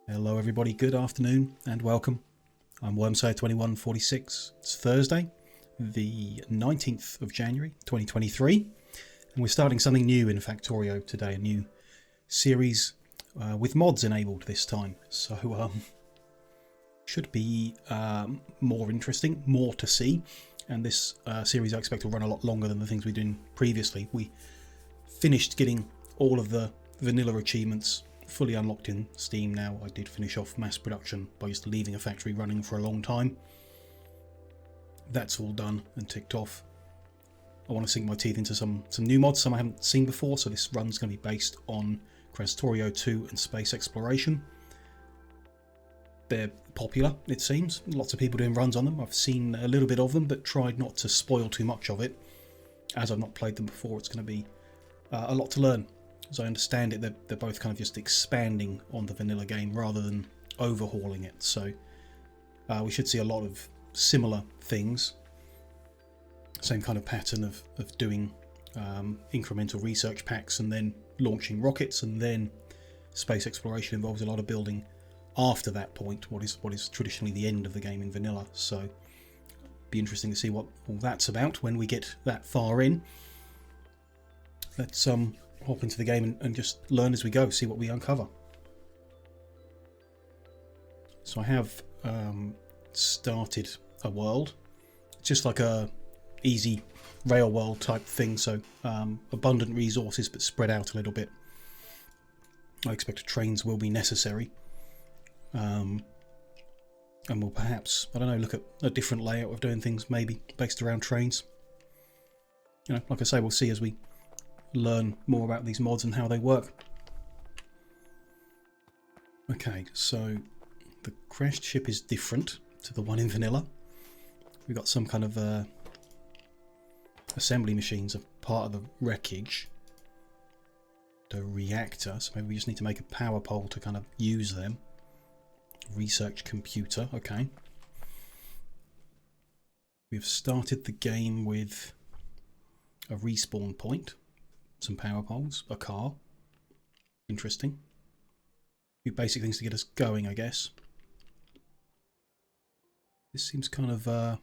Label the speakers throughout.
Speaker 1: Hello everybody, good afternoon and welcome. I'm Wormsayer2146. It's Thursday, the 19th of January 2023, and we're starting something new in Factorio today, a new series with mods enabled this time. So should be more interesting, more to see, and this series I expect will run a lot longer than the things we've done previously. We finished getting all of the vanilla achievements fully unlocked in Steam now. I did finish off mass production by just leaving a factory running for a long time. That's all done and ticked off. I want to sink my teeth into some new mods, some I haven't seen before, so this run's going to be based on Krastorio 2 and space exploration. They're popular, it seems. Lots of people doing runs on them. I've seen a little bit of them, but tried not to spoil too much of it. As I've not played them before, it's going to be a lot to learn. As I understand it, they're both kind of just expanding on the vanilla game rather than overhauling it. So we should see a lot of similar things. Same kind of pattern of doing incremental research packs and then launching rockets, and then space exploration involves a lot of building after that point, what is traditionally the end of the game in vanilla. So be interesting to see what all that's about when we get that far in. Let's hop into the game and just learn as we go, see what we uncover. So I have started a world. It's just like a easy rail world type thing, so abundant resources but spread out a little bit. I expect trains will be necessary, and we'll perhaps, I don't know, look at a different layout of doing things, maybe based around trains. You know, like I say, we'll see as we learn more about these mods and how they work. Okay, so the crashed ship is different to the one in vanilla. We've got some kind of assembly machines are part of the wreckage. The reactor, so maybe we just need to make a power pole to kind of use them. Research computer, okay. We've started the game with a respawn point. Some power poles, a car. Interesting. A few basic things to get us going, I guess. This seems kind of,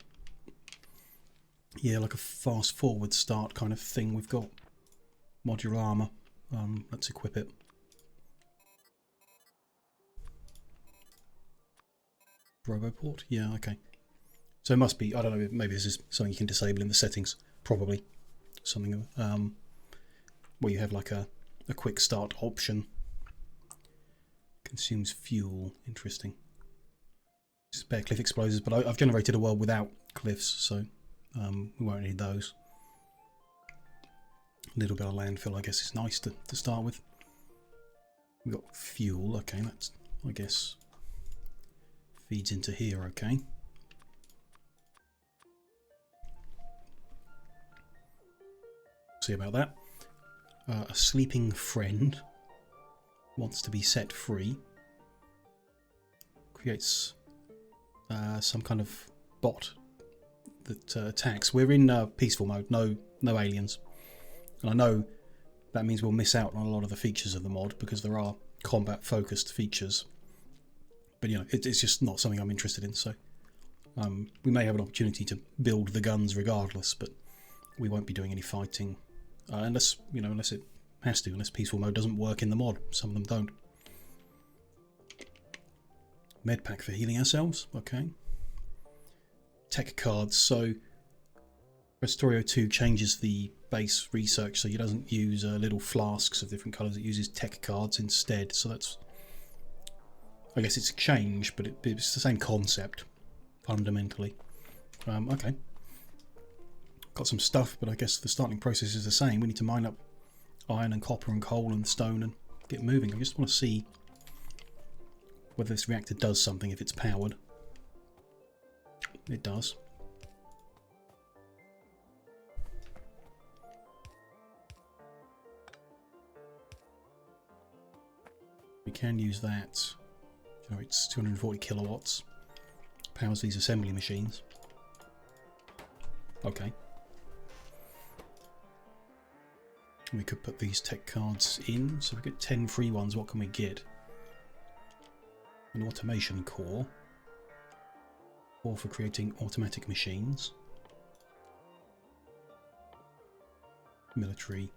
Speaker 1: yeah, like a fast forward start kind of thing. We've got modular armour. Let's equip it. Roboport? Yeah, okay. So it must be, I don't know, maybe this is something you can disable in the settings. Probably. Something, where you have like a quick start option. Consumes fuel. Interesting. Spare cliff explosives, but I've generated a world without cliffs, so we won't need those. A little bit of landfill, I guess, is nice to start with. We've got fuel. Okay, that's, I guess, feeds into here. Okay. See about that. A sleeping friend wants to be set free. Creates some kind of bot that attacks. We're in peaceful mode, no aliens. And I know that means we'll miss out on a lot of the features of the mod because there are combat focused features. But you know, it's just not something I'm interested in, so we may have an opportunity to build the guns regardless, but we won't be doing any fighting. Unless, you know, unless it has to, unless peaceful mode doesn't work in the mod. Some of them don't. Med pack for healing ourselves. Okay. Tech cards. So Krastorio 2 changes the base research, so it doesn't use little flasks of different colours. It uses tech cards instead. So that's, I guess it's a change, but it's the same concept fundamentally. Okay. Got some stuff, but I guess the starting process is the same. We need to mine up iron and copper and coal and stone and get moving. I just want to see whether this reactor does something if it's powered. It does. We can use that. Generates 240 kilowatts. Powers these assembly machines. Okay. We could put these tech cards in, so we get 10 free ones. What can we get? An automation core. Or for creating automatic machines. Military.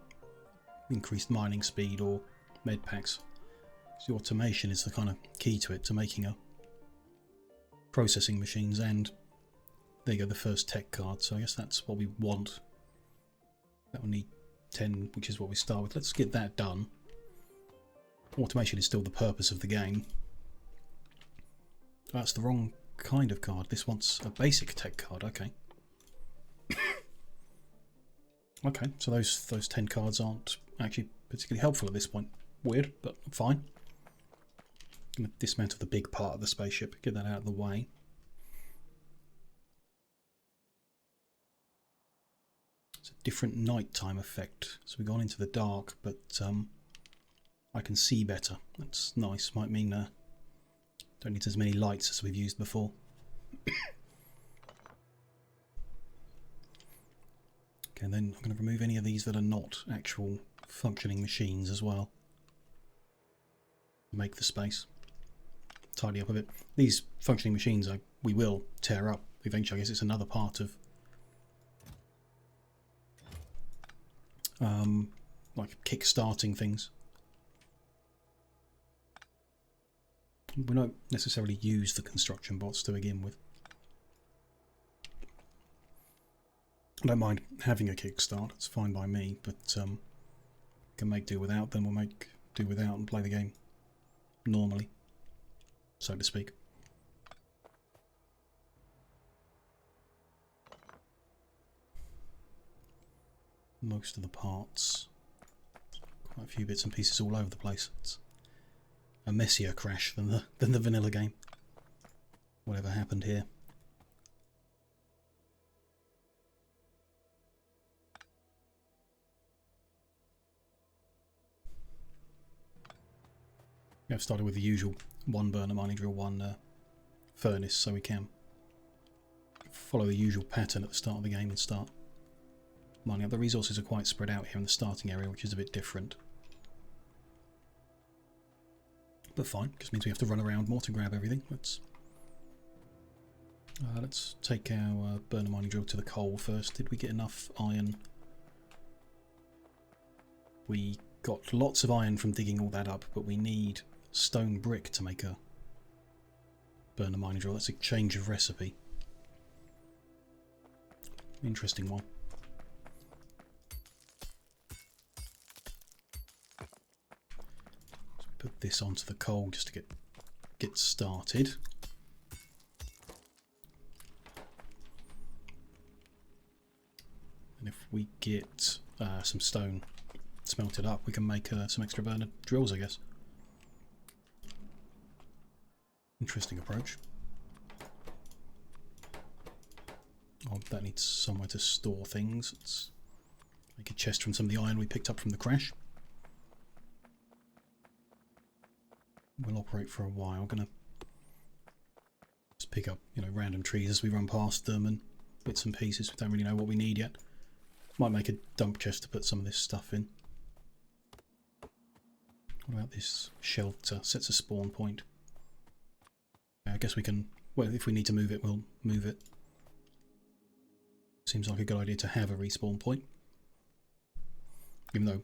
Speaker 1: Increased mining speed or med packs. So automation is the kind of key to it, to making a processing machines. And there you go, the first tech card. So I guess that's what we want. That will need 10, which is what we start with. Let's get that done. Automation is still the purpose of the game. Oh, that's the wrong kind of card. This wants a basic tech card. Okay. Okay, so those 10 cards aren't actually particularly helpful at this point. Weird, but fine. I'm going to dismantle the big part of the spaceship, get that out of the way. It's a different nighttime effect. So we've gone into the dark, but I can see better. That's nice. Might mean don't need as many lights as we've used before. Okay, and then I'm going to remove any of these that are not actual functioning machines as well. Make the space. Tidy up a bit. These functioning machines we will tear up eventually. I guess it's another part of like kick-starting things. We don't necessarily use the construction bots to begin with. I don't mind having a kickstart, it's fine by me, but can make do without them. We'll make do without and play the game normally, so to speak. Most of the parts, quite a few bits and pieces all over the place. It's a messier crash than the vanilla game. Whatever happened here. I've started with the usual one burner mining drill, one furnace, so we can follow the usual pattern at the start of the game and start mining up. The resources are quite spread out here in the starting area, which is a bit different. But fine, just means we have to run around more to grab everything. Let's take our burner mining drill to the coal first. Did we get enough iron? We got lots of iron from digging all that up, but we need stone brick to make a burner mining drill. That's a change of recipe. Interesting one. So put this onto the coal just to get started. And if we get some stone smelted up, we can make some extra burner drills, I guess. Interesting approach. Oh, that needs somewhere to store things. Let's make a chest from some of the iron we picked up from the crash. We'll operate for a while. I'm gonna just pick up, random trees as we run past them and bits and pieces. We don't really know what we need yet. Might make a dump chest to put some of this stuff in. What about this shelter? Sets a spawn point. I guess we can, well, if we need to move it, we'll move it. Seems like a good idea to have a respawn point. Even though,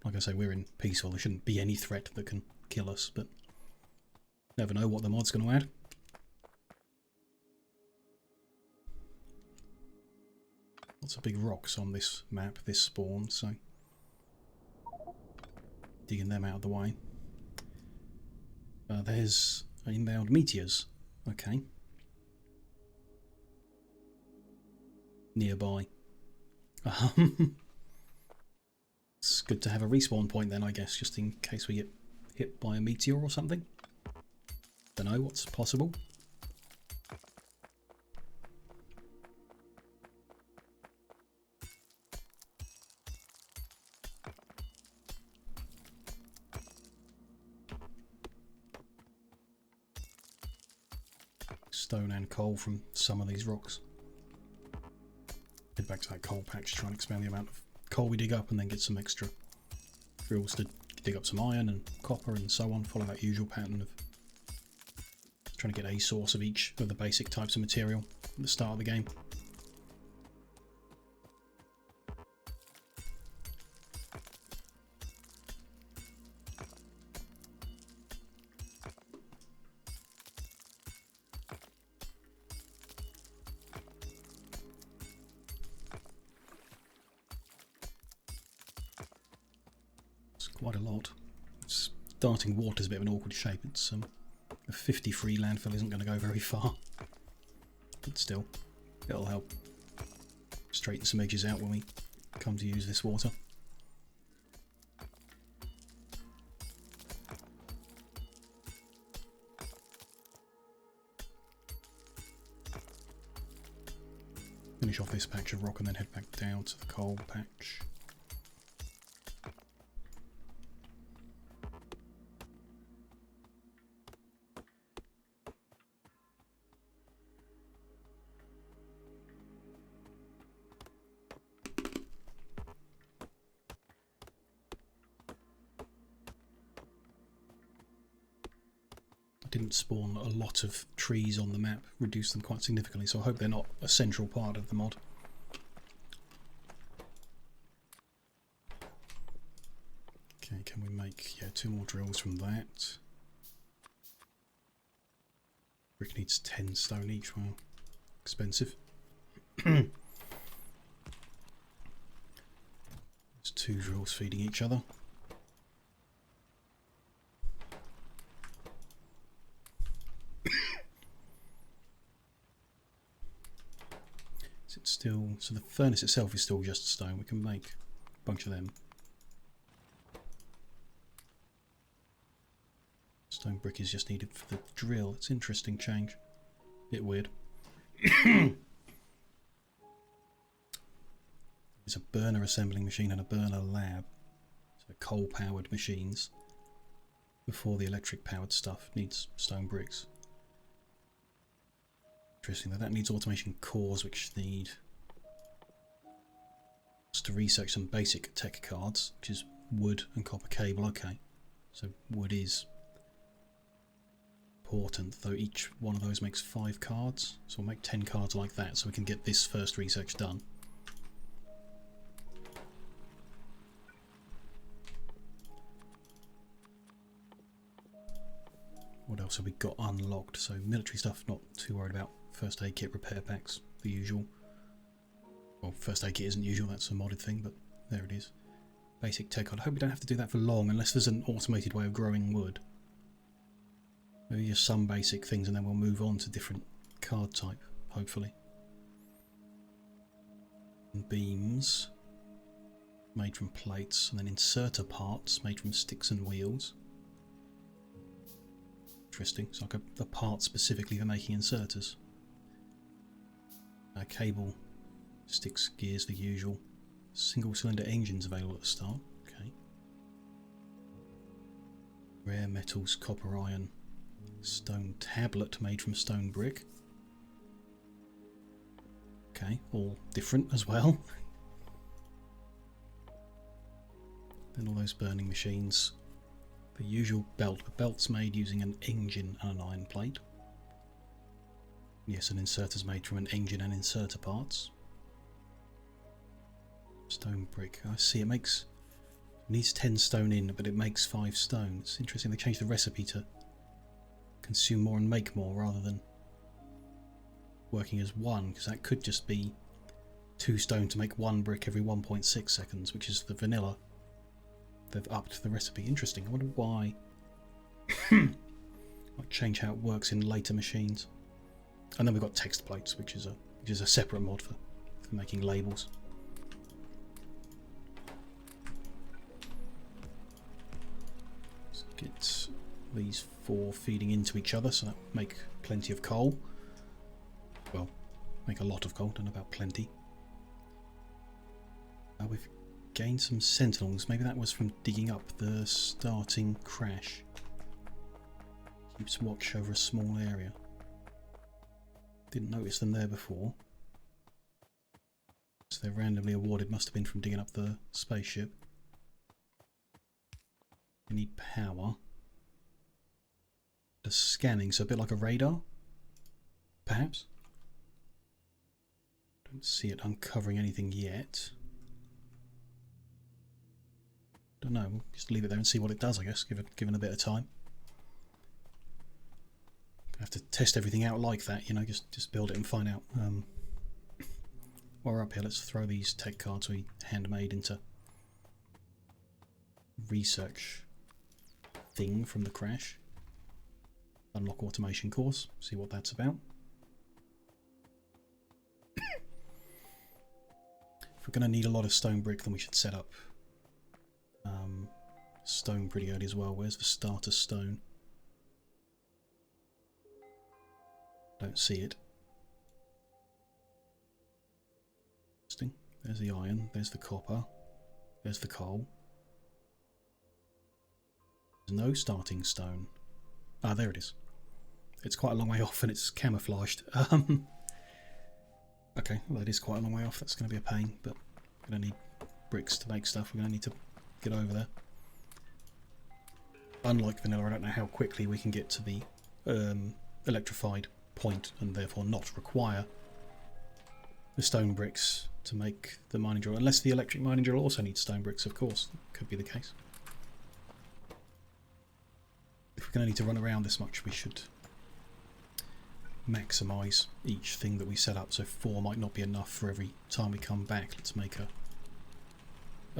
Speaker 1: like I say, we're in peaceful, there shouldn't be any threat that can kill us, but never know what the mod's going to add. Lots of big rocks on this map, this spawn, so digging them out of the way. There's inbound meteors. Okay. Nearby. It's good to have a respawn point then, I guess, just in case we get hit by a meteor or something. Don't know what's possible. Stone and coal from some of these rocks. Head back to that coal patch, try and expand the amount of coal we dig up and then get some extra drills to dig up some iron and copper and so on. Follow that usual pattern of Trying to get a source of each of the basic types of material at the start of the game. It's quite a lot. Starting water is a bit of an awkward shape. It's a 50 free landfill isn't going to go very far, but still, it'll help straighten some edges out when we come to use this water. Finish off this patch of rock and then head back down to the coal patch. Didn't spawn a lot of trees on the map, reduced them quite significantly, so I hope they're not a central part of the mod. Okay, can we make 2 more drills from that? Brick needs 10 stone each. Well, expensive. There's 2 drills feeding each other. It's still, so the furnace itself is still just stone. We can make a bunch of them. Stone brick is just needed for the drill. It's an interesting change. Bit weird. There's a burner assembling machine and a burner lab. So coal powered machines. Before the electric powered stuff needs stone bricks. Interesting that needs automation cores, which need us to research some basic tech cards, which is wood and copper cable. Okay, so wood is important, though each one of those makes 5 cards, so we'll make 10 cards like that so we can get this first research done. What else have we got unlocked? So military stuff, not too worried about. First aid kit, repair packs, the usual. Well, first aid kit isn't usual, that's a modded thing, but there it is. Basic tech card. I hope we don't have to do that for long unless there's an automated way of growing wood. Maybe just some basic things and then we'll move on to different card type, hopefully. And beams made from plates, and then inserter parts made from sticks and wheels. Interesting, it's like a part specifically for making inserters. Cable, sticks, gears, the usual. Single cylinder engines available at the start. Okay. Rare metals, copper, iron. Stone tablet made from stone brick. Okay, all different as well. Then all those burning machines. The usual belt. The belt's made using an engine and an iron plate. Yes, an inserter's made from an engine and inserter parts. Stone brick. I see, it needs 10 stone in, but it makes 5 stone. It's interesting, they changed the recipe to consume more and make more rather than working as 1, because that could just be 2 stone to make 1 brick every 1.6 seconds, which is the vanilla. They've upped the recipe. Interesting. I wonder why. Might change how it works in later machines. And then we've got text plates, which is a separate mod for making labels. Let's get these 4 feeding into each other, so that make plenty of coal. Well, make a lot of coal. Don't know about plenty. We've gained some sentinels. Maybe that was from digging up the starting crash. Keeps watch over a small area. Didn't notice them there before. So they're randomly awarded. Must have been from digging up the spaceship. We need power. The scanning, so a bit like a radar, perhaps. Don't see it uncovering anything yet. Don't know. We'll just leave it there and see what it does, I guess, given a bit of time. I have to test everything out like that, you know, just build it and find out. While we're up here, let's throw these tech cards we handmade into research thing from the crash. Unlock automation course, see what that's about. If we're going to need a lot of stone brick, then we should set up stone pretty early as well. Where's the starter stone? Don't see it. Interesting. There's the iron, there's the copper, there's the coal. There's no starting stone. Ah, there it is. It's quite a long way off and it's camouflaged. Okay, well, that is quite a long way off. That's going to be a pain, but we're going to need bricks to make stuff. We're going to need to get over there. Unlike vanilla, I don't know how quickly we can get to the electrified point and therefore not require the stone bricks to make the mining drill. Unless the electric mining drill also needs stone bricks, of course. Could be the case. If we're going to need to run around this much, we should maximise each thing that we set up. So 4 might not be enough for every time we come back. Let's make a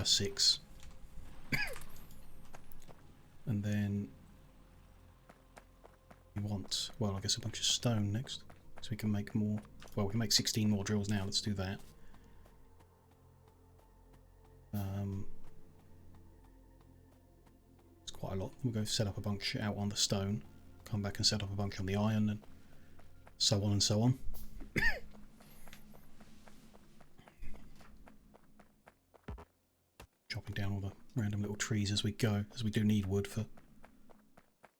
Speaker 1: 6. And then we want, well, I guess a bunch of stone next. So we can make more, well, we can make 16 more drills now. Let's do that. It's quite a lot. We'll go set up a bunch out on the stone, come back and set up a bunch on the iron, and so on and so on. Chopping down all the random little trees as we go, as we do need wood for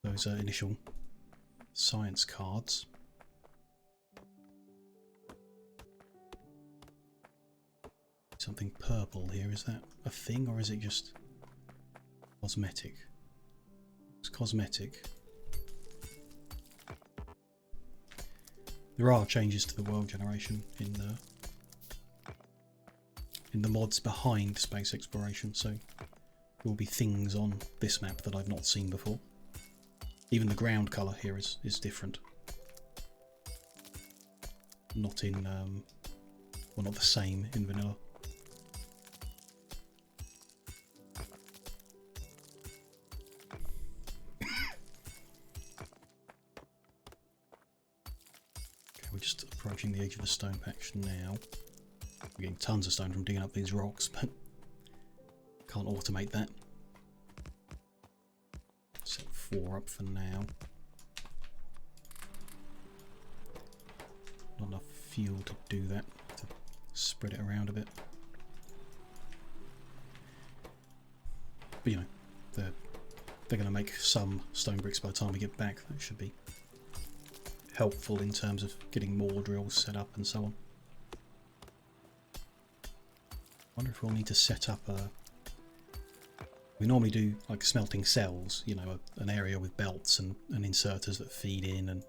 Speaker 1: those initial science cards. Something purple here, is that a thing or is it just cosmetic? It's cosmetic. There are changes to the world generation in the mods behind space exploration, so there will be things on this map that I've not seen before. Even the ground colour here is different. Not in, well, not the same in vanilla. Okay, we're just approaching the edge of the stone patch now. We're getting tons of stone from digging up these rocks, but can't automate that. Set 4 up for now. Not enough fuel to do that, to spread it around a bit. But you know, they're going to make some stone bricks by the time we get back. That should be helpful in terms of getting more drills set up and so on. I wonder if we'll need to set up a... We normally do like smelting cells, you know, an area with belts and inserters that feed in, and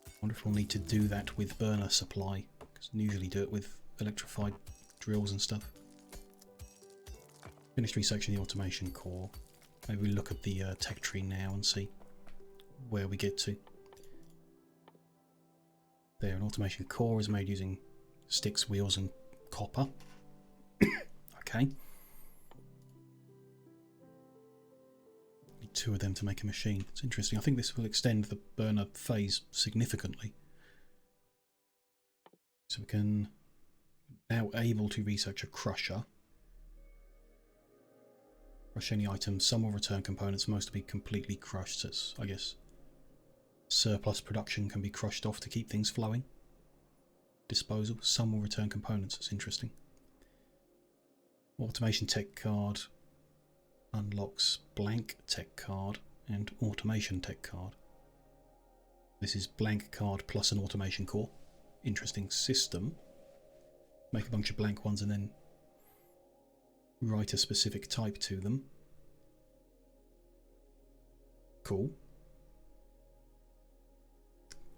Speaker 1: I wonder if we'll need to do that with burner supply, because we usually do it with electrified drills and stuff. Finished researching the automation core. Maybe we look at the tech tree now and see where we get to. There, an automation core is made using sticks, wheels and copper. Okay. Need 2 of them to make a machine. It's interesting. I think this will extend the burner phase significantly. So we can now able to research a crusher. Crush any items. Some will return components. Most will be completely crushed. So it's, I guess, surplus production can be crushed off to keep things flowing. Disposal. Some will return components. It's interesting. Automation tech card unlocks blank tech card and automation tech card. This is blank card plus an automation core. Interesting system. Make a bunch of blank ones and then write a specific type to them. Cool.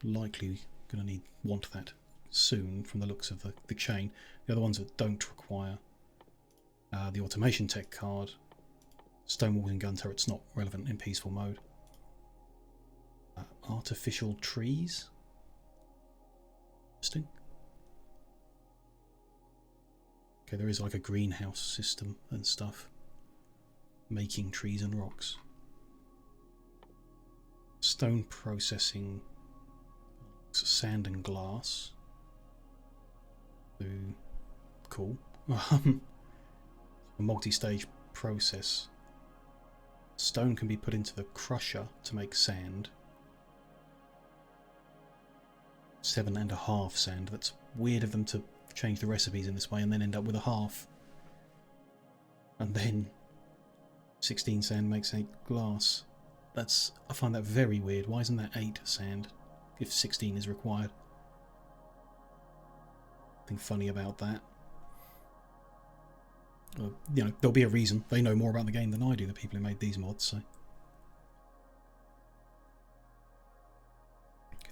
Speaker 1: likely going to want that soon from the looks of the chain. The other ones that don't require the automation tech card, stone walls and gun turrets, not relevant in peaceful mode. Artificial trees. Interesting. Okay, there is like a greenhouse system and stuff. Making trees and rocks. Stone processing. Sand and glass. Ooh, cool. A multi-stage process. Stone can be put into the crusher to make sand. 7.5 sand. That's weird of them to change the recipes in this way and then end up with a half. And then 16 sand makes 8 glass. I find that very weird. Why isn't that 8 sand if 16 is required? Nothing funny about that. You know, there'll be a reason. They know more about the game than I do, the people who made these mods, so.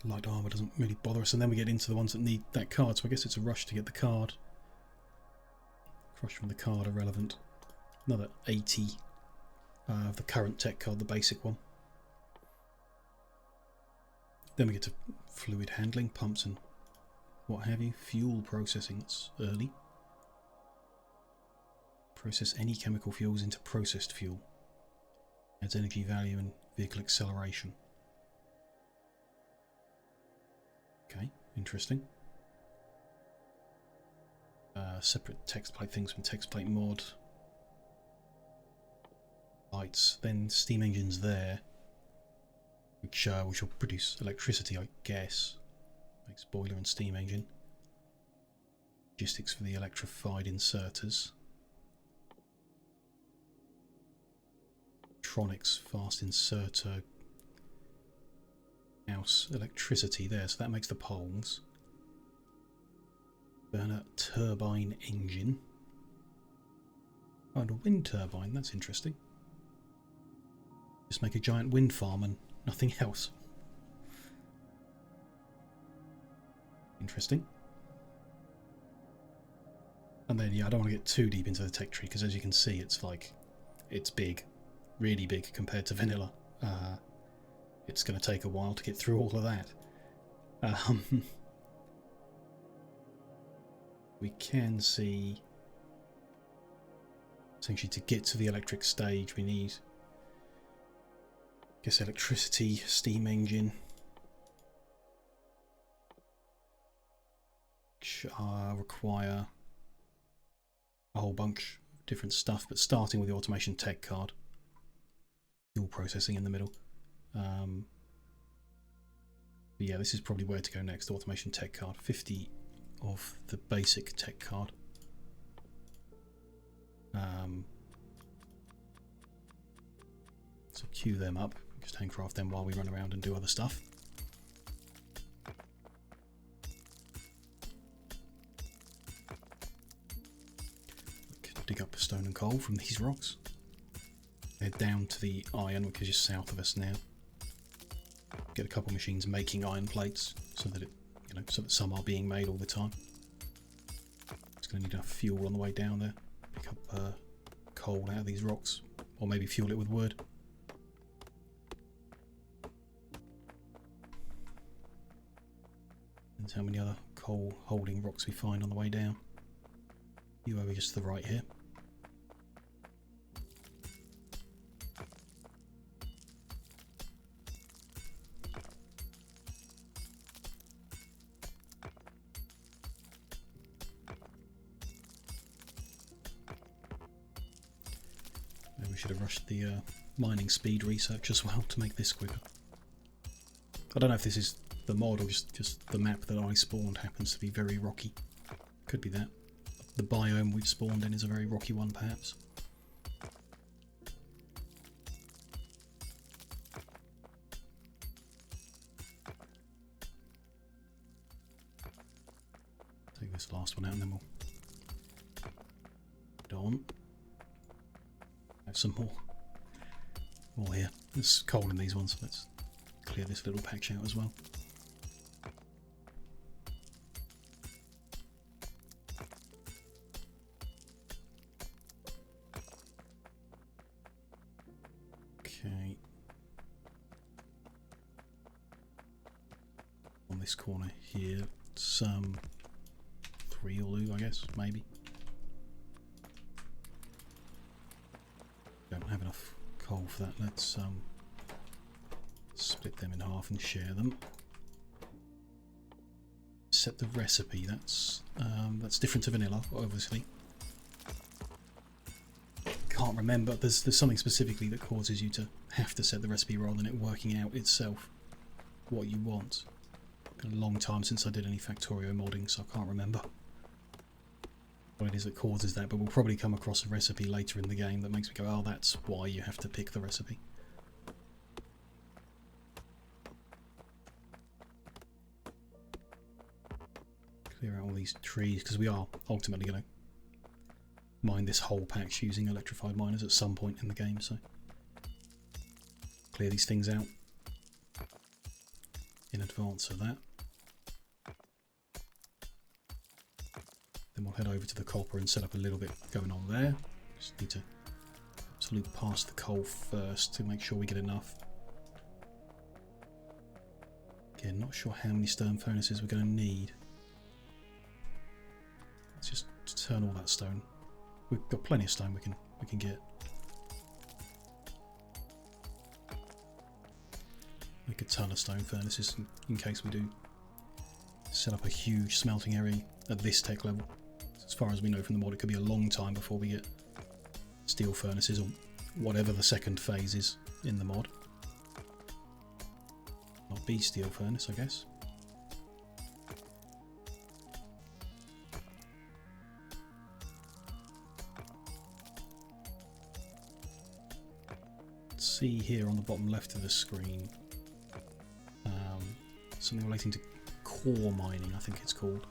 Speaker 1: Light armor doesn't really bother us, and then we get into the ones that need that card, so I guess it's a rush to get the card. Crush from the card are relevant. Another 80 of the current tech card, the basic one. Then we get to fluid handling, pumps and what have you. Fuel processing, that's early. Process any chemical fuels into processed fuel. Adds energy value and vehicle acceleration. Okay, interesting. Separate text plate things from text plate mod. Lights, then steam engines there, which will produce electricity, I guess. Makes boiler and steam engine. Logistics for the electrified inserters. Electronics, fast inserter. House, electricity there, so that makes the poles. Burner turbine engine. Oh, and a wind turbine, that's interesting. Just make a giant wind farm and nothing else. Interesting. And then, yeah, I don't want to get too deep into the tech tree, because as you can see, it's big. Really big compared to vanilla. It's going to take a while to get through all of that. We can see, essentially, to get to the electric stage, we need, I guess, electricity, steam engine, which require a whole bunch of different stuff, but starting with the automation tech card. Fuel processing in the middle. But yeah, this is probably where to go next. Automation tech card. 50 of the basic tech card. So queue them up. Just handcraft them while we run around and do other stuff. Dig up stone and coal from these rocks. Head down to the iron, which is just south of us now. Get a couple machines making iron plates so that so that some are being made all the time. It's going to need enough fuel on the way down there. Pick up coal out of these rocks, or maybe fuel it with wood. And how many other coal holding rocks we find on the way down. You over just to the right here. Maybe we should have rushed the mining speed research as well to make this quicker. I don't know if this is the mod or just the map that I spawned happens to be very rocky. Could be that. The biome we've spawned in is a very rocky one, perhaps. Take this last one out and then we'll go on. Have some more here. There's coal in these ones, so let's clear this little patch out as well. around this corner here. Some 3 will do, I guess, maybe. Don't have enough coal for that. Let's split them in half and share them. Set the recipe. That's different to vanilla, obviously. Can't remember. There's something specifically that causes you to have to set the recipe rather than it working out itself what you want. Been a long time since I did any Factorio modding, so I can't remember what it is that causes that, but we'll probably come across a recipe later in the game that makes me go, oh, that's why you have to pick the recipe. Clear out all these trees, because we are ultimately going to mine this whole patch using electrified miners at some point in the game, so clear these things out in advance of that. Then we'll head over to the copper and set up a little bit going on there. Just need to absolutely pass the coal first to make sure we get enough. Again, not sure how many stone furnaces we're going to need. Let's just turn all that stone. We've got plenty of stone we can get. Make a ton of stone furnaces in case we do set up a huge smelting area at this tech level. As far as we know from the mod, it could be a long time before we get steel furnaces or whatever the second phase is in the mod. Not be steel furnace, I guess. See here on the bottom left of the screen something relating to core mining, I think it's called.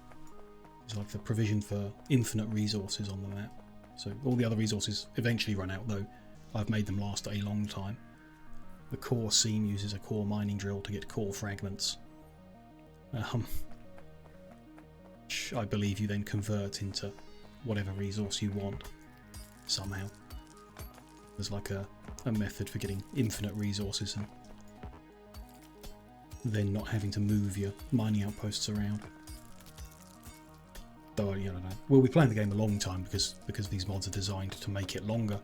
Speaker 1: It's like the provision for infinite resources on the map. So all the other resources eventually run out, though I've made them last a long time. The core seam uses a core mining drill to get core fragments, which I believe you then convert into whatever resource you want somehow. There's like a method for getting infinite resources and then not having to move your mining outposts around. Though, you know, we'll be playing the game a long time because these mods are designed to make it longer,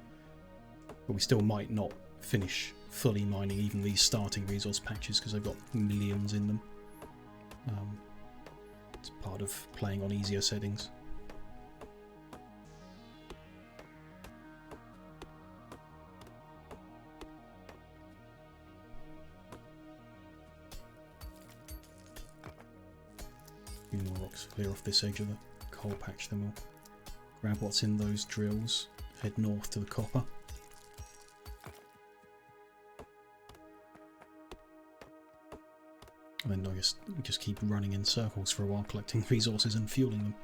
Speaker 1: but we still might not finish fully mining even these starting resource patches because they've got millions in them. It's part of playing on easier settings. More rocks clear off this edge of the coal patch, then we'll grab what's in those drills, head north to the copper. And then I guess we just keep running in circles for a while, collecting resources and fueling them.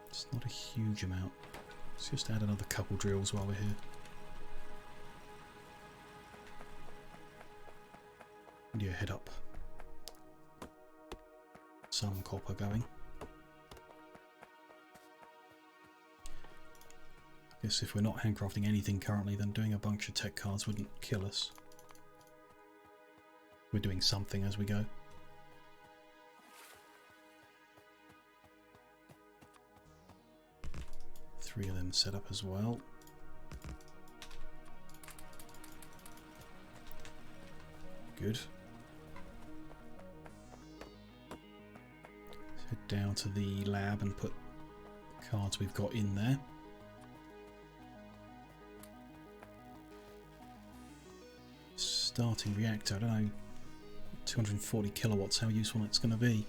Speaker 1: It's not a huge amount. Let's just add another couple drills while we're here. And yeah, head up. Some copper going. I guess if we're not handcrafting anything currently, then doing a bunch of tech cards wouldn't kill us. We're doing something as we go. Three of them set up as well. Good. Head down to the lab and put the cards we've got in there. Starting reactor, I don't know, 240 kilowatts, how useful that's going to be.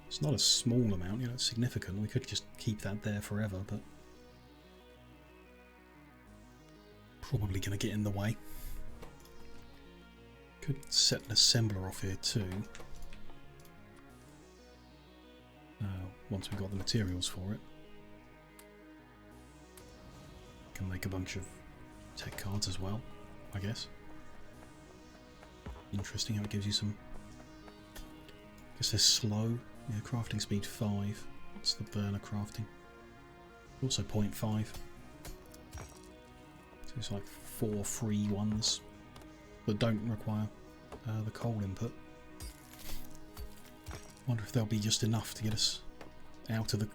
Speaker 1: It's not a small amount, you know, it's significant. We could just keep that there forever, but probably going to get in the way. Could set an assembler off here too. Once we've got the materials for it. Can make a bunch of tech cards as well, I guess. Interesting how it gives you some... I guess they're slow. Yeah, crafting speed 5. What's the burner crafting? Also 0.5. So it's like 4 free ones. that don't require the coal input. Wonder if there'll be just enough to get us out of the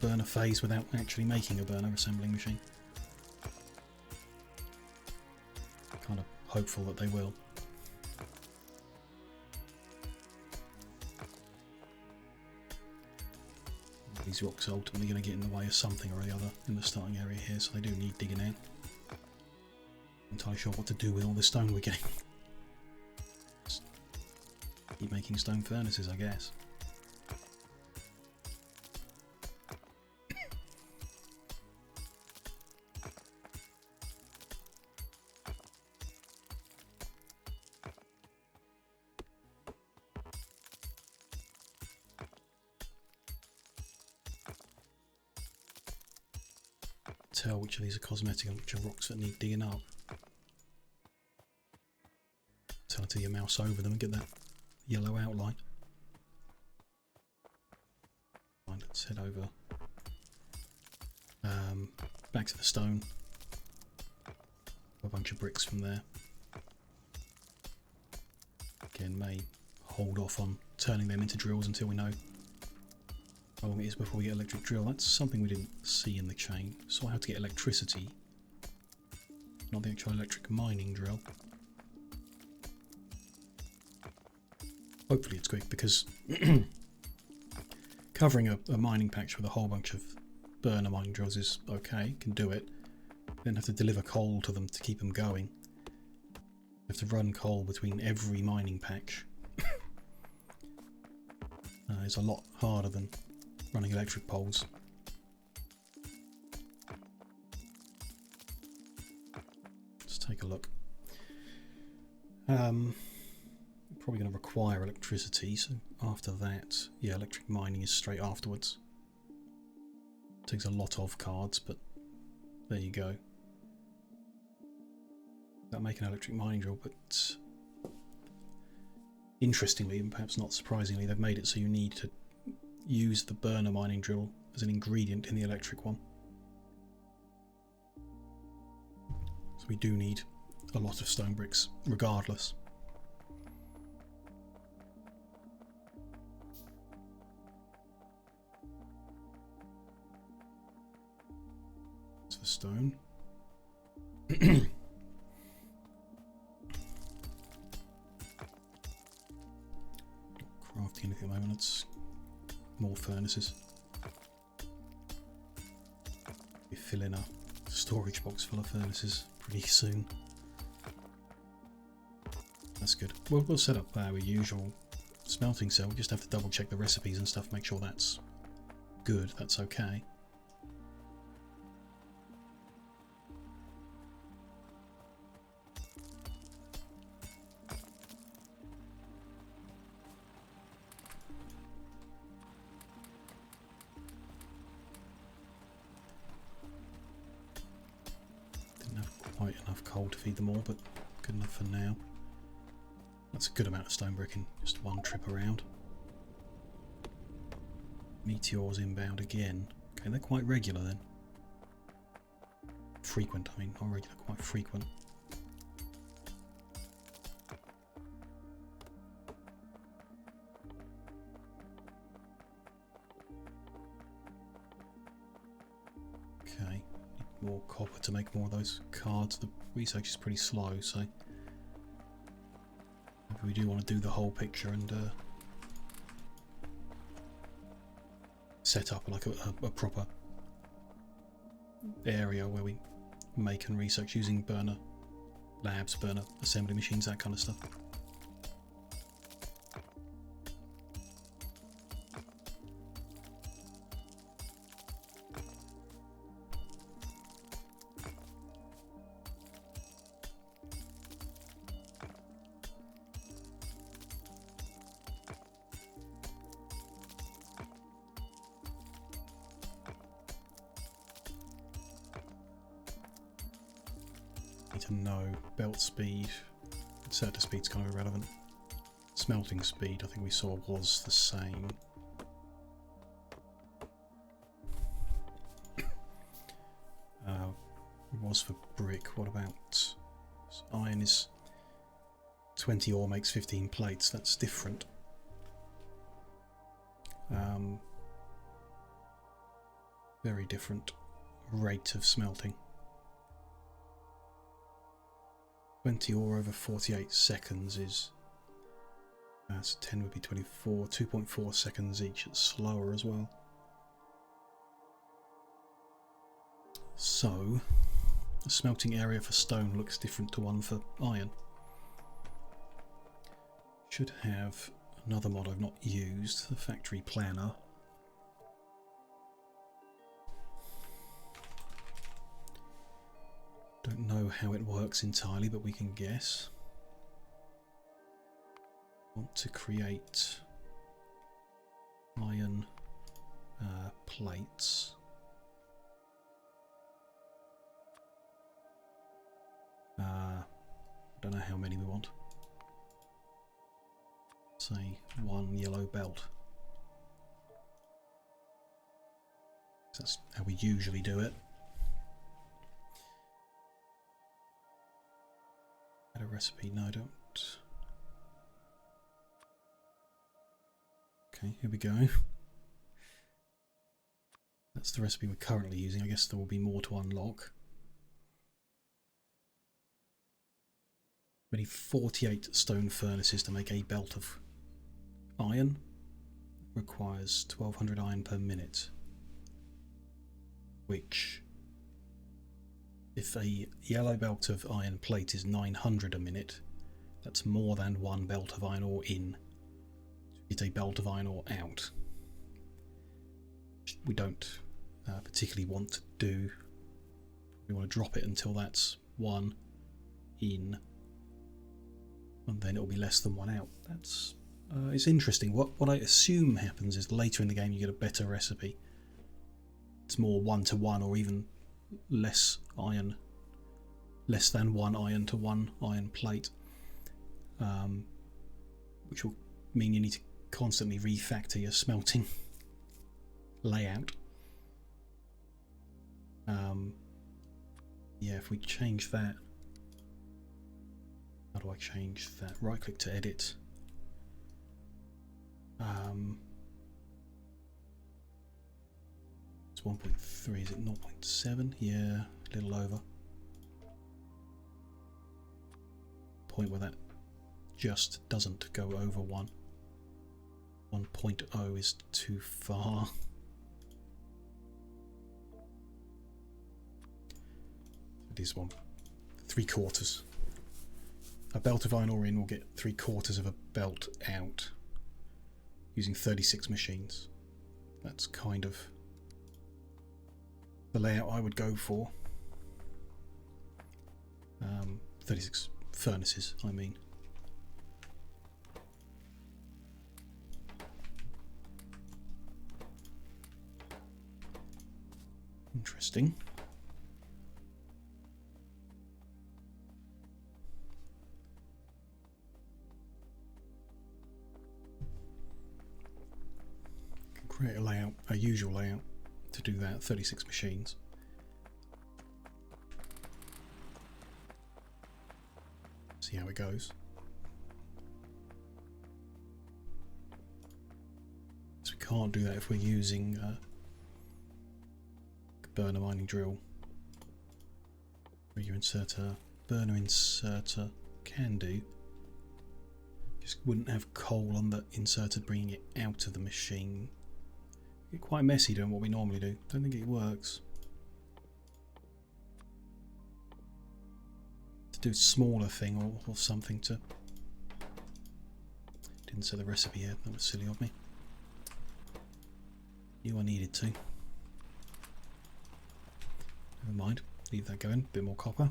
Speaker 1: burner phase without actually making a burner assembling machine. Kind of hopeful that they will. These rocks are ultimately going to get in the way of something or the other in the starting area here, so they do need digging out. Not entirely sure what to do with all the stone we're getting. Just keep making stone furnaces, I guess. Tell which of these are cosmetic and which are rocks that need digging up. Tell until you mouse over them and get that yellow outline. Right, let's head over back to the stone. A bunch of bricks from there. Again, may hold off on turning them into drills until we know how long it is before we get electric drill. That's something we didn't see in the chain. Saw how to get electricity, not the actual electric mining drill. Hopefully it's quick, because covering a mining patch with a whole bunch of burner mining drills is okay, can do it. Then have to deliver coal to them to keep them going. Have to run coal between every mining patch. It's a lot harder than running electric poles. Let's take a look. Probably going to require electricity, so after that, yeah, electric mining is straight afterwards. Takes a lot of cards, but there you go. That'll make an electric mining drill, but interestingly, and perhaps not surprisingly, they've made it so you need to use the burner mining drill as an ingredient in the electric one. So we do need a lot of stone bricks, regardless. It's the stone. Crafting anything at the moment, it's more furnaces. We fill in a storage box full of furnaces pretty soon. That's good. We'll set up our usual smelting cell. We just have to double check the recipes and stuff, make sure that's good, that's okay. Quite enough coal to feed them all, but good enough for now. That's a good amount of stone brick in just one trip around. Meteors inbound again. Okay, they're quite regular then. Frequent, I mean, not regular, quite frequent. Okay. More copper to make more of those cards. The research is pretty slow, so maybe we do want to do the whole picture and set up like a proper area where we make and research using burner labs, burner assembly machines, that kind of stuff. To know belt speed, inserter speed's kind of irrelevant. Smelting speed, I think we saw, was the same. It was for brick. What about so iron? Is 20 ore makes 15 plates. That's different. Very different rate of smelting. 20 ore over 48 seconds is... so 10 would be 24, 2.4 seconds each. It's slower as well. So, the smelting area for stone looks different to one for iron. Should have another mod I've not used, the factory planner. Don't know how it works entirely, but we can guess. Want to create iron plates. Don't know how many we want. Say 1 yellow belt. That's how we usually do it. Add a recipe? No, I don't. Okay, here we go. That's the recipe we're currently using. I guess there will be more to unlock. We need 48 stone furnaces to make a belt of iron. It requires 1200 iron per minute. Which, if a yellow belt of iron plate is 900 a minute, that's more than one belt of iron ore in. It's a belt of iron ore out. We don't particularly want to do. We want to drop it until that's one in, and then it'll be less than one out. That's it's interesting. What I assume happens is later in the game you get a better recipe. It's more 1-to-1 or even less iron, less than 1 iron to 1 iron plate, which will mean you need to constantly refactor your smelting layout. Yeah, if we change that, how do I change that? Right click to edit. It's 1.3, is it 0.7? Yeah, a little over. Point where that just doesn't go over 1. 1.0 is too far. It is 3/4. A belt of iron ore in will get 3/4 of a belt out using 36 machines. That's kind of the layout I would go for. 36 furnaces, I mean. Interesting. Create a layout, a usual layout to do that, 36 machines. See how it goes. So we can't do that if we're using burner mining drill. Where you insert a burner inserter can do. Just wouldn't have coal on the inserter bringing it out of the machine. Get quite messy doing what we normally do. Don't think it works. To do a smaller thing or something to... Didn't say the recipe here, that was silly of me. Knew I needed to. Never mind, leave that going, bit more copper.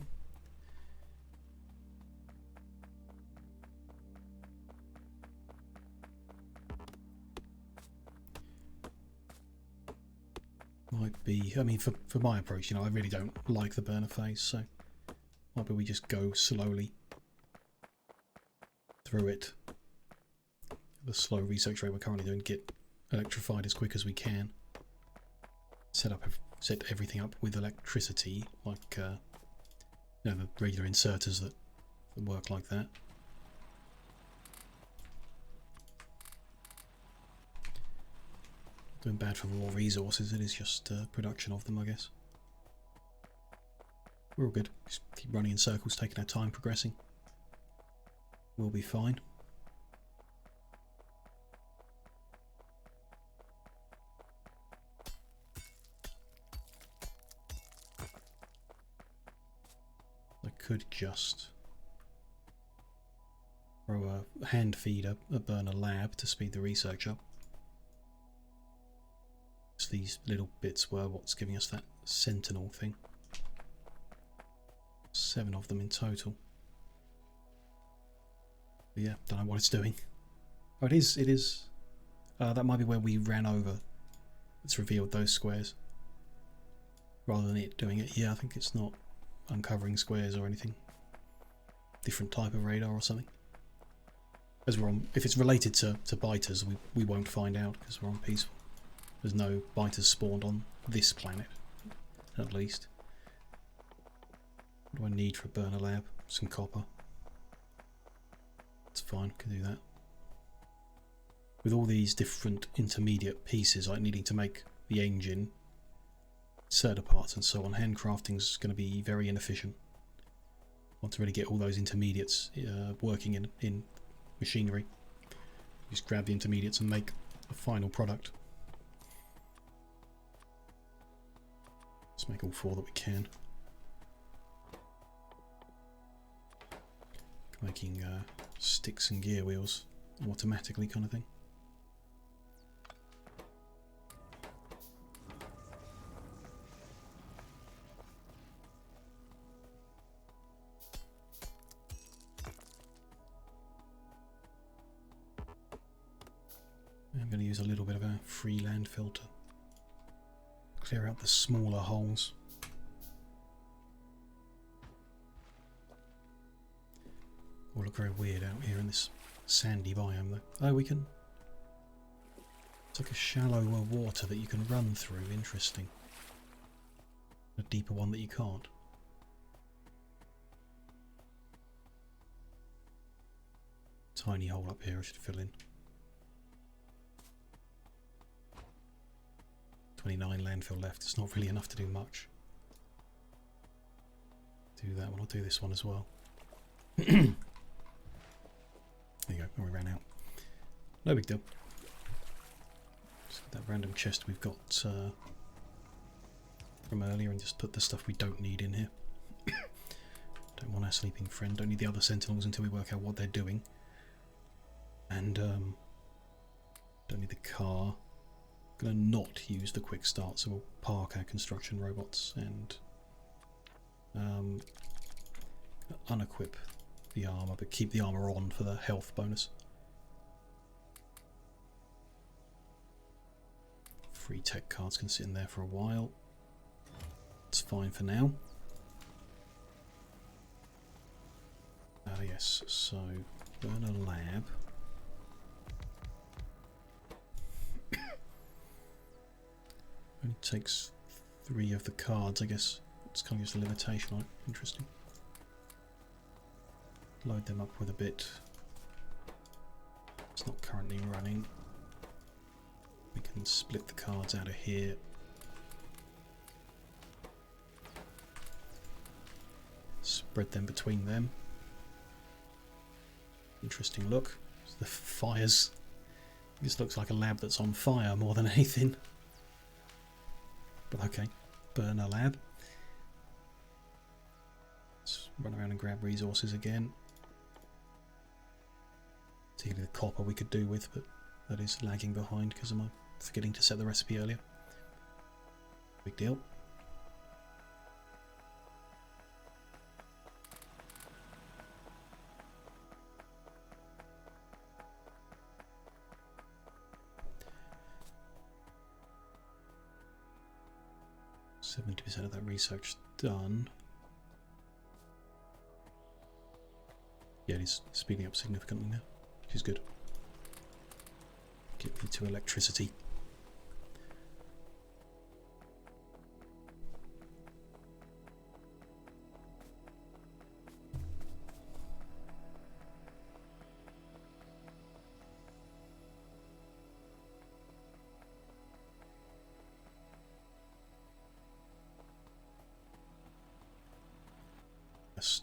Speaker 1: Might be, I mean, for my approach, you know, I really don't like the burner phase, so might be we just go slowly through it. The slow research rate we're currently doing, get electrified as quick as we can. Set everything up with electricity, like you know, the regular inserters that work like that. doing bad for raw resources, it is just production of them, I guess. We're all good. Just keep running in circles, taking our time, progressing. We'll be fine. I could just throw a hand feed a burner lab to speed the research up. So these little bits were what's giving us that sentinel thing. 7 of them in total. But yeah, don't know what it's doing. Oh, it is. That might be where we ran over. It's revealed those squares. Rather than it doing it. Yeah, I think it's not uncovering squares or anything. Different type of radar or something. As we're on, if it's related to biters, we won't find out because we're on peaceful. There's no biters spawned on this planet, at least. What do I need for a burner lab? Some copper. It's fine, can do that. With all these different intermediate pieces, like needing to make the engine, certain parts and so on, handcrafting is going to be very inefficient. I want to really get all those intermediates working in machinery. Just grab the intermediates and make a final product. Let's make all 4 that we can. Making sticks and gear wheels automatically, kind of thing. I'm going to use a little bit of a free land filter. Clear out the smaller holes. All look very weird out here in this sandy biome though. Oh, we can... It's like a shallower water that you can run through. Interesting. A deeper one that you can't. Tiny hole up here I should fill in. 29 landfill left. It's not really enough to do much. Do that one. I'll do this one as well. There you go, and we ran out. No big deal. Just get that random chest we've got from earlier and just put the stuff we don't need in here. Don't want our sleeping friend, don't need the other sentinels until we work out what they're doing. And don't need the car. Gonna not use the quick start, so we'll park our construction robots and unequip the armor, but keep the armor on for the health bonus. Free tech cards can sit in there for a while. It's fine for now. Yes, so burn a lab. Only takes 3 of the cards, I guess. It's kind of just a limitation on it. Interesting. Load them up with a bit. It's not currently running. We can split the cards out of here. Spread them between them. Interesting look. The fires. This looks like a lab that's on fire more than anything. But okay, burn a lab. Let's run around and grab resources again. Particularly the copper we could do with, but that is lagging behind because of my forgetting to set the recipe earlier. Big deal. %of that research done. Yeah, it is speeding up significantly now, which is good. Get me to electricity.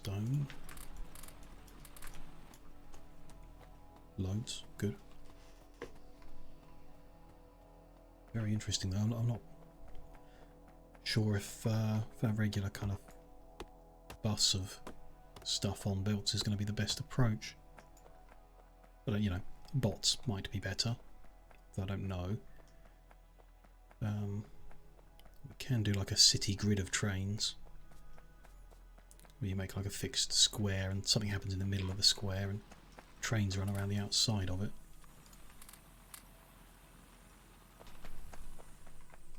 Speaker 1: stone. Loads, good. Very interesting though. I'm not sure if our regular kind of bus of stuff on builds is going to be the best approach. But you know, bots might be better. I don't know. We can do like a city grid of trains, where you make like a fixed square and something happens in the middle of the square and trains run around the outside of it.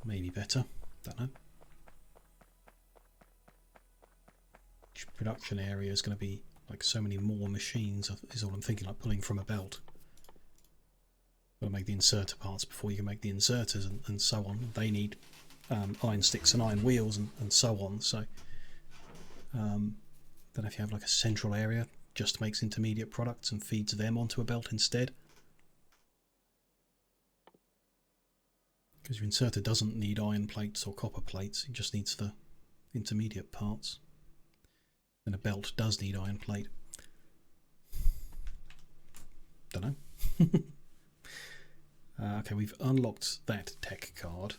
Speaker 1: Maybe better, don't know. Each production area is going to be like so many more machines, is all I'm thinking, like pulling from a belt. Got to make the inserter parts before you can make the inserters and so on. They need iron sticks and iron wheels and so on. So then if you have like a central area, just makes intermediate products and feeds them onto a belt instead. Because your inserter doesn't need iron plates or copper plates, it just needs the intermediate parts. And a belt does need iron plate. Don't know. Okay, we've unlocked that tech card.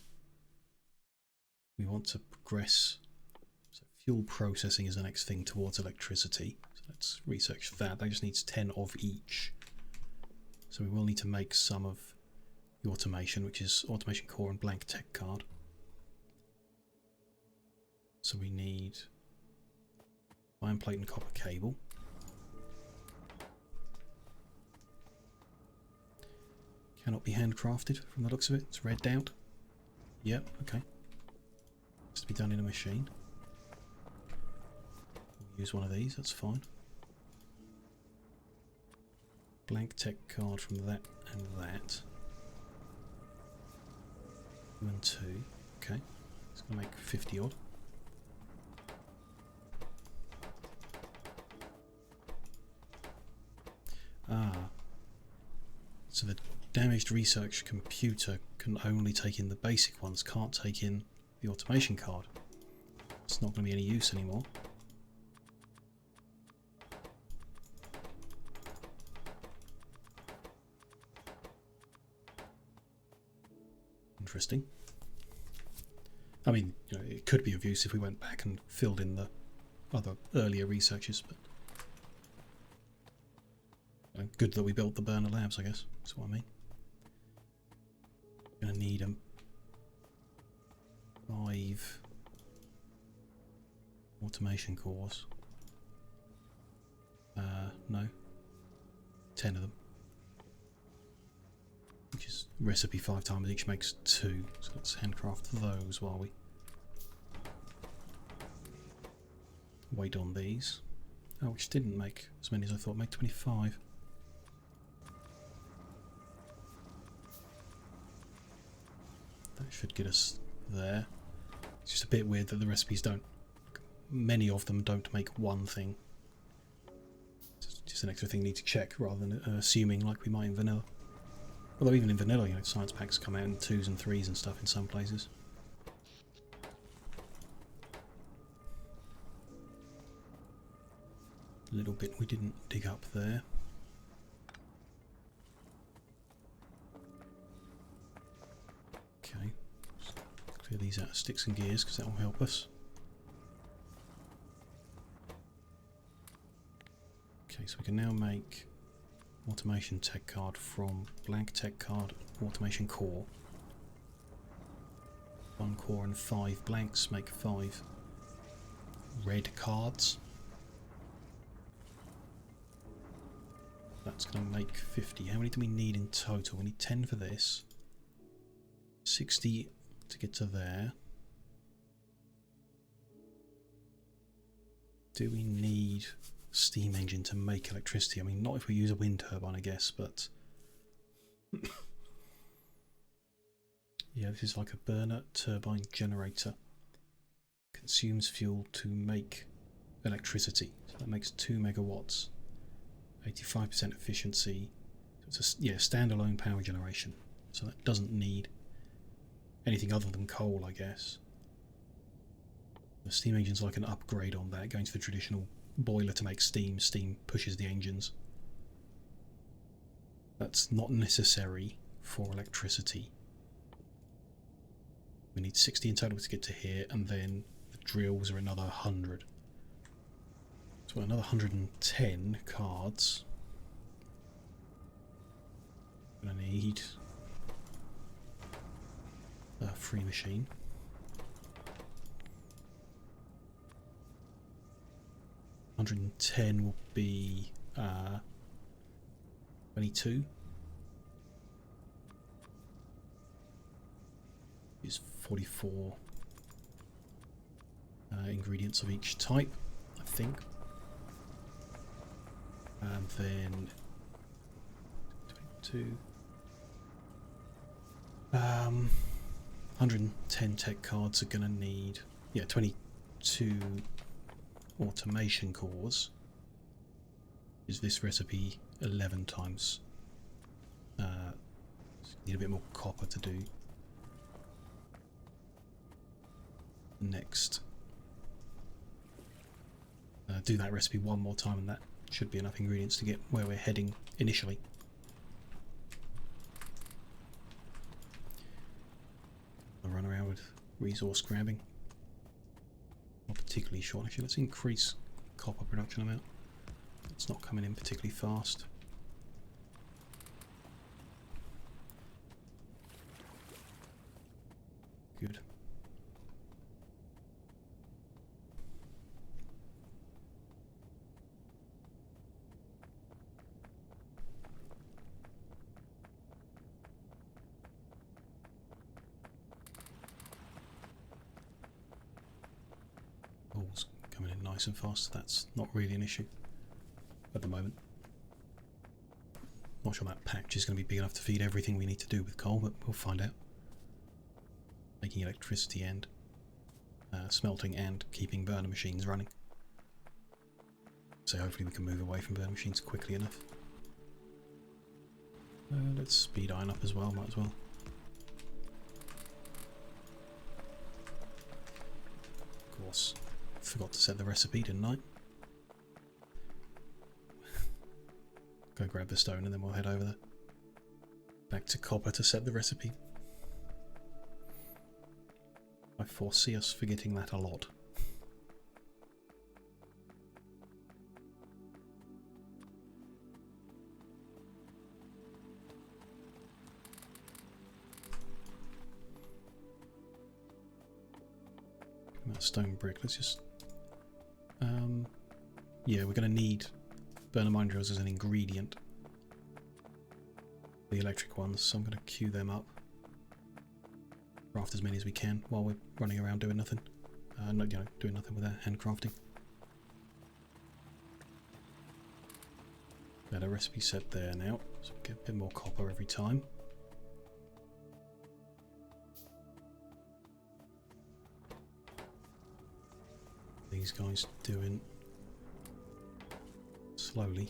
Speaker 1: We want to progress. So fuel processing is the next thing towards electricity. So let's research that. That just needs 10 of each. So we will need to make some of the automation, which is automation core and blank tech card. So we need iron plate and copper cable. Cannot be handcrafted from the looks of it. It's redded out. Yep, okay. Has to be done in a machine. We'll use one of these, that's fine. Blank tech card from that and that. 2 and 2. Okay. It's going to make 50 odd. So the damaged research computer can only take in the basic ones, can't take in the automation card. It's not going to be any use anymore. Interesting. I mean, you know, it could be of use if we went back and filled in the other earlier researches, but good that we built the burner labs, I guess. That's what I mean. Gonna need 5 automation cores. No. 10 of them. Which is recipe 5 times each makes 2. So let's handcraft those while we wait on these. Oh, which didn't make as many as I thought, made 25. That should get us there. It's just a bit weird that the recipes don't, many of them don't make one thing. It's just an extra thing you need to check rather than assuming like we might in vanilla. Although even in vanilla, you know, science packs come out in 2s and 3s and stuff in some places. A little bit we didn't dig up there. Okay, clear these out of sticks and gears because that will help us. Okay, so we can now make automation tech card from blank tech card automation core. 1 core and 5 blanks make 5 red cards. That's going to make 50. How many do we need in total? We need 10 for this. 60 to get to there. Do we need a steam engine to make electricity? I mean, not if we use a wind turbine, I guess, but yeah, this is like a burner turbine generator. Consumes fuel to make electricity. So that makes 2 megawatts. 85% efficiency. So it's a standalone power generation. So that doesn't need anything other than coal, I guess. The steam engine's like an upgrade on that, going to the traditional boiler to make steam. Steam pushes the engines. That's not necessary for electricity. We need 60 in total to get to here, and then the drills are another 100. So another 110 cards. I'm going to need a free machine. 110 will be 22. Is 44 ingredients of each type, I think. And then 22. 110 tech cards are going to need 22 automation cores. Is this recipe 11 times? Need a bit more copper to do. Next, do that recipe one more time, and that should be enough ingredients to get where we're heading initially. I'll run around with resource grabbing. Not particularly short. Actually, let's increase copper production amount. It's not coming in particularly fast. Good. All's coming in nice and fast. That's not really an issue at the moment. Not sure that patch is going to be big enough to feed everything we need to do with coal, but we'll find out. Making electricity and smelting and keeping burner machines running. So hopefully we can move away from burner machines quickly enough. Let's speed iron up as well, might as well. Of course, forgot to set the recipe, didn't I? Go grab the stone and then we'll head over there. Back to copper to set the recipe. I foresee us forgetting that a lot. That stone brick, let's just... yeah, we're going to need burner mine drills as an ingredient. The electric ones, so I'm going to queue them up. Craft as many as we can while we're running around doing nothing. Doing nothing with our handcrafting. Got a recipe set there now, so we get a bit more copper every time. These guys doing slowly.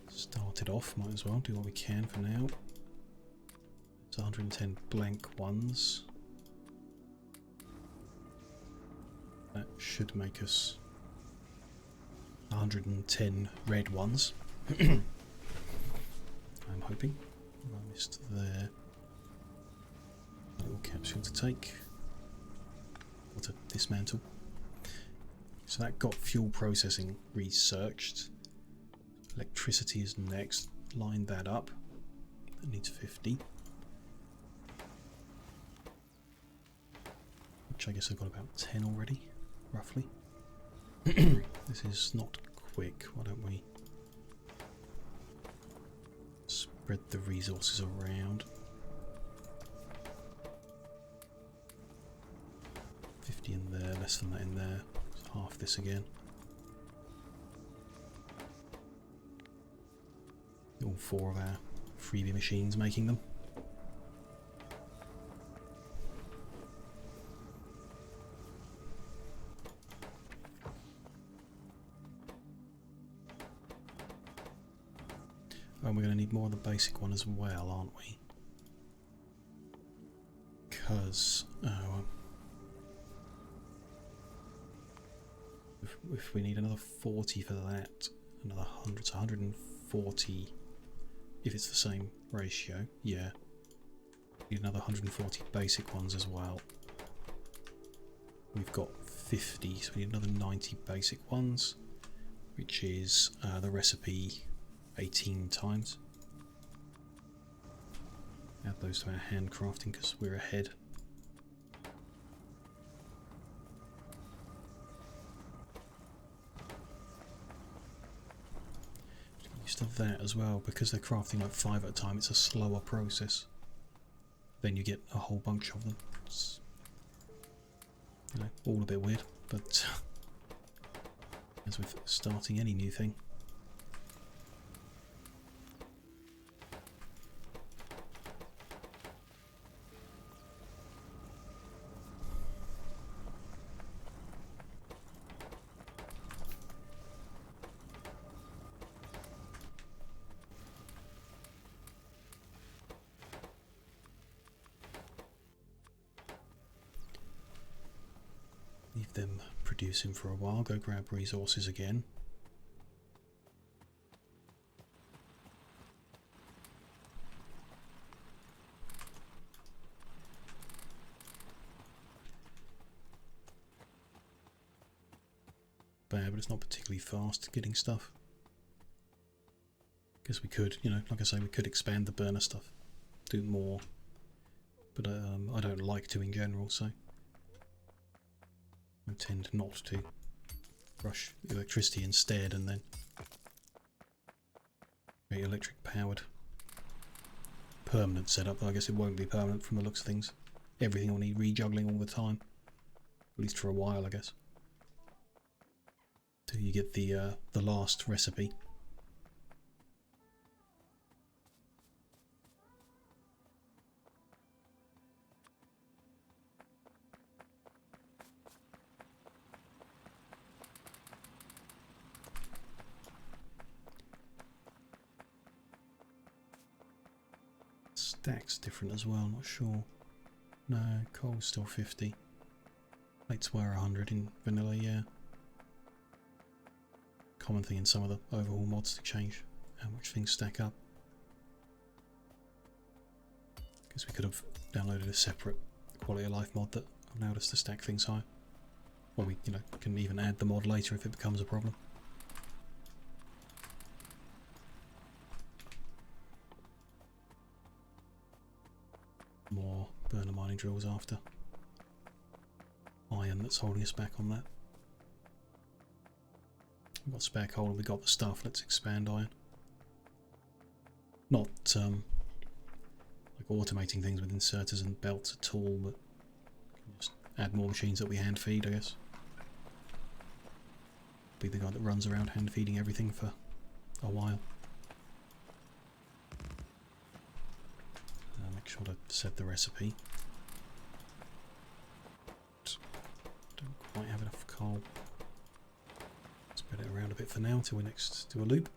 Speaker 1: Started off, might as well do what we can for now. It's 110 blank ones. That should make us 110 red ones. I'm hoping. I missed there. A little capsule to take. Or to dismantle. So that got fuel processing researched. Electricity is next. Line that up. That needs 50. Which I guess I've got about 10 already, roughly. This is not quick. Why don't we spread the resources around? 50 in there, less than that in there. So half this again. All four of our freebie machines making them. And we're going to need more of the basic one as well, aren't we? because if we need another 40 for that, another 100, so 140 if it's the same ratio, yeah. Need another 140 basic ones as well. We've got 50, so we need another 90 basic ones, which is the recipe 18 times. Add those to our handcrafting because we're ahead. Used to that as well, because they're crafting like 5 at a time. It's a slower process. Then you get a whole bunch of them. It's, you know, all a bit weird, but as with starting any new thing. Leave them producing for a while, go grab resources again. Bad, but it's not particularly fast getting stuff. Guess we could, you know, like I say, we could expand the burner stuff, do more, but I don't like to in general, so I tend not to. Brush electricity instead and then create electric powered permanent setup. I guess it won't be permanent from the looks of things. Everything will need rejuggling all the time, at least for a while, I guess, till you get the last recipe. Stack's different as well, not sure. No, coal's still 50. Plates were 100 in vanilla, yeah. Common thing in some of the overhaul mods to change how much things stack up. Guess we could have downloaded a separate quality of life mod that allowed us to stack things high. Or we, you know, can even add the mod later if it becomes a problem. More burner mining drills after. Iron that's holding us back on that. We've got spare coal and we've got the stuff, let's expand iron. Not like automating things with inserters and belts at all, but just add more machines that we hand feed, I guess. Be the guy that runs around hand feeding everything for a while. Make sure to set the recipe. Don't quite have enough coal. Spread it around a bit for now until we next do a loop.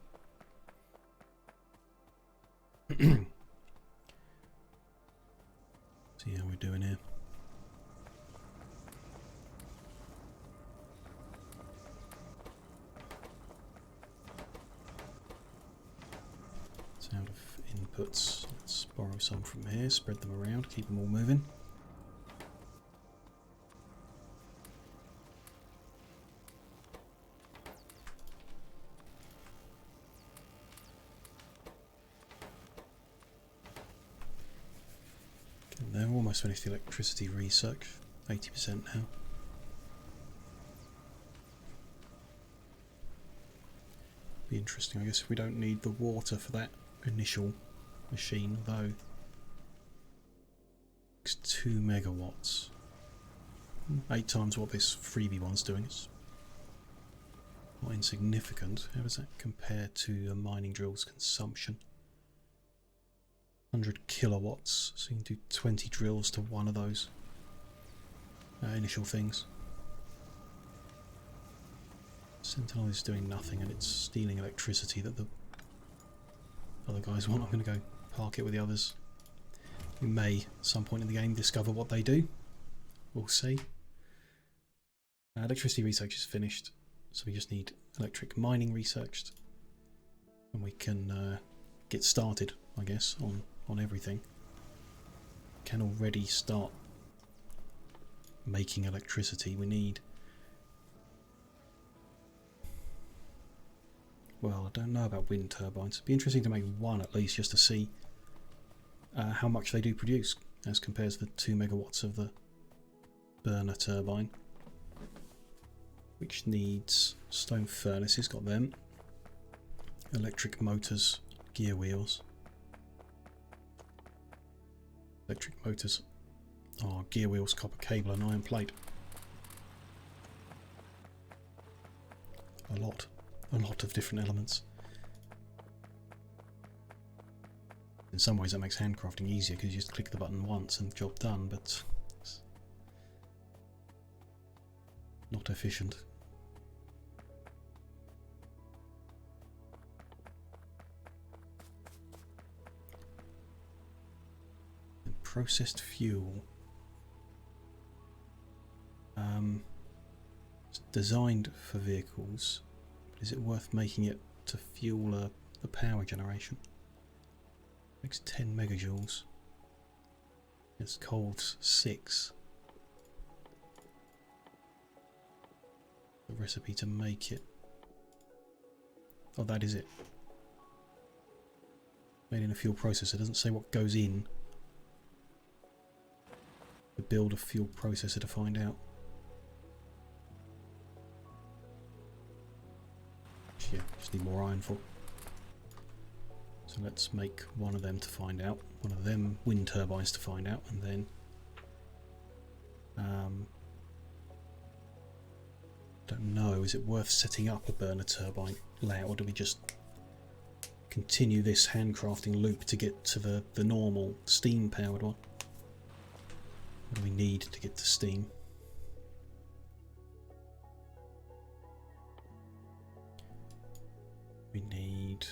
Speaker 1: See how we're doing here. It's out of inputs. Let's borrow some from here, spread them around, keep them all moving. They're almost finished the electricity research, 80% now. Be interesting, I guess, if we don't need the water for that initial machine, though. It's 2 megawatts. 8 times what this freebie one's doing. It's not insignificant. How does that compare to a mining drill's consumption? 100 kilowatts, so you can do 20 drills to one of those initial things. Sentinel is doing nothing and it's stealing electricity that the other guys want. I'm going to go park it with the others. We may, at some point in the game, discover what they do. We'll see. Electricity research is finished, so we just need electric mining researched. And we can get started, I guess, on everything. Can already start making electricity. We need... Well, I don't know about wind turbines. It'd be interesting to make one at least, just to see how much they do produce as compared to the 2 megawatts of the burner turbine, which needs stone furnaces, got them, electric motors, gear wheels, electric motors, gear wheels, copper cable and iron plate. A lot of different elements. In some ways that makes handcrafting easier because you just click the button once and job done, but it's not efficient. And processed fuel. It's designed for vehicles, but is it worth making it to fuel the power generation? Makes 10 megajoules. It's coal's 6. The recipe to make it. Oh, that is it. Made in a fuel processor. It doesn't say what goes in. To build a fuel processor to find out. Yeah, just need more iron for. So let's make one of them to find out, one of them wind turbines to find out, and then don't know, is it worth setting up a burner turbine layout, or do we just continue this handcrafting loop to get to the normal steam powered one? What do we need to get to steam? We need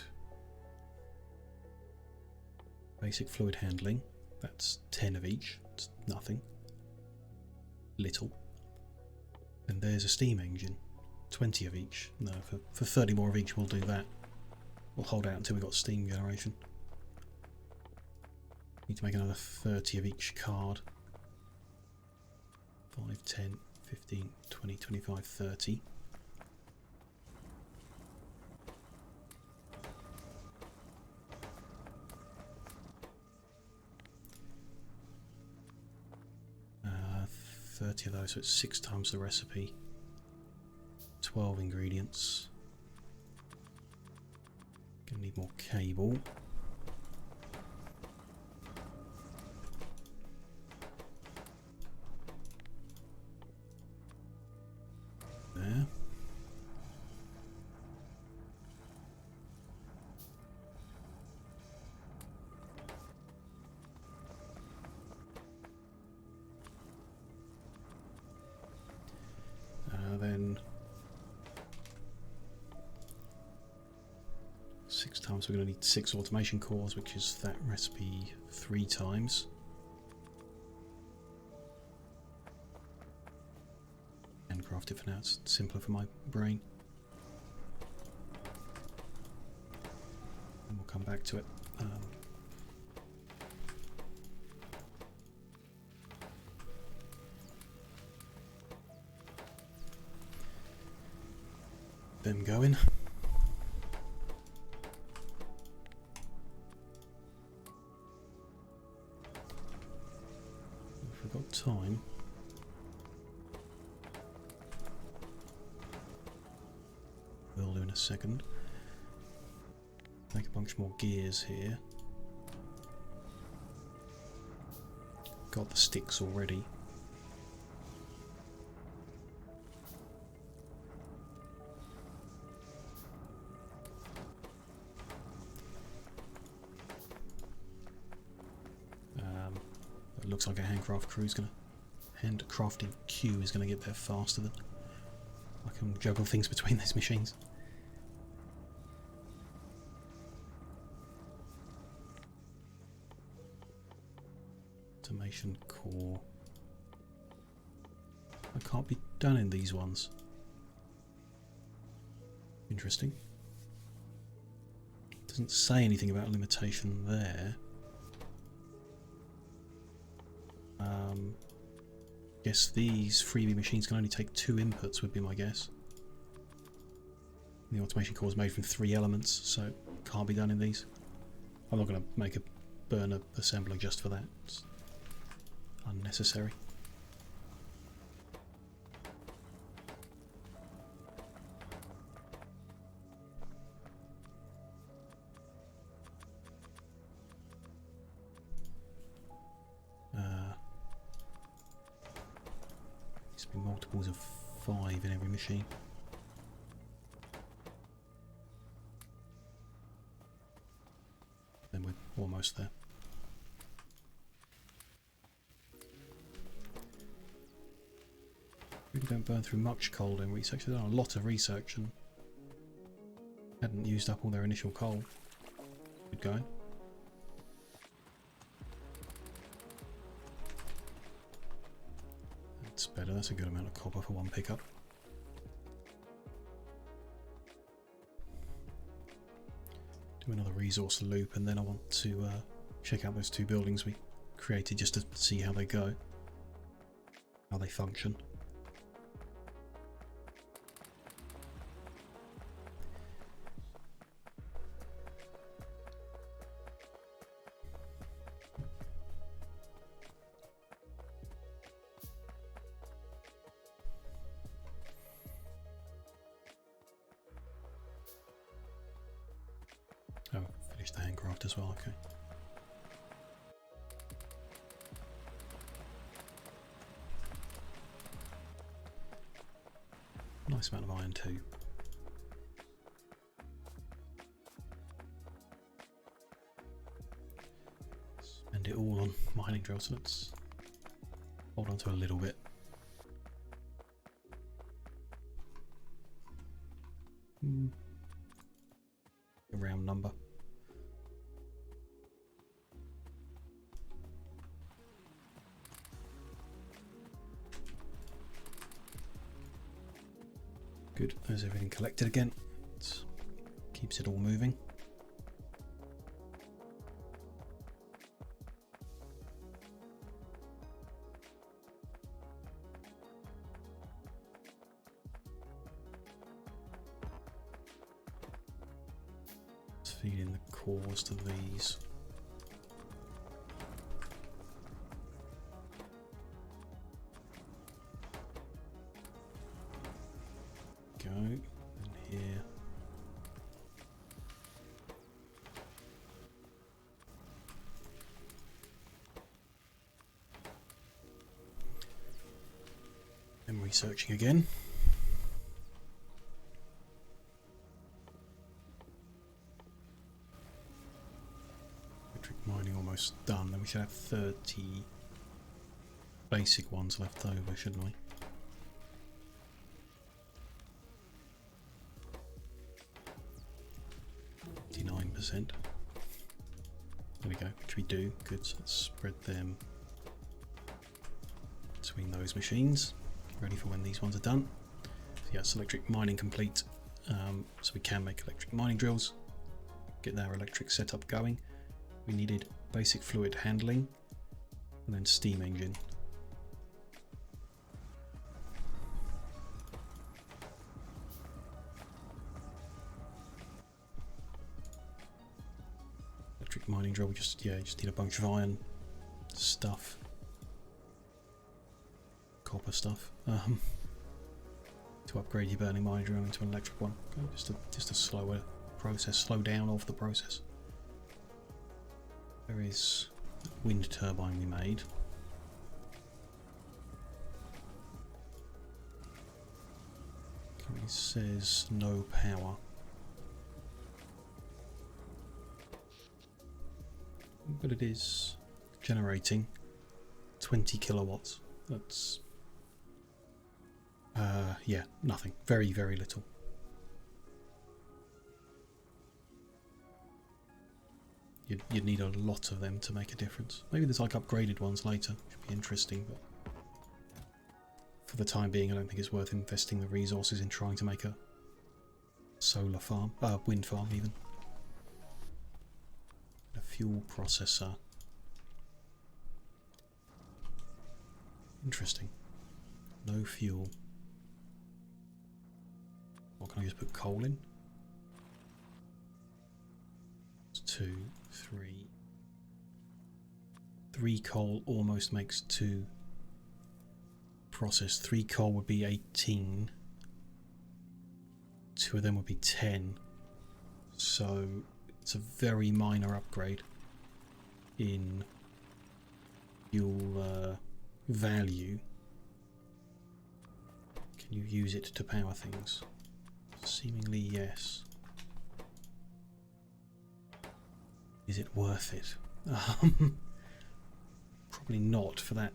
Speaker 1: basic fluid handling, that's 10 of each, it's nothing, little. And there's a steam engine, 20 of each. No, for 30 more of each we'll do that. We'll hold out until we've got steam generation. Need to make another 30 of each card. 5, 10, 15, 20, 25, 30. Of those, so it's 6 times the recipe, 12 ingredients. Gonna need more cable. There. Then 6 times, we're going to need 6 automation cores, which is that recipe 3 times. Handcraft it for now, it's simpler for my brain. And we'll come back to it. Them going. If we've got time. We'll do in a second. Make a bunch more gears here. Got the sticks already. It looks like a handcraft crew is going to, handcrafting queue is going to get there faster than I can juggle things between these machines. Automation core. I can't be done in these ones. Interesting. Doesn't say anything about a limitation there. Guess these freebie machines can only take 2 inputs would be my guess. The automation core is made from 3 elements, so it can't be done in these. I'm not going to make a burner assembler just for that. It's unnecessary. Needs to be multiples of 5 in every machine. Then we're almost there. Really don't burn through much coal in research. They've done a lot of research and hadn't used up all their initial coal. Good going. That's better. That's a good amount of copper for one pickup. Do another resource loop, and then I want to check out those 2 buildings we created just to see how they go, how they function. Oh, finished the handcraft as well, okay. Nice amount of iron too. Spend it all on mining drills, so let's hold on to a little bit. A round number. Good, there's everything collected again. It keeps it all moving. Let's feed in the cores to these. Go, and here. And researching again. Electric mining almost done, then we should have 30 basic ones left over, shouldn't we? 9%. There we go, which we do. Good, so let's spread them between those machines, ready for when these ones are done. So yeah, it's electric mining complete, so we can make electric mining drills, get our electric setup going. We needed basic fluid handling and then steam engine. Mining drill, we just need a bunch of iron stuff, copper stuff, to upgrade your burning mining drill into an electric one. Okay, just a slower process, slow down of the process. There is a wind turbine we made. Currently says no power. But it is generating 20 kilowatts. That's yeah, nothing. Very, very little. You'd need a lot of them to make a difference. Maybe there's like upgraded ones later. Should be interesting, but for the time being, I don't think it's worth investing the resources in trying to make a solar farm, wind farm even. A fuel processor. Interesting. No fuel. What can I just put coal in? It's 2, 3. 3 coal almost makes 2. Process 3 coal would be 18. 2 of them would be 10. So it's a very minor upgrade in fuel value. Can you use it to power things? Seemingly yes. Is it worth it? Probably not for that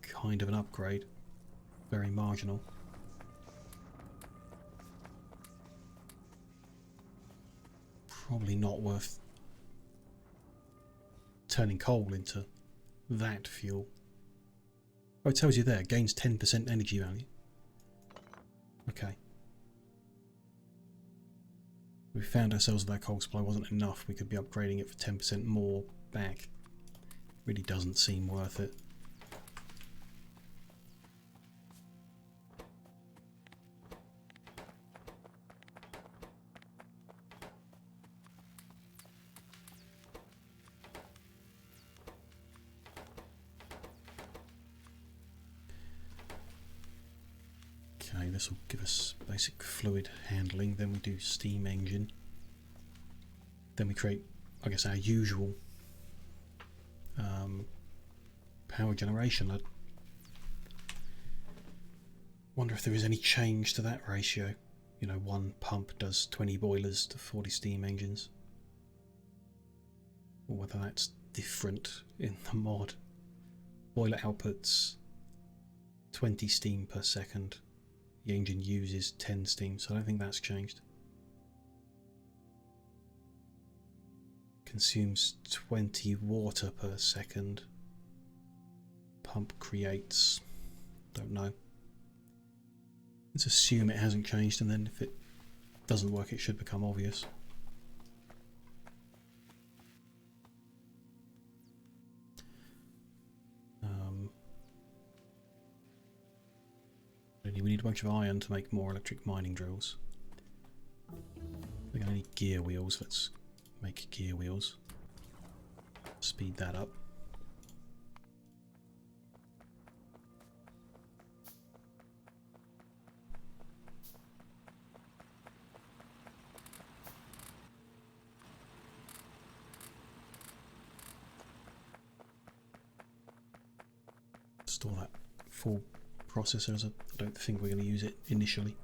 Speaker 1: kind of an upgrade. Very marginal. Probably not worth turning coal into that fuel. Oh, it tells you there, gains 10% energy value. Okay. We found ourselves that coal supply wasn't enough. We could be upgrading it for 10% more back. Really doesn't seem worth it. Okay, this will give us basic fluid handling, then we do steam engine. Then we create, I guess, our usual power generation. I wonder if there is any change to that ratio. You know, one pump does 20 boilers to 40 steam engines. Or whether that's different in the mod. Boiler outputs 20 steam per second. The engine uses 10 steam, so I don't think that's changed. Consumes 20 water per second. Pump creates, don't know. Let's assume it hasn't changed, and then if it doesn't work it should become obvious. We need a bunch of iron to make more electric mining drills. We're going to need gear wheels. Let's make gear wheels. Speed that up. Store that full processors. I don't think we're going to use it initially.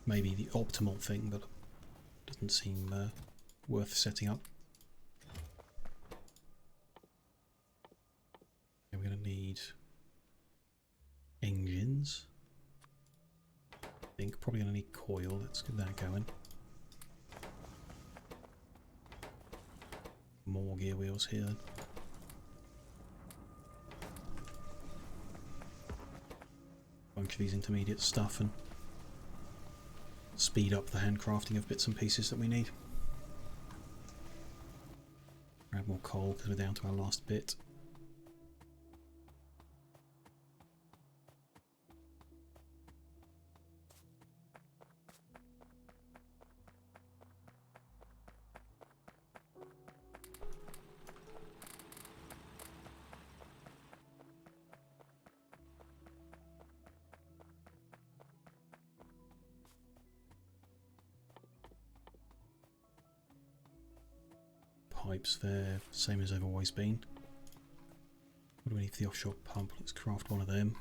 Speaker 1: Maybe the optimal thing, but it doesn't seem worth setting up. Okay, we're going to need engines. I think probably going to need coil. Let's get that going. More gear wheels here. Bunch of these intermediate stuff and speed up the handcrafting of bits and pieces that we need. Grab more coal because we're down to our last bit. Pipes there, same as they've always been. What do we need for the offshore pump? Let's craft one of them.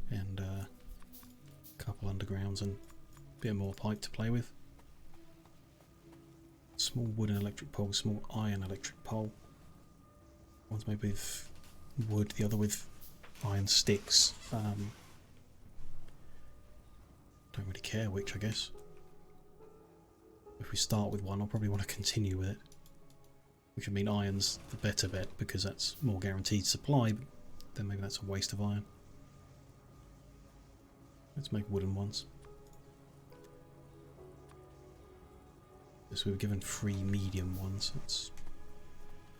Speaker 1: And a couple undergrounds and a bit more pipe to play with. Small wooden electric pole, small iron electric pole. One's made with wood, the other with iron sticks. Don't really care which, I guess. If we start with one, I'll probably want to continue with it. Which would mean iron's the better bet because that's more guaranteed supply, but then maybe that's a waste of iron. Let's make wooden ones. So we were given 3 medium ones. That's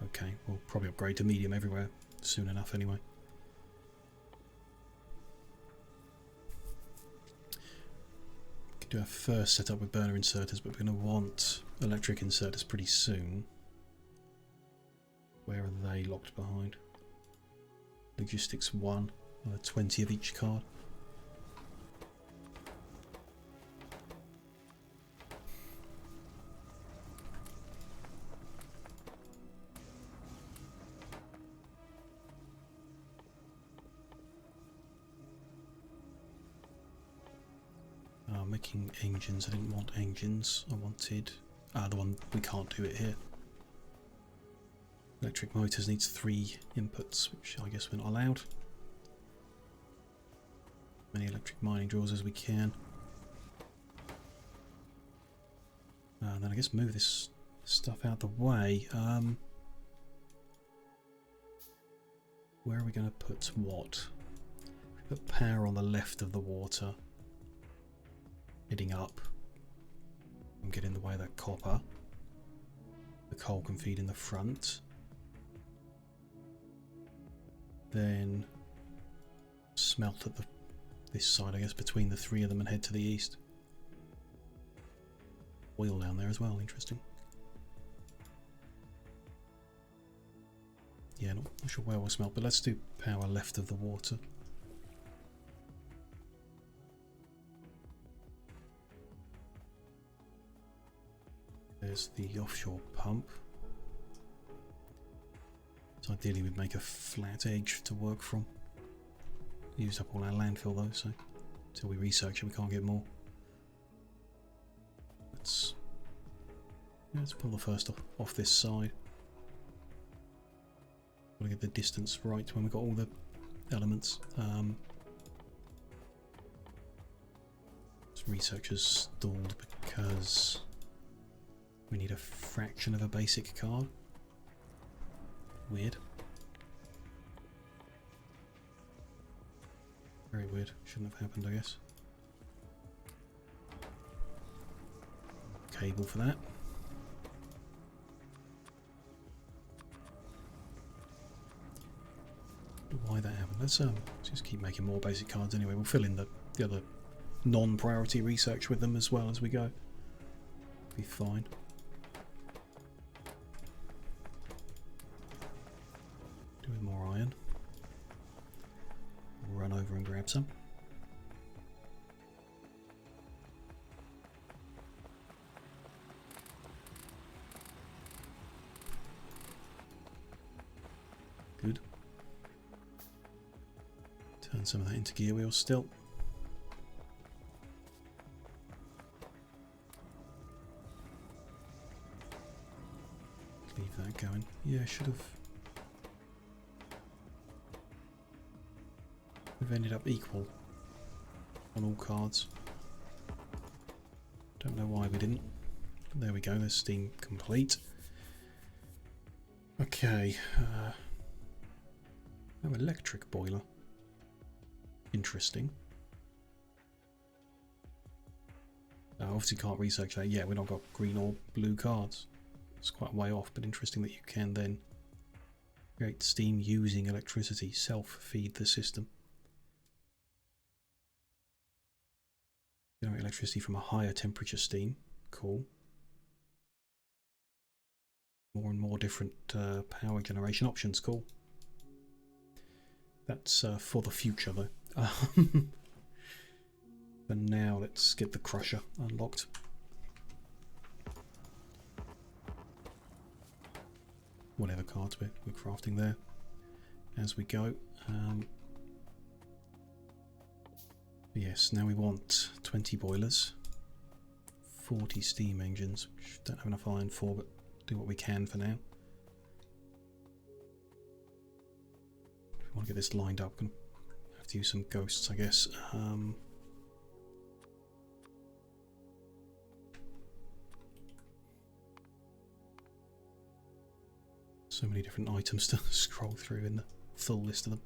Speaker 1: okay. We'll probably upgrade to medium everywhere soon enough anyway. We could do our first setup with burner inserters, but we're going to want electric inserters pretty soon. Where are they locked behind? Logistics 1, 20 of each card. Making engines. I didn't want engines. I wanted the one we can't do it here. Electric motors needs 3 inputs, which I guess we're not allowed. Many electric mining drills as we can. And then I guess move this stuff out the way. Where are we going to put what? We put power on the left of the water. Heading up and get in the way of that copper. The coal can feed in the front. Then smelt at this side, I guess, between the 3 of them and head to the east. Oil down there as well, interesting. Yeah, not sure where we'll smelt, but let's do power left of the water. There's the offshore pump. So ideally we'd make a flat edge to work from. Used up all our landfill though, so until we research it we can't get more. Let's pull the first off this side. Gotta get the distance right when we've got all the elements. This research has stalled because we need a fraction of a basic card. Weird. Very weird. Shouldn't have happened, I guess. Cable for that. Why that happened? Let's just keep making more basic cards anyway. We'll fill in the other non-priority research with them as well as we go. Be fine. Doing more iron. Run over and grab some. Good. Turn some of that into gear wheels still. Leave that going. Yeah, should have. We've ended up equal on all cards. Don't know why we didn't. But there we go, there's steam complete. Okay. Oh, electric boiler. Interesting. Obviously can't research that yet. We've not got green or blue cards. It's quite a way off, but interesting that you can then create steam using electricity, self-feed the system. Generate electricity from a higher temperature steam. Cool. More and more different power generation options. Cool. That's for the future though. For now, let's get the crusher unlocked. Whatever cards we're crafting there as we go. Yes, now we want 20 boilers, 40 steam engines, which don't have enough iron for, but do what we can for now. If we want to get this lined up, we're going to have to use some ghosts, I guess. So many different items to scroll through in the full list of them.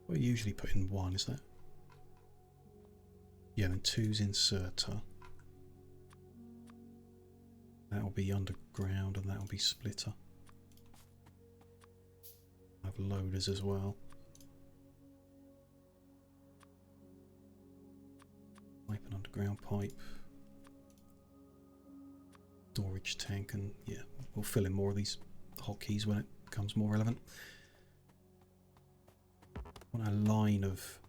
Speaker 1: We usually put in 1, is that? Yeah, then 2's inserter. That'll be underground and that'll be splitter. I have loaders as well. Pipe and underground pipe. Storage tank, and yeah, we'll fill in more of these hotkeys when it becomes more relevant. I want a line of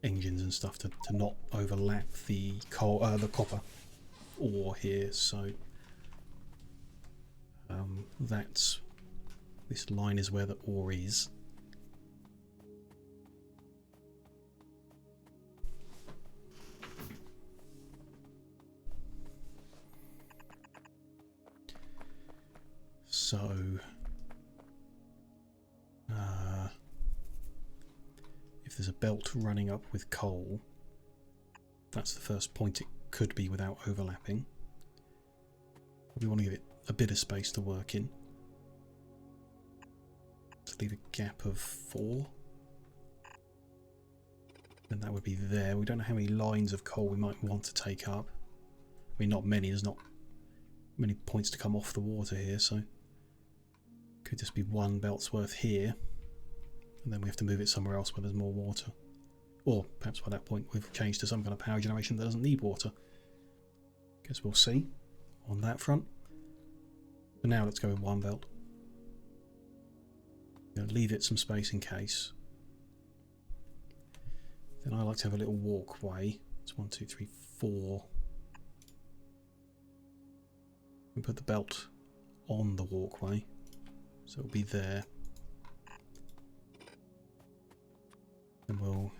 Speaker 1: engines and stuff to not overlap the copper ore here, so that's this line is where the ore is. So if there's a belt running up with coal, that's the first point it could be without overlapping. We want to give it a bit of space to work in. Let's leave a gap of 4. And that would be there. We don't know how many lines of coal we might want to take up. I mean, not many. There's not many points to come off the water here, so could just be 1 belt's worth here. And then we have to move it somewhere else where there's more water. Or perhaps by that point we've changed to some kind of power generation that doesn't need water. Guess we'll see on that front. But now let's go with 1 belt. Leave it some space in case. Then I like to have a little walkway. It's 1, 2, 3, 4. We put the belt on the walkway, so it'll be there. Then we'll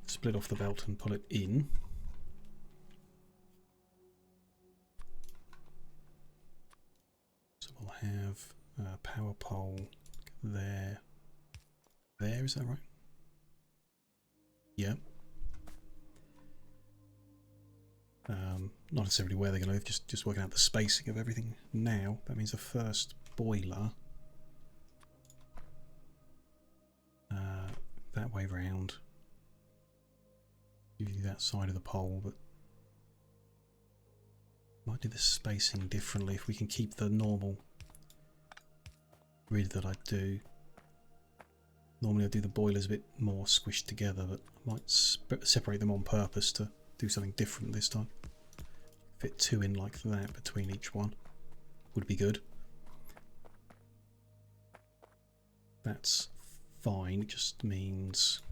Speaker 1: split off the belt and pull it in. So we'll have a power pole there. There, is that right? Yeah. Not necessarily where they're going to live, just working out the spacing of everything now. That means the first boiler that way round. Usually that side of the pole, but might do the spacing differently if we can keep the normal grid that I do. Normally I do the boilers a bit more squished together, but I might separate them on purpose to do something different this time. Fit 2 in like that between each one would be good. That's fine, it just means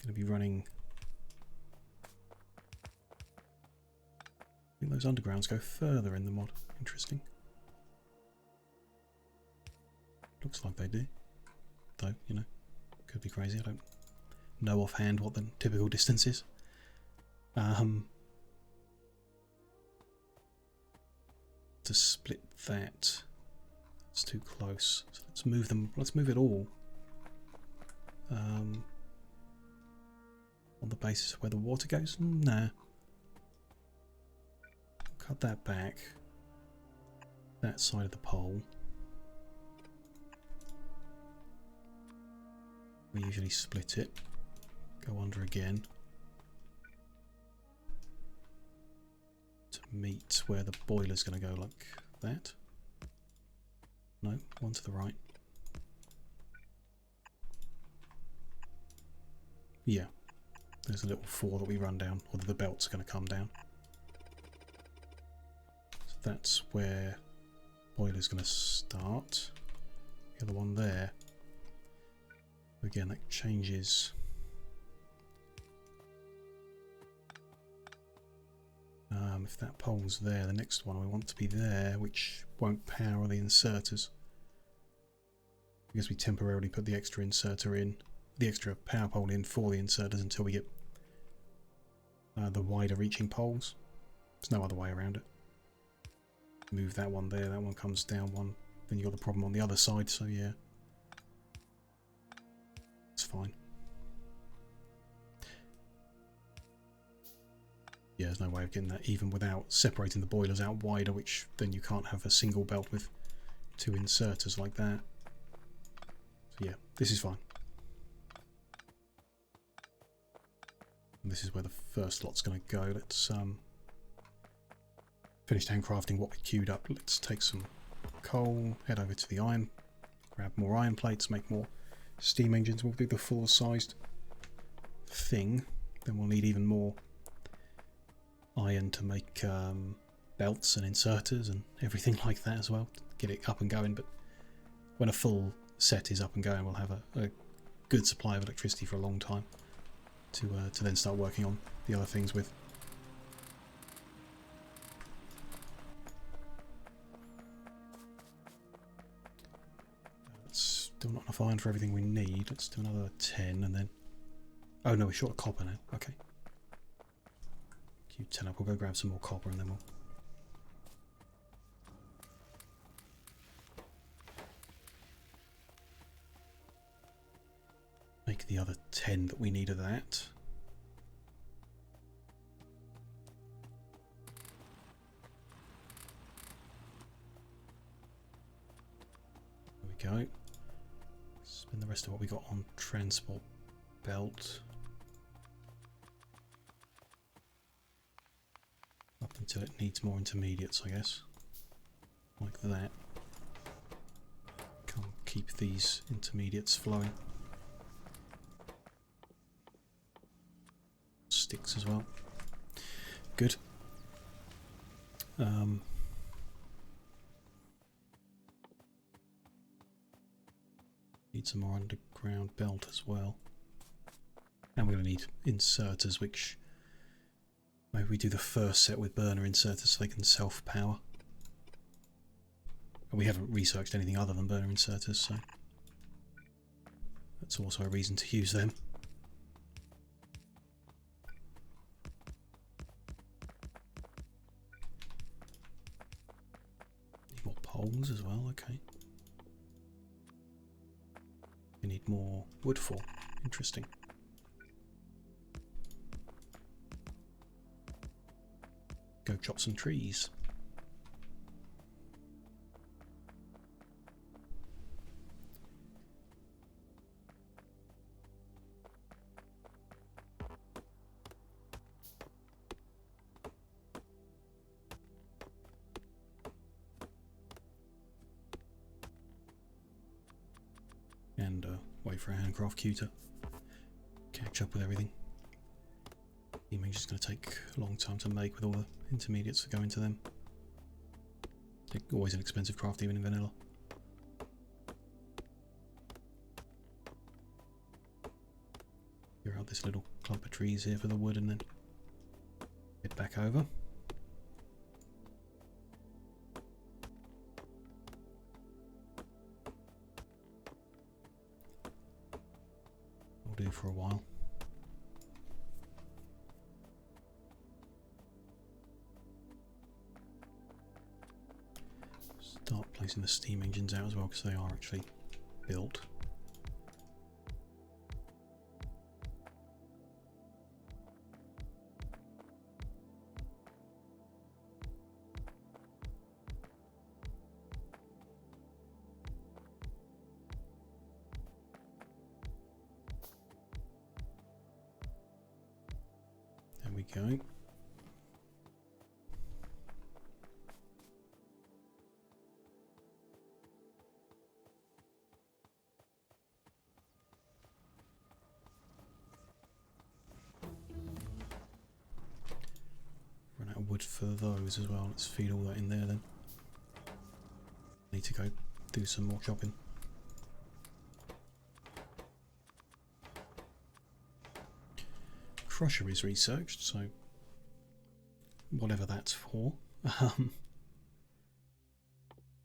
Speaker 1: I'm going to be running. I think those undergrounds go further in the mod. Interesting. Looks like they do. Though, you know, could be crazy. I don't know offhand what the typical distance is. To split that, it's too close. So let's move them. Let's move it all. On the basis of where the water goes. Nah. Cut that back. That side of the pole. We usually split it. Go under again. To meet where the boiler's going to go, like that. No, one to the right. Yeah, there's a little 4 that we run down, or the belt's going to come down. So that's where boiler's going to start. The other one there. Again, that changes. If that pole's there, the next one we want to be there, which won't power the inserters. Because we temporarily put the extra inserter in, the extra power pole in for the inserters until we get the wider reaching poles. There's no other way around it. Move that one there, that one comes down one, then you've got the problem on the other side, so yeah. It's fine. Yeah, there's no way of getting that even without separating the boilers out wider, which then you can't have a single belt with 2 inserters like that. So yeah, this is fine. And this is where the first lot's going to go. Let's finish handcrafting what we queued up. Let's take some coal, head over to the iron, grab more iron plates, make more steam engines. We'll do the full sized thing. Then we'll need even more iron to make belts and inserters and everything like that as well, to get it up and going. But when a full set is up and going, we'll have a good supply of electricity for a long time to then start working on the other things with. That's still not enough iron for everything we need. Let's do another 10 and then... Oh no, we're short of copper now. Okay. Queue 10 up. We'll go grab some more copper and then we'll... make the other 10 that we need of that. There we go. Spend the rest of what we got on transport belt. Up until it needs more intermediates, I guess. Like that. Can't keep these intermediates flowing. Sticks as well. Good. Need some more underground belt as well. And we're going to need inserters, which maybe we do the first set with burner inserters so they can self-power. And we haven't researched anything other than burner inserters, so that's also a reason to use them. Need more poles as well, okay. We need more wood for. Interesting. Go chop some trees. And wait for a handcraft queue to catch up with everything. The image is going to take a long time to make with all the intermediates that go into them. They're always an expensive craft, even in vanilla. Clear out this little clump of trees here for the wood and then get back over. Will do for a while. Start placing the steam engines out as well because they are actually built. There we go. Run out of wood for those as well. Let's feed all that in there then. Need to go do some more chopping. Crusher is researched, so whatever that's for.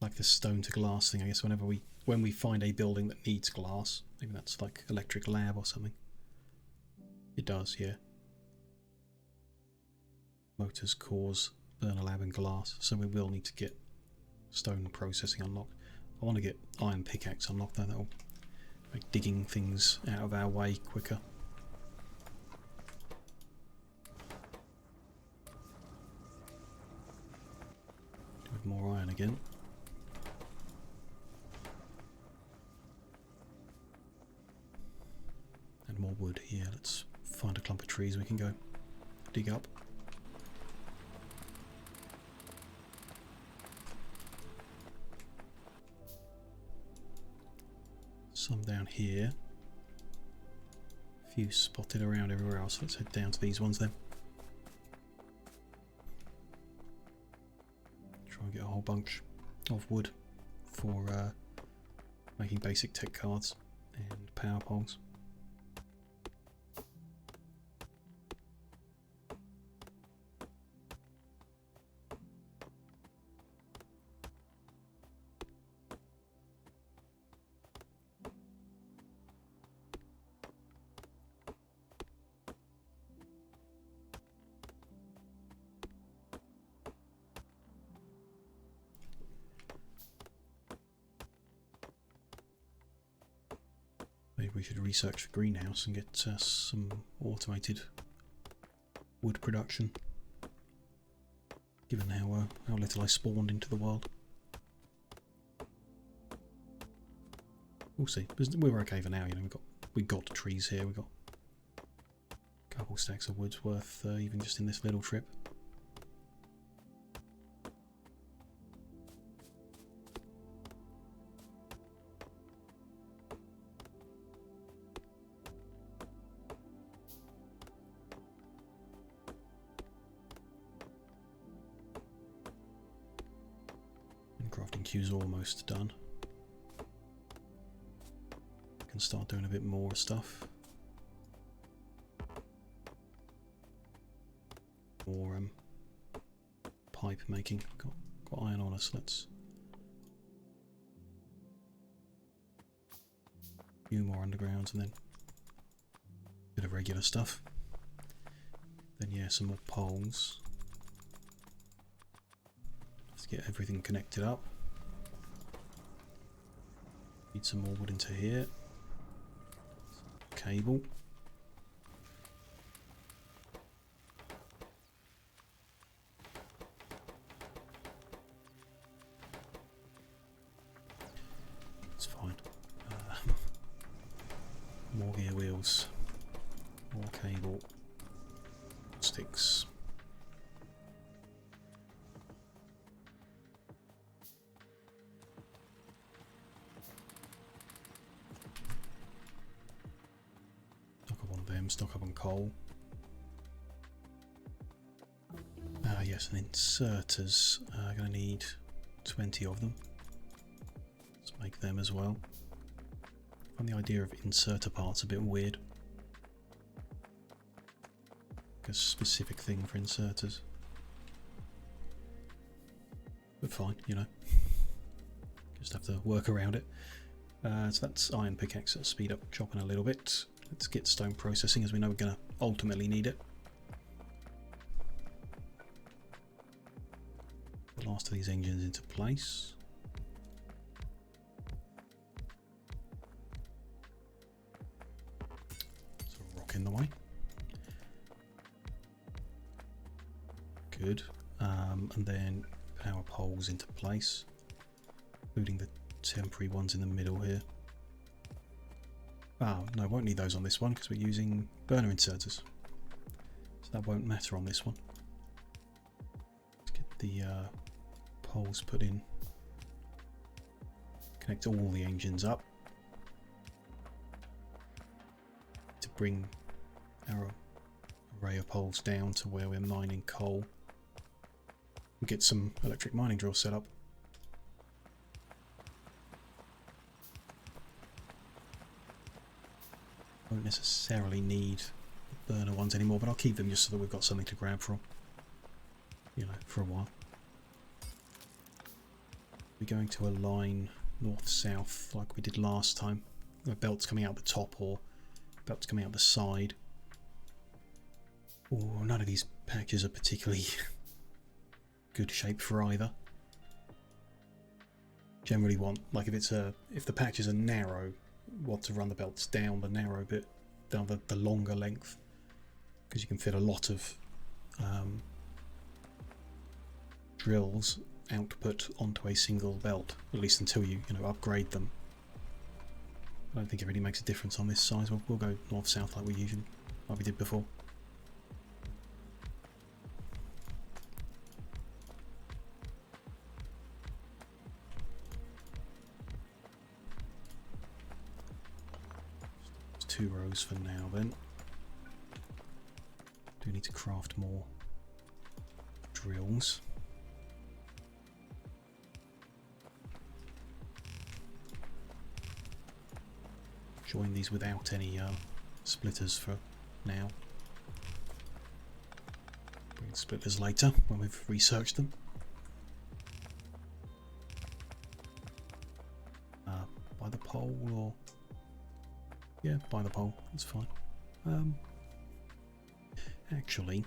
Speaker 1: Like the stone to glass thing, I guess. When we find a building that needs glass, maybe that's like electric lab or something. It does, yeah. Motors, cores, burner lab, and glass. So we will need to get stone processing unlocked. I want to get iron pickaxe unlocked though. That'll make digging things out of our way quicker. some more iron again. And more wood here. Let's find a clump of trees we can go dig up. Some down here. A few spotted around everywhere else. Let's head down to these ones then. Try and get a whole bunch of wood for making basic tech cards and power poles. Maybe we should research the greenhouse and get some automated wood production, given how little I spawned into the world. We'll see. We're okay for now. You know, we got trees here. We got a couple stacks of wood's worth, even just in this little trip. Crafting queue's almost done. Can start doing a bit more stuff. More pipe making. Got iron on us. Let's a few more undergrounds and then a bit of regular stuff. Then yeah, some more poles. Get everything connected up. Need some more wood into here. Cable. It's fine. More gear wheels. More cable. Sticks. Stock up on coal. Yes, and inserters. Going to need 20 of them. Let's make them as well. I find the idea of inserter parts a bit weird. Like a specific thing for inserters. But fine, you know. Just have to work around it. So that's iron pickaxe. Let's speed up chopping a little bit. Let's get stone processing, as we know we're going to ultimately need it. The last of these engines into place. So rock in the way. Good. And then power poles into place, including the temporary ones in the middle here. Oh, no, won't need those on this one because we're using burner inserters. So that won't matter on this one. Let's get the poles put in. Connect all the engines up. To bring our array of poles down to where we're mining coal. And get some electric mining drills set up. Won't necessarily need burner ones anymore, but I'll keep them just so that we've got something to grab from, you know, for a while. We're going to align north-south like we did last time. The belts coming out the top or belts coming out the side. Oh, none of these patches are particularly good shape for either. Generally want, like if the patches are narrow, want to run the belts down the narrow bit, down the longer length, because you can fit a lot of drills output onto a single belt, at least until you upgrade them. I don't think it really makes a difference on this size. We'll go north-south like we did before. Just 2 rows for now then. Do need to craft more drills. Join these without any splitters for now. Bring splitters later when we've researched them. By the pole, or yeah, by the pole. That's fine. Actually,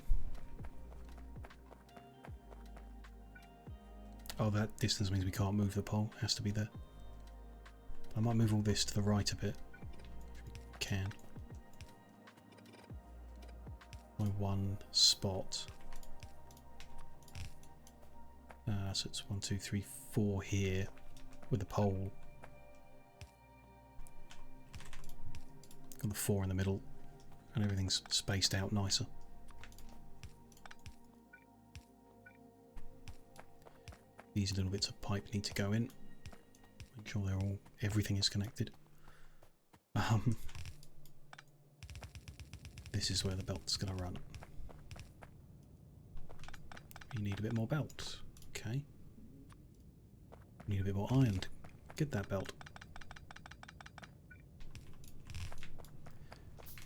Speaker 1: oh, that distance means we can't move the pole. It has to be there. I might move all this to the right a bit. Can by 1 spot. So it's 1, 2, 3, 4 here with the pole. Got the 4 in the middle, and everything's spaced out nicer. These little bits of pipe need to go in. Make sure everything is connected. This is where the belt's going to run. You need a bit more belt. Okay. You need a bit more iron to get that belt.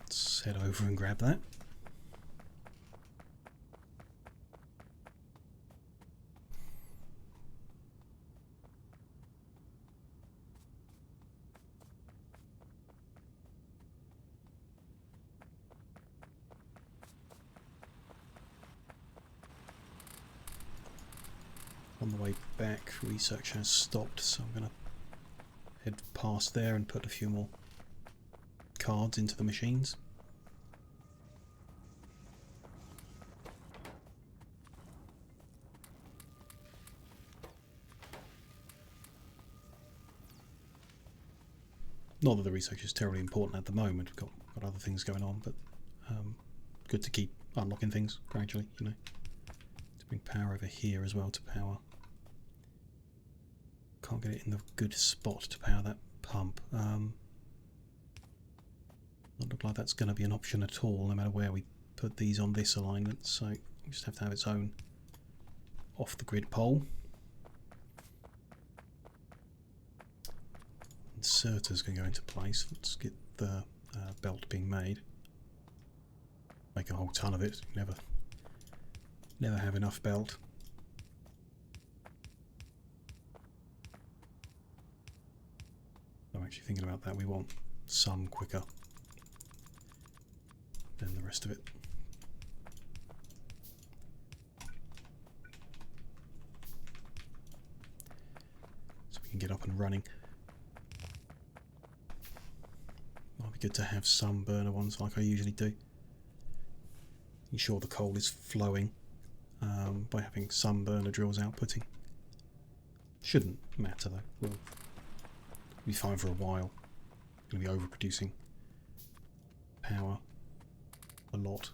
Speaker 1: Let's head over and grab that. On the way back, research has stopped, so I'm going to head past there and put a few more cards into the machines. Not that the research is terribly important at the moment, we've got other things going on, but good to keep unlocking things gradually, To bring power over here as well to power. Can't get it in the good spot to power that pump. Doesn't look like that's going to be an option at all, no matter where we put these on this alignment, so we just have to have its own off-the-grid pole. Inserters can go into place. Let's get the belt being made. Make a whole ton of it. Never have enough belt. I'm actually thinking about that. We want some quicker than the rest of it. So we can get up and running. Might be good to have some burner ones like I usually do. Ensure the coal is flowing by having some burner drills outputting. Shouldn't matter though. We'll be fine for a while. Going to be overproducing power a lot.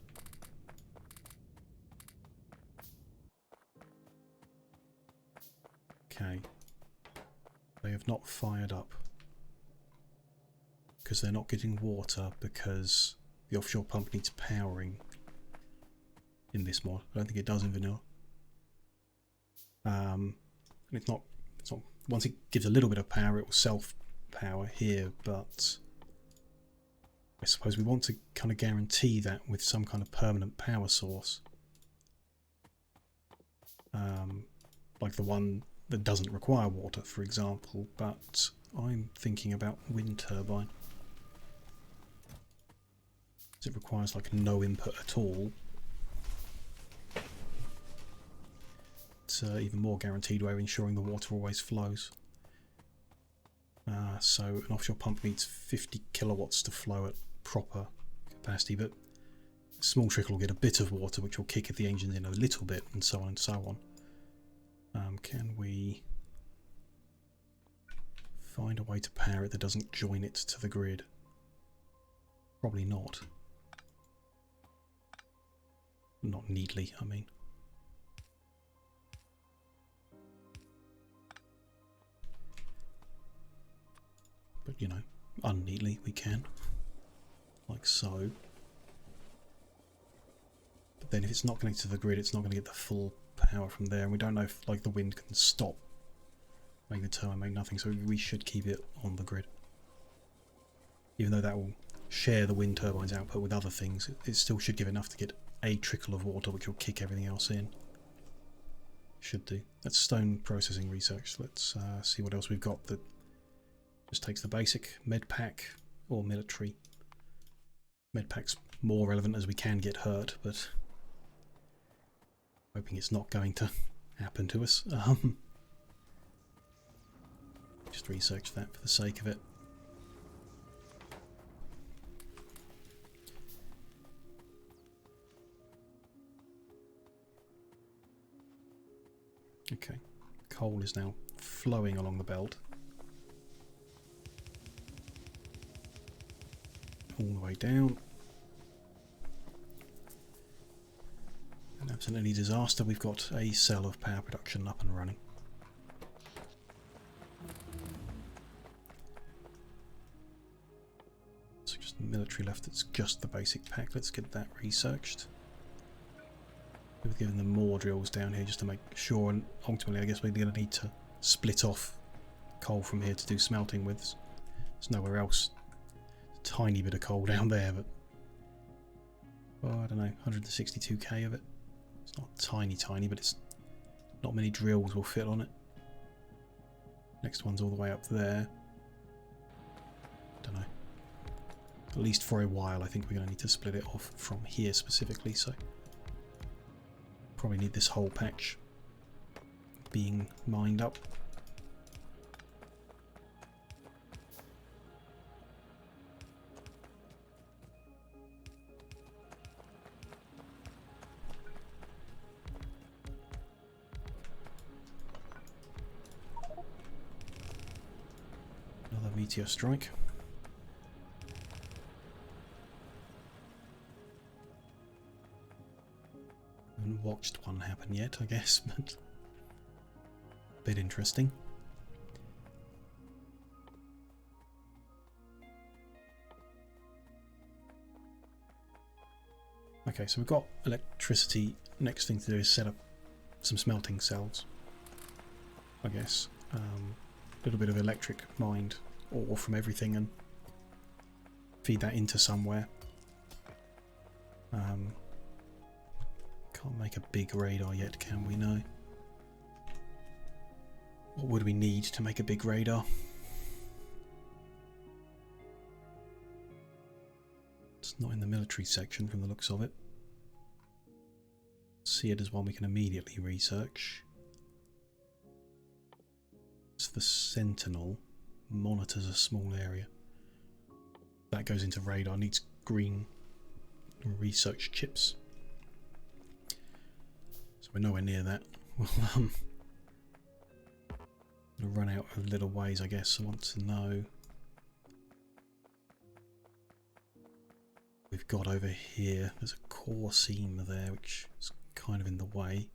Speaker 1: Okay. They have not fired up because they're not getting water because the offshore pump needs powering in this mod. I don't think it does in vanilla. And it's not once it gives a little bit of power, it will self-power here, but I suppose we want to kind of guarantee that with some kind of permanent power source. Like the one that doesn't require water, for example, but I'm thinking about wind turbine. It requires like no input at all. It's even more guaranteed way of ensuring the water always flows. So an offshore pump needs 50 kilowatts to flow at proper capacity, but a small trickle will get a bit of water which will kick the engine in a little bit, and so on and so on. Can we find a way to power it that doesn't join it to the grid? Probably not. Not neatly, I mean. But, you know, unneatly we can. Like so. But then if it's not connected to the grid, it's not going to get the full power from there. And we don't know if, like, the wind can stop. Make the turbine make nothing, so we should keep it on the grid. Even though that will share the wind turbine's output with other things, it still should give enough to get a trickle of water, which will kick everything else in. Should do. That's stone processing research. Let's see what else we've got that just takes the basic med pack or military. Med pack's more relevant as we can get hurt, but hoping it's not going to happen to us. Just research that for the sake of it. Okay, coal is now flowing along the belt. All the way down. And absent any disaster, we've got a cell of power production up and running. So just military left, it's just the basic pack. Let's get that researched. We've given them more drills down here just to make sure, and ultimately I guess we're going to need to split off coal from here to do smelting with. There's nowhere else. A tiny bit of coal down there, but oh, I don't know, 162k of it. It's not tiny, but it's not many drills will fit on it. Next one's all the way up there. Don't know. At least for a while, I think we're going to need to split it off from here specifically, so probably need this whole patch being mined up. Another meteor strike. Haven't watched one happen yet, I guess, but a bit interesting. Okay, so we've got electricity. Next thing to do is set up some smelting cells, I guess. A little bit of electric mined ore from everything and feed that into somewhere. Can't make a big radar yet, can we? No. What would we need to make a big radar? It's not in the military section from the looks of it. See it as one we can immediately research. It's the Sentinel. Monitors a small area. That goes into radar. Needs green research chips. So we're nowhere near that. We'll run out of little ways, I guess. I want to know. We've got over here. There's a core seam there, which is kind of in the way.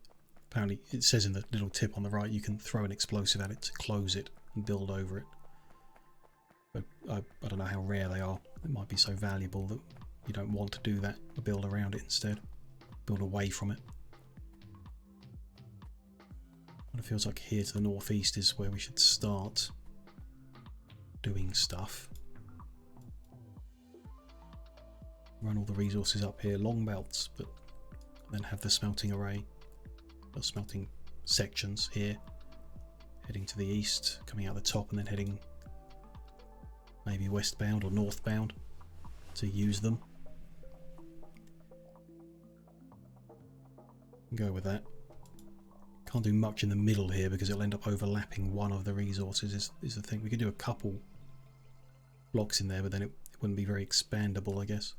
Speaker 1: Apparently, it says in the little tip on the right, you can throw an explosive at it to close it and build over it. But I don't know how rare they are. It might be so valuable that you don't want to do that. Build around it instead. Build away from it. It feels like here to the northeast is where we should start doing stuff. Run all the resources up here, long belts, but then have the smelting array, the smelting sections here, heading to the east, coming out the top, and then heading maybe westbound or northbound to use them. Go with that. Can't do much in the middle here because it'll end up overlapping one of the resources is the thing. We could do a couple blocks in there, but then it wouldn't be very expandable, I guess.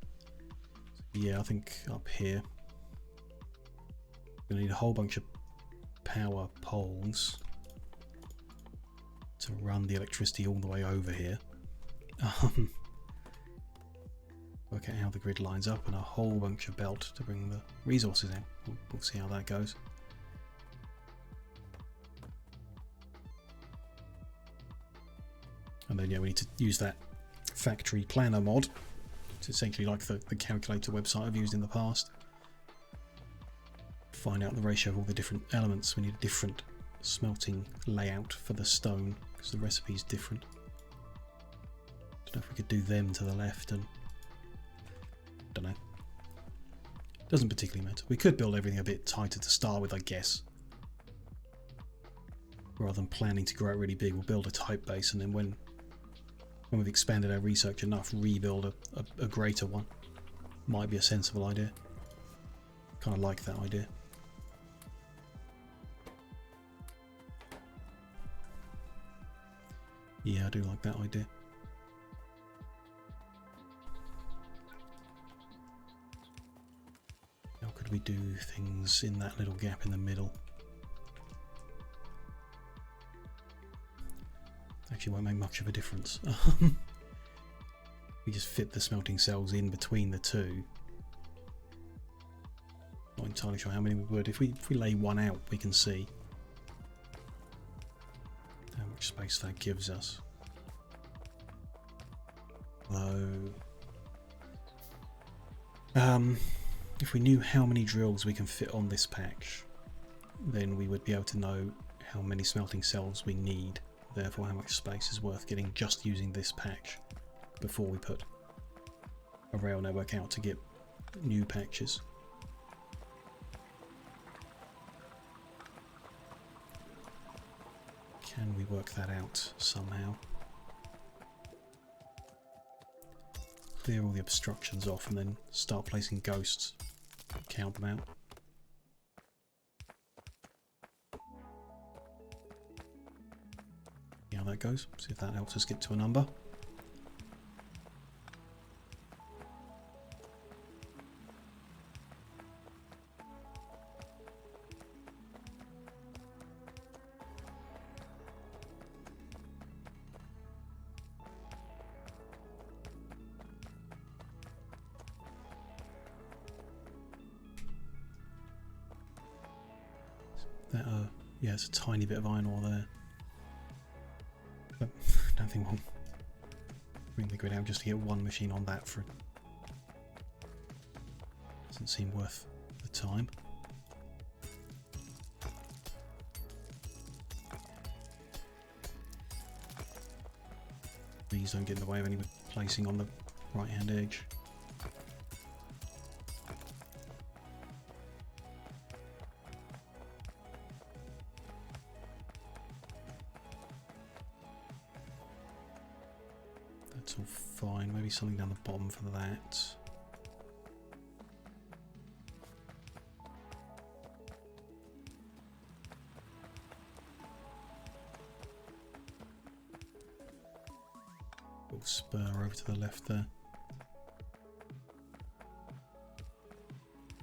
Speaker 1: So yeah, I think up here we're gonna need a whole bunch of power poles to run the electricity all the way over here. Work out how the grid lines up, and a whole bunch of belt to bring the resources in. We'll see how that goes. And then yeah, we need to use that factory planner mod. It's essentially like the calculator website I've used in the past. Find out the ratio of all the different elements. We need a different smelting layout for the stone because the recipe is different. Don't know if we could do them to the left, and don't know. Doesn't particularly matter. We could build everything a bit tighter to start with, I guess. Rather than planning to grow it really big, we'll build a tight base, and then when we've expanded our research enough, rebuild a greater one. Might be a sensible idea. Kind of like that idea. Yeah, I do like that idea. How could we do things in that little gap in the middle? Actually won't make much of a difference. We just fit the smelting cells in between the two. Not entirely sure how many we would. If we lay one out, we can see how much space that gives us. Though, if we knew how many drills we can fit on this patch, then we would be able to know how many smelting cells we need. Therefore, how much space is worth getting just using this patch before we put a rail network out to get new patches. Can we work that out somehow? Clear all the obstructions off and then start placing ghosts. Count them out. See how that goes. See if that helps us get to a number. Yeah, it's a tiny bit of iron ore there. But I don't think we'll bring the grid out just to get one machine on that for. Doesn't seem worth the time. These don't get in the way of any placing on the right hand edge. That's all fine. Maybe something down the bottom for that. Little spur over to the left there.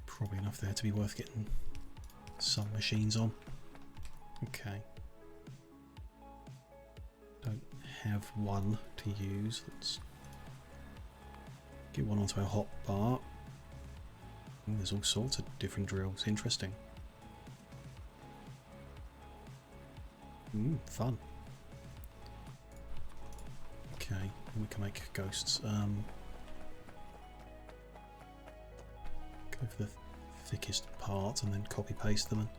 Speaker 1: Probably enough there to be worth getting some machines on. Okay. Don't have one to use. Let's get one onto our hot bar. Ooh, there's all sorts of different drills. Interesting. Fun. Okay, we can make ghosts. Go for the thickest parts and then copy paste them in.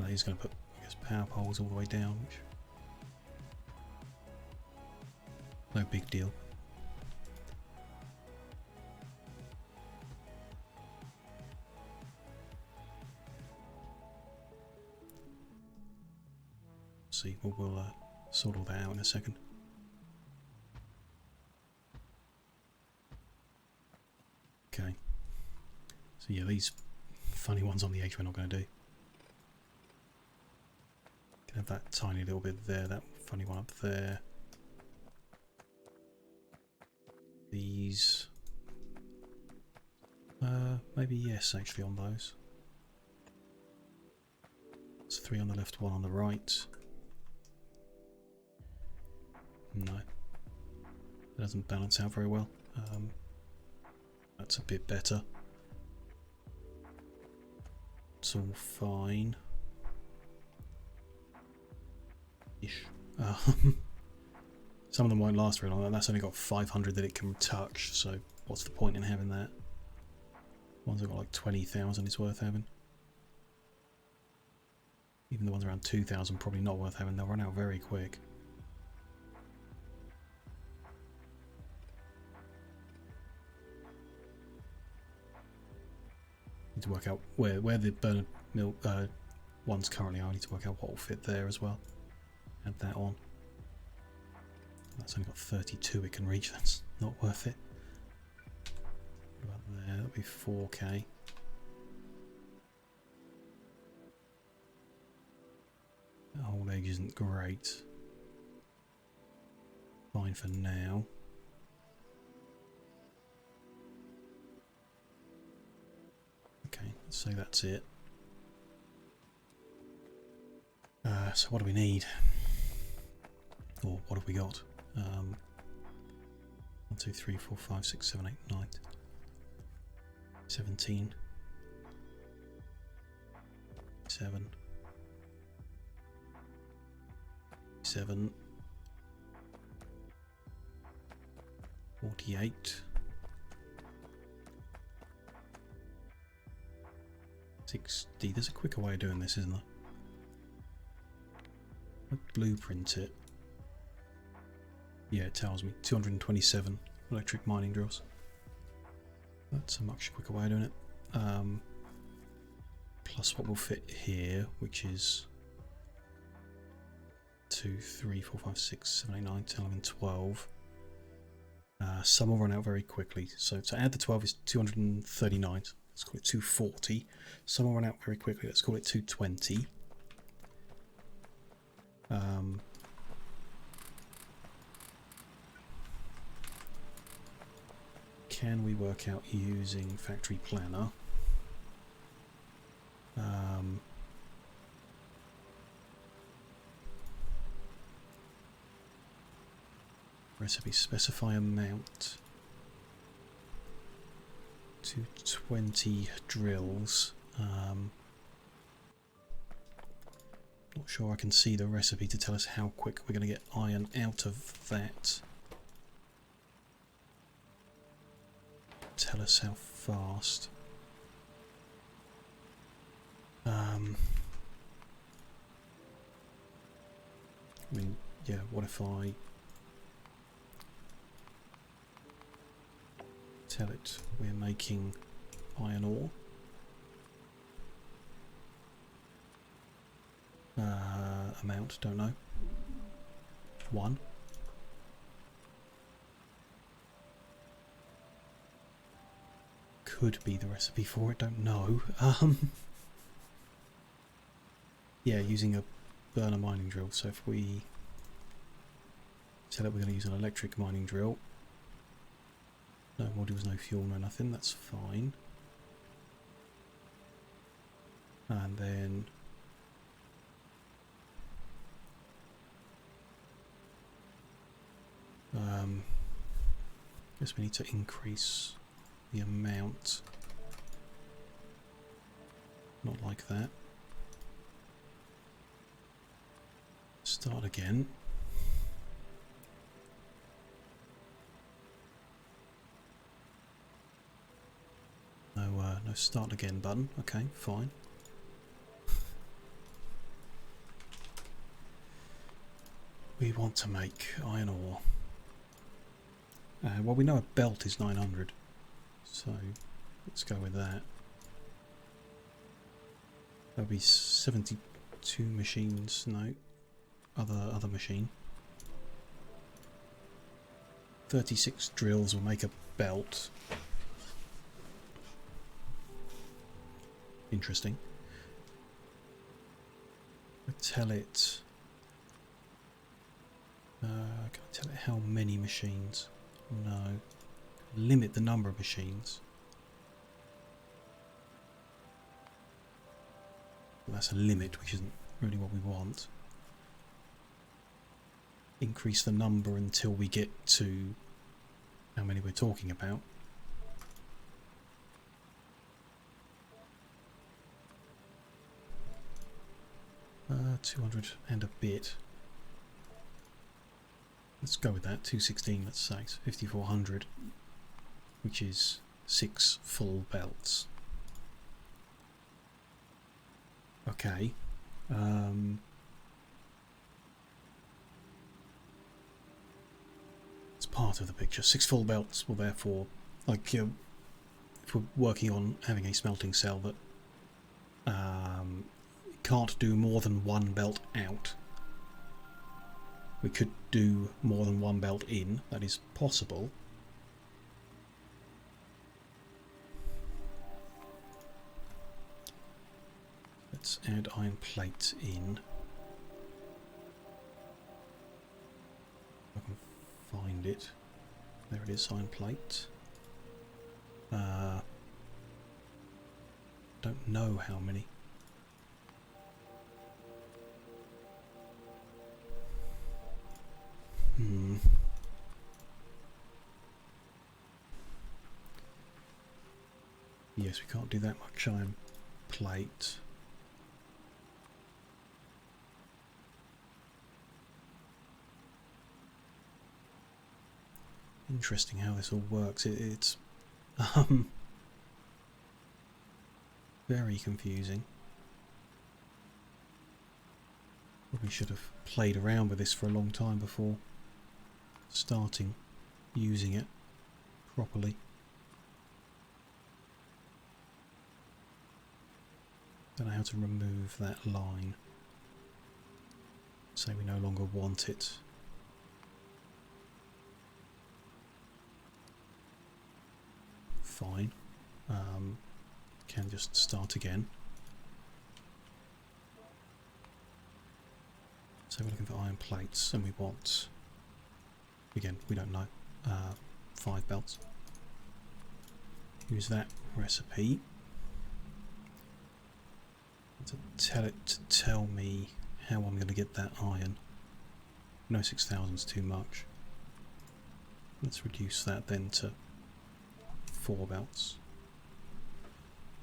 Speaker 1: He's going to put, I guess, power poles all the way down, which no big deal. See, we'll sort all that out in a second. Okay. So yeah, these funny ones on the edge we're not going to do. Can have that tiny little bit there, that funny one up there. These... maybe yes, actually, on those. It's 3 on the left, 1 on the right. No. That doesn't balance out very well. That's a bit better. It's all fine. Ish. Some of them won't last very long, and that's only got 500 that it can touch, so what's the point in having that? Ones that got like 20,000 is worth having. Even the ones around 2,000 probably not worth having, they'll run out very quick. Need to work out where the burner mill ones currently are. I need to work out what will fit there as well. Add that on. That's only got 32 it can reach, that's not worth it. What about there? That'll be 4K. The whole edge isn't great. Fine for now. Okay, let's say that's it. So what do we need? Or what have we got? 1, 2, 3, 4, 5, 6, 7, 8, 9, 17, 7, 7, 48, 60. There's a quicker way of doing this, isn't there? I'll blueprint it. Yeah, it tells me 227 electric mining drills. That's a much quicker way of doing it. Plus what will fit here, which is 2, 3, 4, 5, 6, 7, 8, 9, 10, 11, 12. Some will run out very quickly. So to add the 12 is 239. Let's call it 240. Some will run out very quickly. Let's call it 220. Can we work out using Factory Planner? Recipe specify amount. 220 drills. Not sure I can see the recipe to tell us how quick we're going to get iron out of that. Tell us how fast. I mean, yeah, what if I tell it we're making iron ore? Amount, don't know. 1. Could be the recipe for it, don't know. Yeah, using a burner mining drill. So if we tell it we're going to use an electric mining drill, no modules, no fuel, no nothing, that's fine. And then guess we need to increase the amount. Not like that. Start again. No start again button. Okay, fine. We want to make iron ore. Well, we know a belt is 900, so let's go with that. There'll be 72 machines. No, other machine. 36 drills will make a belt. Interesting. I tell it. Can I tell it how many machines? No. Limit the number of machines. Well, that's a limit, which isn't really what we want. Increase the number until we get to how many we're talking about. Uh, 200 and a bit. Let's go with that. 216, let's say. So 5400, which is 6 full belts. Okay. It's part of the picture. 6 full belts will therefore, like, if we're working on having a smelting cell that can't do more than 1 belt out. We could do more than 1 belt in. That is possible. Let's add iron plate in. If I can find it. There it is, iron plate. Don't know how many. Yes, we can't do that much iron plate. Interesting how this all works. It's very confusing. Probably should have played around with this for a long time before starting using it properly. Don't know how to remove that line. Say we no longer want it. Fine. Can just start again. So we're looking for iron plates and we want, again, we don't know, 5 belts. Use that recipe to tell it to tell me how I'm going to get that iron. No, 6,000 is too much. Let's reduce that then to 4 belts.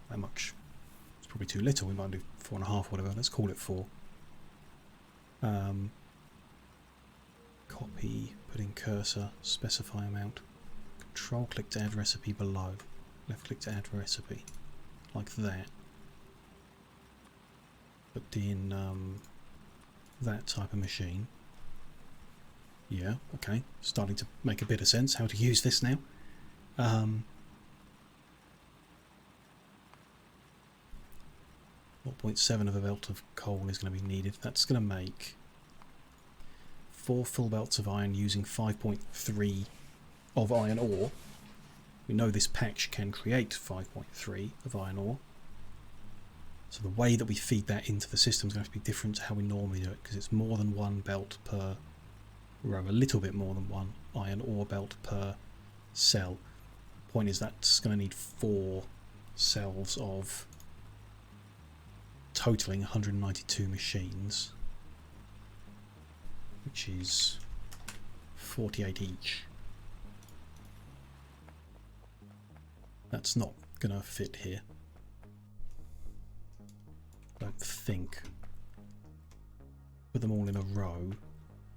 Speaker 1: That much. It's probably too little. We might do 4.5, whatever. Let's call it 4. Copy, put in cursor, specify amount. Control click to add recipe below. Left click to add recipe. Like that. Put in that type of machine. Yeah, okay. Starting to make a bit of sense how to use this now. 0.7 of a belt of coal is going to be needed. That's going to make 4 full belts of iron using 5.3 of iron ore. We know this patch can create 5.3 of iron ore. So the way that we feed that into the system is going to have to be different to how we normally do it, because it's more than 1 belt per row, a little bit more than 1 iron ore belt per cell. Point is that's going to need 4 cells of totaling 192 machines, which is 48 each. That's not going to fit here, I don't think. Put them all in a row.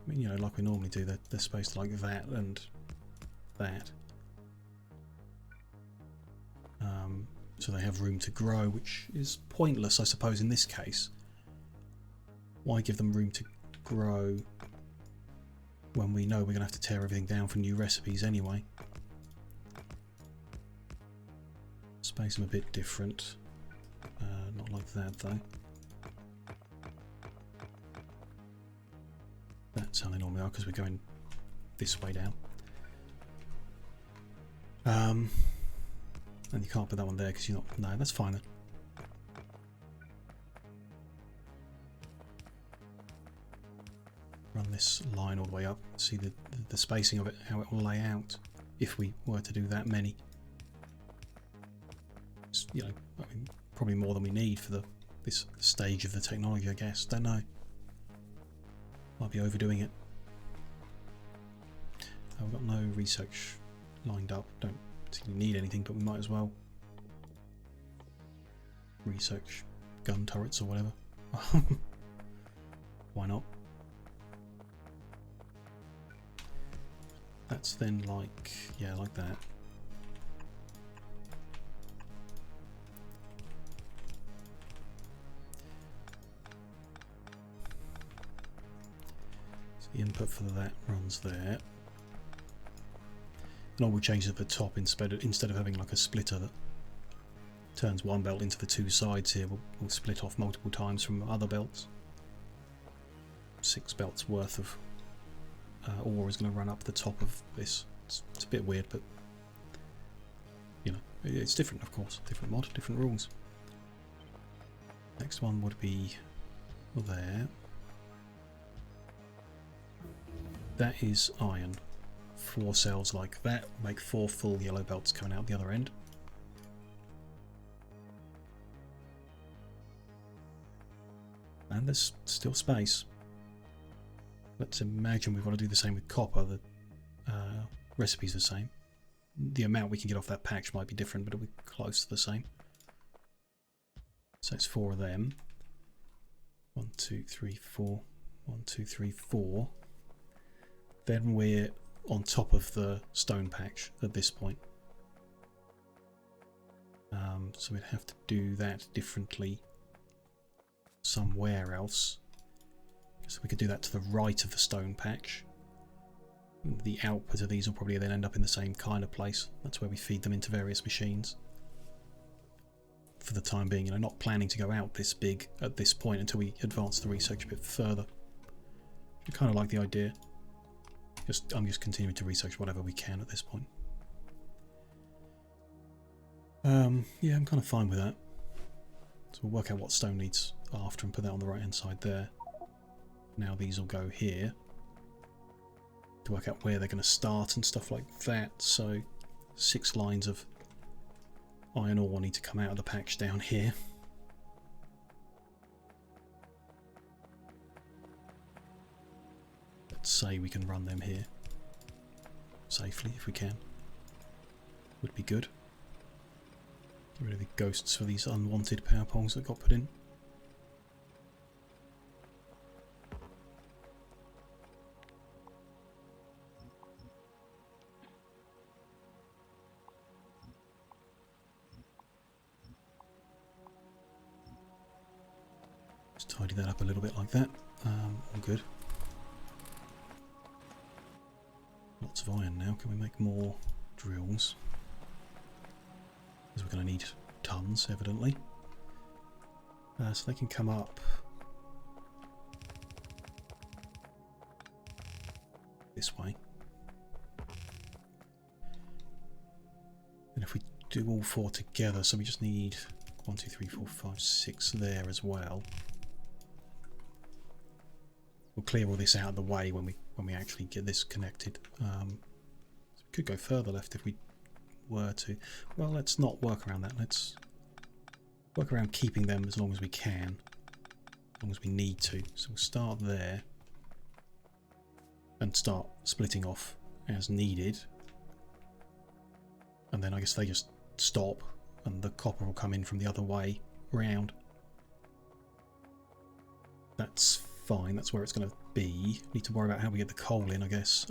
Speaker 1: I mean, you know, like we normally do, they're spaced like that and that. So they have room to grow, which is pointless, I suppose, in this case. Why give them room to grow when we know we're going to have to tear everything down for new recipes anyway? Space them a bit different. Not like that, though. That's how they normally are, because we're going this way down. And you can't put that one there because you're not... No, that's fine then. Run this line all the way up. See the spacing of it, how it will lay out if we were to do that many. It's, you know, I mean, probably more than we need for this stage of the technology, I guess. Don't know. Might be overdoing it. We've got no research lined up. Don't particularly need anything, but we might as well research gun turrets or whatever. Why not? That's then like, yeah, like that. So the input for that runs there. And all we change at the top instead of having like a splitter that turns one belt into the two sides here, we'll split off multiple times from other belts. 6 belts worth of ore is going to run up the top of this. It's a bit weird, but you know, it's different, of course. Different mod, different rules. Next one would be there. That is iron. 4 cells like that make 4 full yellow belts coming out the other end. And there's still space. Let's imagine we've got to do the same with copper. The recipe's the same. The amount we can get off that patch might be different, but it'll be close to the same. So it's 4 of them. 1, 2, 3, 4. 1, 2, 3, 4. Then we're on top of the stone patch at this point. So we'd have to do that differently somewhere else. So we could do that to the right of the stone patch. The output of these will probably then end up in the same kind of place. That's where we feed them into various machines. For the time being, you know, not planning to go out this big at this point until we advance the research a bit further. I kind of like the idea. I'm just continuing to research whatever we can at this point. Yeah, I'm kind of fine with that. So we'll work out what stone needs after and put that on the right hand side there. Now these will go here to work out where they're going to start and stuff like that. So 6 lines of iron ore need to come out of the patch down here. Let's say we can run them here safely if we can. Would be good. Get rid of the ghosts for these unwanted power poles that got put in. Just tidy that up a little bit like that. All good. Lots of iron now. Can we make more drills? Because we're going to need tons, evidently. So they can come up this way. And if we do all 4 together, so we just need 1, 2, 3, 4, 5, 6 there as well. We'll clear all this out of the way when we actually get this connected. So we could go further left if we were to. Well, let's not work around that. Let's work around keeping them as long as we can, as long as we need to. So we'll start there and start splitting off as needed. And then I guess they just stop and the copper will come in from the other way round. That's fine, that's where it's going to be. Need to worry about how we get the coal in, I guess.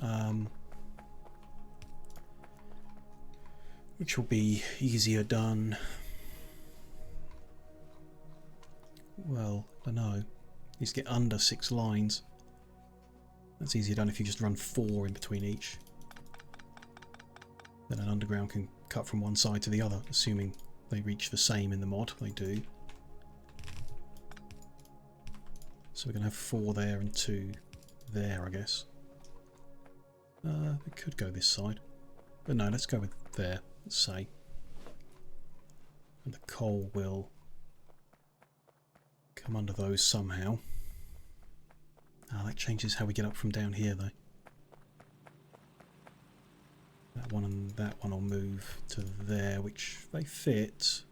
Speaker 1: Which will be easier done. Well, I don't know. Needs to get under 6 lines. That's easier done if you just run 4 in between each. Then an underground can cut from one side to the other, assuming they reach the same in the mod. They do. So we're going to have 4 there and 2 there, I guess. We could go this side. But no, let's go with there, let's say. And the coal will come under those somehow. Ah, that changes how we get up from down here though. That one and that one will move to there, which they fit.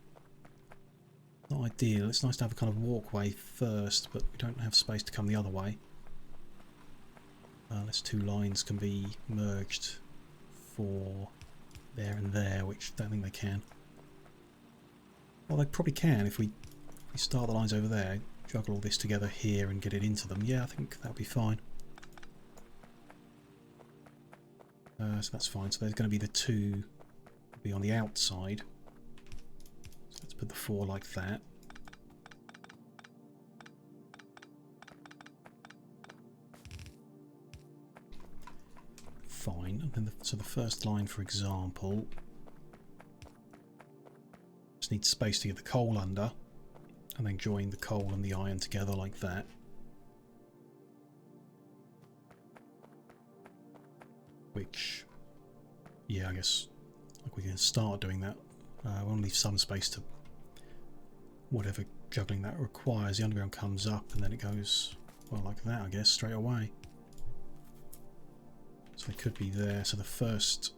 Speaker 1: Not ideal. It's nice to have a kind of walkway first, but we don't have space to come the other way. Unless two lines can be merged for there and there, which I don't think they can. Well, they probably can if we start the lines over there, juggle all this together here and get it into them. Yeah, I think that'll be fine. So that's fine. So there's going to be the two be on the outside. So let's put the 4 like that. Fine. And then so the first line, for example, just needs space to get the coal under, and then join the coal and the iron together like that. Which, yeah, I guess like we can start doing that. We'll leave some space to whatever juggling that requires. The underground comes up and then it goes, well, like that, I guess, straight away. So it could be there. So the first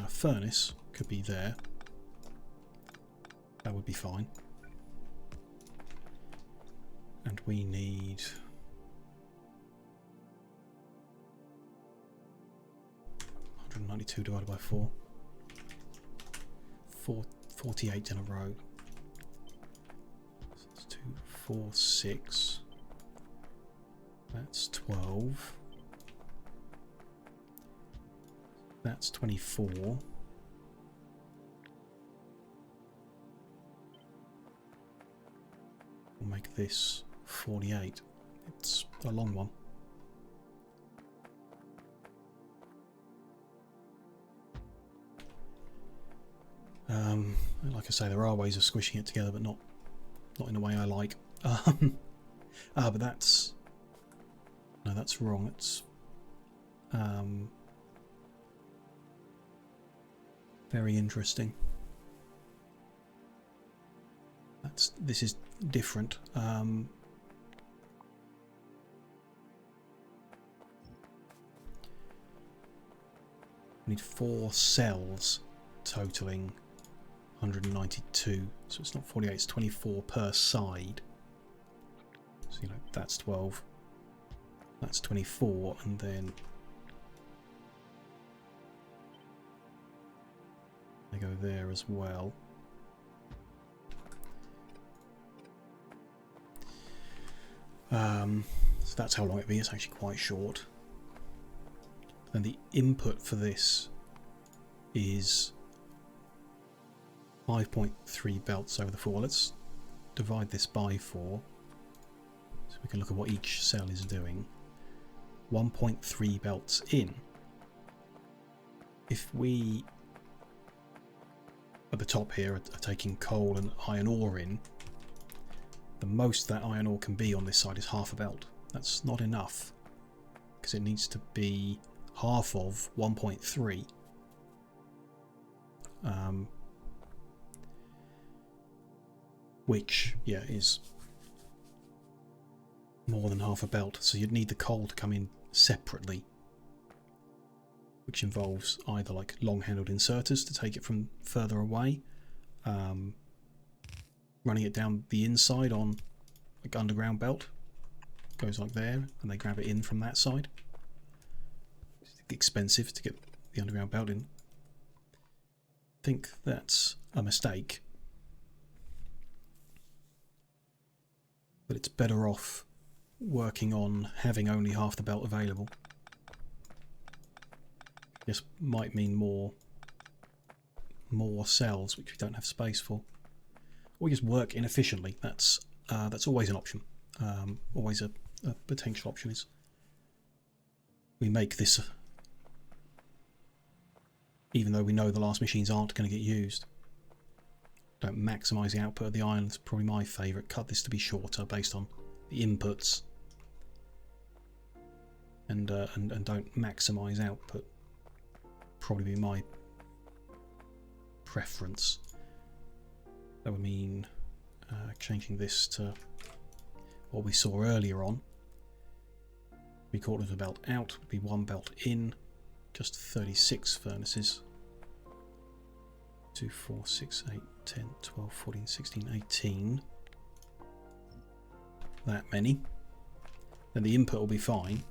Speaker 1: furnace could be there. That would be fine. And we need 192 divided by 4. 48 in a row. So that's 2, 4, 6. That's 12. That's 24. We'll make this 48. It's a long one. Like I say, there are ways of squishing it together, but not in the way I like. But that's no, that's wrong. It's very interesting. This is different. We need 4 cells totaling 192, so it's not 48, it's 24 per side. So you know, that's 12, that's 24, and then they go there as well. So that's how long it'd be. It's actually quite short. Then the input for this is 5.3 belts over the 4. Let's divide this by 4 so we can look at what each cell is doing. 1.3 belts in. If we at the top here are taking coal and iron ore in, the most that iron ore can be on this side is half a belt. That's not enough because it needs to be half of 1.3. Which, yeah, is more than half a belt. So you'd need the coal to come in separately, which involves either like long-handled inserters to take it from further away, running it down the inside on like underground belt, goes like there, and they grab it in from that side. It's expensive to get the underground belt in. I think that's a mistake, but it's better off working on having only half the belt available. This might mean more cells which we don't have space for, or just work inefficiently. That's always an option. Always a potential option is we make this, even though we know the last machines aren't going to get used. Don't maximise the output of the iron. It's probably my favourite. Cut this to be shorter based on the inputs, and don't maximise output. Probably be my preference. That would mean changing this to what we saw earlier on. 3/4 of a belt out would be 1 belt in, just 36 furnaces. 2, 4, 6, 8, 10, 12, 14, 16, 18. That many. Then the input will be fine.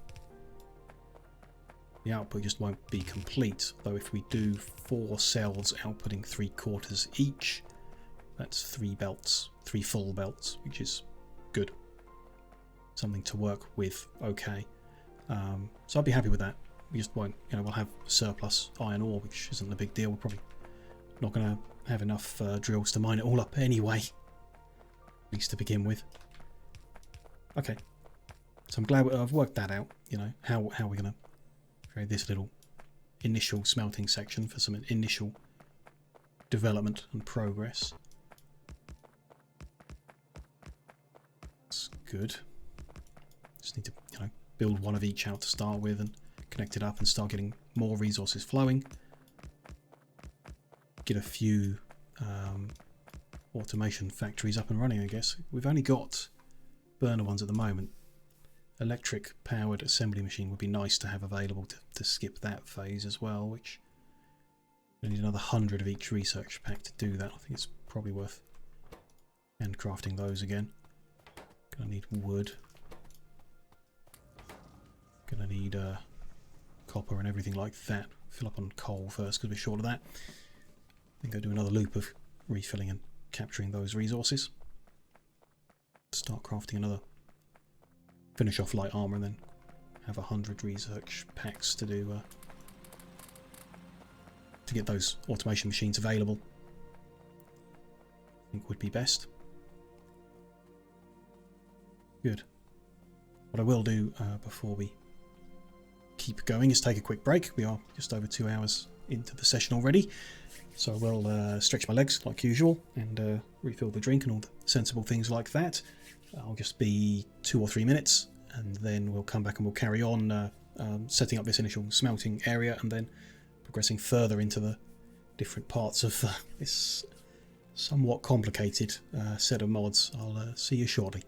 Speaker 1: The output just won't be complete, though if we do 4 cells outputting 3/4 each, that's 3 belts, 3 full belts, which is good. Something to work with, okay. So I'd be happy with that. We just won't, we'll have surplus iron ore, which isn't a big deal. We're probably not going to have enough drills to mine it all up anyway, at least to begin with. Okay, so I'm glad I've worked that out, how we're going to create this little initial smelting section for some initial development and progress. That's good. Just need to, build one of each out to start with and connect it up and start getting more resources flowing. Get a few automation factories up and running, I guess. We've only got burner ones at the moment. Electric powered assembly machine would be nice to have available to skip that phase as well, which we need another 100 of each research pack to do that. I think it's probably worth handcrafting those again. Gonna need wood. Gonna need copper and everything like that. Fill up on coal first because we're short of that. Then go do another loop of refilling and capturing those resources. Start crafting another. Finish off light armor and then have 100 research packs to do to get those automation machines available. I think would be best. Good. What I will do before we keep going is take a quick break. We are just over 2 hours into the session already, so I will stretch my legs like usual and refill the drink and all the sensible things like that. I'll just be 2 or 3 minutes and then we'll come back and we'll carry on setting up this initial smelting area and then progressing further into the different parts of this somewhat complicated set of mods. I'll see you shortly.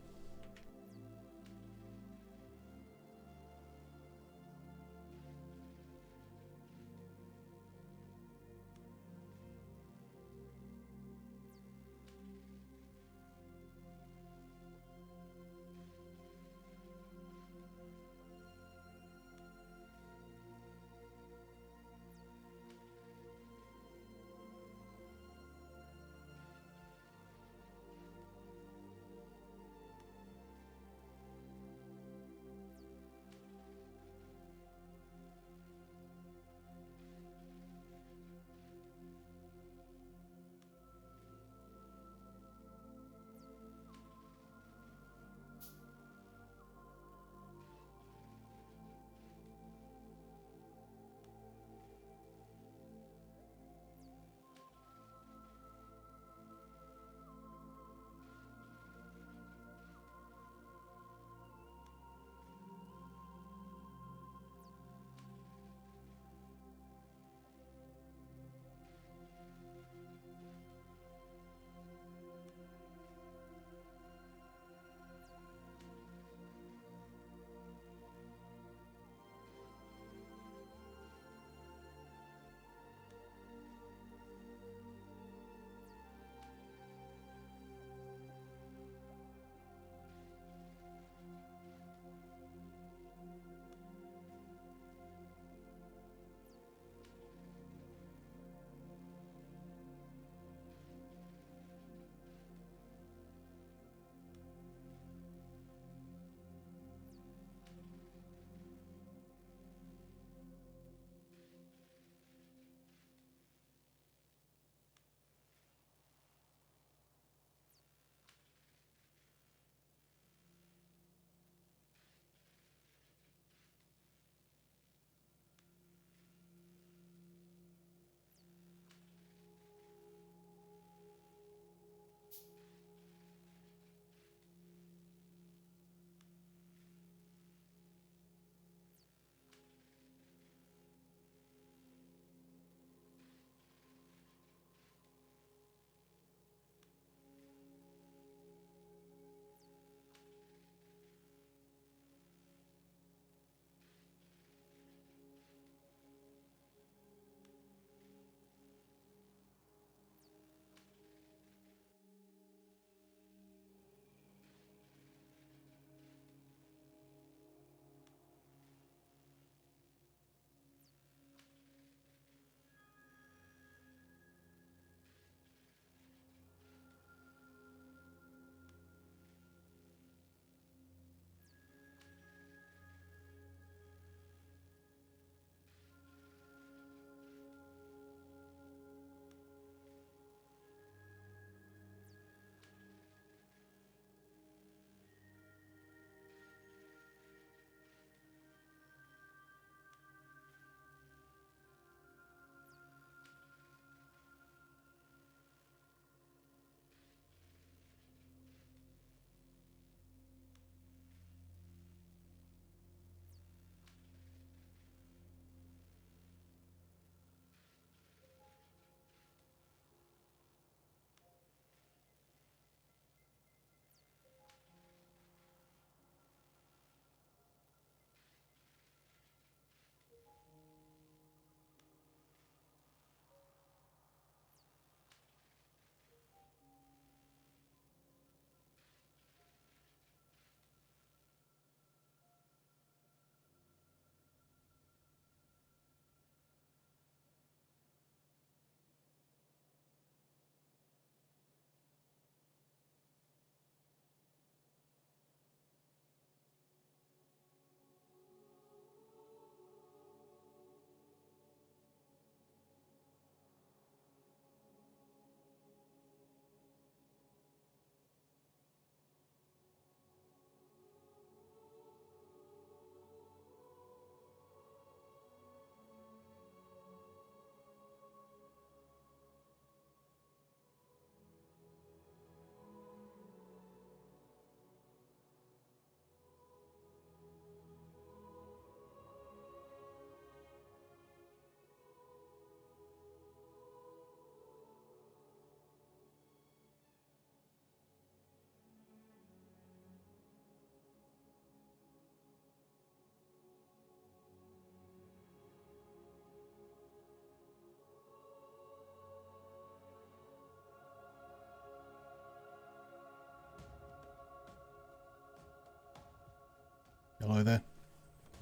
Speaker 1: Hello there.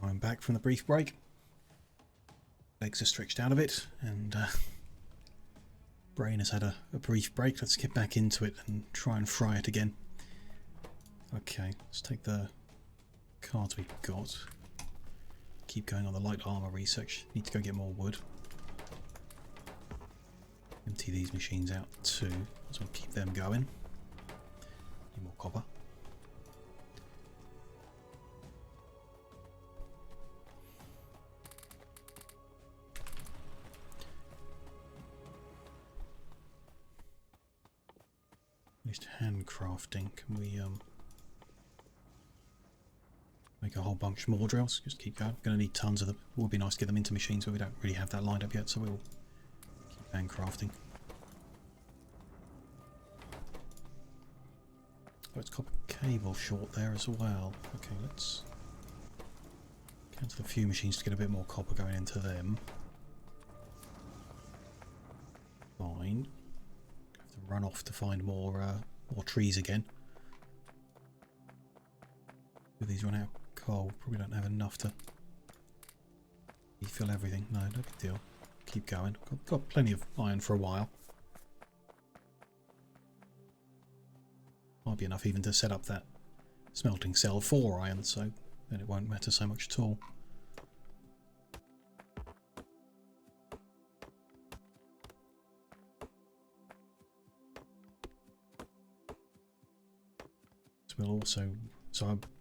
Speaker 1: I'm back from the brief break. Legs are stretched out a bit and brain has had a brief break. Let's get back into it and try and fry it again. Okay, let's take the cards we've got. Keep going on the light armor research. Need to go get more wood. Empty these machines out too. So we'll keep them going. Need more copper. At least handcrafting. Can we make a whole bunch more drills? Just keep going. Going to need tons of them. It would be nice to get them into machines, but we don't really have that lined up yet, so we'll keep handcrafting. Oh, it's copper cable short there as well. Okay, let's cancel a few machines to get a bit more copper going into them. Fine. Have to run off to find more trees again. Will these run out of coal? Probably don't have enough to refill everything. No, no big deal. Keep going. Got plenty of iron for a while. Might be enough even to set up that smelting cell for iron, so then it won't matter so much at all. So we'll also,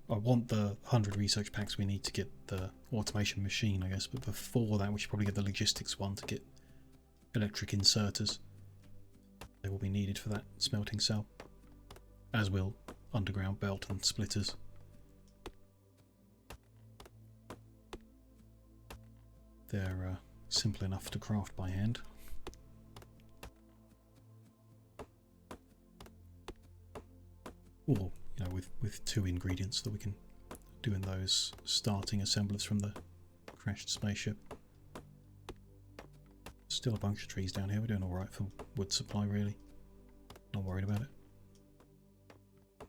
Speaker 1: I want the 100 research packs we need to get the automation machine, I guess, but before that we should probably get the logistics one to get electric inserters. They will be needed for that smelting cell, as will underground belt and splitters. They're simple enough to craft by hand. Or, you know, with 2 ingredients that we can do in those starting assemblers from the crashed spaceship. Still a bunch of trees down here. We're doing alright for wood supply, really. Not worried about it.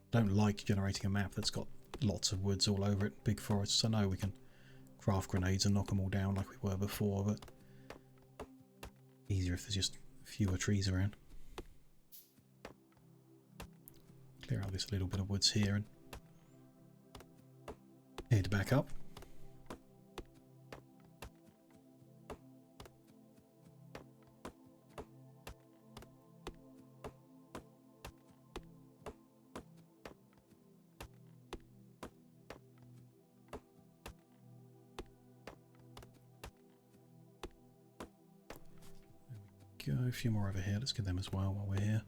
Speaker 1: Don't like generating a map that's got lots of woods all over it, big forests. I know we can craft grenades and knock them all down like we were before, but easier if there's just fewer trees around. Clear out this little bit of woods here and head back up. There we go, a few more over here. Let's get them as well while we're here.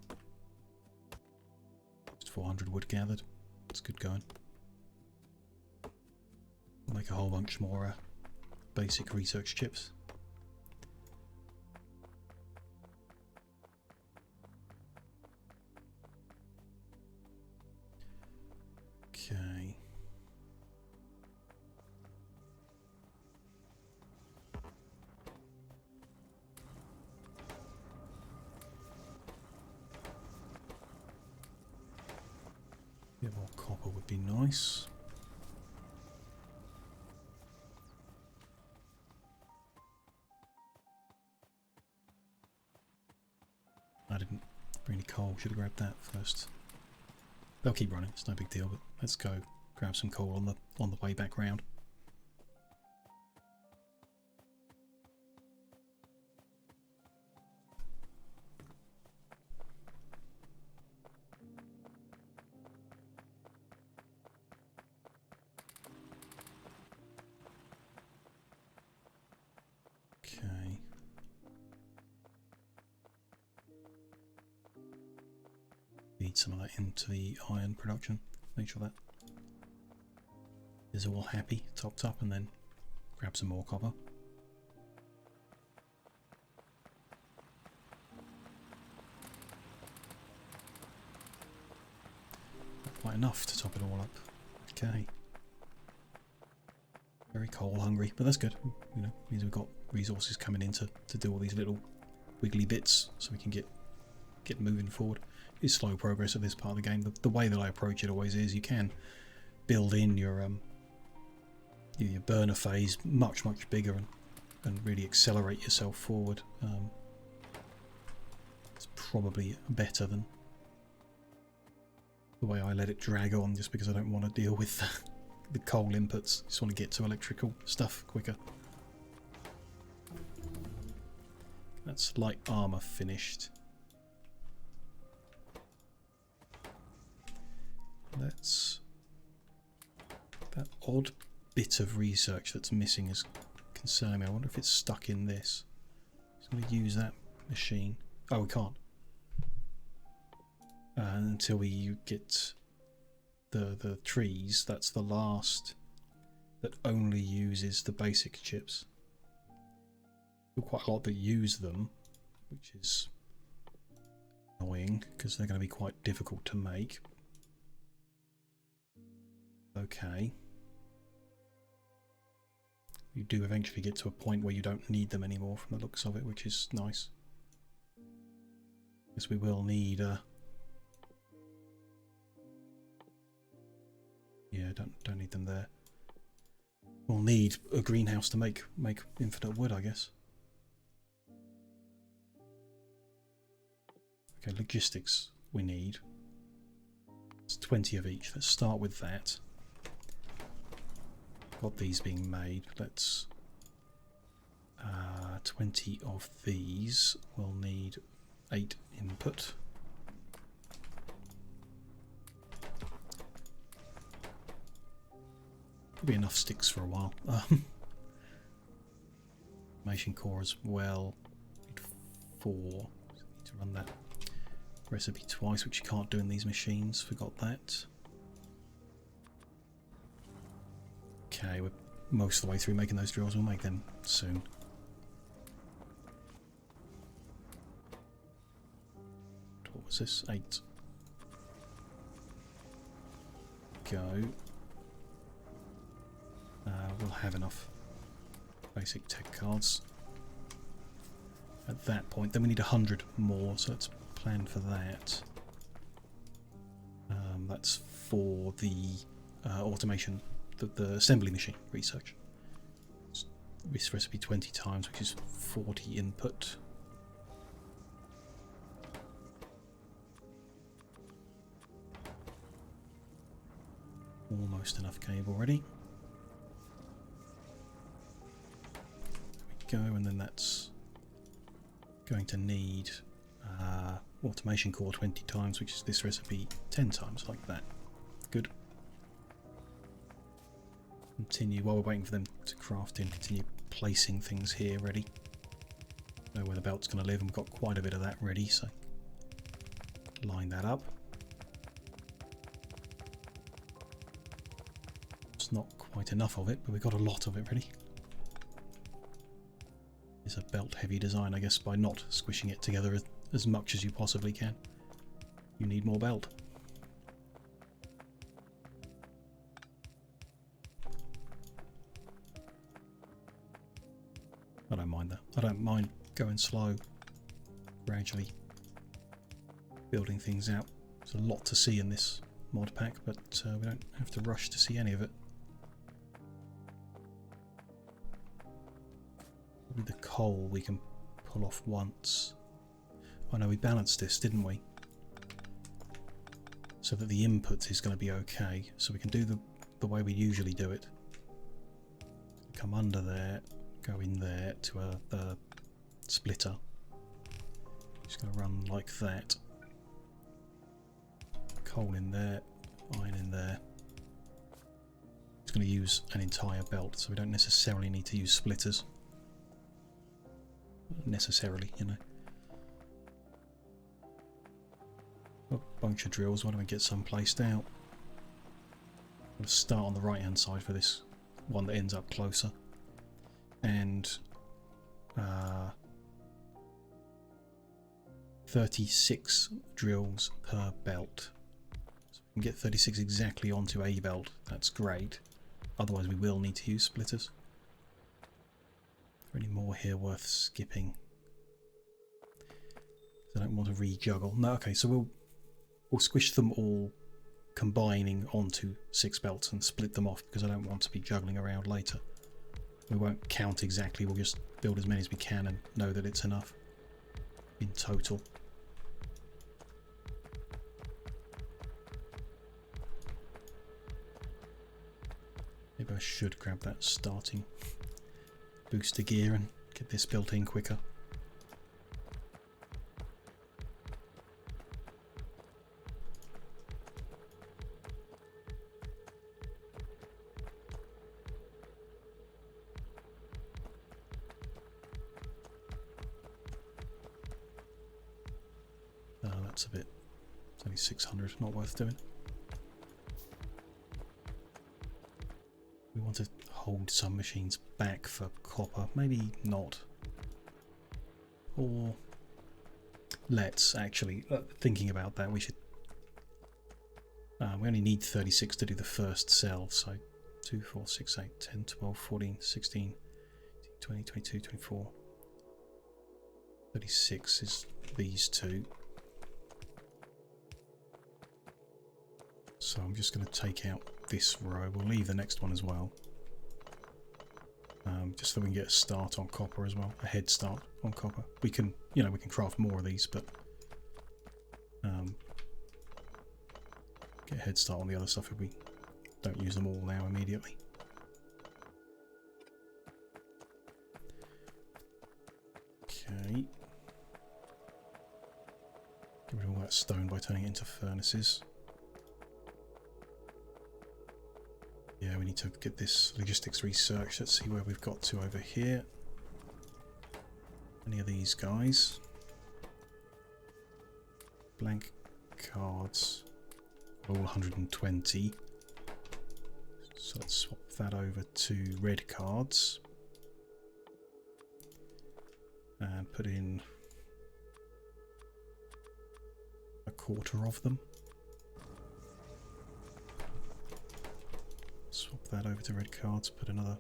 Speaker 1: 400 wood gathered. It's good going. We'll make a whole bunch more basic research chips. Okay. A bit more copper would be nice. I didn't bring any coal, should have grabbed that first. They'll keep running, it's no big deal, but let's go grab some coal on the way back round. Okay. Feed some of that into the iron production. Make sure that is all happy, topped up, and then grab some more copper. Not quite enough to top it all up. Okay. Very coal hungry, but that's good. You know, means we've got resources coming in to do all these little wiggly bits, so we can get moving forward. It's slow progress of this part of the game. The way that I approach it always is you can build in your your burner phase much bigger and really accelerate yourself forward. It's probably better than the way I let it drag on, just because I don't want to deal with the coal inputs. Just want to get to electrical stuff quicker. That's light armour finished. Let's... that odd bit of research that's missing is concerning me. I wonder if it's stuck in this. I'm going to use that machine. Oh, we can't. Until we get the trees. That's the last that only uses the basic chips. There are quite a lot that use them, which is annoying because they're going to be quite difficult to make. Okay. You do eventually get to a point where you don't need them anymore from the looks of it, which is nice. Guess we will need yeah, don't need them there. We'll need a greenhouse to make infinite wood, I guess. Okay, logistics we need. It's 20 of each. Let's start with that. Got these being made. Let's 20 of these. We'll need 8 input. Could be enough sticks for a while. Automation core as well. Need 4. Need to run that recipe twice, which you can't do in these machines. Forgot that. Okay, we're most of the way through making those drills. We'll make them soon. What was this? 8. Go. We'll have enough basic tech cards at that point. Then we need 100 more, so let's plan for that. That's for the automation, the assembly machine research. This recipe 20 times, which is 40 input. Almost enough cable ready. Go, and then that's going to need automation core 20 times, which is this recipe 10 times, like that. Good. Continue while we're waiting for them to craft in. Continue placing things here ready. Know where the belt's going to live, and we've got quite a bit of that ready, so line that up. It's not quite enough of it, but we've got a lot of it ready. It's a belt heavy design, I guess, by not squishing it together as much as you possibly can. You need more belt. I don't mind that. I don't mind going slow, gradually building things out. There's a lot to see in this mod pack, but we don't have to rush to see any of it. The coal we can pull off once. Oh no, we balanced this, didn't we? So that the input is going to be okay. So we can do the way we usually do it. Come under there, go in there to a splitter. Just going to run like that. Coal in there, iron in there. It's going to use an entire belt, so we don't necessarily need to use splitters. Necessarily, you know. A bunch of drills. Why don't we get some placed out? We'll start on the right hand side for this one that ends up closer, and 36 drills per belt. So we can get 36 exactly onto a belt. That's great. Otherwise we will need to use splitters. Any more here worth skipping? I don't want to rejuggle. No, okay, so we'll squish them all combining onto 6 belts and split them off because I don't want to be juggling around later. We won't count exactly, we'll just build as many as we can and know that it's enough in total. Maybe I should grab that starting booster gear and get this built in quicker. Oh, that's a bit, it's only 600, not worth doing. We want to hold some machines back for copper, maybe not. Or let's actually, thinking about that, we should, we only need 36 to do the first cell, so 2, 4, 6, 8, 10, 12, 14, 16, 20, 22, 24. 36 is these two. So I'm just going to take out this row. We'll leave the next one as well. Just so we can get a start on copper as well. A head start on copper. We can, you know, we can craft more of these, but get a head start on the other stuff if we don't use them all now immediately. Okay. Get rid of all that stone by turning it into furnaces. Yeah, we need to get this logistics research. Let's see where we've got to over here. Any of these guys? Blank cards. All 120. So let's swap that over to red cards. And put in a quarter of them. Swap that over to red cards, put another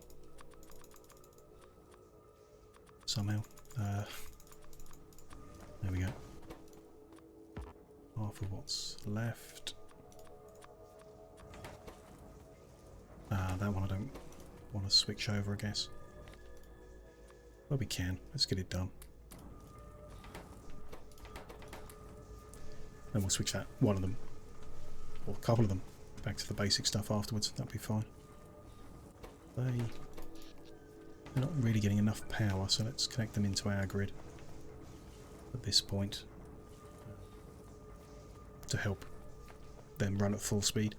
Speaker 1: somehow. There we go. Half of what's left. That one I don't want to switch over, I guess. But we can. Let's get it done. Then we'll switch that one of them, or a couple of them, back to the basic stuff afterwards. That'll be fine. They're not really getting enough power, so let's connect them into our grid at this point to help them run at full speed.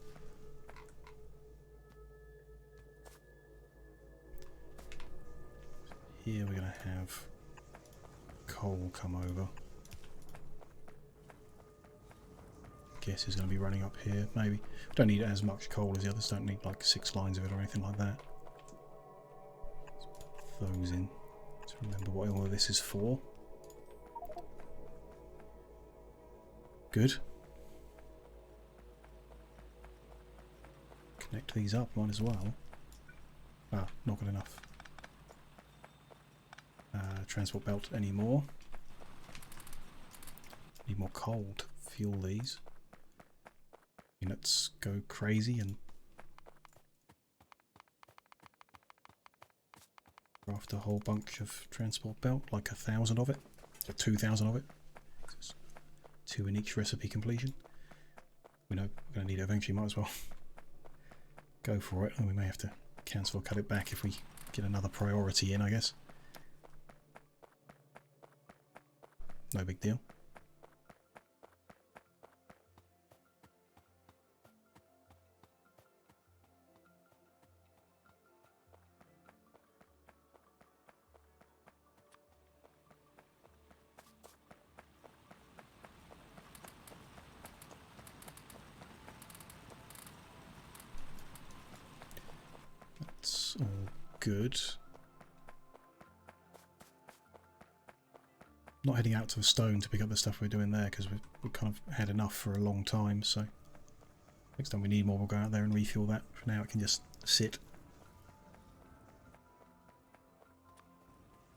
Speaker 1: Here we're going to have coal come over. Guess is going to be running up here, maybe. Don't need as much coal as the others, don't need like 6 lines of it or anything like that. Let's put those in to remember what all of this is for. Good. Connect these up, might as well. Ah, not good enough. Transport belt anymore. Need more coal to fuel these. Let's go crazy and craft a whole bunch of transport belt, like 1,000 of it, or 2,000 of it. 2 in each recipe completion. We know we're going to need it eventually, might as well go for it. And we may have to cancel or cut it back if we get another priority in, I guess. No big deal. That's all good. Not heading out to the stone to pick up the stuff we're doing there because we've kind of had enough for a long time, so next time we need more we'll go out there and refuel that. For now it can just sit.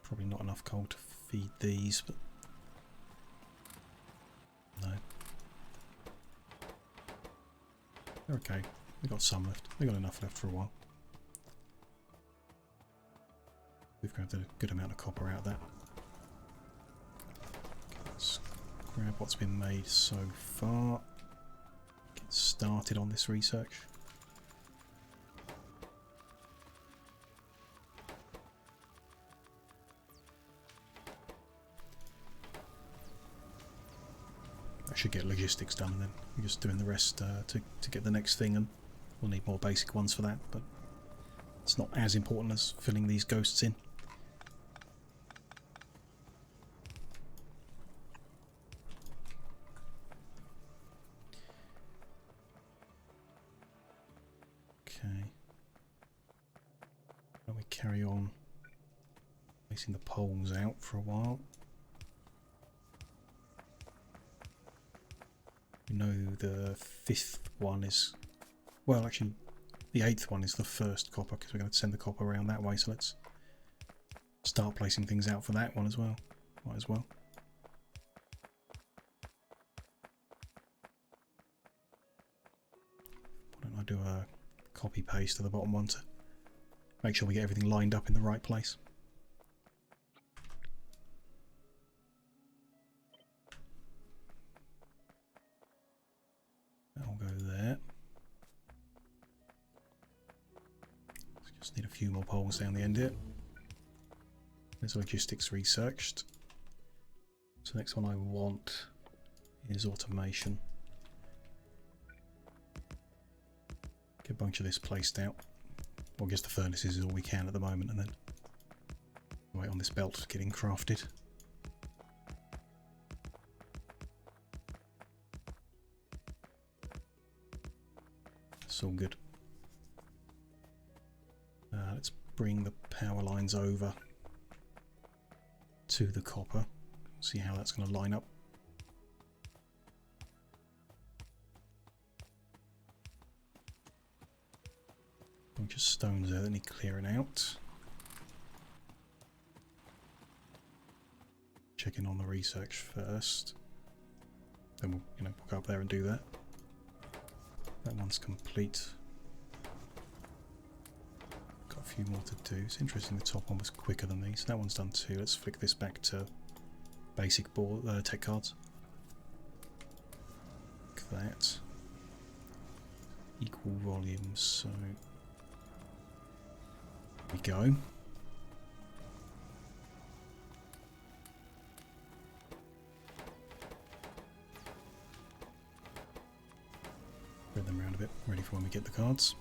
Speaker 1: Probably not enough coal to feed these, but no. They're okay. We've got some left. We've got enough left for a while. We've grabbed a good amount of copper out of that. Let's grab what's been made so far. Get started on this research. I should get logistics done then. We're just doing the rest to get the next thing, and we'll need more basic ones for that, but it's not as important as filling these ghosts in. Okay. Why don't we carry on placing the poles out for a while? We know the 5th one is, well actually the 8th one is the first copper, because we're going to send the copper around that way, so let's start placing things out for that one as well. Might as well. Why don't I do a copy paste to the bottom one to make sure we get everything lined up in the right place. That'll go there. Just need a few more poles down the end here. There's logistics researched. So the next one I want is automation. Get a bunch of this placed out. Well, I guess the furnaces is all we can at the moment, and then wait on this belt getting crafted. It's all good. Let's bring the power lines over to the copper. See how that's going to line up. Bunch of stones there that need clearing out. Checking on the research first. Then we'll, we'll go up there and do that. That one's complete. Got a few more to do. It's interesting the top one was quicker than these. That one's done too. Let's flick this back to basic board tech cards. Like that. Equal volumes, so there we go. Spread them around a bit, ready for when we get the cards.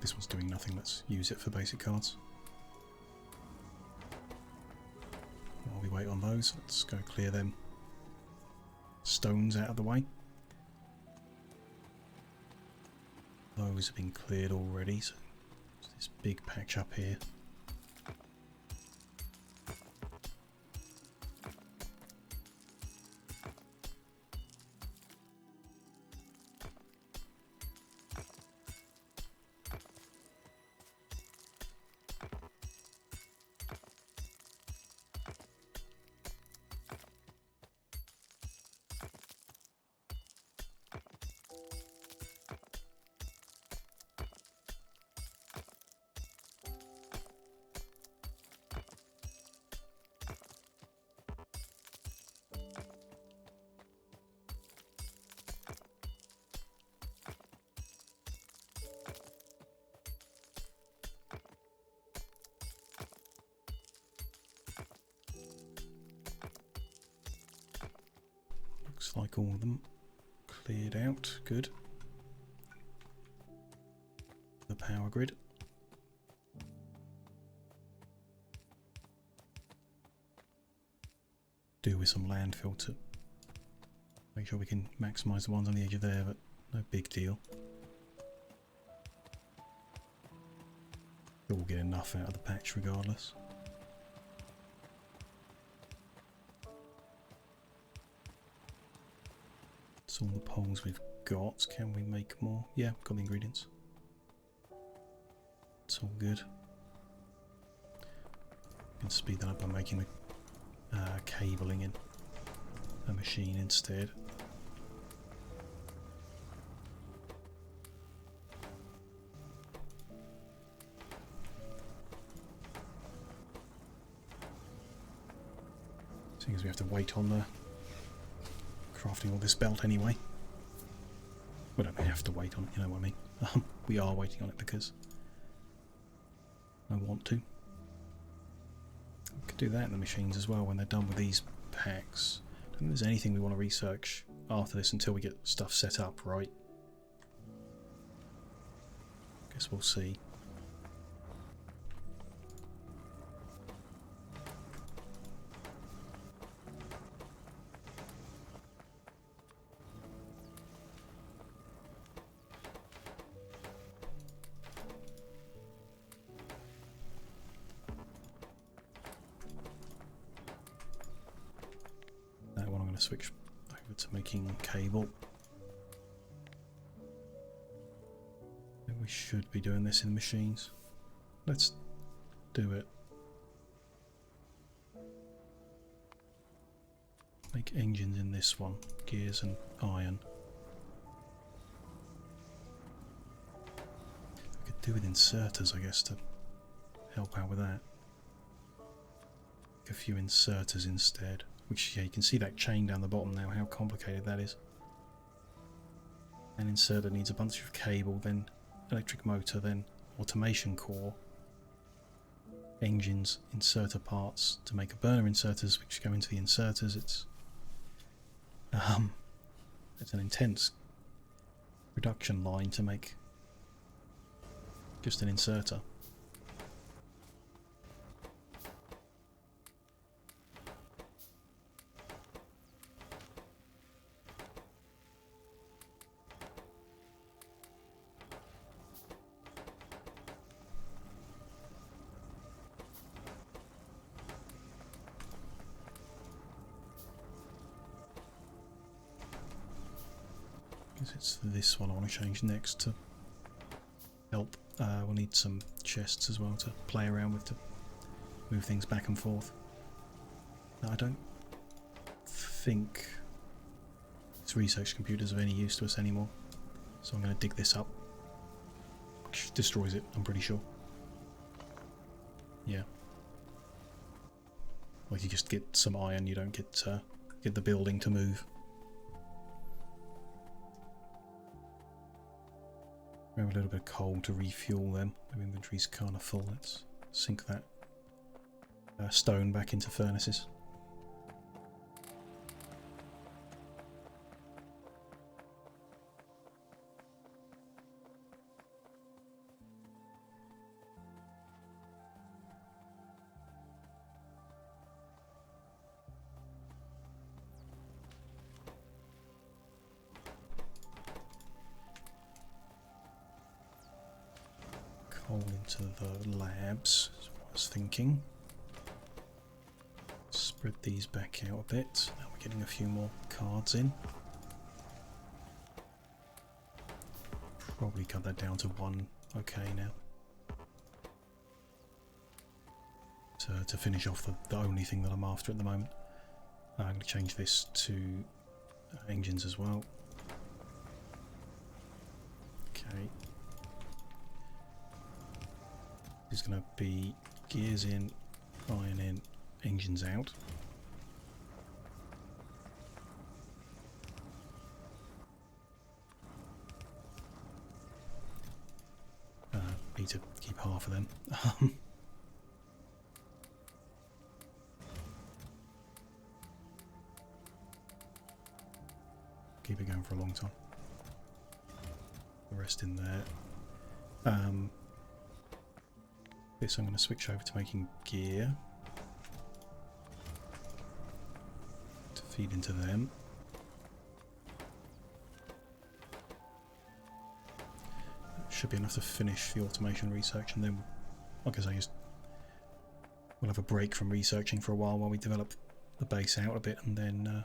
Speaker 1: This one's doing nothing, let's use it for basic cards. While we wait on those, let's go clear them stones out of the way. Those have been cleared already, so there's this big patch up here. Looks like all of them cleared out, good. The power grid. Do with some landfill to make sure we can maximise the ones on the edge of there, but no big deal. We'll get enough out of the patch regardless. That's all the poles we've got. Can we make more? Yeah, got the ingredients. It's all good. We can speed that up by making the cabling in a machine instead. Seeing as we have to wait on crafting all this belt anyway. We don't have to wait on it, you know what I mean. We are waiting on it because I want to. We could do that in the machines as well when they're done with these packs. I don't think there's anything we want to research after this until we get stuff set up, right? Guess we'll see. That one I'm going to switch over to making cable. We should be doing this in machines. Let's do it. Make engines in this one, gears and iron. I could do with inserters, I guess, to help out with that. Make a few inserters instead. Which, yeah, you can see that chain down the bottom now, how complicated that is. An inserter needs a bunch of cable, then electric motor, then automation core, engines, inserter parts to make a burner inserters, which go into the inserters. It's an intense production line to make just an inserter. It's this one I want to change next to help. We'll need some chests as well to play around with to move things back and forth. Now, I don't think these research computers are of any use to us anymore, so I'm going to dig this up, which destroys it, I'm pretty sure. Yeah. Like you just get some iron, you don't get the building to move. We have a little bit of coal to refuel them. My inventory's kind of full. Let's sink that stone back into furnaces. Coal into the labs, is what I was thinking. Spread these back out a bit. Now we're getting a few more cards in. Probably cut that down to one. Okay, now. To finish off the only thing that I'm after at the moment. I'm going to change this to engines as well. Okay. Is going to be gears in, iron in, engines out. Need to keep half of them. Keep it going for a long time. The rest in there. This I'm going to switch over to making gear to feed into them. That should be enough to finish the automation research, and then, like I say, we'll have a break from researching for a while we develop the base out a bit, and then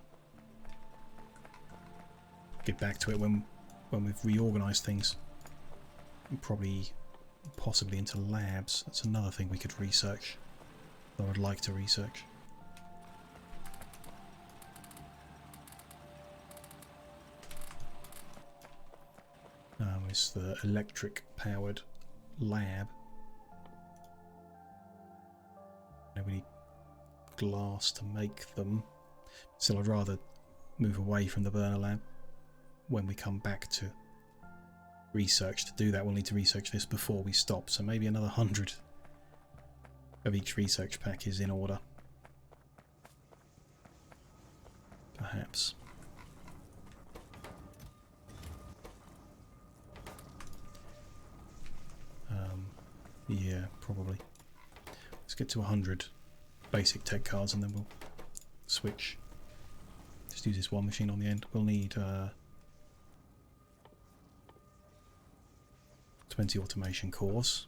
Speaker 1: get back to it when we've reorganised things. And probably possibly into labs. That's another thing we could research, that I would like to research. It's the electric powered lab. Now we need glass to make them. Still, I'd rather move away from the burner lab when we come back to research. To do that, we'll need to research this before we stop, so maybe another 100 of each research pack is in order. Perhaps. Yeah, probably. Let's get to 100 basic tech cards and then we'll switch. Just use this one machine on the end. We'll need 20 automation cores.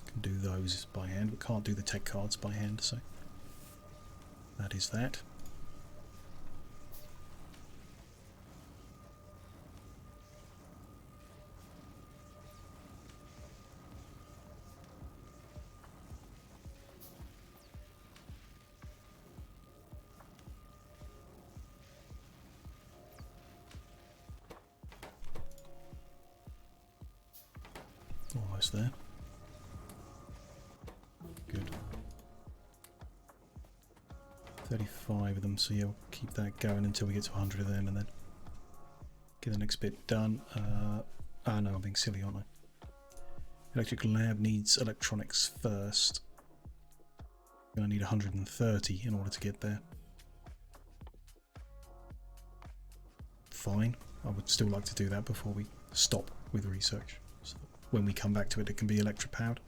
Speaker 1: Can do those by hand, but can't do the tech cards by hand, so that is that. Almost there. Good. 35 of them, so yeah, we'll keep that going until we get to 100 of them and then get the next bit done. No, I'm being silly, aren't I? Electrical lab needs electronics first. I'm going to need 130 in order to get there. Fine. I would still like to do that before we stop with research. So when we come back to it, it can be electric powered.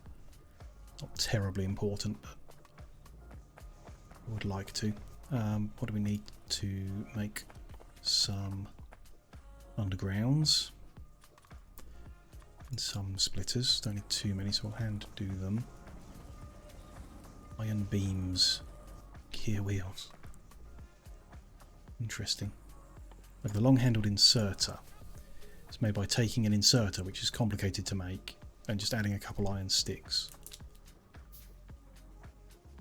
Speaker 1: Not terribly important, but I would like to. What do we need to make? Some undergrounds and some splitters. Don't need too many, so we'll hand do them. Iron beams, gear wheels. Interesting. Like the long-handled inserter. It's made by taking an inserter, which is complicated to make, and just adding a couple iron sticks.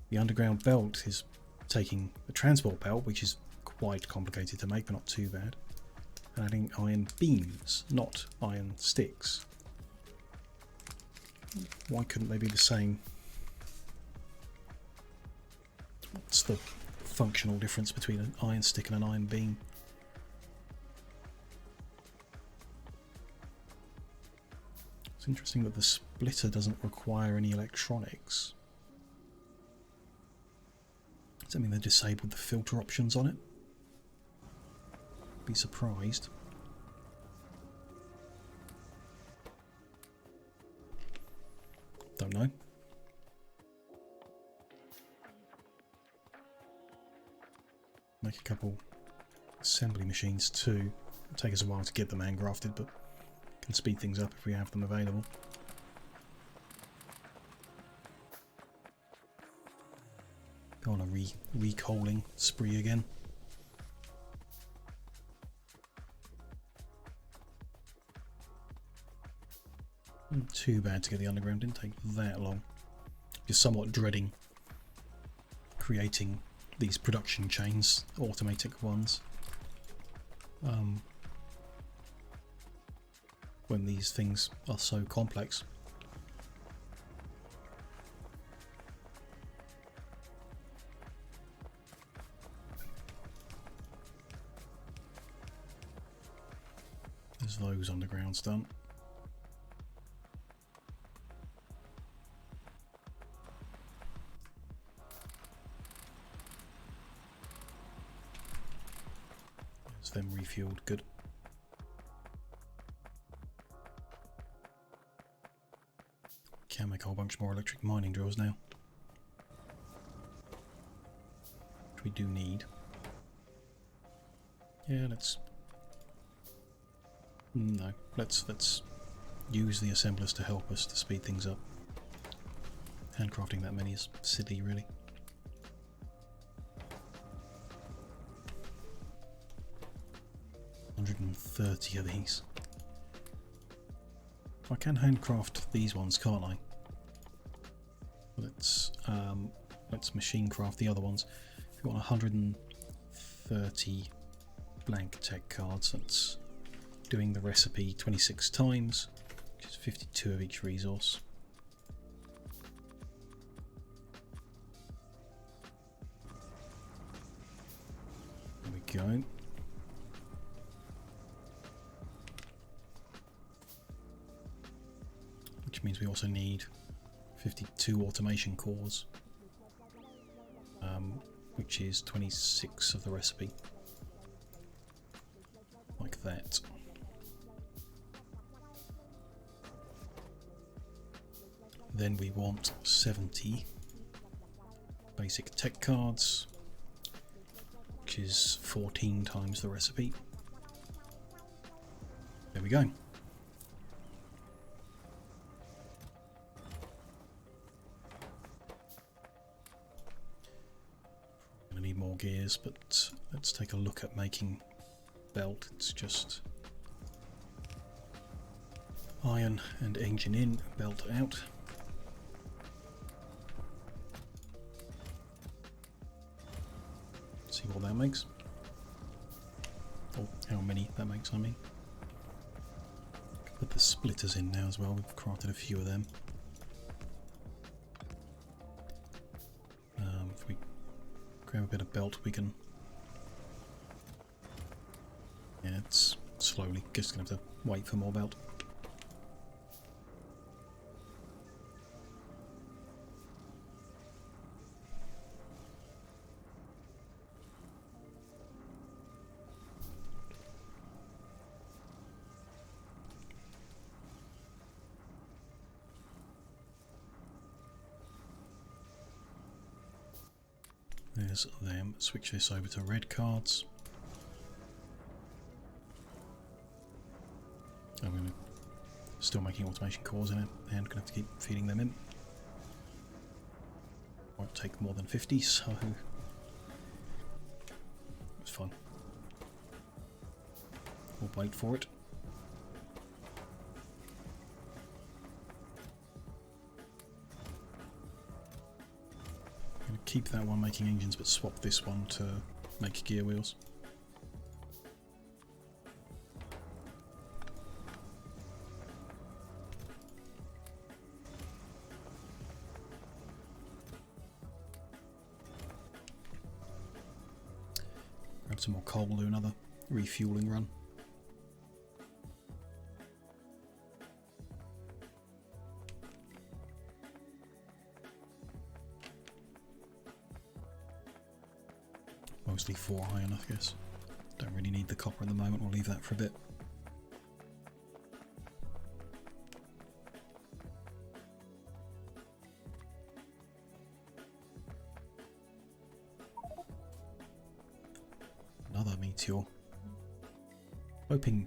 Speaker 1: The underground belt is taking the transport belt, which is quite complicated to make, but not too bad, and adding iron beams, not iron sticks. Why couldn't they be the same? What's the functional difference between an iron stick and an iron beam? It's interesting that the splitter doesn't require any electronics. Does that mean they disabled the filter options on it? Be surprised. Don't know. Make a couple assembly machines too. It'll take us a while to get them handcrafted, but can speed things up if we have them available. Go on a recoaling spree again. Not too bad to get the underground, didn't take that long. Just somewhat dreading creating these production chains, automatic ones. When these things are so complex. There's those undergrounds done. There's them refueled, good. Can make a whole bunch more electric mining drills now, which we do need. Yeah, let's use the assemblers to help us to speed things up. Handcrafting that many is silly, really. $130 of these. I can handcraft these ones, can't I? Let's machine craft the other ones. If you want 130 blank tech cards, that's doing the recipe 26 times, which is 52 of each resource. go. Which means we also need 52 automation cores, which is 26 of the recipe, like that. Then we want 70 basic tech cards, which is 14 times the recipe. There we go. Gonna need more gears, but let's take a look at making belt. It's just iron and engine in, belt out. See what that makes. Or how many that makes, I mean. Put the splitters in now as well, we've crafted a few of them. If we grab a bit of belt we can... Yeah, it's slowly, just gonna have to wait for more belt. There's them. Switch this over to red cards. I'm going to still making automation cores in it and going to have to keep feeding them in. Won't take more than 50, so it's fun. We'll wait for it. Keep that one making engines, but swap this one to make gear wheels. Grab some more coal, do another refueling run. Mostly 4 iron, I guess. Don't really need the copper at the moment, we'll leave that for a bit. Another meteor. Hoping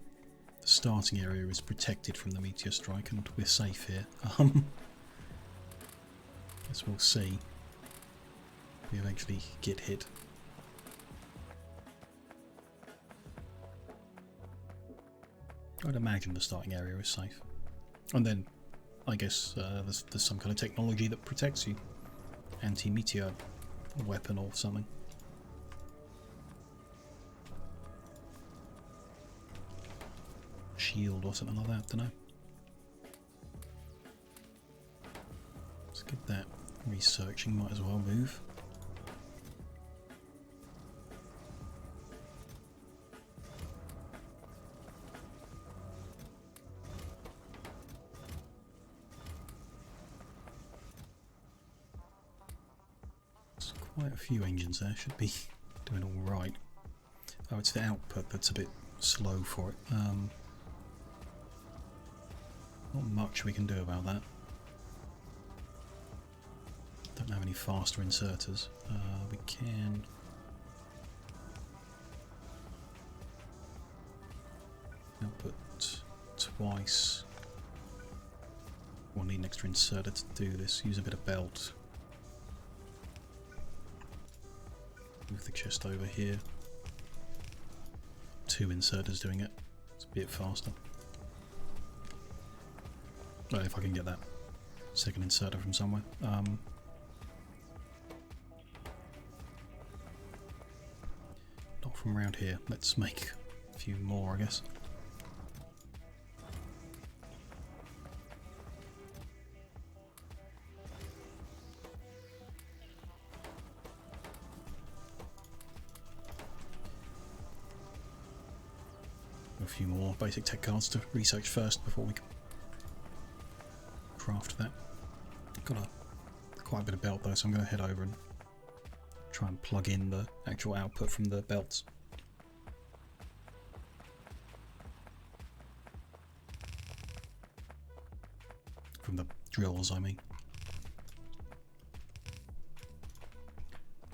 Speaker 1: the starting area is protected from the meteor strike and we're safe here. Guess we'll see. We eventually get hit. I'd imagine the starting area is safe. And then, I guess there's some kind of technology that protects you. Anti-meteor weapon or something. Shield or something like that, don't know. Let's get that researching, might as well move. Quite a few engines there, should be doing all right. Oh, it's the output that's a bit slow for it. Not much we can do about that. Don't have any faster inserters. We can... output twice. We'll need an extra inserter to do this. Use a bit of belt. Move the chest over here. 2 inserters doing it. It's a bit faster. Well, if I can get that second inserter from somewhere. Not from around here. Let's make a few more, I guess. few more basic tech cards to research first before we can craft that. Got quite a bit of belt though, so I'm going to head over and try and plug in the actual output from the belts. From the drills, I mean.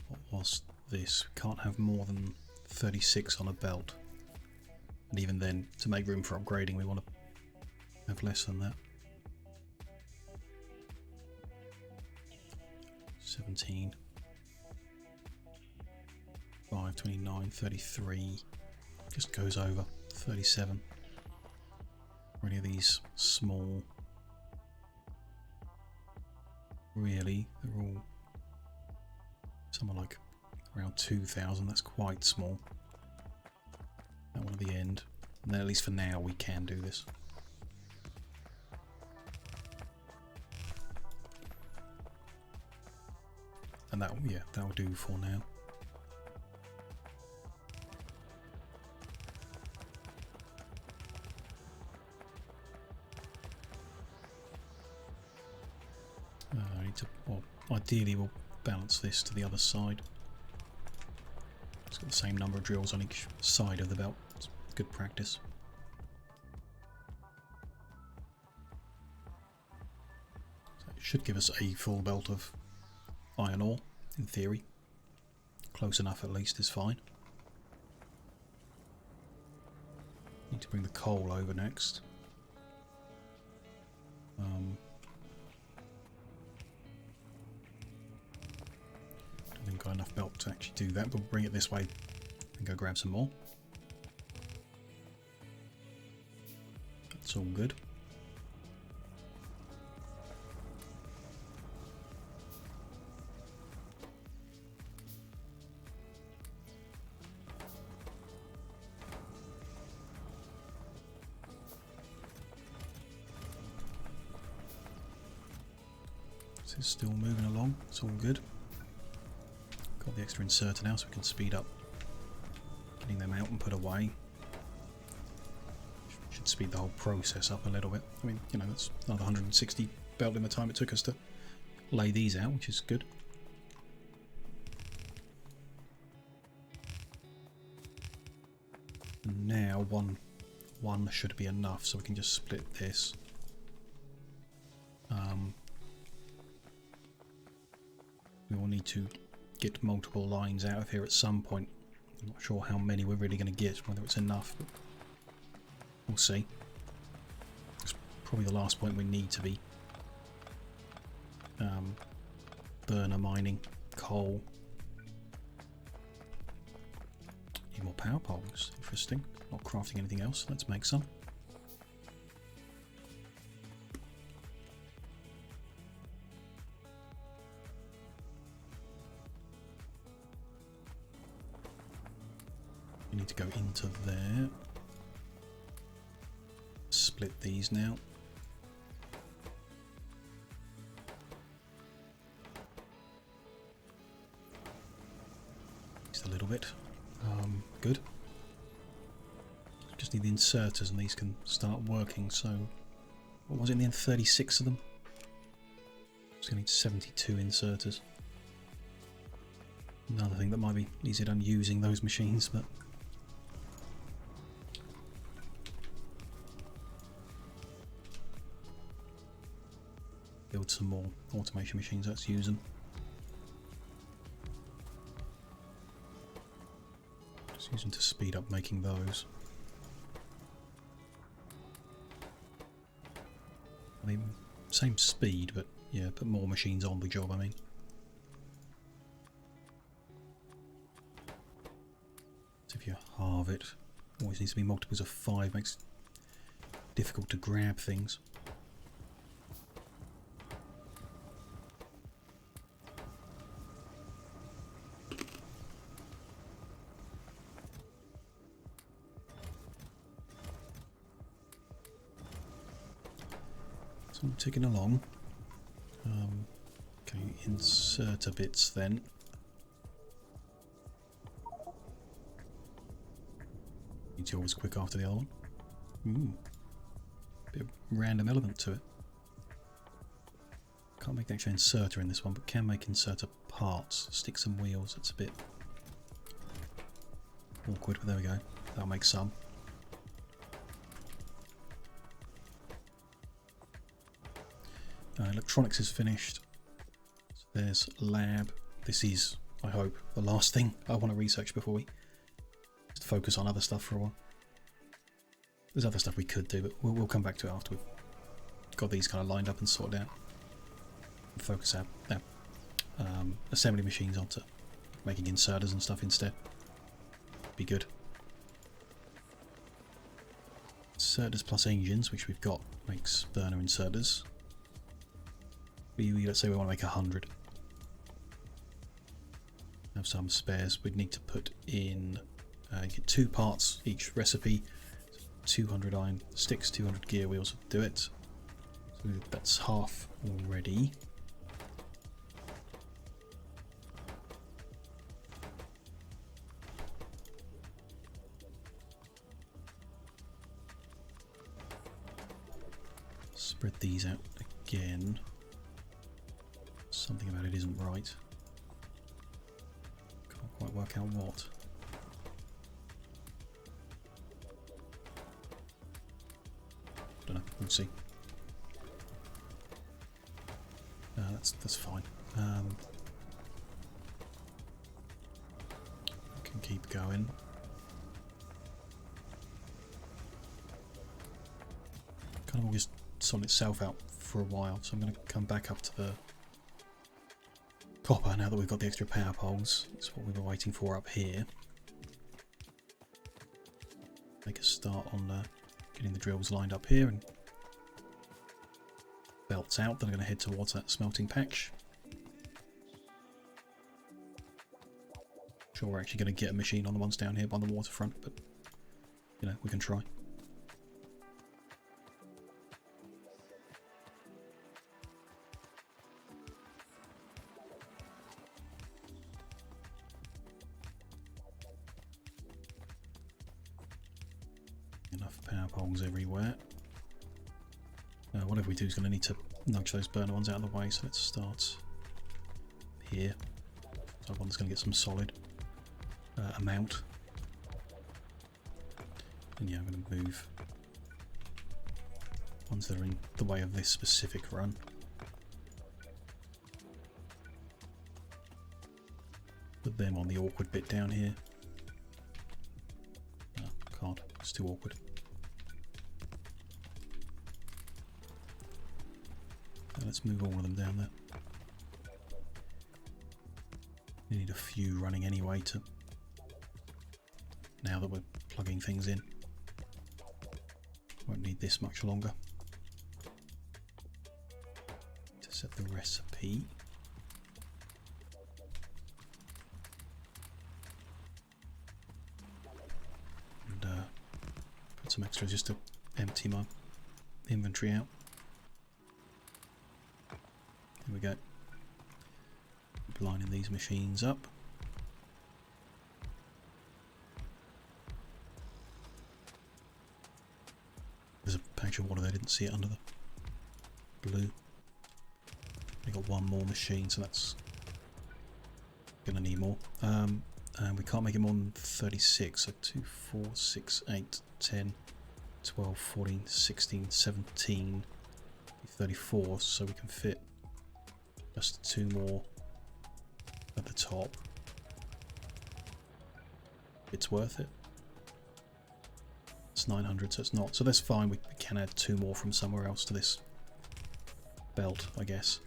Speaker 1: What was this? Can't have more than 36 on a belt. And even then, to make room for upgrading, we want to have less than that. 17. 5, 29, 33. Just goes over. 37. Or any of these small. Really, they're all somewhere like around 2,000. That's quite small. That one at the end. And then at least for now we can do this. And that'll do for now. I need to, well, ideally we'll balance this to the other side. It's got the same number of drills on each side of the belt. It's good practice. So it should give us a full belt of iron ore, in theory. Close enough at least is fine. Need to bring the coal over next. I haven't got enough belt to actually do that, but we'll bring it this way and go grab some more. That's all good. This is still moving along, it's all good. Got the extra inserter now so we can speed up getting them out and put away. Should speed the whole process up a little bit. I mean, you know, that's another 160 belt in the time it took us to lay these out, which is good. And now one should be enough, so we can just split this. We will need to get multiple lines out of here at some point. I'm not sure how many we're really going to get, whether it's enough, but we'll see. It's probably the last point we need to be burner mining coal. Need more power poles, interesting. Not crafting anything else, let's make some. You need to go into there. Split these now. Just a little bit. Good. Just need the inserters and these can start working. So, what was it in the end? 36 of them? Just gonna need 72 inserters. Another thing that might be easier done using those machines, but build some more automation machines, let's use them. Just use them to speed up making those. I mean, same speed, but yeah, put more machines on the job, I mean. So if you halve it, always needs to be multiples of 5, makes it difficult to grab things. So I'm ticking along. Okay, inserter bits then. Each always quick after the other one. Ooh. Bit of random element to it. Can't make the actual inserter in this one, but can make inserter parts. Sticks and wheels, it's a bit awkward, but there we go. That'll make some. Electronics is finished. So there's lab. This is, I hope, the last thing I want to research before we just focus on other stuff for a while. There's other stuff we could do, but we'll come back to it after we've got these kind of lined up and sorted out. And focus our assembly machines onto making inserters and stuff instead. Be good. Inserters plus engines, which we've got, makes burner inserters. Let's say we want to make 100. Have some spares. We'd need to put in get 2 parts each recipe. 200 iron sticks, 200 gear wheels would do it. So that's half already. Spread these out again. Something about it isn't right. Can't quite work out what. Don't know. We'll see. That's fine. Can keep going. Kind of always sort itself out for a while, so I'm going to come back up to the copper now that we've got the extra power poles. That's what we were waiting for up here. Make a start on getting the drills lined up here and belts out. Then I'm going to head towards that smelting patch. Sure, we're actually going to get a machine on the ones down here by the waterfront, but you know, we can try. Enough power poles everywhere. Whatever we do is going to need to nudge those burner ones out of the way, so let's start here. So one's going to get some solid amount. And yeah, I'm going to move ones that are in the way of this specific run. Put them on the awkward bit down here. Oh, can't. It's too awkward. Let's move all of them down there. We need a few running anyway to now that we're plugging things in. Won't need this much longer. To set the recipe. And put some extras just to empty my inventory out. Here we go. Lining these machines up. There's a patch of water there, I didn't see it under the blue. We got one more machine, so that's gonna need more. And we can't make it more than 36, so 2, 4, 6, 8, 10, 12, 14, 16, 17, 34, so we can fit just 2 more at the top. It's worth it. It's 900, so it's not. So that's fine. We can add 2 more from somewhere else to this belt, I guess.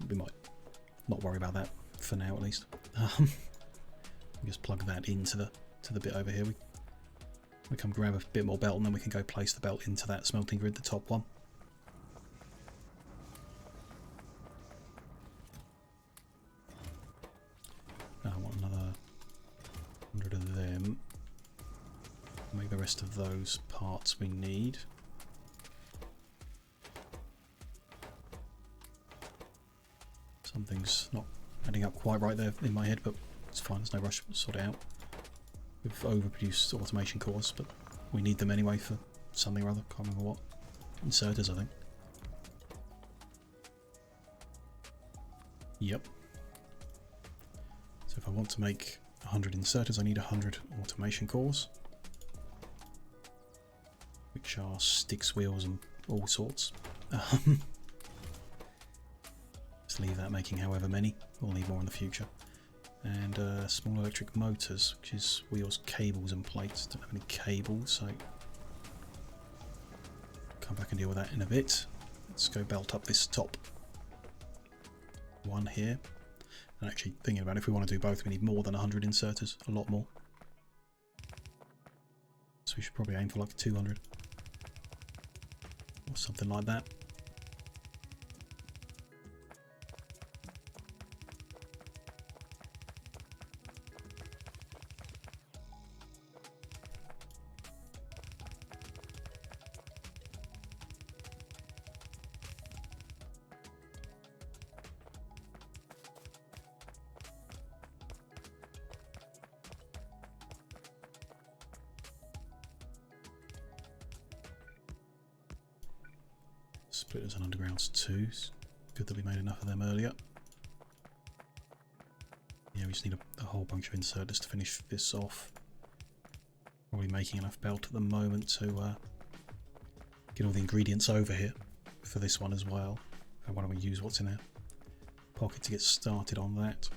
Speaker 1: We might not worry about that for now, at least. Just plug that into the bit over here. We can grab a bit more belt, and then we can go place the belt into that smelting grid, the top one. I want another 100 of them. Make the rest of those parts we need. Something's not adding up quite right there in my head, but it's fine, there's no rush, we'll sort it out. We've overproduced automation cores, but we need them anyway for something or other. Can't remember what. Inserters, I think. Yep. So if I want to make 100 inserters, I need 100 automation cores, which are sticks, wheels, and all sorts. Just leave that making however many. We'll need more in the future. And small electric motors, which is wheels, cables, and plates. Don't have any cables, so come back and deal with that in a bit. Let's go belt up this top one here. And actually thinking about it, if we want to do both, we need more than 100 inserters, a lot more. So we should probably aim for like 200 or something like that. Splitters and undergrounds too. Good that we made enough of them earlier. Yeah, we just need a whole bunch of inserters to finish this off. Probably making enough belt at the moment to get all the ingredients over here for this one as well. And why don't we use what's in our pocket to get started on that?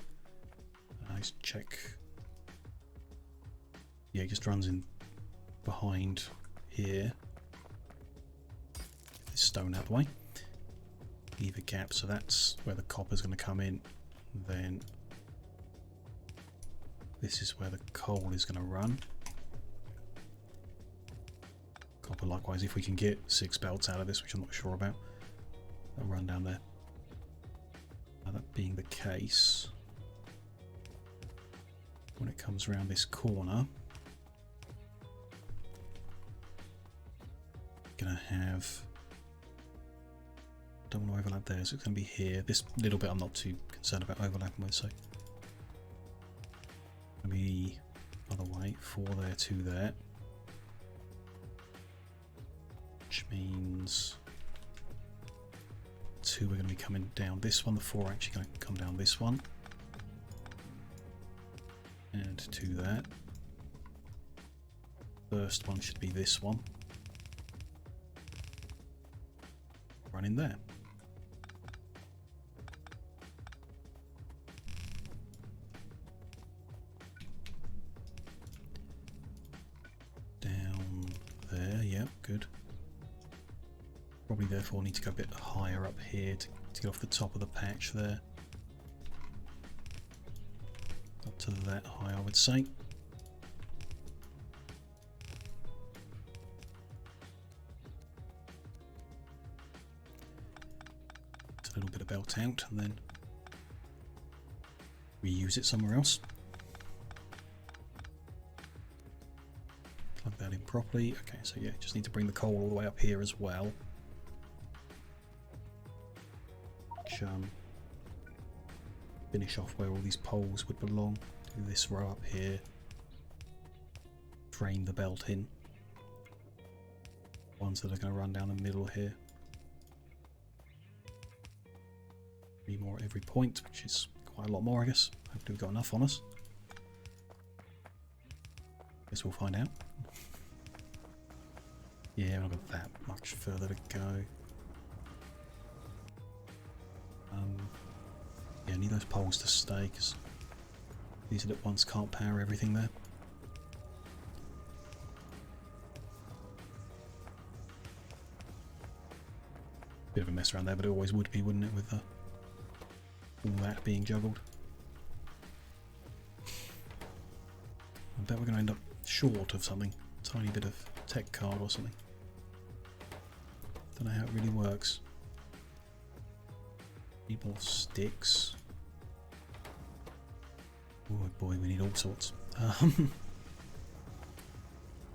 Speaker 1: Let's check. Yeah, it just runs in behind here. Stone out of the way, leave a gap, so that's where the copper's going to come in. Then this is where the coal is going to run. Copper likewise, if we can get 6 belts out of this, which I'm not sure about, that'll run down there. Now that being the case, when it comes around this corner, gonna have, don't want to overlap there, so it's going to be here. This little bit I'm not too concerned about overlapping with, so going to be other way, 4 there, 2 there, which means 2 are going to be coming down this one, the 4 are actually going to come down this one, and 2 there. First one should be this one, run in there. Good. Probably therefore need to go a bit higher up here to get off the top of the patch there. Up to that high, I would say. It's a little bit of belt out and then reuse it somewhere else. Plug that in properly. Okay, so yeah, just need to bring the coal all the way up here as well. Which, finish off where all these poles would belong. Do this row up here. Frame the belt in. Ones that are going to run down the middle here. 3 more at every point, which is quite a lot more, I guess. Hopefully we've got enough on us. Guess we'll find out. Yeah, I've got that much further to go. Yeah, I need those poles to stay because these little ones can't power everything there. Bit of a mess around there, but it always would be, wouldn't it, with all that being juggled. I bet we're going to end up short of something. Tiny bit of tech card or something. Don't know how it really works. Need more sticks. Oh boy, we need all sorts.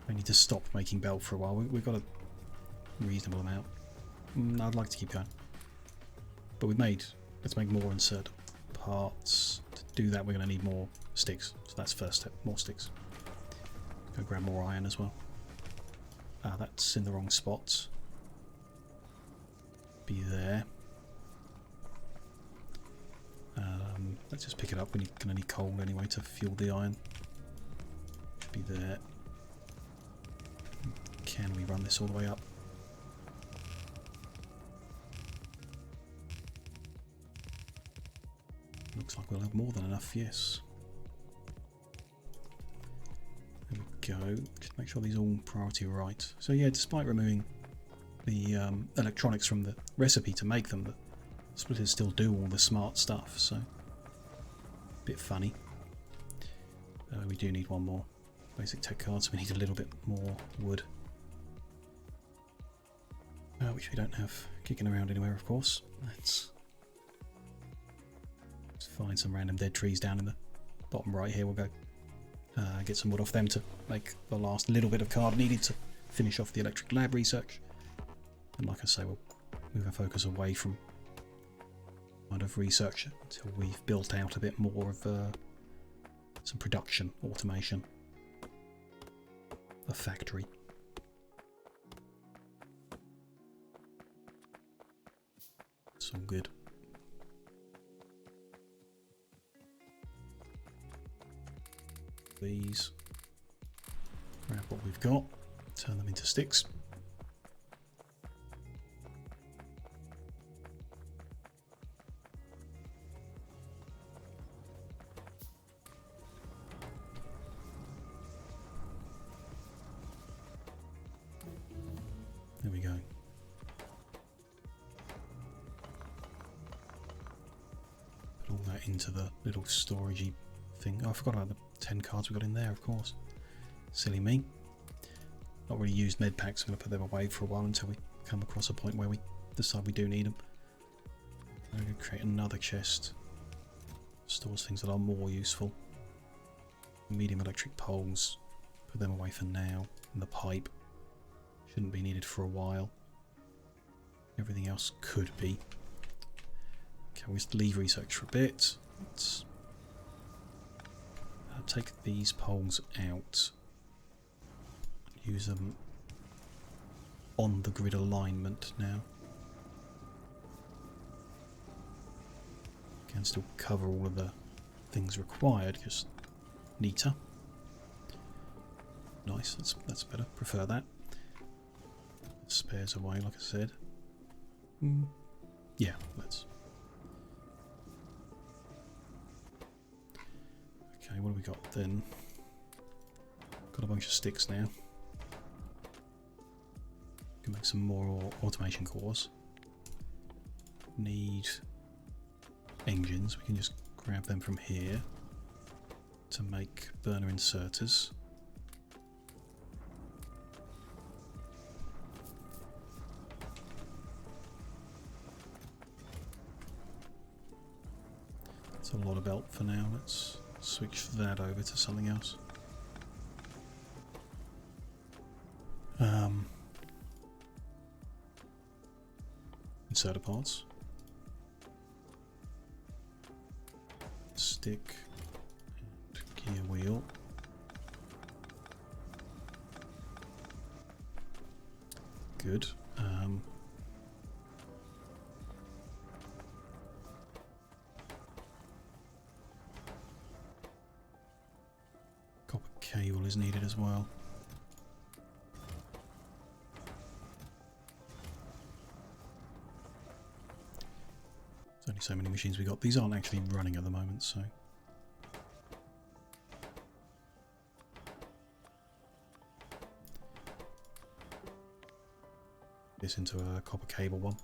Speaker 1: We need to stop making belt for a while. We've got a reasonable amount. I'd like to keep going. But let's make more insert parts. To do that we're going to need more sticks. So that's first step, more sticks. Go grab more iron as well. Ah, that's in the wrong spot. Be there. Let's just pick it up. We're going to need coal anyway to fuel the iron. Should be there. Can we run this all the way up? Looks like we'll have more than enough, yes. There we go. Just make sure these are all priority right. So yeah, despite removing the electronics from the recipe to make them, the splitters still do all the smart stuff, so a bit funny. We do need one more basic tech card, so we need a little bit more wood. Which we don't have kicking around anywhere, of course. Let's find some random dead trees down in the bottom right here. We'll go get some wood off them to make the last little bit of card needed to finish off the electric lab research. And like I say, we'll move our focus away from kind of research until we've built out a bit more of some production automation. A factory. It's all good. These. Grab what we've got, turn them into sticks. There we go. Put all that into the little storagey thing. Oh, I forgot about the 10 cards we got in there, of course. Silly me. Not really used med packs. I'm going to put them away for a while until we come across a point where we decide we do need them. I'm going to create another chest. Stores things that are more useful. Medium electric poles. Put them away for now. And the pipe. Shouldn't be needed for a while. Everything else could be. Okay, we'll just leave research for a bit. Let's take these poles out. Use them on the grid alignment now. Can still cover all of the things required, just neater. Nice, that's better. Prefer that. Spares away, like I said. Yeah, let's. Okay, what have we got then? Got a bunch of sticks now. Can make some more automation cores. Need engines. We can just grab them from here to make burner inserters. That's a lot of belt for now. Let's switch that over to something else. Inserter parts. Stick and gear wheel. Good. Copper cable is needed as well. There's only so many machines we got. These aren't actually running at the moment, so. This into a copper cable one.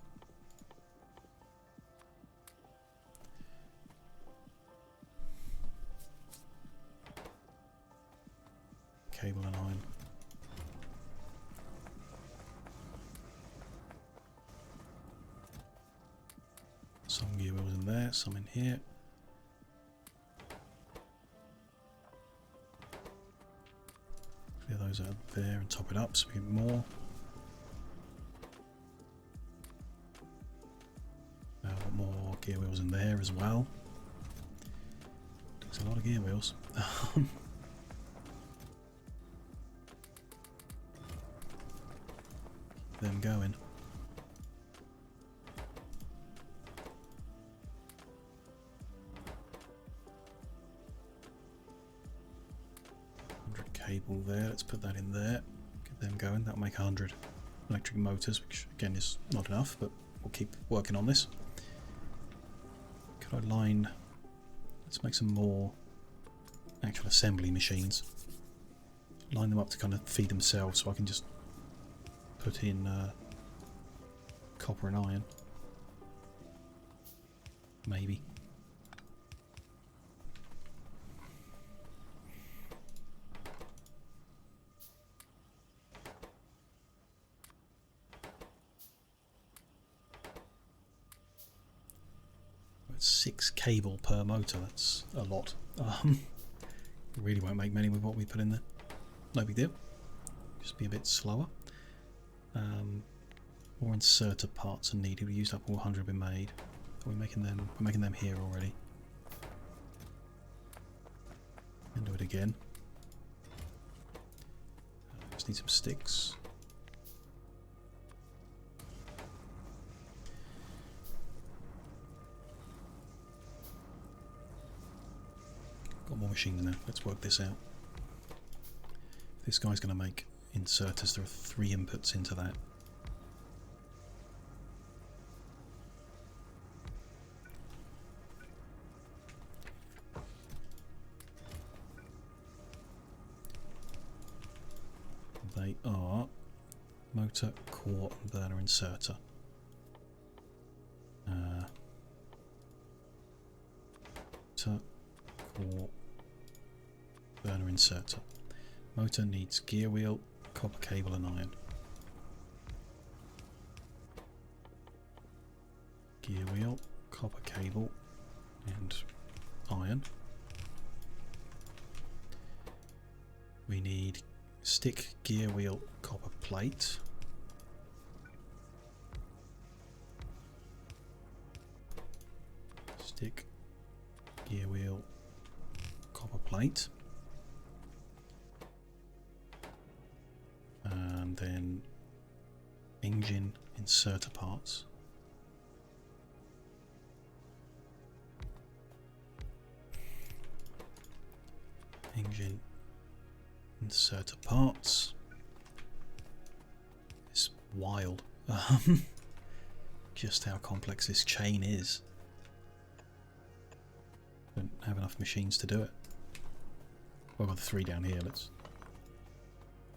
Speaker 1: Cable and iron. Some gear wheels in there, some in here. Clear those out there and top it up so we get more. More gear wheels in there as well. Takes a lot of gear wheels. them going. Cable there, let's put that in there, get them going. That'll make 100 electric motors, which again is not enough, but we'll keep working on this. Could I line, let's make some more actual assembly machines, line them up to kind of feed themselves, so I can just put in copper and iron, maybe. It's 6 cable per motor, that's a lot. We really won't make many with what we put in there. No big deal, just be a bit slower. More inserter parts are needed. We used up all 100 have been made. Are we making them? We're making them here already. And do it again. Just need some sticks. Got more machines now. Let's work this out. This guy's going to make inserters. There are 3 inputs into that. They are motor, core, and burner inserter. Motor, core, burner inserter. Motor needs gear wheel, copper cable, and iron. Gear wheel, copper cable, and iron. We need stick, gear wheel, copper plate. Stick, gear wheel, copper plate. And then engine inserter parts. Engine inserter parts. It's wild. Just how complex this chain is. Don't have enough machines to do it. Well, I've got the 3 down here. Let's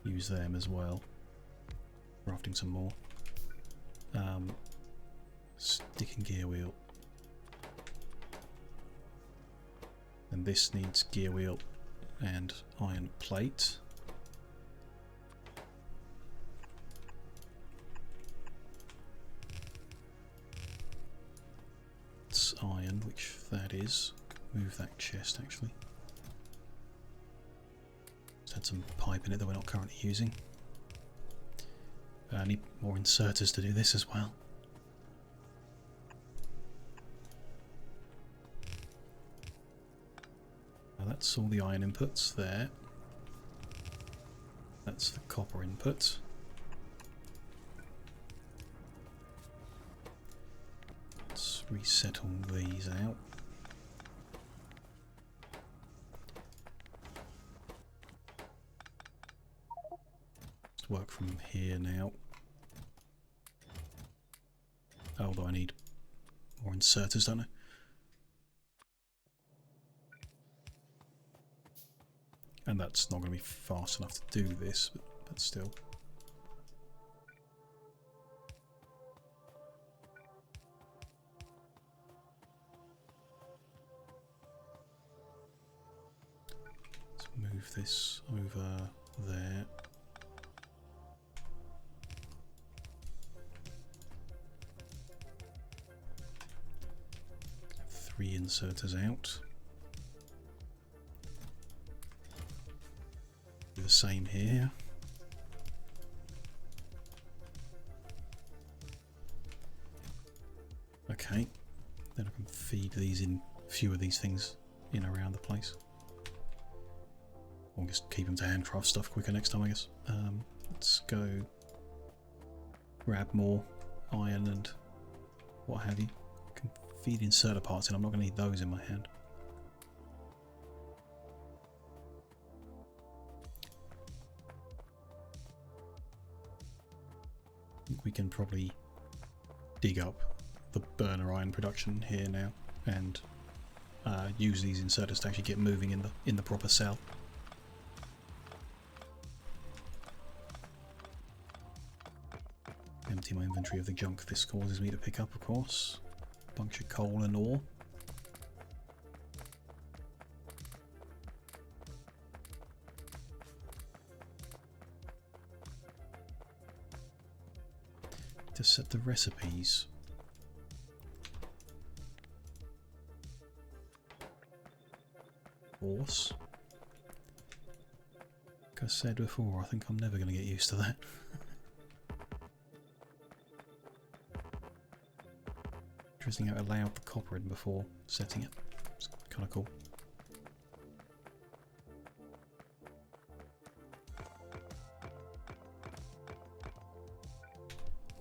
Speaker 1: use them as well. Crafting some more. Stick and gear wheel. And this needs gear wheel and iron plate. It's iron, which that is. Move that chest actually. Just had some pipe in it that we're not currently using. I need more inserters to do this as well. Now that's all the iron inputs there. That's the copper input. Let's reset all these out. Let's work from here now. Although I need more inserters, don't I? And that's not going to be fast enough to do this, but still. Let's move this over there. Three inserters out. Do the same here. Okay, then I can feed these in, a few of these things in around the place. Or just keep them to handcraft stuff quicker next time, I guess. Let's go grab more iron and what have you. I can feed inserter parts in. I'm not going to need those in my hand. I think we can probably dig up the burner iron production here now and use these inserters to actually get moving in the proper cell. Empty my inventory of the junk this causes me to pick up, of course. Bunch of coal and ore. To set the recipes. Horse. Like I said before, I think I'm never going to get used to that. Interesting how it allowed the copper in before setting it. It's kind of cool.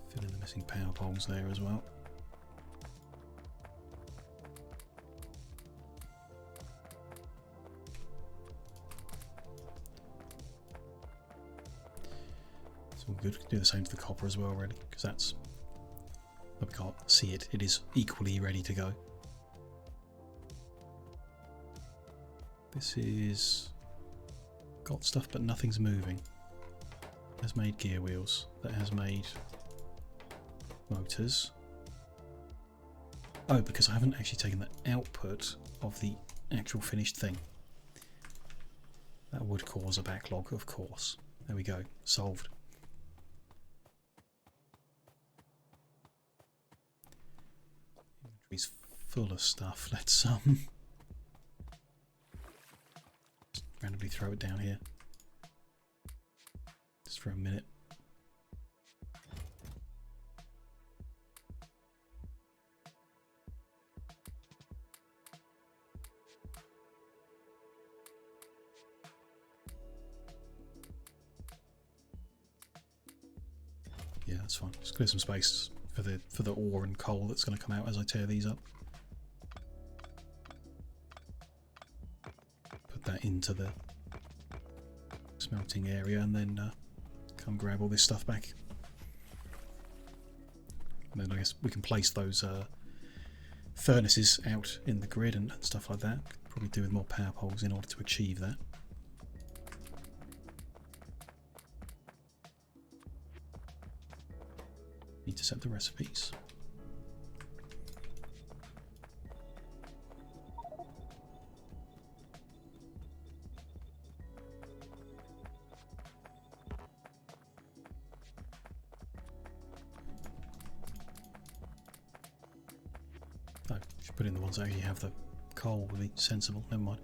Speaker 1: Fill in the missing power poles there as well. It's all good. Do the same to the copper as well, really, because that's... we can't see it. It is equally ready to go. This is got stuff, but nothing's moving. It has made gear wheels. That has made motors. Oh, because I haven't actually taken the output of the actual finished thing. That would cause a backlog, of course. There we go. Solved. He's full of stuff. Let's just randomly throw it down here. Just for a minute. Yeah, that's fine. Just clear some space for the ore and coal that's going to come out as I tear these up. Put that into the smelting area and then come grab all this stuff back. And then I guess we can place those furnaces out in the grid and stuff like that. Probably do with more power poles in order to achieve that. Need to set the recipes. Oh, should put in the ones that actually have the coal would be sensible. Never mind.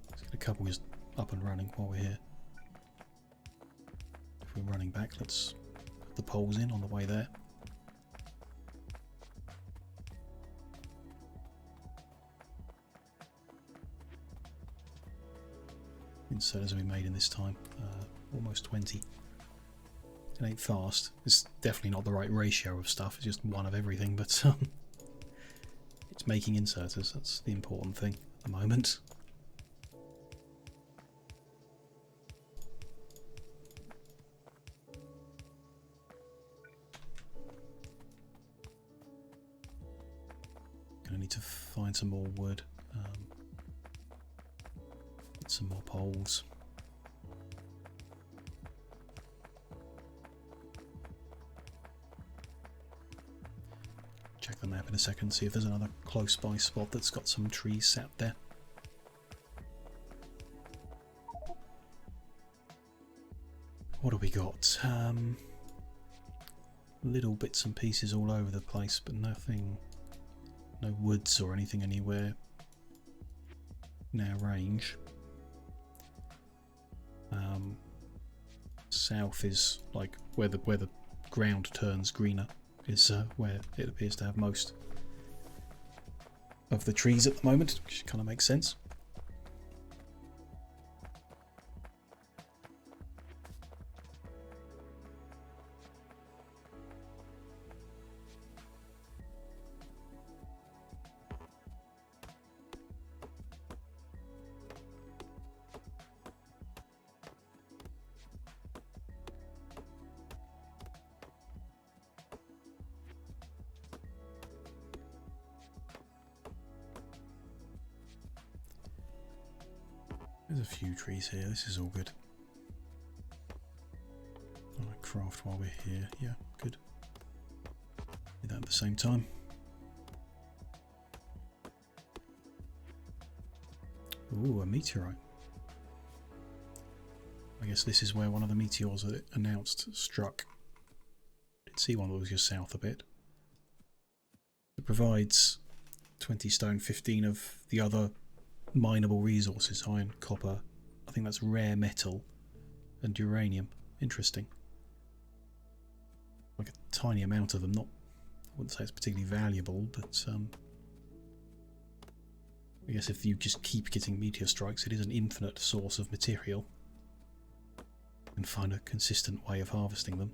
Speaker 1: Let's get a couple just up and running while we're here. If we're running back, let's put the poles in on the way there. Inserters have been made in this time. Almost 20. It ain't fast. It's definitely not the right ratio of stuff. It's just one of everything, but it's making inserters. That's the important thing at the moment. Gonna need to find some more wood. Get some more poles. Check the map in a second, see if there's another close by spot that's got some trees sat there. What have we got? Little bits and pieces all over the place, but nothing, no woods or anything anywhere in our range. South is like where the ground turns greener. Is where it appears to have most of the trees at the moment, which kind of makes sense. There's a few trees here. This is all good. I might craft while we're here. Yeah, good. Do that at the same time. Ooh, a meteorite. I guess this is where one of the meteors that it announced struck. Didn't see one that was just south a bit. It provides 20 stone, 15 of the other mineable resources, iron, copper, I think that's rare metal, and uranium. Interesting. Like a tiny amount of them, not, I wouldn't say it's particularly valuable, but I guess if you just keep getting meteor strikes, it is an infinite source of material. And find a consistent way of harvesting them.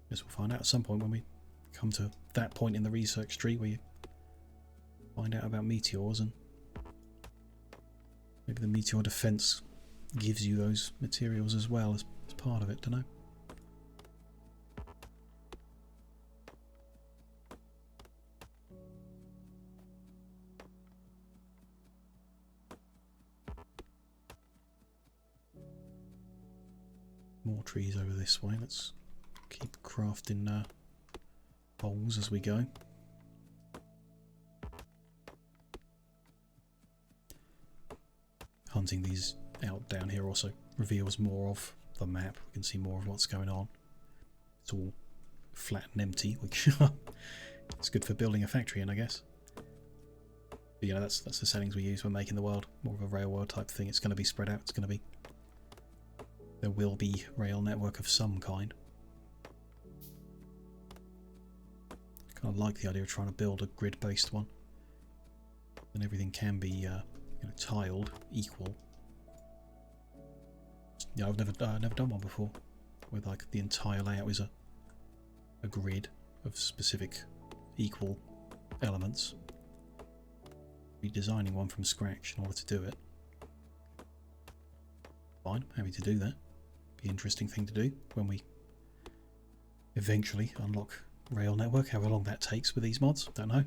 Speaker 1: Guess we'll find out at some point when we come to that point in the research tree where you find out about meteors, and maybe the meteor defense gives you those materials as well as part of it, don't know. More trees over this way. Let's keep crafting poles as we go. Hunting these out down here also reveals more of the map. We can see more of what's going on. It's all flat and empty, which is good for building a factory in, I guess. But, you know, that's the settings we use when making the world. More of a rail world type thing. It's going to be spread out. It's going to be... There will be rail network of some kind. I kind of like the idea of trying to build a grid-based one. And everything can be you know, tiled, equal. Yeah, I've never done one before, where like the entire layout is a grid of specific equal elements. Be designing one from scratch in order to do it. Fine, happy to do that. Be an interesting thing to do when we eventually unlock rail network. However long that takes with these mods, don't know.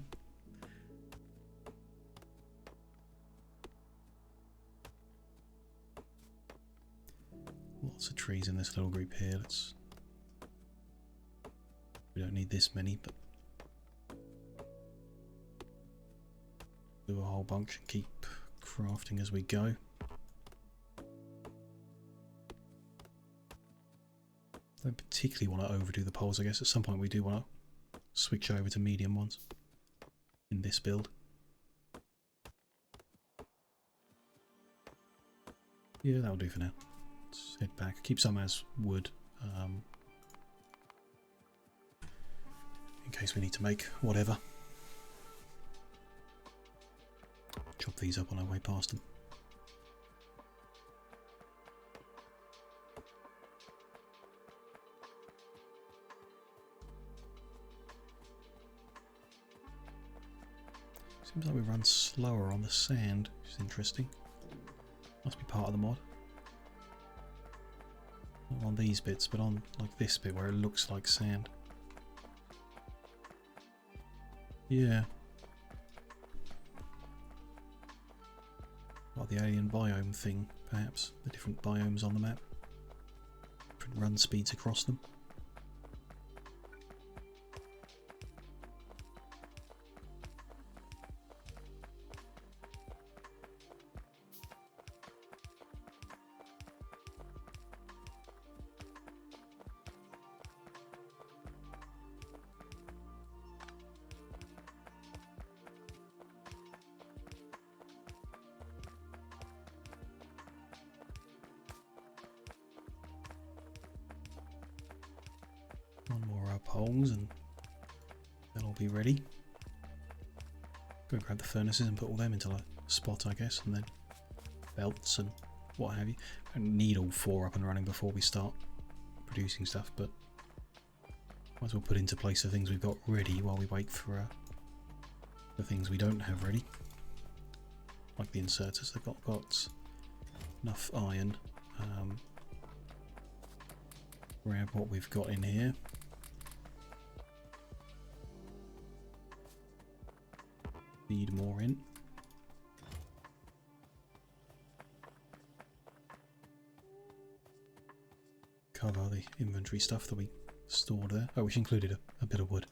Speaker 1: Lots of trees in this little group here. We don't need this many, but do a whole bunch and keep crafting as we go. Don't particularly want to overdo the poles. I guess at some point we do want to switch over to medium ones in this build. Yeah, that'll do for now. Let's head back. Keep some as wood in case we need to make whatever. Chop these up on our way past them. Seems like we run slower on the sand, which is interesting. Must be part of the mod. Not on these bits, but on like this bit where it looks like sand. Yeah. Like the alien biome thing, perhaps. The different biomes on the map. Different run speeds across them. One more up holes and they'll all be ready. Go grab the furnaces and put all them into a spot, I guess, and then belts and what have you. Don't need all four up and running before we start producing stuff, but might as well put into place the things we've got ready while we wait for the things we don't have ready. Like the inserters, they've got enough iron Grab what we've got in here. Feed more in. Cover the inventory stuff that we stored there. Oh, which included a bit of wood.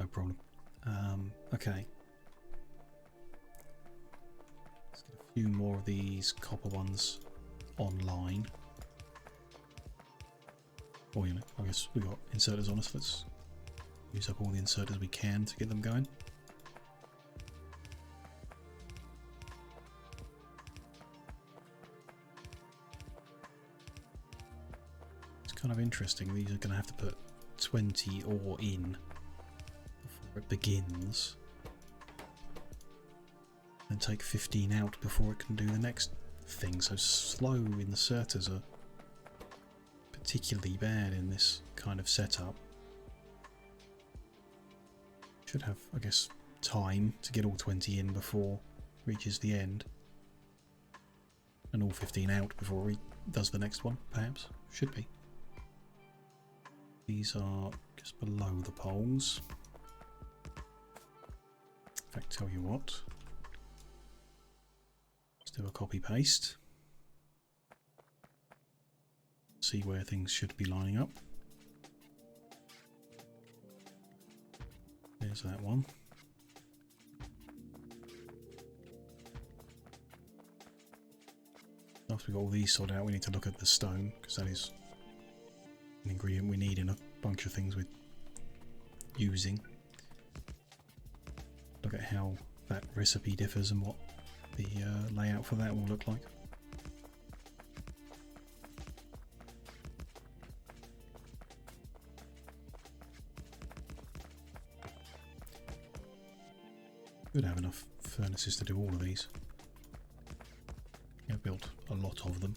Speaker 1: No problem. Okay. Let's get a few more of these copper ones online. Or, you know, I guess we've got inserters on us. Let's use up all the inserters we can to get them going. It's kind of interesting. These are going to have to put 20 ore in before it begins. And take 15 out before it can do the next thing. So slow inserters are particularly bad in this kind of setup. Should have, I guess, time to get all 20 in before it reaches the end. And all 15 out before it does the next one, perhaps. Should be. These are just below the poles. In fact, tell you what. Let's do a copy paste. See where things should be lining up. There's that one. After we've got all these sorted out, we need to look at the stone, because that is an ingredient we need in a bunch of things we're using. Look at how that recipe differs and what the layout for that will look like. Could have enough furnaces to do all of these. I've built a lot of them.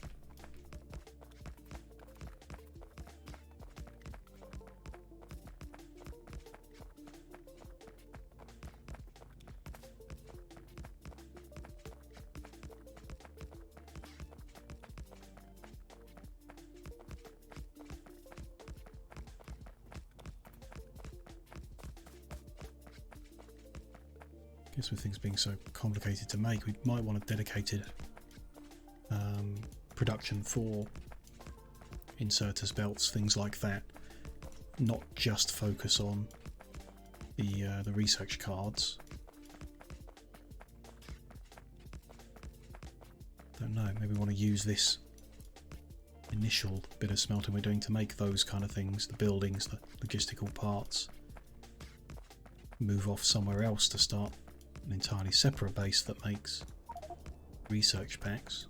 Speaker 1: I guess with things being so complicated to make, we might want a dedicated production for inserters, belts, things like that. Not just focus on the research cards. Don't know. Maybe we want to use this initial bit of smelting we're doing to make those kind of things, the buildings, the logistical parts. Move off somewhere else to start an entirely separate base that makes research packs,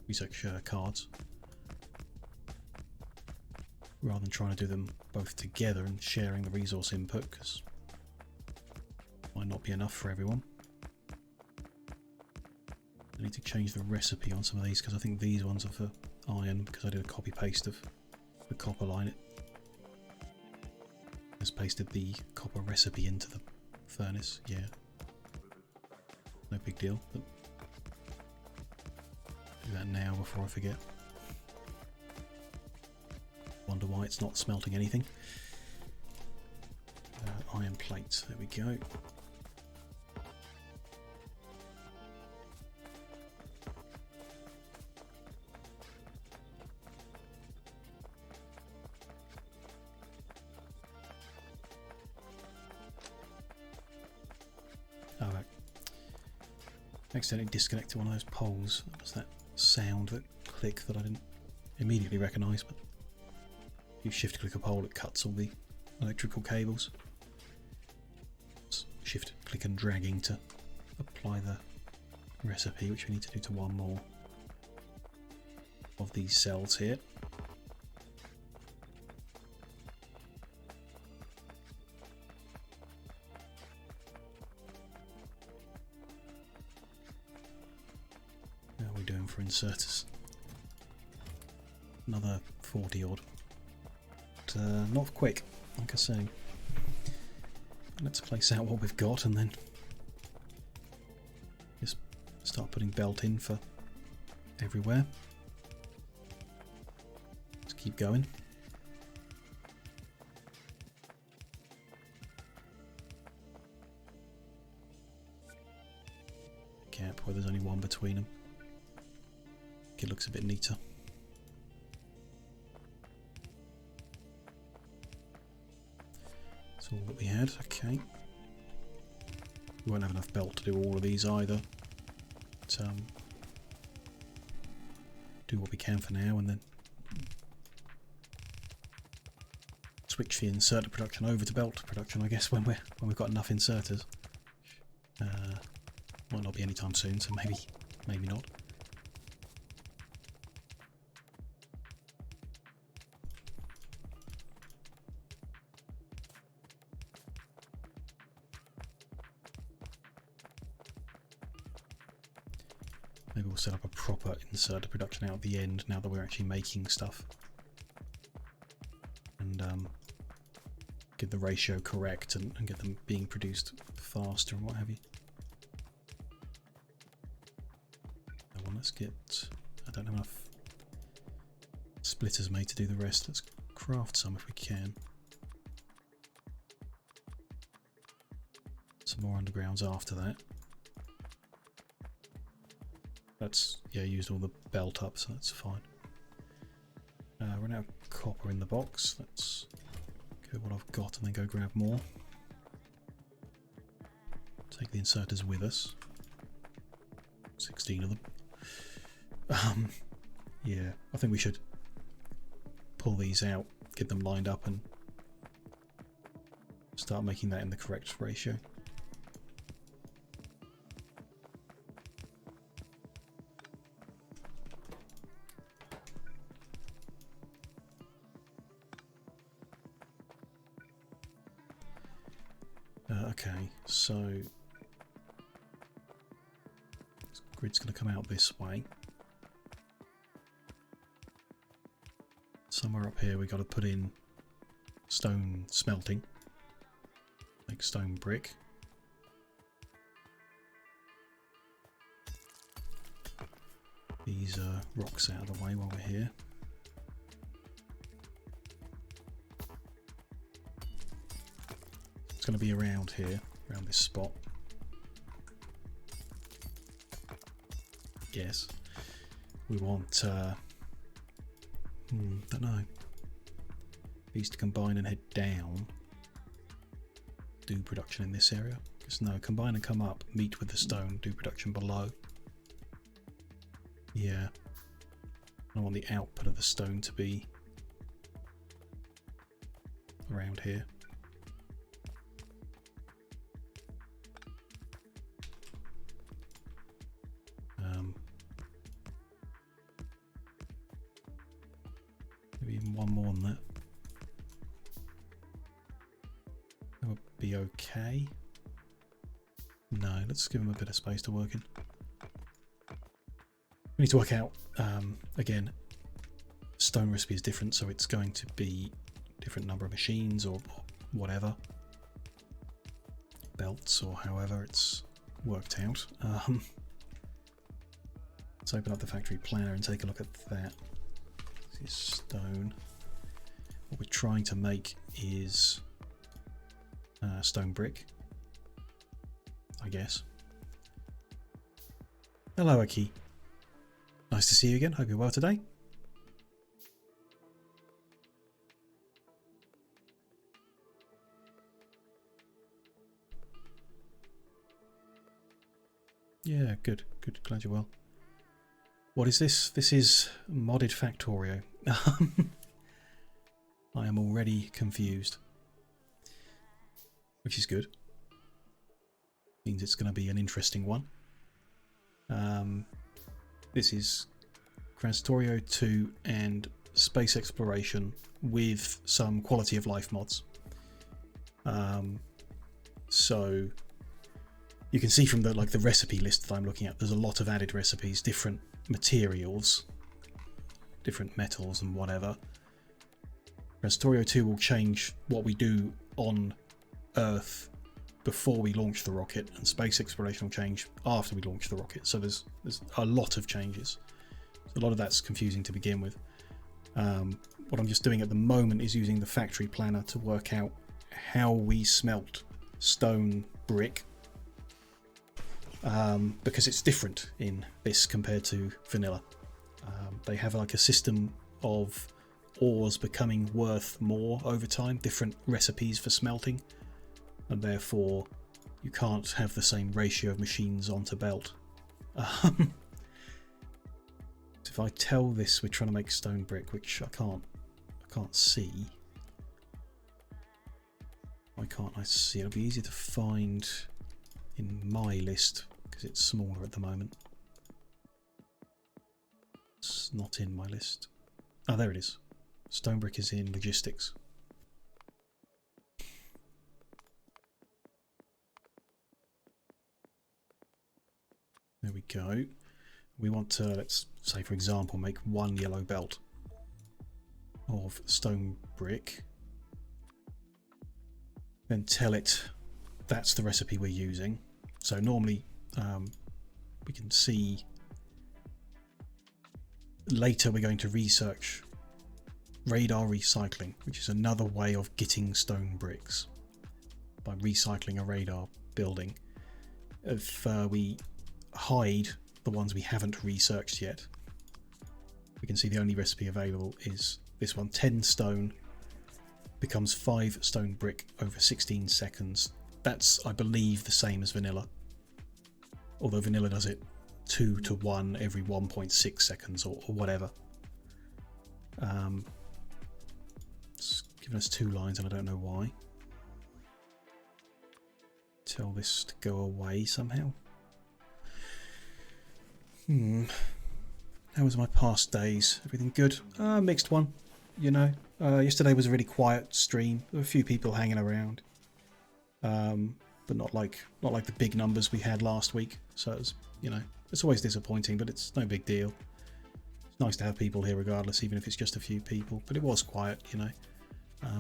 Speaker 1: research cards, rather than trying to do them both together and sharing the resource input, because it might not be enough for everyone. I need to change the recipe on some of these, because I think these ones are for iron, because I did a copy paste of the copper line. It just pasted the copper recipe into the furnace, yeah. No big deal, but do that now before I forget. Wonder why it's not smelting anything. Iron plates, there we go. Oh, right. Accidentally disconnected one of those poles. That was that sound, that click that I didn't immediately recognise, but if you shift click a pole it cuts all the electrical cables. Shift click and dragging to apply the recipe, which we need to do to one more of these cells here. How are we doing for inserters? Another 40 odd. But, not quick, like I say. Let's place out what we've got and then just start putting belt in for everywhere. Let's keep going. Gap where there's only one between them. It looks a bit neater. That's all that we had. Okay. We won't have enough belt to do all of these either. But, do what we can for now, and then switch the inserter production over to belt production, I guess, when we've got enough inserters. Might not be anytime soon, so maybe not. Maybe we'll set up a proper inserter production out at the end now that we're actually making stuff. And get the ratio correct and get them being produced faster and what have you. Well, let's get... I don't have enough splitters made to do the rest. Let's craft some if we can. Some more undergrounds after that. That's, yeah, used all the belt up, so that's fine. We're now copper in the box. Let's go what I've got and then go grab more. Take the inserters with us. 16 of them. Yeah, I think we should pull these out, get them lined up and start making that in the correct ratio. Okay, so this grid's going to come out this way. Somewhere up here we got to put in stone smelting, like stone brick. These rocks out of the way while we're here. It's going to be around here, around this spot. Yes. We want, don't know. These to combine and head down. Do production in this area. Because no, combine and come up, meet with the stone, do production below. Yeah. I want the output of the stone to be around here. Maybe even one more than that. That would be okay. No, let's give them a bit of space to work in. We need to work out, again, stone recipe is different, so it's going to be different number of machines or whatever. Belts or however it's worked out. Let's open up the factory planner and take a look at that. This is stone. What we're trying to make is stone brick, I guess. Hello, Aki. Nice to see you again. Hope you're well today. Yeah, good. Good. Glad you're well. What is this? This is modded Factorio. I am already confused. Which is good. Means it's going to be an interesting one. This is Krastorio 2 and space exploration with some quality of life mods. So you can see from the recipe list that I'm looking at, there's a lot of added recipes, different materials, different metals and whatever. Factorio 2 will change what we do on Earth before we launch the rocket, and space exploration will change after we launch the rocket. So there's a lot of changes. a lot of that's confusing to begin with. What I'm just doing at the moment is using the factory planner to work out how we smelt stone brick, because it's different in this compared to vanilla. They have like a system of ores becoming worth more over time, different recipes for smelting, and therefore you can't have the same ratio of machines onto belt. If I tell this we're trying to make stone brick, which I can't see. Why can't I see? It'll be easier to find in my list because it's smaller at the moment. It's not in my list. Oh, there it is. Stone brick is in logistics. There we go. We want to, let's say for example, make one yellow belt of stone brick. Then tell it that's the recipe we're using. So normally we can see later we're going to research radar recycling, which is another way of getting stone bricks by recycling a radar building. If we hide the ones we haven't researched yet, we can see the only recipe available is this one. 10 stone becomes 5 stone brick over 16 seconds. That's, I believe, the same as vanilla, although vanilla does it 2 to 1 every 1.6 seconds or whatever. It's given us 2 lines and I don't know why. Tell this to go away somehow. How was my past days? Everything good? Mixed one, you know. Yesterday was a really quiet stream. There were a few people hanging around, but not like the big numbers we had last week. So it was, you know, it's always disappointing, but it's no big deal. It's nice to have people here regardless, even if it's just a few people. But it was quiet, you know.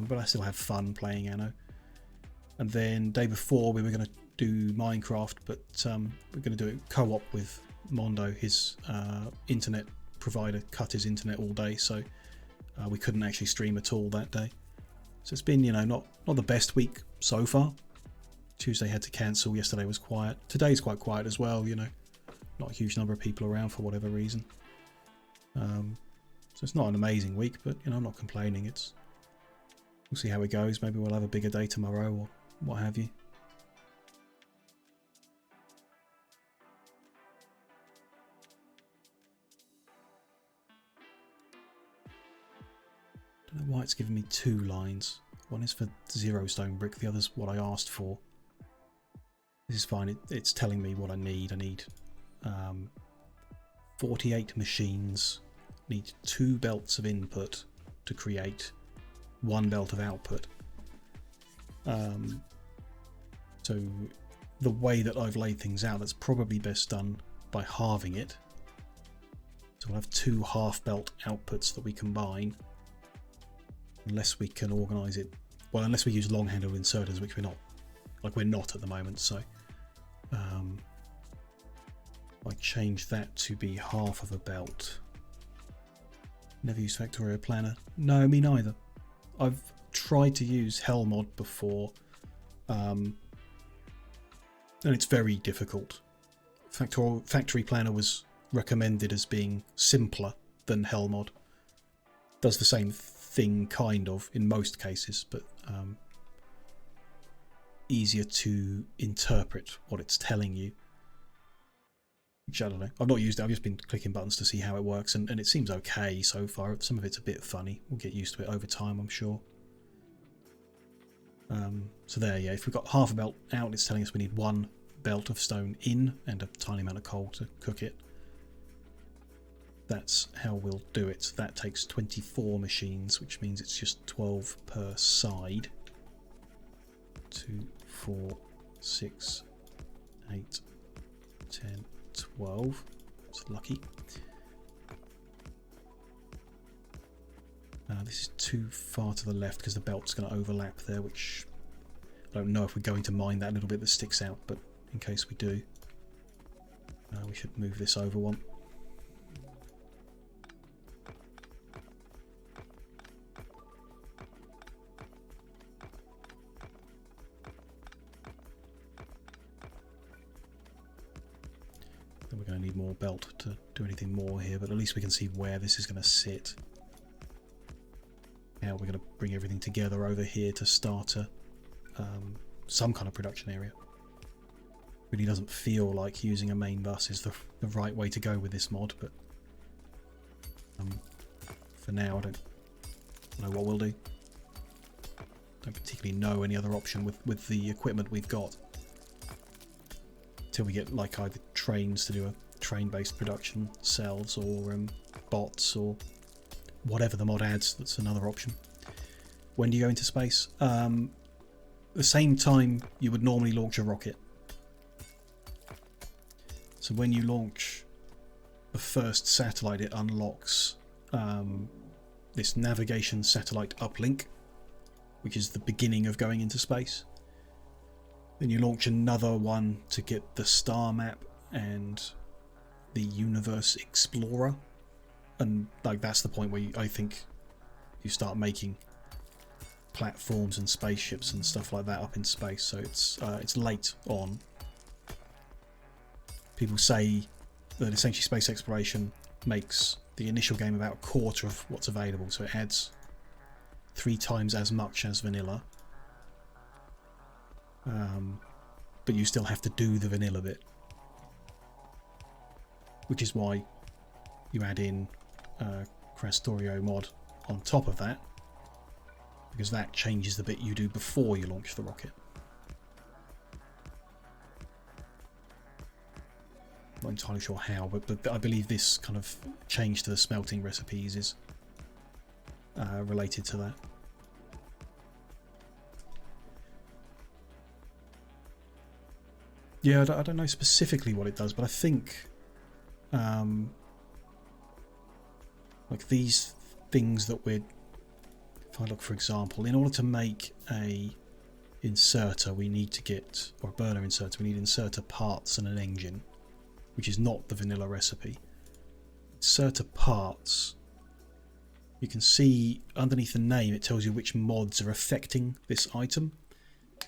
Speaker 1: But I still have fun playing Anno. And then day before we were going to do Minecraft, but we're going to do it co-op with Mondo. His internet provider cut his internet all day, so we couldn't actually stream at all that day. So it's been, you know, not the best week so far. Tuesday had to cancel. Yesterday was quiet. Today's quite quiet as well, you know. Not a huge number of people around for whatever reason. So it's not an amazing week, but you know, I'm not complaining. We'll see how it goes. Maybe we'll have a bigger day tomorrow or what have you. Don't know why it's given me 2 lines. One is for 0 stone brick, the other's what I asked for. This is fine. It's telling me what I need. I need 48 machines. Need 2 belts of input to create 1 belt of output. So the way that I've laid things out, that's probably best done by halving it. So we'll have 2 half belt outputs that we combine, unless we can organise it. Well, unless we use long handled inserters, which we're not at the moment. So I change that to be half of a belt. Never used Factorio Planner. No, me neither. I've tried to use Hellmod before, and it's very difficult. Factory Planner was recommended as being simpler than Hellmod. Does the same thing kind of in most cases, but easier to interpret what it's telling you. Which I don't know. I've not used it. I've just been clicking buttons to see how it works, and it seems okay so far. Some of it's a bit funny. We'll get used to it over time, I'm sure. So there, yeah. If we've got half a belt out, it's telling us we need 1 belt of stone in and a tiny amount of coal to cook it. That's how we'll do it. That takes 24 machines, which means it's just 12 per side. 2, 4, 6, 8, 10, 12. It's lucky. This is too far to the left because the belt's going to overlap there, which I don't know if we're going to mind that little bit that sticks out, but in case we do, we should move this over one. going to need more belt to do anything more here, but at least we can see where this is going to sit. How we're going to bring everything together over here to start some kind of production area. Really doesn't feel like using a main bus is the right way to go with this mod, but for now I don't know what we'll do. Don't particularly know any other option with the equipment we've got. Until we get like either trains to do a train-based production, cells, or bots, or whatever the mod adds. That's another option. When do you go into space? The same time you would normally launch a rocket. So when you launch the first satellite, it unlocks this navigation satellite uplink, which is the beginning of going into space. Then you launch another one to get the star map and the universe explorer, and like that's the point where I think you start making platforms and spaceships and stuff like that up in space. So it's late on. People say that essentially space exploration makes the initial game about a quarter of what's available, so it adds 3 times as much as vanilla, but you still have to do the vanilla bit, which is why you add in Krastorio mod on top of that, because that changes the bit you do before you launch the rocket. Not entirely sure how, but I believe this kind of change to the smelting recipes is related to that. Yeah, I don't know specifically what it does, but I think like these things that we're... If I look, for example, in order to make a inserter, we need to get... or a burner inserter, we need inserter parts and an engine, which is not the vanilla recipe. Inserter parts, you can see underneath the name it tells you which mods are affecting this item.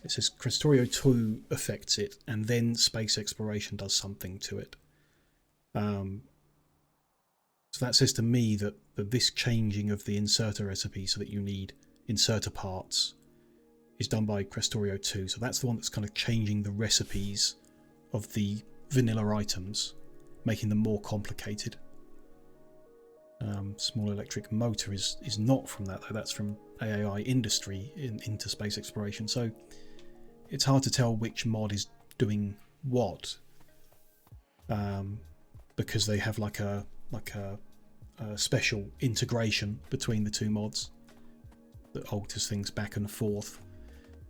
Speaker 1: It says Krastorio 2 affects it, and then space exploration does something to it. So that says to me that this changing of the inserter recipe so that you need inserter parts is done by Krastorio 2. So that's the one that's kind of changing the recipes of the vanilla items, making them more complicated. Small electric motor is not from that though, that's from AAI industry into space exploration, so it's hard to tell which mod is doing what, because they have like a special integration between the two mods that alters things back and forth.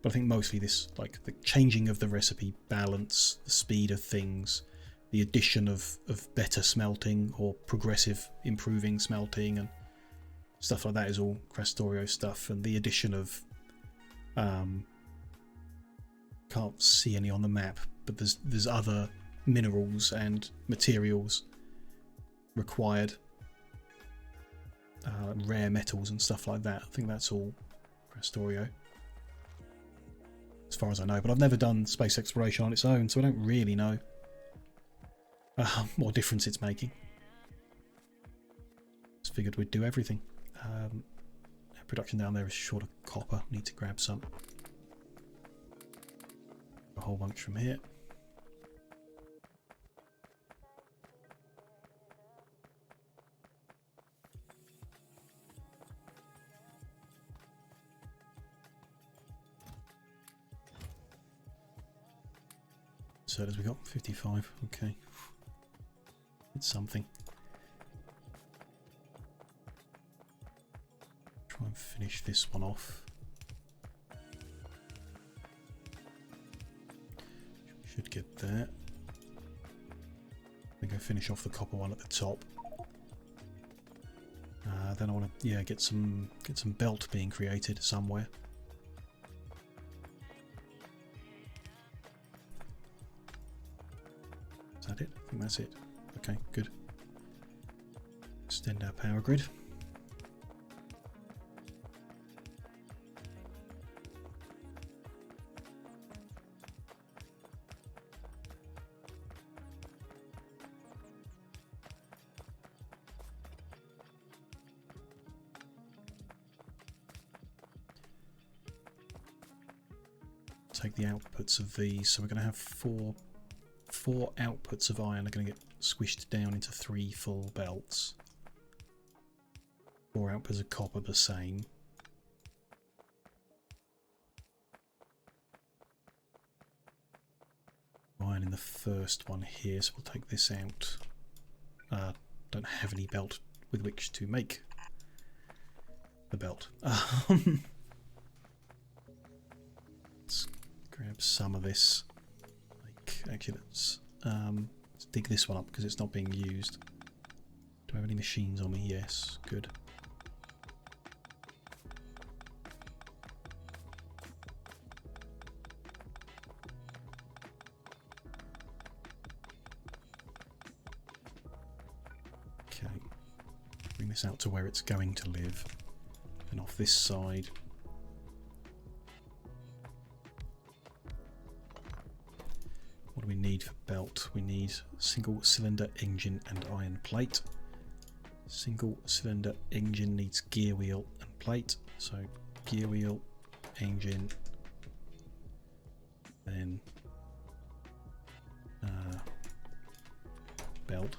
Speaker 1: But I think mostly this, like the changing of the recipe balance, the speed of things, the addition of better smelting or progressive improving smelting and stuff like that is all Krastorio stuff. And the addition of can't see any on the map, but there's other minerals and materials required, rare metals and stuff like that. I think that's all Krastorio, as far as I know, but I've never done space exploration on its own, so I don't really know what difference it's making. Just figured we'd do everything. Production down there is short of copper, need to grab some. A whole bunch from here. So as we got 55, okay. It's something. Try and finish this one off. Should get that. I think I finish off the copper one at the top. Then I want to get some belt being created somewhere. Is that it? I think that's it. Okay, good. Extend our power grid. take the outputs of these. So we're going to have four outputs of iron are going to get squished down into 3 full belts. 4 outputs of copper the same. Iron in the first one here, so we'll take this out. Don't have any belt with which to make the belt. Let's grab some of this. Actually, let's dig this one up because it's not being used. Do I have any machines on me? Yes, good. Okay, bring this out to where it's going to live. And off this side. What do we need for belt? We need single cylinder engine and iron plate. Single cylinder engine needs gear wheel and plate. So gear wheel, engine, then belt.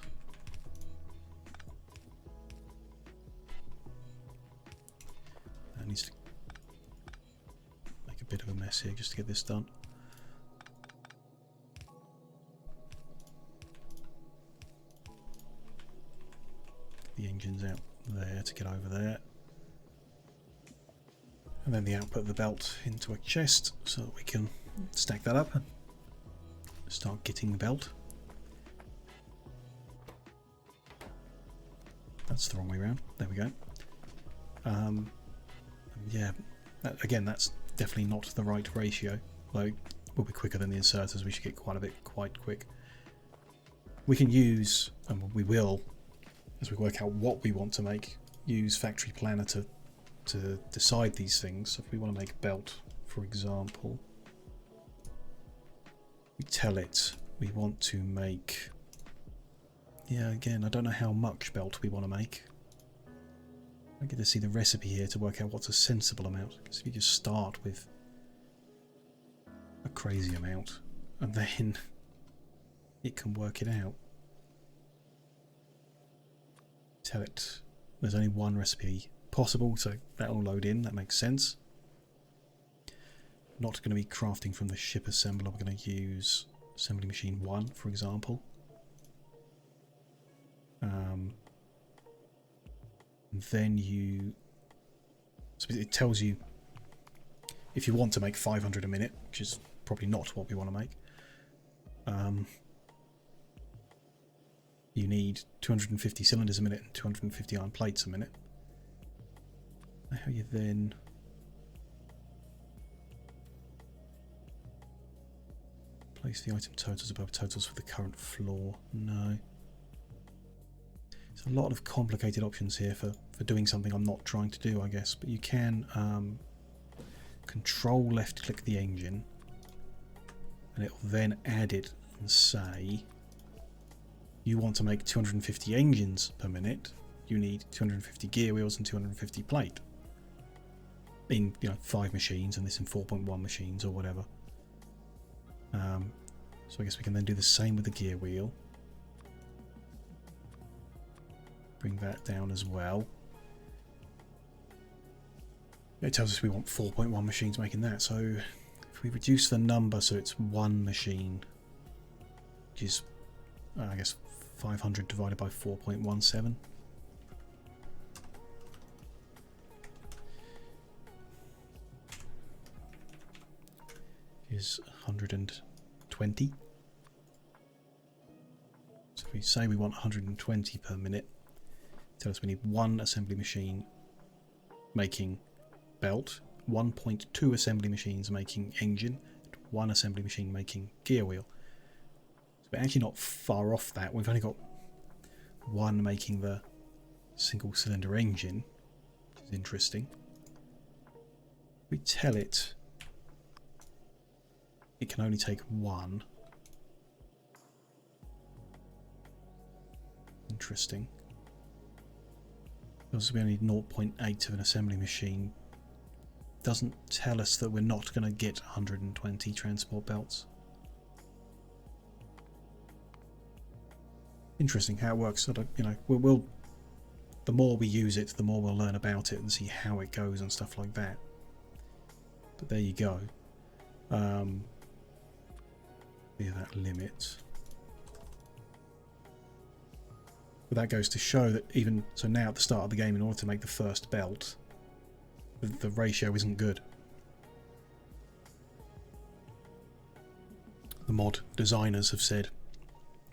Speaker 1: That needs to make a bit of a mess here just to get this done. The engine's out there to get over there, and then the output of the belt into a chest so that we can stack that up and start getting the belt. That's the wrong way around. There we go. Yeah, again, that's definitely not the right ratio. Like, we'll be quicker than the inserters. We should get quite quick. We can use, and we will, as we work out what we want to make, use Factory Planner to decide these things. So if we want to make a belt, for example, we tell it we want to make, yeah, again, I don't know how much belt we want to make. I get to see the recipe here to work out what's a sensible amount. Because if you just start with a crazy amount, and then it can work it out. Tell it there's only one recipe possible, so that'll load in. That makes sense. Not going to be crafting from the ship assembler. We're going to use assembly machine 1, for example. Then so it tells you if you want to make 500 a minute, which is probably not what we want to make. You need 250 cylinders a minute and 250 iron plates a minute. How you then place the item totals above totals for the current floor? No. There's a lot of complicated options here for doing something I'm not trying to do, I guess. But you can control left click the engine and it will then add it and say you want to make 250 engines per minute, you need 250 gear wheels and 250 plate in 5 machines, and this in 4.1 machines or whatever. So I guess we can then do the same with the gear wheel. Bring that down as well. It tells us we want 4.1 machines making that, so if we reduce the number so it's 1 machine, which is I guess 500 divided by 4.17. Is 120. So if we say we want 120 per minute, tell us we need 1 assembly machine making belt, 1.2 assembly machines making engine, and 1 assembly machine making gear wheel. So we're actually not far off that. We've only got 1 making the single cylinder engine, which is interesting. We tell it can only take 1. Interesting. Also, we only need 0.8 of an assembly machine doesn't tell us that we're not going to get 120 transport belts. Interesting how it works. Sort of, you know, we'll the more we use it, the more we'll learn about it and see how it goes and stuff like that. But there you go. Yeah, that limit. But that goes to show that even so, now at the start of the game, in order to make the first belt, the ratio isn't good. The mod designers have said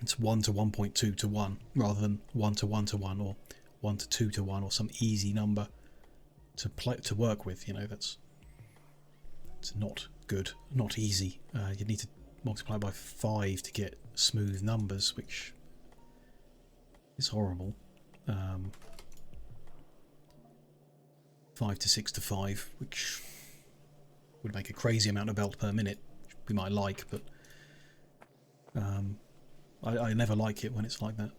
Speaker 1: it's 1 to 1.2 to 1 rather than 1 to 1 to 1 or 1 to 2 to 1 or some easy number to work with. You know, it's not good, not easy. You need to multiply by 5 to get smooth numbers, which is horrible. 5 to 6 to 5, which would make a crazy amount of belt per minute, which we might like, but I never like it when it's like that,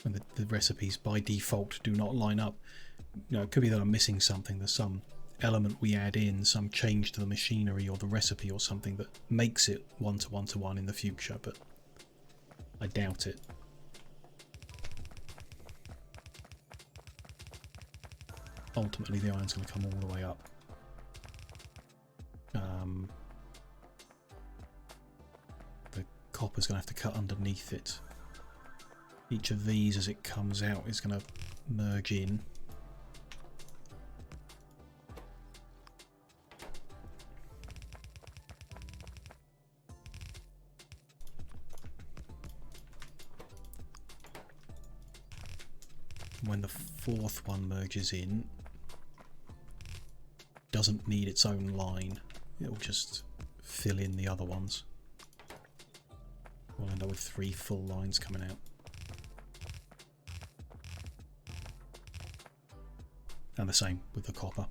Speaker 1: when the recipes by default do not line up. You know, it could be that I'm missing something. There's some element we add in, some change to the machinery or the recipe or something that makes it 1 to 1 to 1 in the future, but I doubt it. Ultimately, the iron's going to come all the way up. The copper's going to have to cut underneath it. Each of these, as it comes out, is going to merge in. When the fourth one merges in, doesn't need its own line, it'll just fill in the other ones. We'll end up with 3 full lines coming out. And the same with the copper.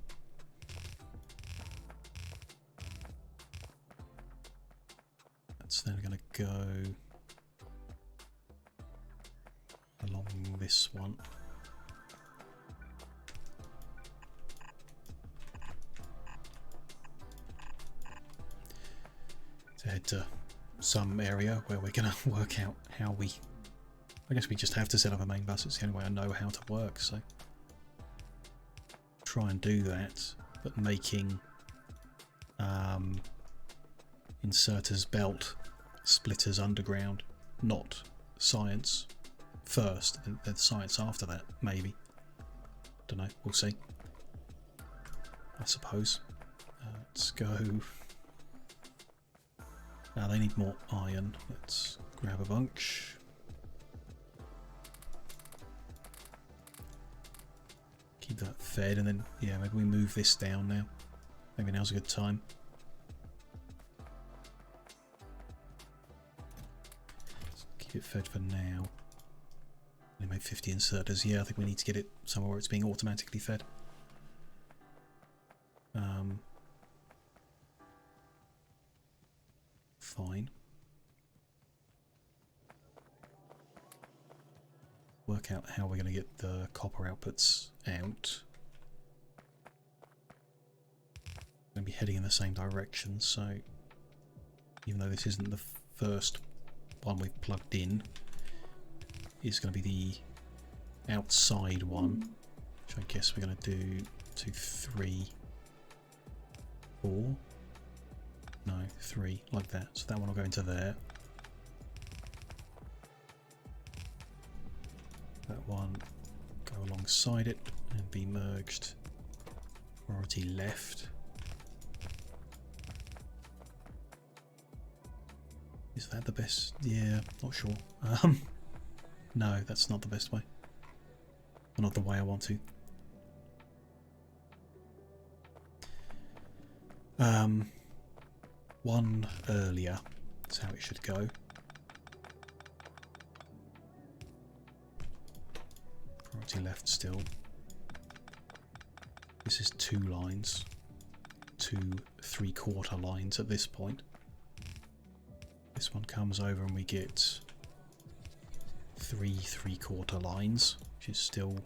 Speaker 1: That's then going to go along this one. To head to some area where we're going to work out how we... I guess we just have to set up a main bus. It's the only way I know how to work, so... try and do that, but making inserters belt, splitters underground, not science first, then science after that, maybe. Don't know, we'll see. I suppose. Let's go... they need more iron. Let's grab a bunch. Keep that fed, and then, yeah, maybe we move this down now. Maybe now's a good time. Let's keep it fed for now. We made 50 inserters. Yeah, I think we need to get it somewhere where it's being automatically fed. Fine. Work out how we're going to get the copper outputs out. Going to be heading in the same direction, so even though this isn't the first one we've plugged in, it's going to be the outside one, which I guess we're going to do 2, 3, 4. No, 3, like that. So that one will go into there. That one go alongside it and be merged. Priority left. Is that the best? Yeah, not sure. No, that's not the best way. Or not the way I want to. One earlier is how it should go. Priority left still. This is 2 lines. 2 3/4 lines at this point. This one comes over and we get 3 3/4 lines, which is still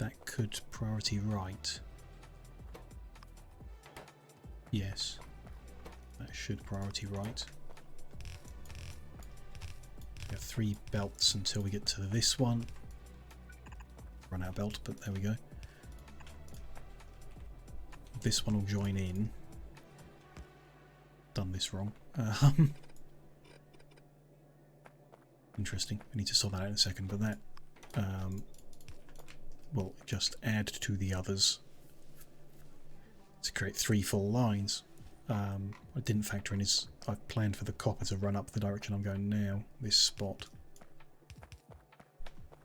Speaker 1: That could priority right. Yes. That should priority right. We have 3 belts until we get to this one. Run out of belt, but there we go. This one will join in. Done this wrong. Interesting. We need to sort that out in a second, but that will just add to the others to create 3 full lines. I didn't factor in is I've planned for the copper to run up the direction I'm going now, this spot.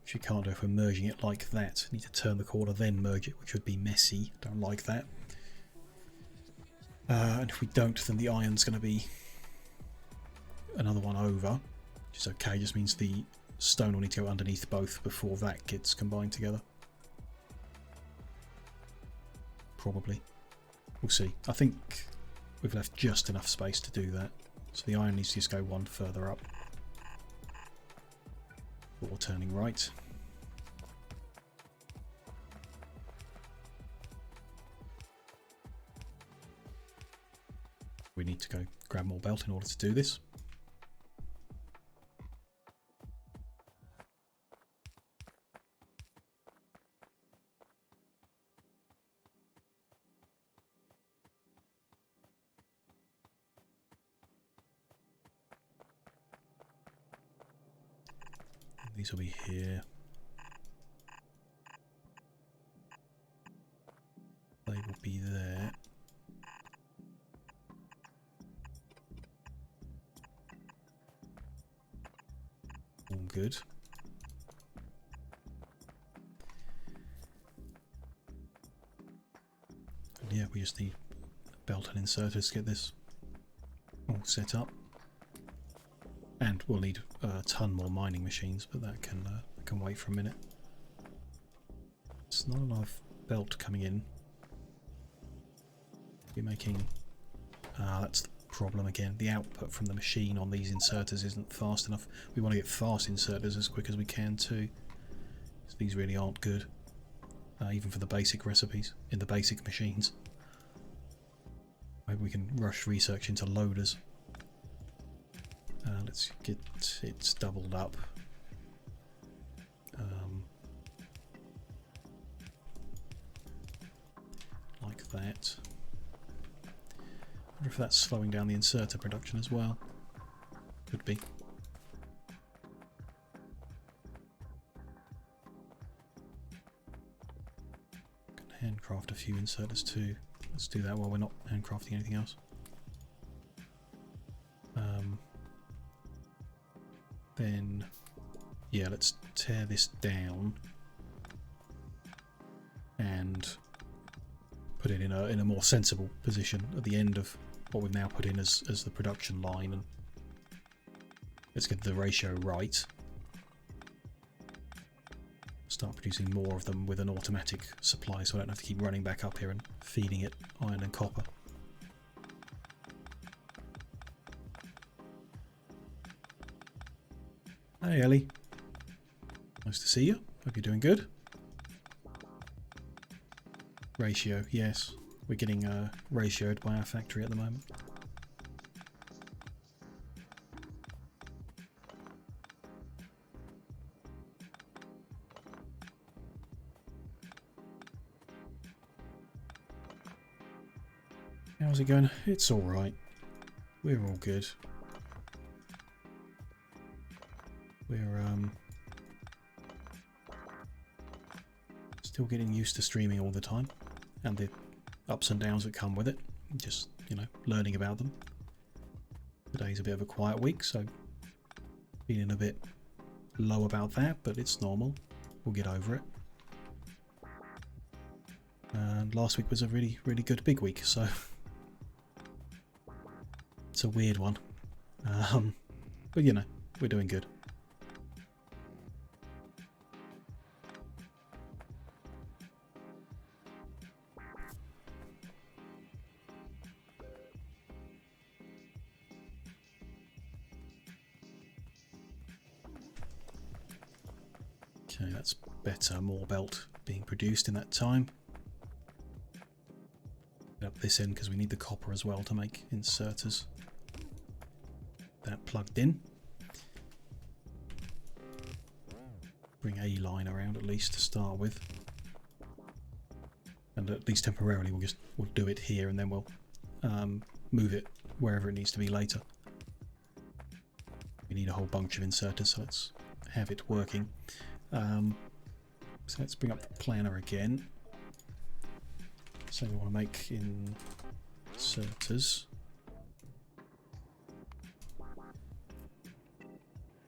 Speaker 1: Which you can't do if we're merging it like that. Need to turn the corner then merge it, which would be messy. Don't like that. And if we don't, then the iron's going to be another one over, which is okay. Just means the stone will need to go underneath both before that gets combined together. Probably. We'll see. I think we've left just enough space to do that. So the iron needs to just go one further up. Or turning right. We need to go grab more belt in order to do this. These will be here. They will be there. All good. And yeah, we just need belt and inserters to get this all set up. And we'll need a ton more mining machines, but that can wait for a minute. It's not a lot of belt coming in. We're making... that's the problem again. The output from the machine on these inserters isn't fast enough. We want to get fast inserters as quick as we can too. So these really aren't good. Even for the basic recipes, in the basic machines. Maybe we can rush research into loaders. Let's get it doubled up. Like that. I wonder if that's slowing down the inserter production as well. Could be. Can handcraft a few inserters too. Let's do that while we're not handcrafting anything else. Then, yeah, let's tear this down and put it in a more sensible position at the end of what we've now put in as the production line, and let's get the ratio right. Start producing more of them with an automatic supply, so I don't have to keep running back up here and feeding it iron and copper. Hey Ellie, nice to see you. Hope you're doing good. Ratio, yes, we're getting ratioed by our factory at the moment. How's it going? It's all right. We're all good. We're still getting used to streaming all the time, and the ups and downs that come with it. Just, you know, learning about them. Today's a bit of a quiet week, so feeling a bit low about that, but it's normal. We'll get over it. And last week was a really, really good big week, so it's a weird one. But you know, we're doing good. Okay, that's better. More belt being produced in that time. Get up this end because we need the copper as well to make inserters. That plugged in. Bring a line around at least to start with. And at least temporarily we'll do it here, and then we'll move it wherever it needs to be later. We need a whole bunch of inserters, so let's have it working. So let's bring up the planner again. So we want to make inserters.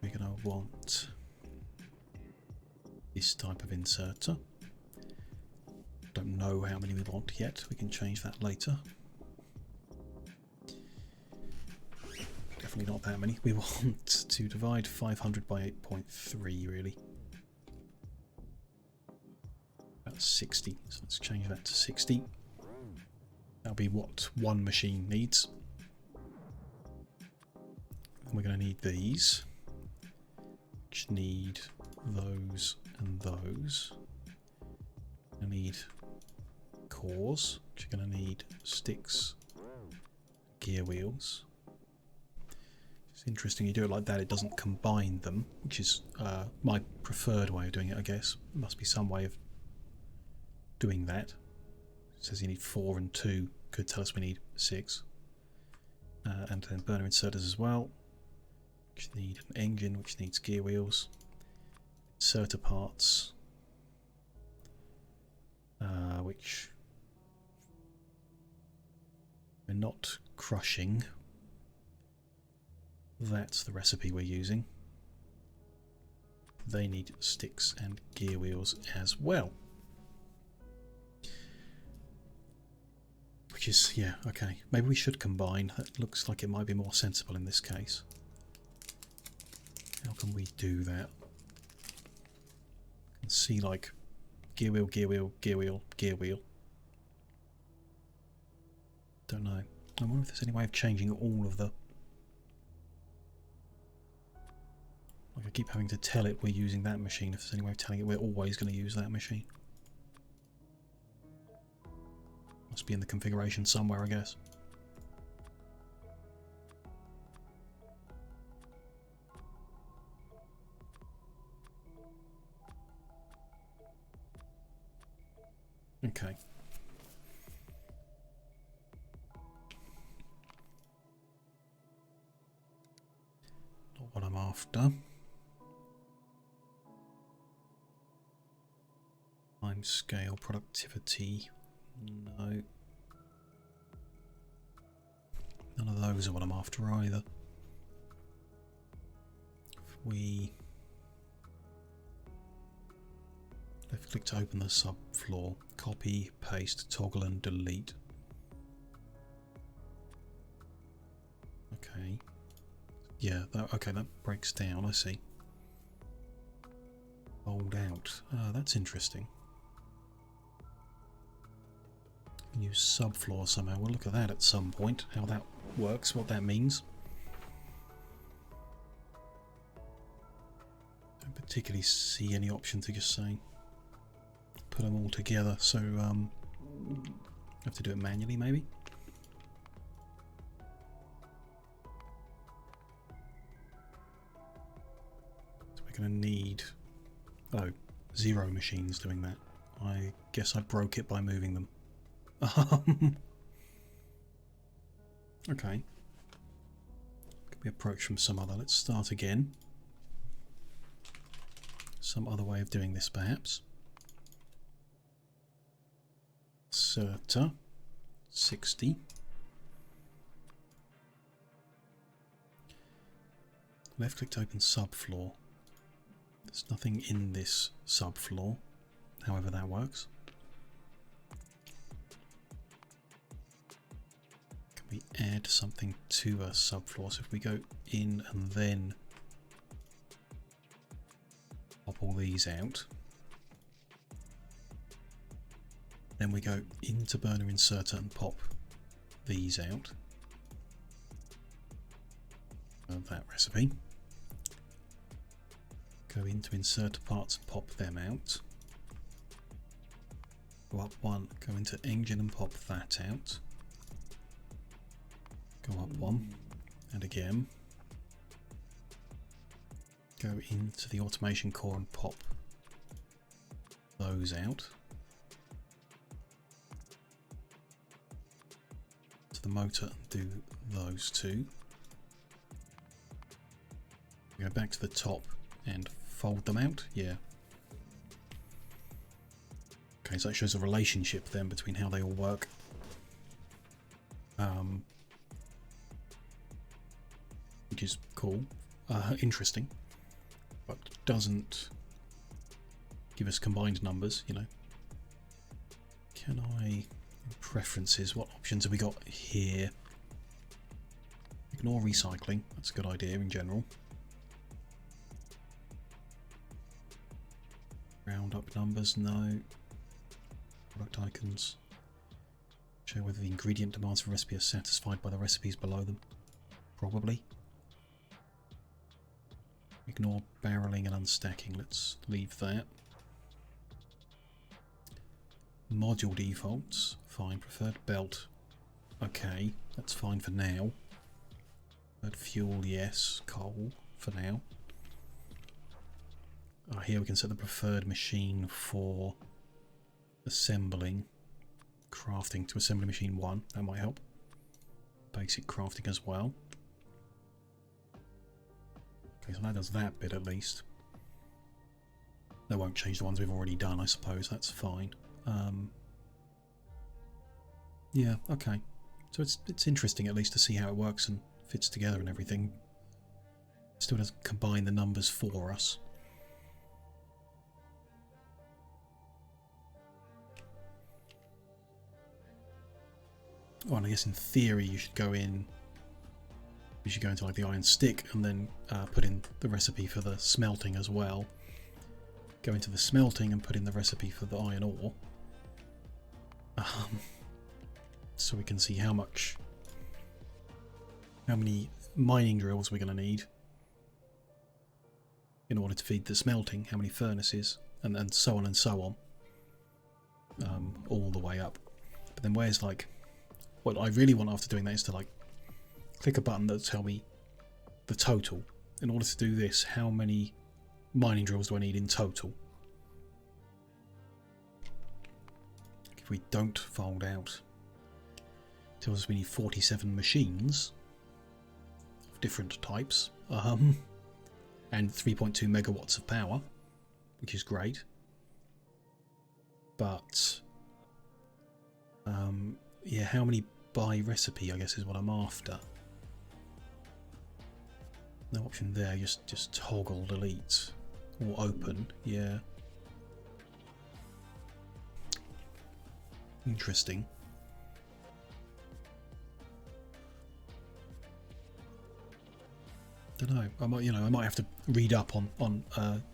Speaker 1: We're going to want this type of inserter. Don't know how many we want yet. We can change that later. Definitely not that many. We want to divide 500 by 8.3 really. About 60. So let's change that to 60. That'll be what one machine needs. And we're going to need these, which need those and those. We're going to need cores, which are going to need sticks, gear wheels. It's interesting you do it like that, it doesn't combine them, which is my preferred way of doing it, I guess. There must be some way of doing that. It says you need 4 and 2, could tell us we need 6. And then burner inserters as well, which need an engine, which needs gear wheels, inserter parts, which we're not crushing. That's the recipe we're using. They need sticks and gear wheels as well. Which is, yeah, okay. Maybe we should combine. That looks like it might be more sensible in this case. How can we do that? I can see like gear wheel, gear wheel, gear wheel, gear wheel. Don't know. I wonder if there's any way of changing all of the... Like I keep having to tell it we're using that machine. If there's any way of telling it we're always going to use that machine. Must be in the configuration somewhere, I guess. Okay. Not what I'm after. Time scale, productivity. No. None of those are what I'm after either. If we left click to open the subfloor, copy, paste, toggle and delete. Okay. Yeah, okay, that breaks down, I see. Fold out. That's interesting. Use subfloor somehow. We'll look at that at some point, how that works, what that means. Don't particularly see any option to just say put them all together, so have to do it manually maybe. So we're going to need 0 machines doing that. I guess I broke it by moving them. Okay. Could be approached from some other. Let's start again. Some other way of doing this, perhaps. Inserter 60. Left click to open subfloor. There's nothing in this subfloor, however that works. We add something to a subfloor, so if we go in and then pop all these out, then we go into burner inserter and pop these out of that recipe, go into inserter parts and pop them out, Go up one, go into engine and pop that out. Go up one, and again. Go into the automation core and pop those out. To the motor, do those two. Go back to the top and fold them out. Yeah. Okay, so that shows a relationship then between how they all work. Which is cool, interesting, but doesn't give us combined numbers, you know. Can I, preferences, what options have we got here? Ignore recycling, that's a good idea in general. Round up numbers, no. Product icons. Show whether the ingredient demands for a recipe are satisfied by the recipes below them. Probably. Ignore barreling and unstacking, let's leave that. Module defaults, fine. Preferred belt, okay, that's fine for now. Preferred fuel, yes. Coal, for now. Here we can set the preferred machine for assembling, crafting to assembly machine 1, that might help. Basic crafting as well. Okay, so that does that bit at least. That won't change the ones we've already done, I suppose, that's fine. Yeah, okay. So it's interesting at least to see how it works and fits together and everything. Still doesn't combine the numbers for us. Oh, and I guess in theory you should go in. You should go into like the iron stick and then put in the recipe for the smelting as well. Go into the smelting and put in the recipe for the iron ore. So we can see how many mining drills we're going to need in order to feed the smelting, how many furnaces, and so on and so on, all the way up. But then where's like, what I really want after doing that is to like click a button that'll tell me the total. In order to do this, how many mining drills do I need in total? If we don't fold out, it tells us we need 47 machines of different types, and 3.2 megawatts of power, which is great. But yeah, how many by recipe, I guess, is what I'm after. No option there, just toggle delete or open. Yeah, interesting. Don't know. I might have to read up on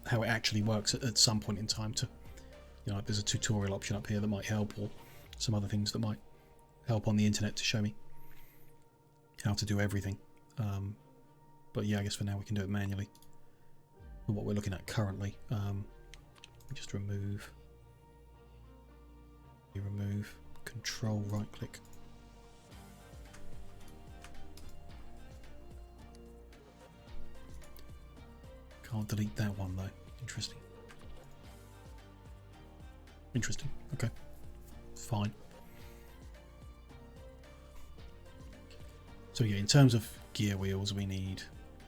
Speaker 1: how it actually works at some point in time. To, there's a tutorial option up here that might help, or some other things that might help on the internet to show me how to do everything. But yeah, I guess for now we can do it manually. For what we're looking at currently, just remove, control right click. Can't delete that one though. Interesting. Interesting. Okay. Fine. So yeah, in terms of gear wheels, we need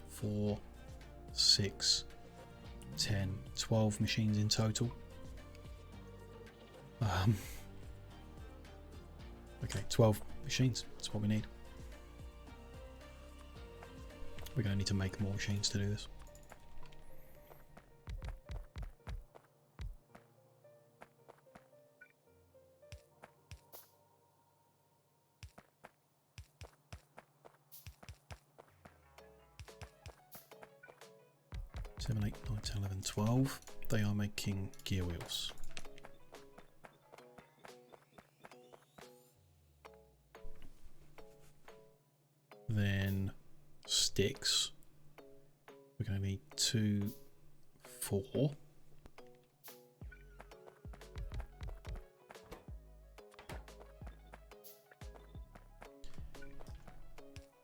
Speaker 1: 4, 6, 10, 12 machines in total. Okay, 12 machines. That's what we need. We're going to need to make more machines to do this. 7, 8, 9, 10, 11, 12. They are making gear wheels. Then sticks. We're going to need 2, 4.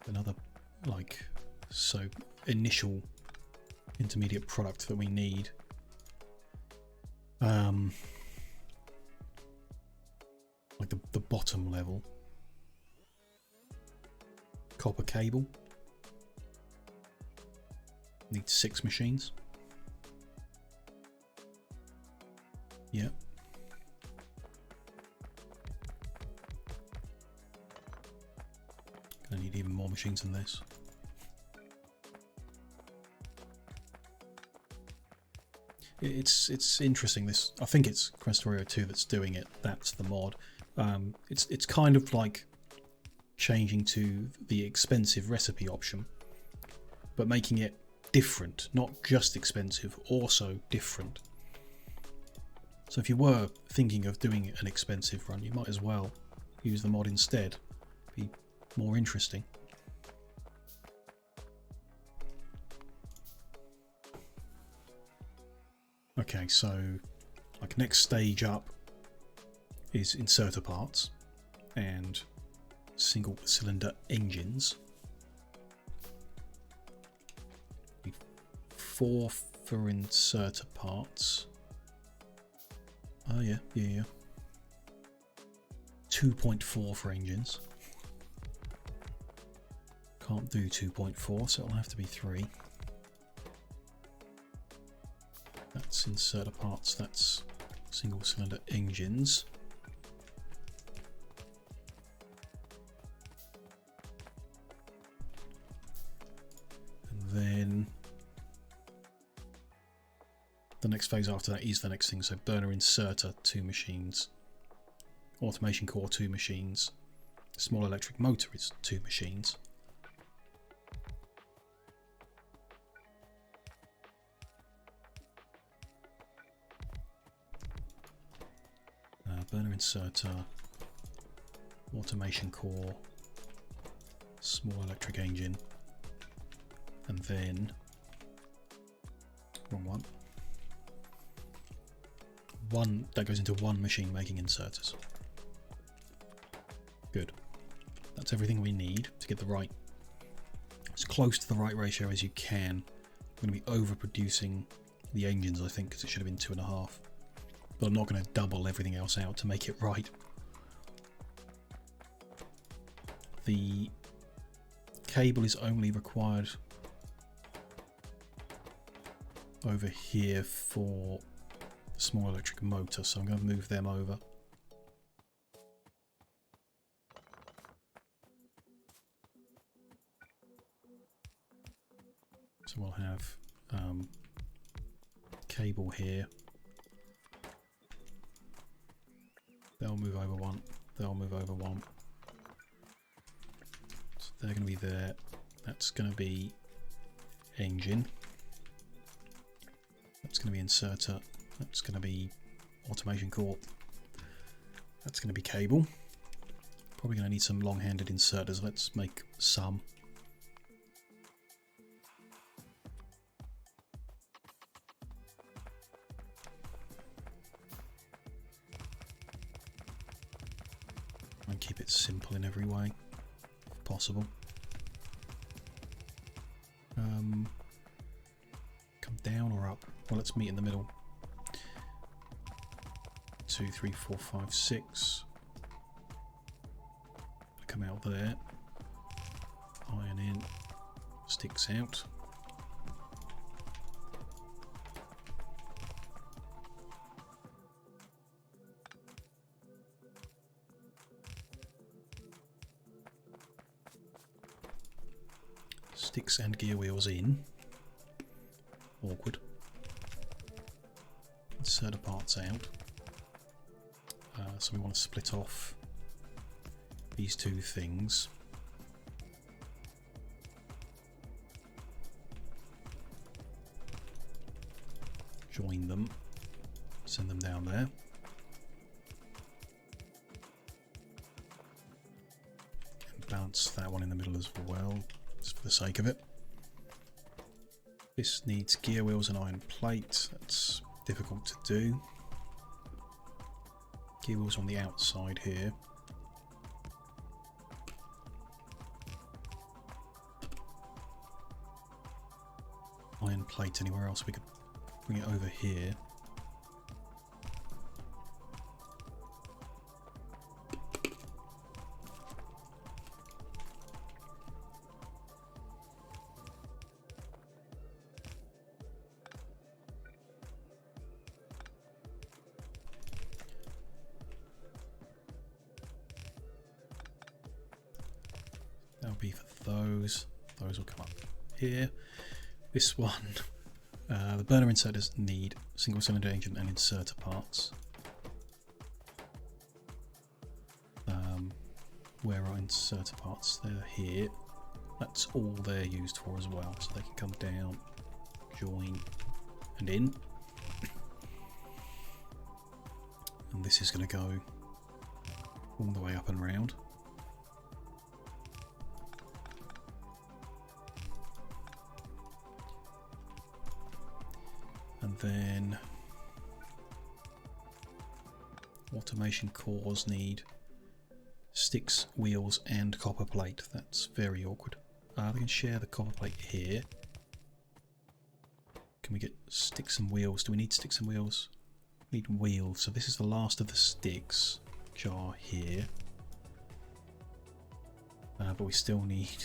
Speaker 1: another initial intermediate product that we need. Like the bottom level. Copper cable. Needs 6 machines. Yeah. Gonna need even more machines than this. It's interesting. This, I think it's Krastorio 2 that's doing it. That's the mod. It's kind of like changing to the expensive recipe option, but making it different, not just expensive, also different. So if you were thinking of doing an expensive run, you might as well use the mod instead. Be more interesting. Okay, so like next stage up is inserter parts and single cylinder engines. 4 for inserter parts. Oh yeah. 2.4 for engines. Can't do 2.4, so it'll have to be 3. That's inserter parts, that's single cylinder engines. And then the next phase after that is the next thing, so burner inserter 2 machines, automation core 2 machines, small electric motor is 2 machines. Burner inserter, automation core, small electric engine, and then wrong one that goes into 1 machine making inserters. Good. That's everything we need to get the right, as close to the right ratio as you can. I'm going to be overproducing the engines, I think, because it should have been 2.5. But I'm not going to double everything else out to make it right. The cable is only required over here for the small electric motor, so I'm going to move them over. So we'll have cable here. They'll move over 1, they'll move over 1. So they're going to be there. That's going to be engine. That's going to be inserter. That's going to be automation core. That's going to be cable. Probably going to need some long-handed inserters. Let's make some. And keep it simple in every way, if possible. Come down or up? Well, let's meet in the middle. 2, 3, 4, 5, 6. Come out there. Iron in. Sticks out. Sticks and gear wheels in. Awkward. Inserter parts out. So we want to split off these 2 things. Join them. Send them down there. And bounce that one in the middle as well, just for the sake of it. This needs gear wheels and iron plate. That's difficult to do. Gear wheels on the outside here. iron plate anywhere else. We could bring it over here. That'll be for those. Those will come up here. This one, the burner inserters need single cylinder engine and inserter parts. Where are inserter parts? They're here. That's all they're used for as well. So they can come down, join, and in. And this is going to go all the way up and round. And then automation cores need sticks, wheels and copper plate. That's very awkward. They can share the copper plate here. Can we get sticks and wheels? Do we need sticks and wheels? We need wheels. So this is the last of the sticks, which are here. But we still need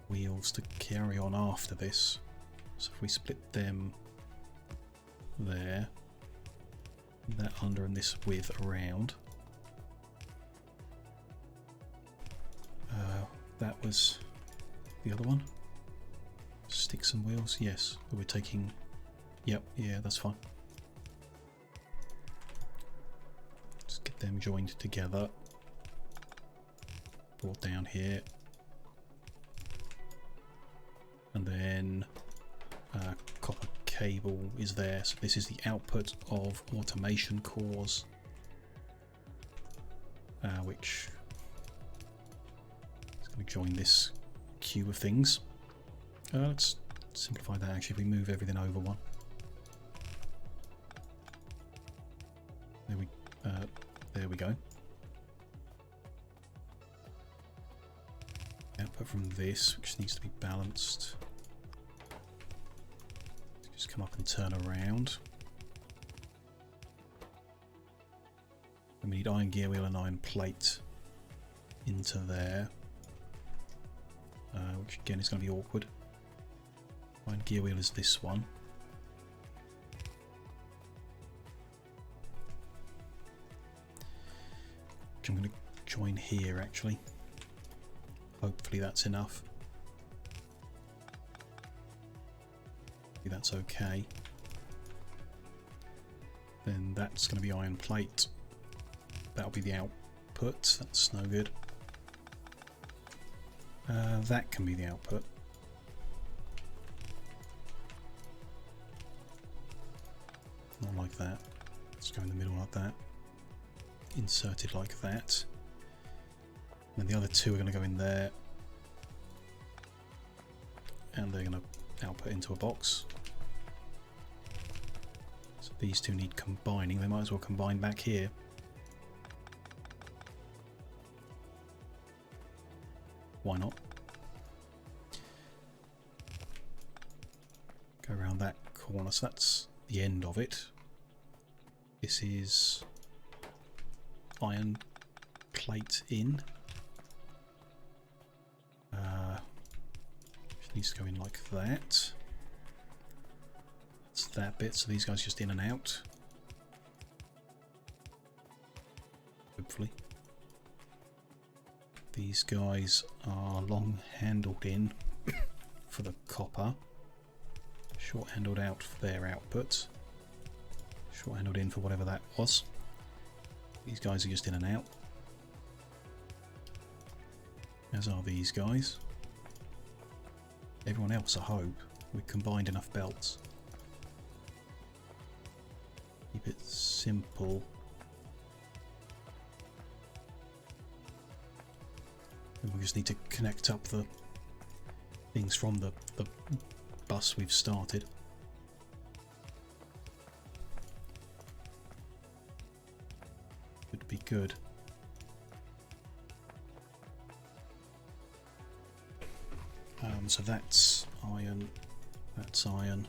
Speaker 1: wheels to carry on after this. So if we split them there, that under and this width around. That was the other one. Sticks and wheels, yes. We're taking, yep, yeah, that's fine. Just get them joined together. Brought down here. And then copper cable is there, so this is the output of automation cores, which is going to join this queue of things. Let's simplify that actually if we move everything over one. There we go. Output from this, which needs to be balanced. Just come up and turn around. And we need iron gear wheel and iron plate into there, which again is going to be awkward. Iron gear wheel is this one. Which I'm going to join here actually. Hopefully that's enough. Maybe that's okay. Then that's going to be iron plate. That'll be the output. That's no good. That can be the output. Not like that. Let's go in the middle like that. Inserted like that. And the other two are going to go in there. And they're going to output into a box. So these two need combining. They might as well combine back here. Why not? Go around that corner. So that's the end of it. This is iron plate in. Which needs to go in like that. That's that bit. So these guys just in and out. Hopefully. These guys are long handled in for the copper. Short handled out for their output. Short handled in for whatever that was. These guys are just in and out. As are these guys. Everyone else, I hope, we've combined enough belts. Keep it simple. And we just need to connect up the things from the bus we've started. Would be good. So that's iron, that's iron,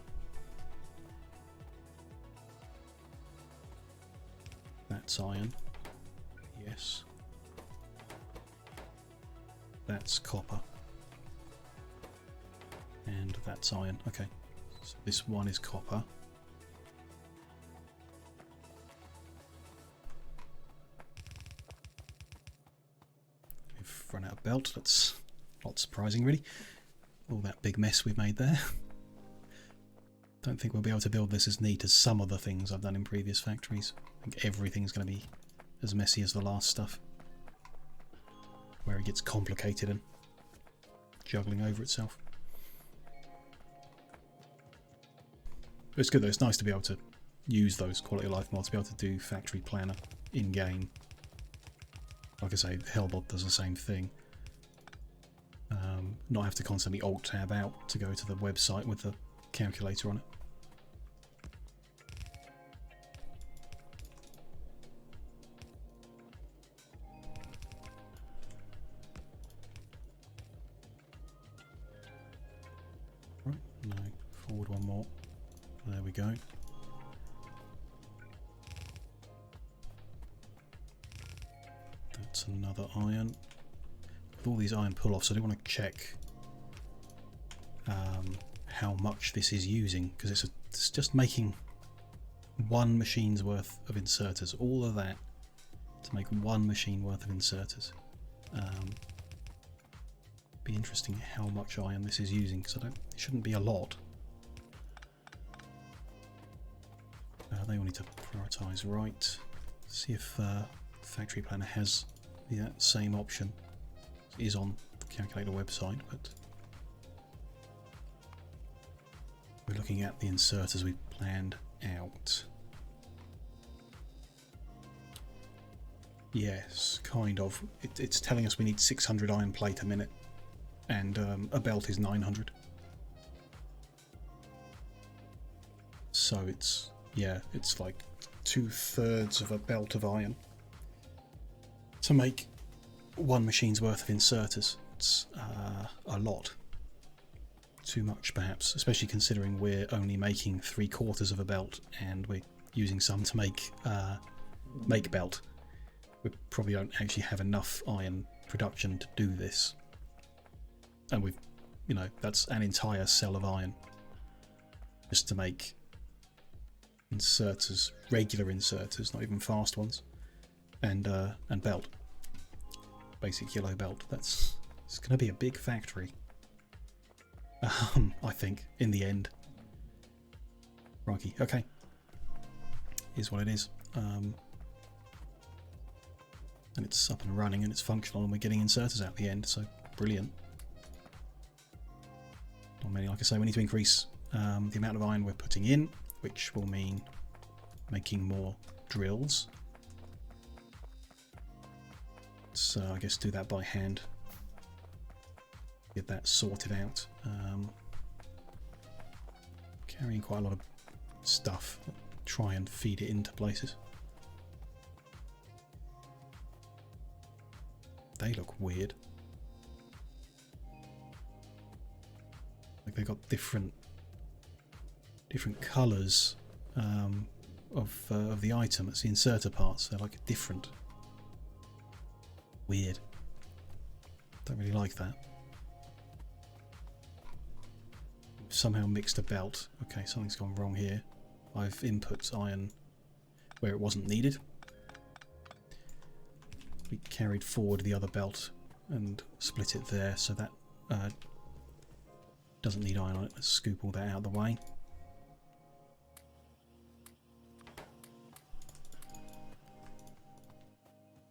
Speaker 1: that's iron, yes, that's copper, and that's iron. Okay, so this one is copper. We've run out of belt. That's not surprising, really. All that big mess we've made there. Don't think we'll be able to build this as neat as some of the things I've done in previous factories. I think everything's going to be as messy as the last stuff, where it gets complicated and juggling over itself. But it's good though, it's nice to be able to use those quality of life mods, to be able to do Factory Planner in-game. Like I say, Hellbot does the same thing. Not have to constantly Alt-Tab out to go to the website with the calculator on it. Right, no, forward one more. There we go. That's another iron. With all these iron pull-offs, I do want to check how much this is using, because it's just making one machine's worth of inserters. All of that to make one machine worth of inserters. Be interesting how much iron this is using, because it shouldn't be a lot. They all need to prioritize right. See if Factory Planner has that same option. It is on the calculator website, but we're looking at the inserters we've planned out. Yes, kind of. It's telling us we need 600 iron plate a minute, and a belt is 900. So it's, yeah, it's like 2/3 of a belt of iron to make one machine's worth of inserters. It's a lot. Too much, perhaps, especially considering we're only making 3/4 of a belt and we're using some to make belt. We probably don't actually have enough iron production to do this. And we've, you know, that's an entire cell of iron just to make inserters, regular inserters, not even fast ones, and belt. Basic yellow belt. It's going to be a big factory. I think, in the end. Crikey. Okay. Here's what it is. And it's up and running and it's functional and we're getting inserters out the end, so brilliant. Not many, like I say, we need to increase the amount of iron we're putting in, which will mean making more drills. So I guess do that by hand. Get that sorted out. Carrying quite a lot of stuff. Try and feed it into places. They look weird. Like they got different colours of the item. It's the inserter parts. They're like different. Weird. Don't really like that. Somehow mixed a belt. Okay, something's gone wrong here. I've input iron where it wasn't needed. We carried forward the other belt and split it there, so that doesn't need iron on it. Let's scoop all that out of the way.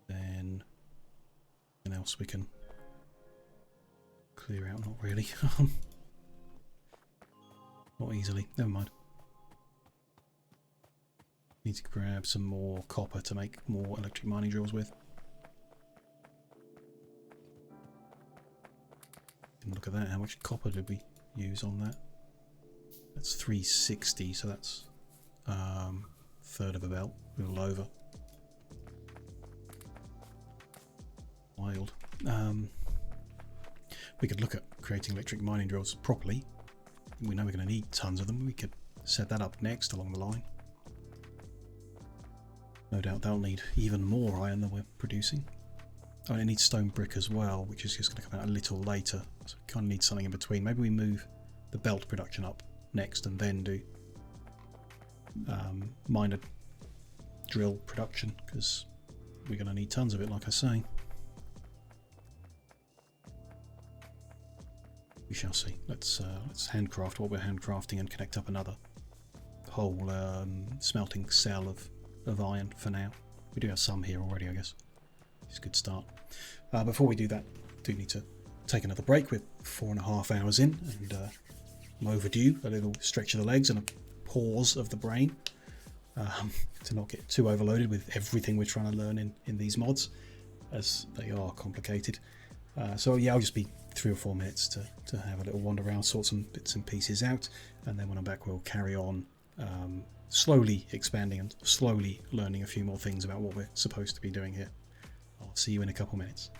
Speaker 1: Then anything else we can clear out? Not really. Not easily. Never mind. Need to grab some more copper to make more electric mining drills with. And look at that. How much copper did we use on that? That's 360, so that's third of a belt, a little over. Wild. We could look at creating electric mining drills properly. We know we're going to need tons of them. We could set that up next along the line. No doubt they'll need even more iron than we're producing. Oh, and it needs stone brick as well, which is just going to come out a little later. So we kind of need something in between. Maybe we move the belt production up next and then do miner drill production, because we're going to need tons of it, like I say. We shall see. Let's handcraft what we're handcrafting and connect up another whole smelting cell of iron for now. We do have some here already, I guess. It's a good start. Before we do that, do need to take another break. We're 4.5 hours in, and I'm overdue a little stretch of the legs and a pause of the brain to not get too overloaded with everything we're trying to learn in these mods, as they are complicated. So yeah, I'll just be 3 or 4 minutes to have a little wander around, sort some bits and pieces out, and then when I'm back we'll carry on slowly expanding and slowly learning a few more things about what we're supposed to be doing here. I'll see you in a couple minutes.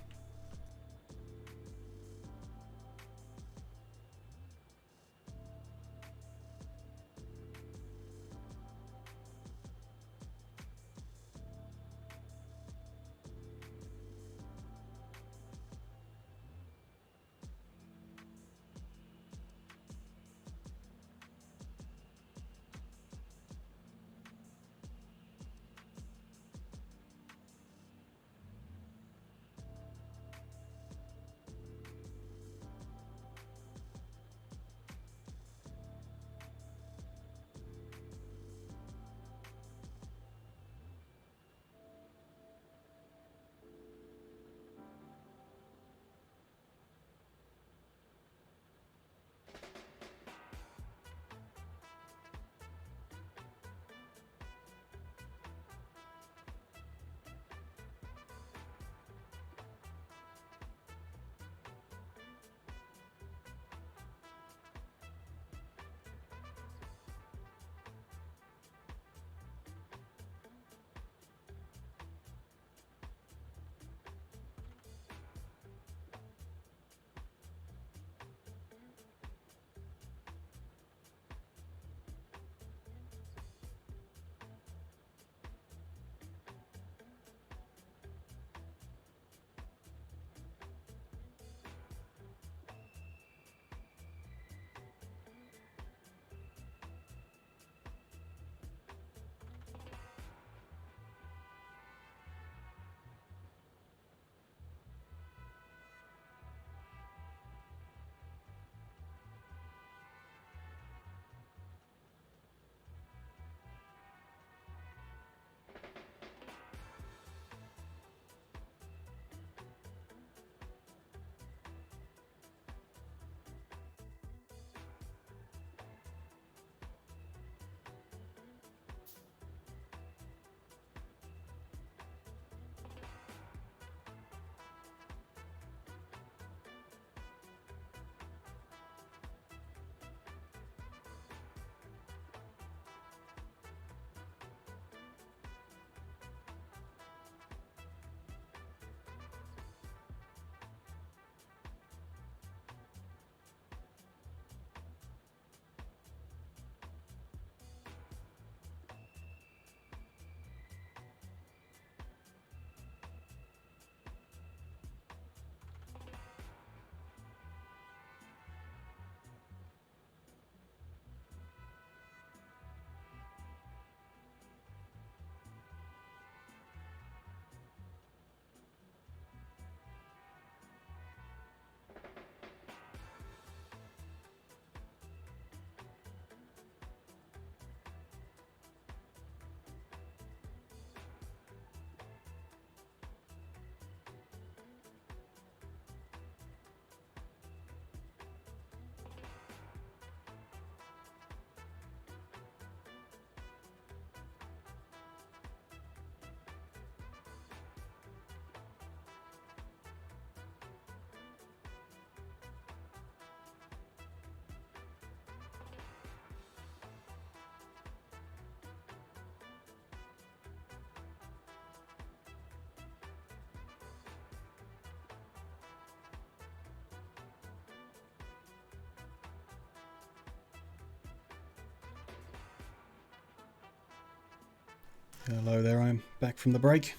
Speaker 1: Hello there, I'm back from the break.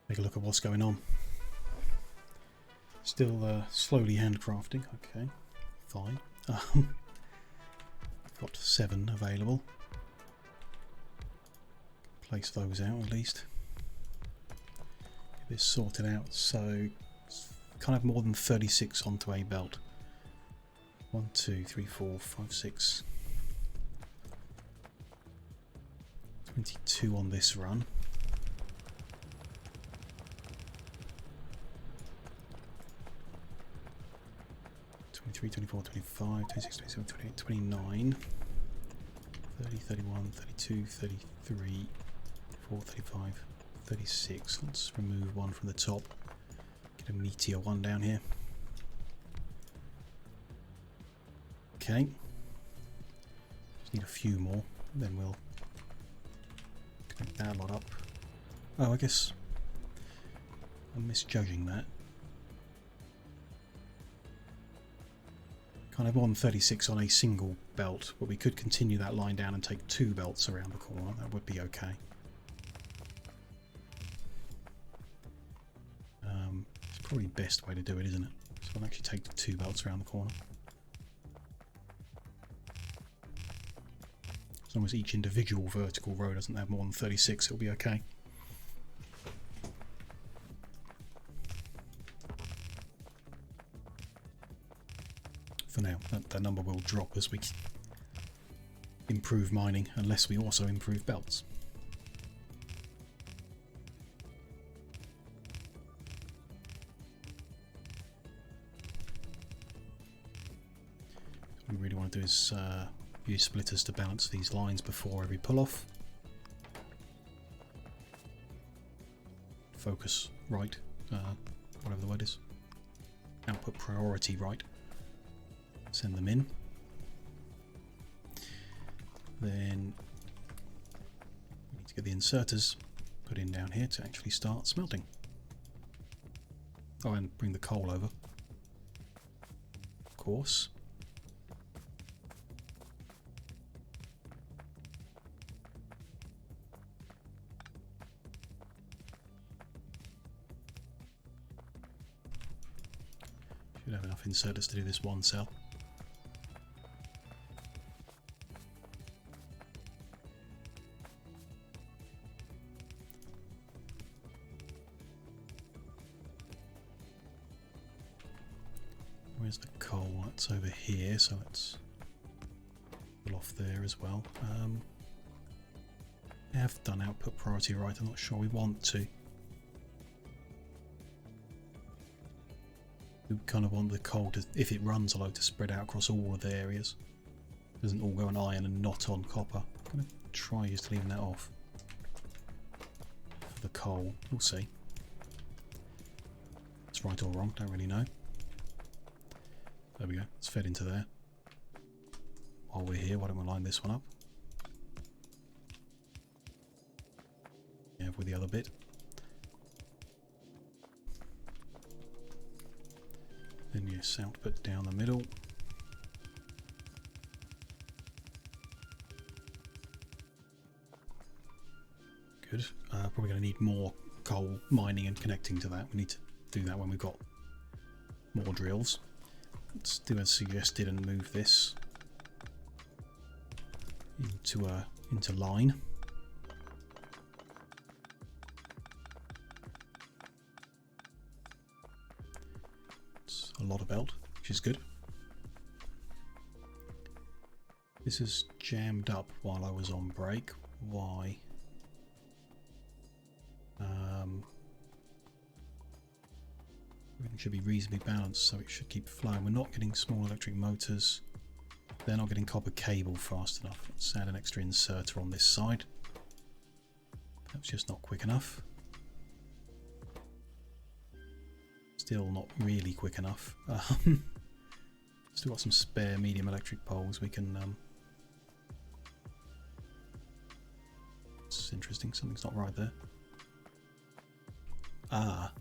Speaker 1: Take a look at what's going on. Still slowly handcrafting, okay, fine. Got 7 available. Place those out at least. Get this sorted out, so it's kind of more than 36 onto a belt. 1, 2, 3, 4, 5, 6. 22 on this run. Twenty-three, 24, 25, 26, 27, 28, 29, 30, 31, 32, 33, 34, 35, 36. Let's remove one from the top. Get a meteor one down here. Okay. Just need a few more, then we'll connect that lot up. Oh, I guess I'm misjudging that. Kind of on 36 on a single belt, but we could continue that line down and take 2 belts around the corner. That would be okay. It's probably the best way to do it, isn't it? So I'll actually take the 2 belts around the corner. As long as each individual vertical row doesn't have more than 36, it'll be okay. For now, that number will drop as we improve mining, unless we also improve belts. What we really want to do is use splitters to balance these lines before every pull-off. Focus right, whatever the word is. Output priority right. Send them in. Then we need to get the inserters put in down here to actually start smelting. Oh, and bring the coal over. Of course. Should have enough inserters to do this one cell. Where's the coal? That's over here, so let's pull off there as well. I have done output priority right, I'm not sure we want to. We kind of want the coal to, if it runs a lot, to spread out across all of the areas. It doesn't all go on iron and not on copper. I'm going to try just leaving that off. For the coal, we'll see. It's right or wrong, don't really know. There we go, it's fed into there. While we're here, why don't we line this one up? Yeah, with the other bit. Then yes, output down the middle. Good. Probably going to need more coal mining and connecting to that. We need to do that when we've got more drills. Let's do as suggested and move this into line. It's a lot of belt, which is good. This is jammed up while I was on break. Why? Everything should be reasonably balanced, so it should keep flowing. We're not getting small electric motors. They're not getting copper cable fast enough. Let's add an extra inserter on this side. That's just not quick enough. Still not really quick enough. Still got some spare medium electric poles we can... It's interesting, something's not right there. Ah.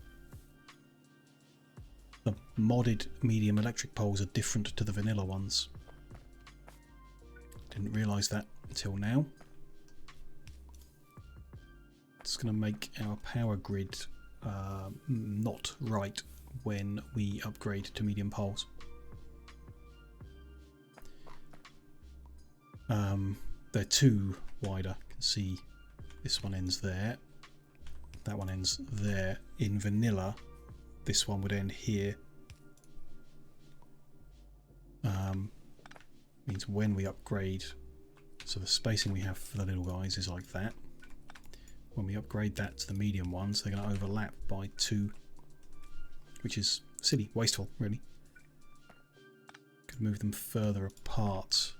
Speaker 1: The modded medium electric poles are different to the vanilla ones. Didn't realise that until now. It's going to make our power grid not right when we upgrade to medium poles. They're too wider. You can see this one ends there, that one ends there. In vanilla, this one would end here. Means when we upgrade, so the spacing we have for the little guys is like that. When we upgrade that to the medium ones, they're going to overlap by 2, which is silly, wasteful, really. Could move them further apart.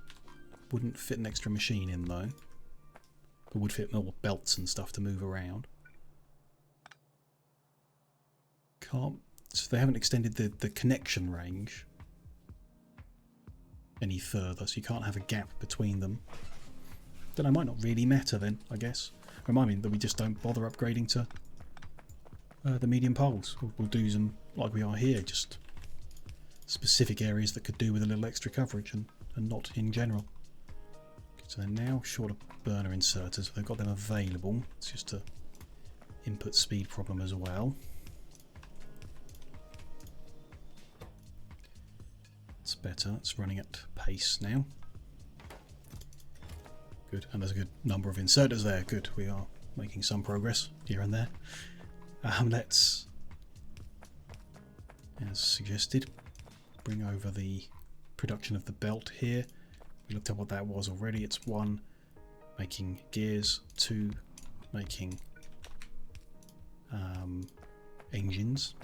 Speaker 1: Wouldn't fit an extra machine in though. But would fit more belts and stuff to move around. Can't. So they haven't extended the connection range any further, so you can't have a gap between them. Then it might not really matter then, I guess. Remind me that we just don't bother upgrading to the medium poles. We'll do them like we are here, just specific areas that could do with a little extra coverage and not in general. So they're now short of burner inserters. They've got them available. It's just a input speed problem as well. It's better. It's running at pace now. Good. And there's a good number of inserters there. Good. We are making some progress here and there. Let's, as suggested, bring over the production of the belt here. We looked at what that was already. It's 1, making gears, 2, making engines,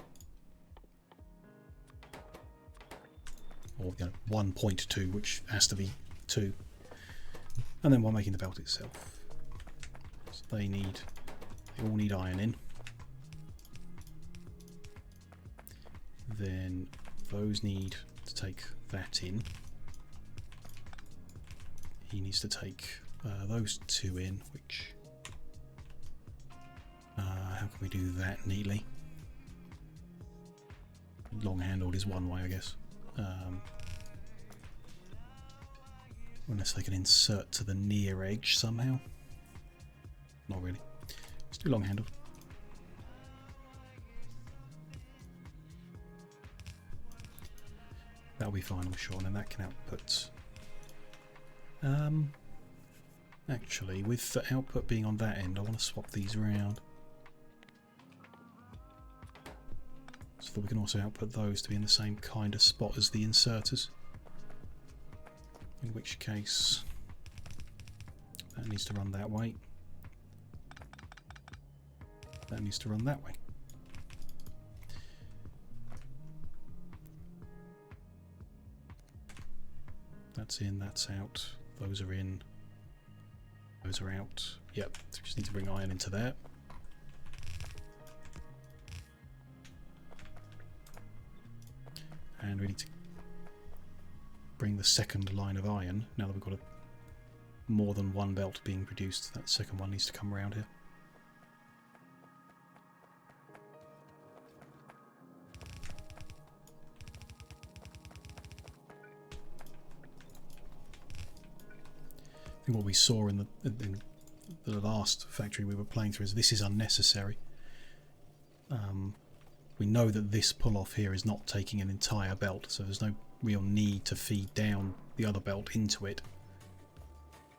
Speaker 1: or 1.2, which has to be 2, and then 1 making the belt itself. So they all need iron in. Then those need to take that in. He needs to take those 2 in, which how can we do that neatly? Long handled is one way, I guess. Unless they can insert to the near edge somehow. Not really. Let's do long handled. That'll be fine, I'm sure, and then that can output. Actually, with the output being on that end, I want to swap these around. So that we can also output those to be in the same kind of spot as the inserters. In which case, that needs to run that way. That needs to run that way. That's in, that's out. Those are in. Those are out. Yep, so we just need to bring iron into there. And we need to bring the second line of iron. Now that we've got more than 1 belt being produced, that second one needs to come around here. I think what we saw in the last factory we were playing through is this is unnecessary. We know that this pull-off here is not taking an entire belt, so there's no real need to feed down the other belt into it.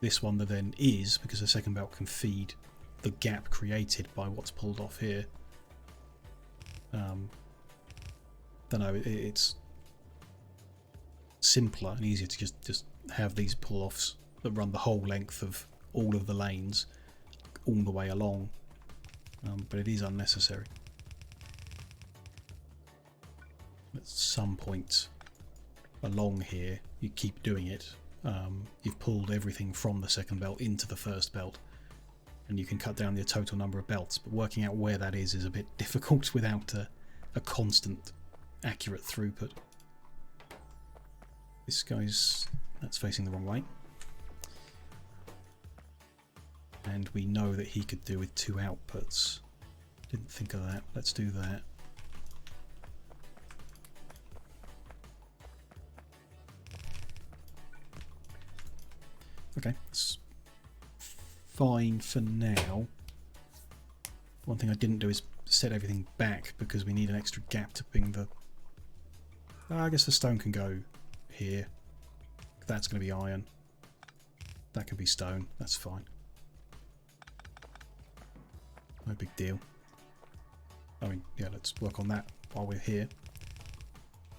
Speaker 1: This one that then is, because the second belt can feed the gap created by what's pulled off here. Don't know, it's simpler and easier to just have these pull-offs that run the whole length of all of the lanes all the way along, but it is unnecessary. At some point along here you keep doing it. You've pulled everything from the second belt into the first belt and you can cut down the total number of belts, but working out where that is a bit difficult without a constant accurate throughput. This guy's, that's facing the wrong way. And we know that he could do with 2 outputs. Didn't think of that. Let's do that. Okay, that's fine for now. One thing I didn't do is set everything back because we need an extra gap to ping the... I guess the stone can go here. That's going to be iron. That can be stone. That's fine. No big deal. I mean, yeah, let's work on that while we're here.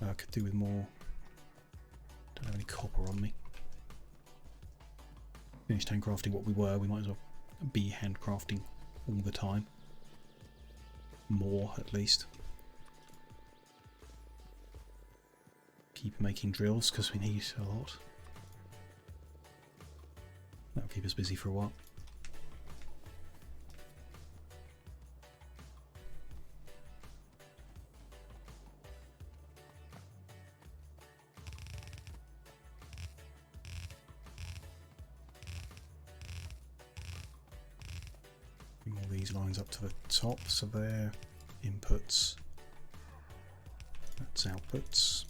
Speaker 1: I could do with more... Don't have any copper on me. Finished handcrafting what we were. We might as well be handcrafting all the time. More, at least. Keep making drills because we need a lot. That'll keep us busy for a while. Bring all these lines up to the top, so they're inputs. That's outputs.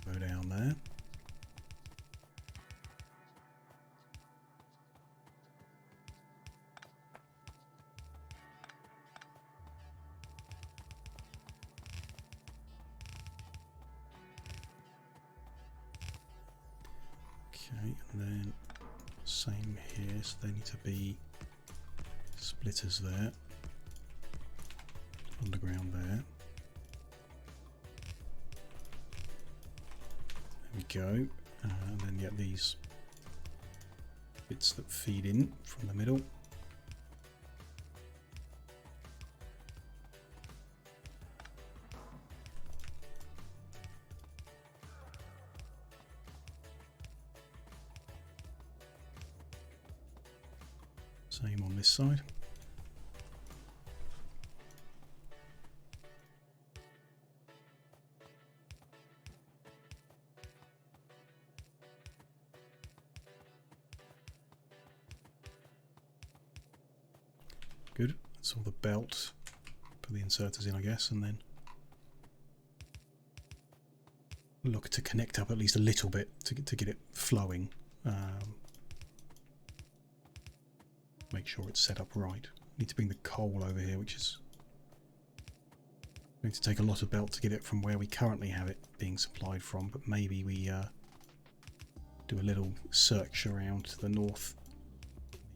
Speaker 1: Go down there. Okay, and then same here, so they need to be splitters there, underground there. There we go, and then yeah, these bits that feed in from the middle. Same on this side. Good. That's all the belt. Put the inserters in, I guess, and then look to connect up at least a little bit to get it flowing. Make sure it's set up right. Need to bring the coal over here, which is going to take a lot of belt to get it from where we currently have it being supplied from, but maybe we do a little search around to the north,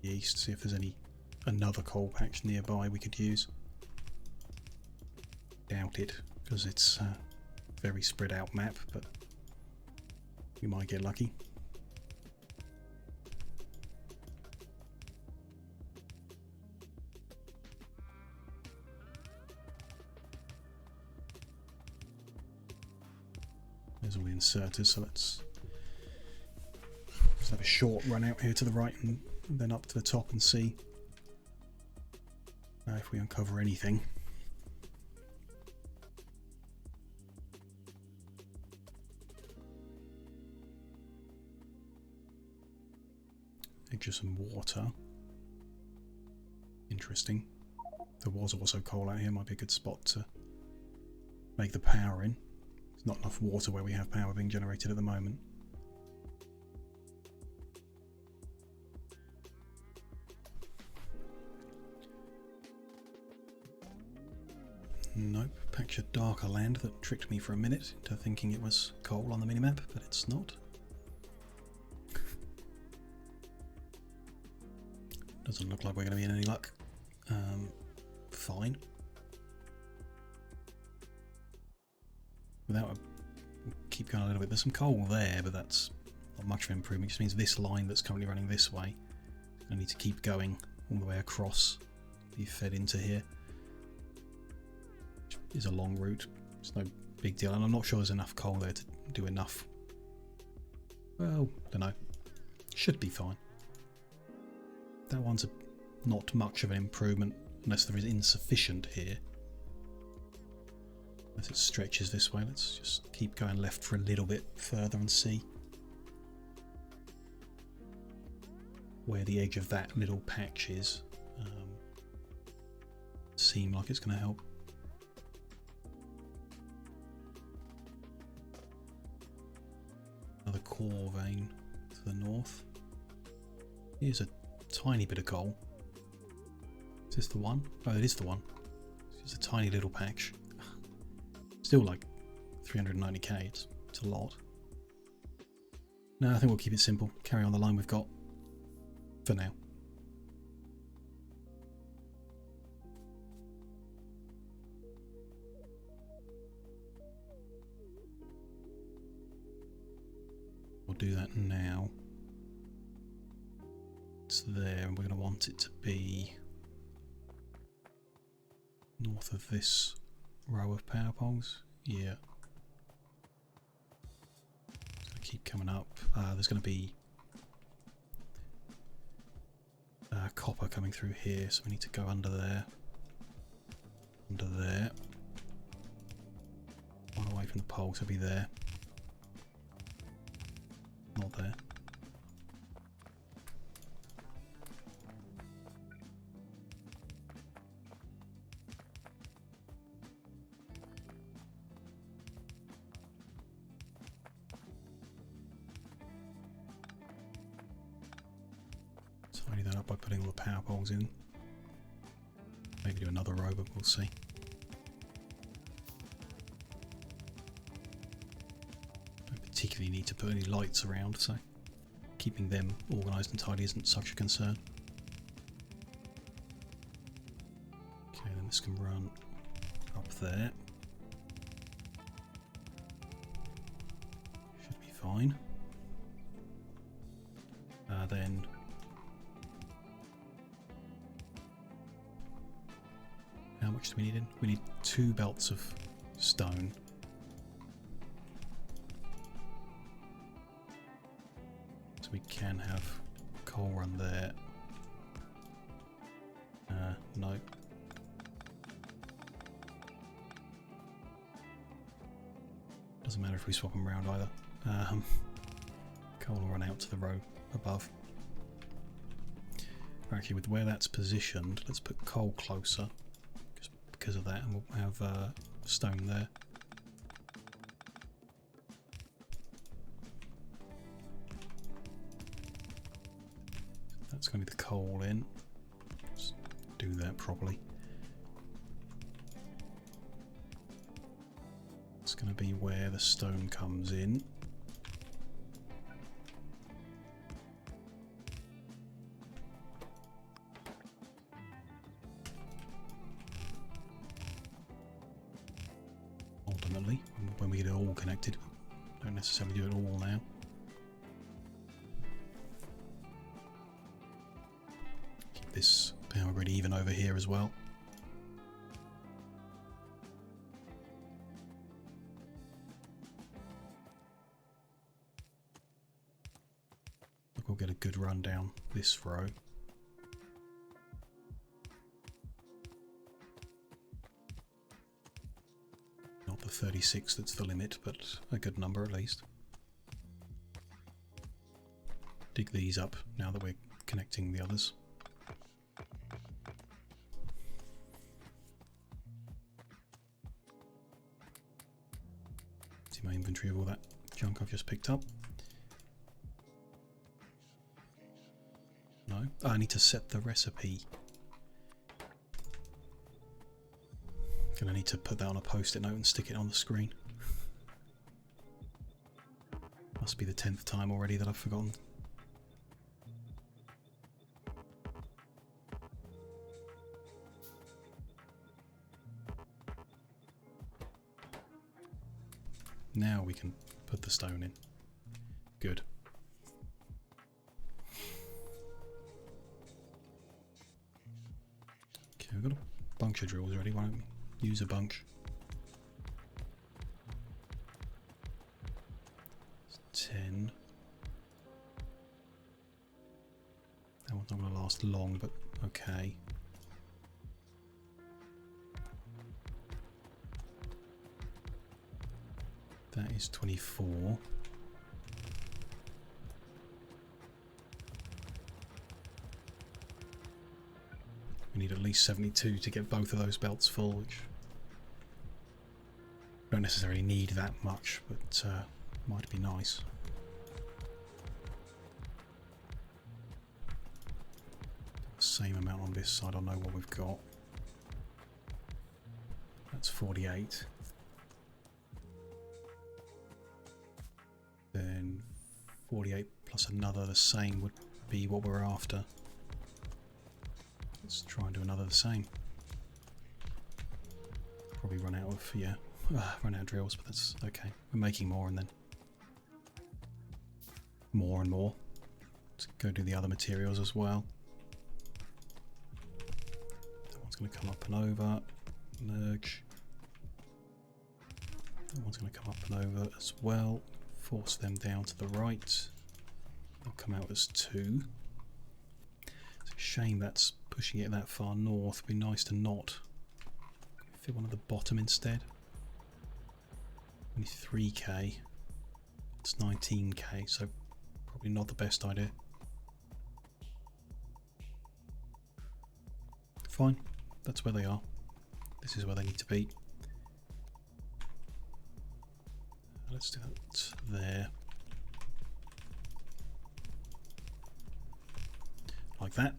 Speaker 1: the east, see if there's another coal patch nearby we could use. Doubt it, because it's a very spread out map, but we might get lucky. There's all the inserters, so let's have a short run out here to the right and then up to the top and see if we uncover anything. Edge of some water. Interesting. There was also coal out here, might be a good spot to make the power in. There's not enough water where we have power being generated at the moment. Nope, patch of darker land that tricked me for a minute into thinking it was coal on the minimap, but it's not. Doesn't look like we're going to be in any luck. Fine. Without we'll keep going a little bit. There's some coal there, but that's not much of an improvement. It just means this line that's currently running this way, I need to keep going all the way across, be fed into here. Which is a long route. It's no big deal, and I'm not sure there's enough coal there to do enough. Well, I don't know. Should be fine. That one's not much of an improvement unless there is insufficient here. Unless it stretches this way. Let's just keep going left for a little bit further and see where the edge of that little patch is. Seem like it's going to help. core vein to the north. Here's a tiny bit of coal. Is this the one? Oh, it is the one. It's just a tiny little patch. Still like 390k, it's a lot. No, I think we'll keep it simple. Carry on the line we've got for now. We'll do that now. It's there, and we're going to want it to be north of this row of power poles. Yeah. It's going to keep coming up. There's going to be copper coming through here, so we need to go under there. Under there. One away from the pole, so it'll be there. Not there. Tidy that up by putting all the power poles in. Maybe do another row, but we'll see. Particularly need to put any lights around, so keeping them organised and tidy isn't such a concern. Okay, then this can run up there. Should be fine. Then how much do we need in? We need 2 belts of stone. So we can have coal run there. No. Doesn't matter if we swap them around either. Coal will run out to the row above. Actually, with where that's positioned, let's put coal closer, just because of that, and we'll have stone there. That's going to be the coal in. Let's do that properly. It's going to be where the stone comes in. Ultimately, when we get it all connected, don't necessarily do it all now. Keep this power grid even over here as well. We'll get a good run down this row. Not the 36 that's the limit, but a good number at least. Dig these up now that we're connecting the others. See my inventory of all that junk I've just picked up. No? Oh, I need to set the recipe. Gonna need to put that on a post-it note and stick it on the screen. Must be the 10th time already that I've forgotten. Now we can put the stone in. Good. Okay, we've got a bunch of drills ready, why don't we use a bunch? It's 10. That one's not going to last long, but okay. That is 24. We need at least 72 to get both of those belts full, which don't necessarily need that much, but might be nice. same amount on this side. I know what we've got. That's 48. Then 48 plus another the same would be what we're after. Let's try and do another the same. Probably run out of, yeah, run out of drills, but that's okay. We're making more and then more and more. Let's go do the other materials as well. That one's going to come up and over. Merge. That one's going to come up and over as well. Force them down to the right. They'll come out as 2. It's a shame that's pushing it that far north. It'd be nice to not fit one at the bottom instead. Only 3k. It's 19k, so probably not the best idea. Fine, that's where they are. This is where they need to be. Let's do that there. Like that.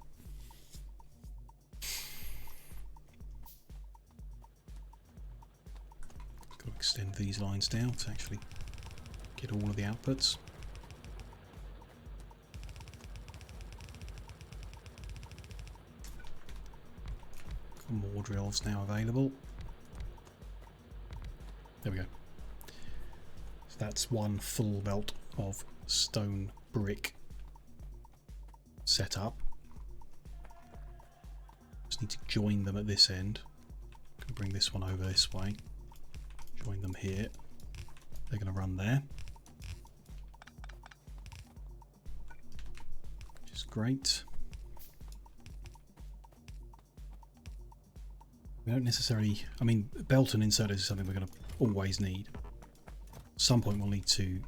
Speaker 1: Got to extend these lines down to actually get all of the outputs. Got more drills now available. There we go. So that's one full belt of stone brick set up. Just need to join them at this end. Can bring this one over this way. Join them here. They're going to run there, which is great. We don't necessarily, I mean, belt and inserters is something we're going to always need. At some point we'll need to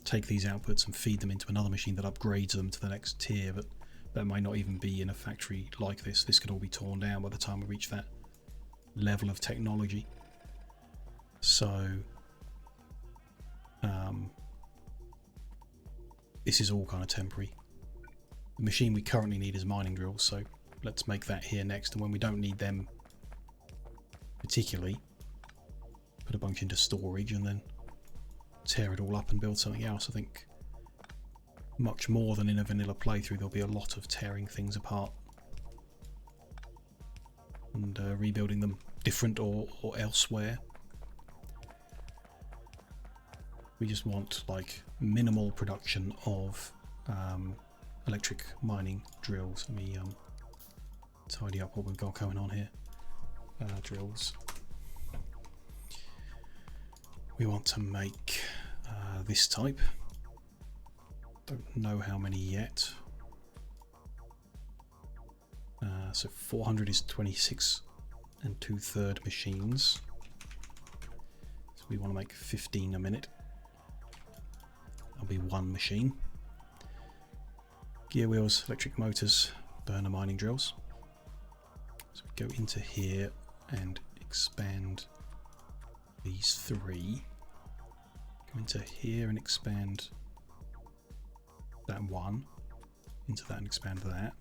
Speaker 1: take these outputs and feed them into another machine that upgrades them to the next tier, but that might not even be in a factory like this. This could all be torn down by the time we reach that level of technology. So this is all kind of temporary. The machine we currently need is mining drills, so let's make that here next, and when we don't need them particularly, put a bunch into storage and then tear it all up and build something else. I think much more than in a vanilla playthrough there'll be a lot of tearing things apart and rebuilding them different or elsewhere. We just want like minimal production of electric mining drills. Let me tidy up what we've got going on here. Drills. We want to make this type. Don't know how many yet. So 400 is 26 and 2/3 machines. So we want to make 15 a minute. That'll be one machine. Gear wheels, electric motors, burner mining drills. So we go into here and expand these 3. Go into here and expand that 1. Into that and expand that.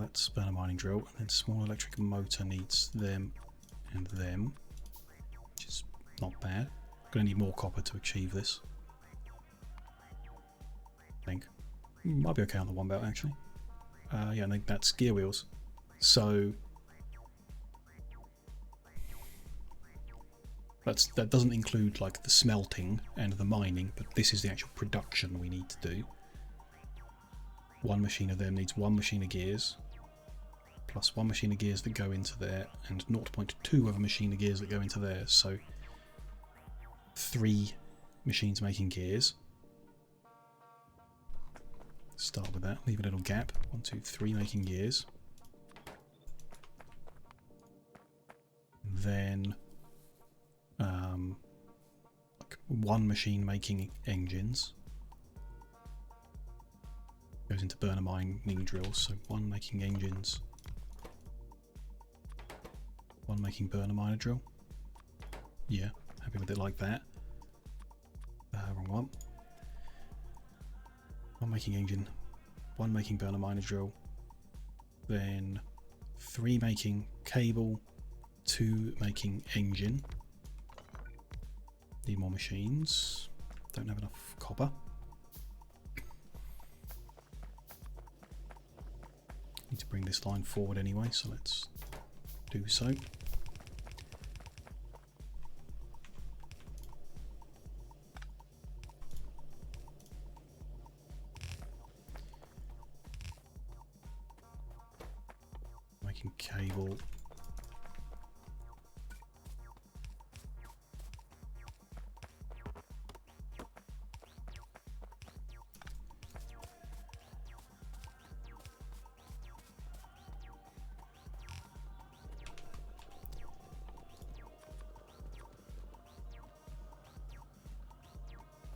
Speaker 1: That's burner mining drill, and then small electric motor needs them and them, which is not bad. Going to need more copper to achieve this. I think might be okay on the one belt actually. Yeah, I think that's gear wheels. So that doesn't include like the smelting and the mining, but this is the actual production we need to do. One machine of them needs one machine of gears, plus one machine of gears that go into there, and 0.2 of a machine of gears that go into there. So 3 machines making gears. Start with that, leave a little gap. 1, 2, 3 making gears. Then like 1 machine making engines. Goes into burner mining drills, so 1 making engines, 1 making burner miner drill. Yeah, happy with it like that. Wrong one. 1 making engine, 1 making burner miner drill, then 3 making cable, 2 making engine. Need more machines. Don't have enough copper. Need to bring this line forward anyway, so let's do so. Making cable.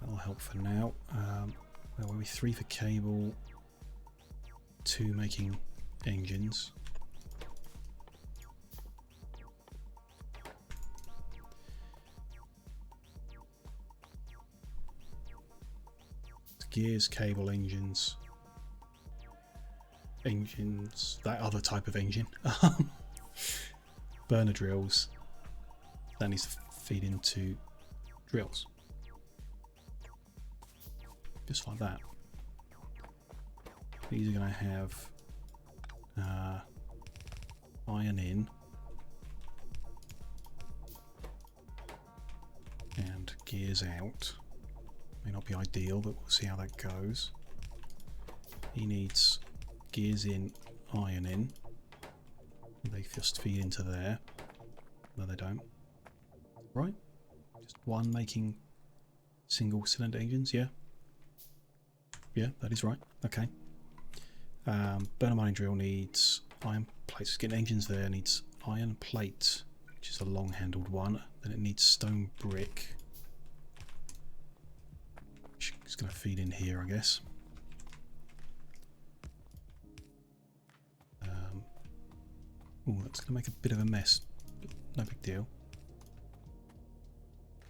Speaker 1: That'll help for now. Where were we? 3 for cable, 2 making engines. Gears, cable, engines, that other type of engine. Burner drills, that needs to feed into drills. Just like that. These are going to have iron in and gears out. May not be ideal, but we'll see how that goes. He needs gears in, iron in. They just feed into there. No, they don't. Right? Just 1 making single cylinder engines, yeah? Yeah, that is right. Okay. Burner mining drill needs iron plates. Getting engines there needs iron plate, which is a long handled one. Then it needs stone brick. It's going to feed in here, I guess. Oh, that's going to make a bit of a mess, but no big deal.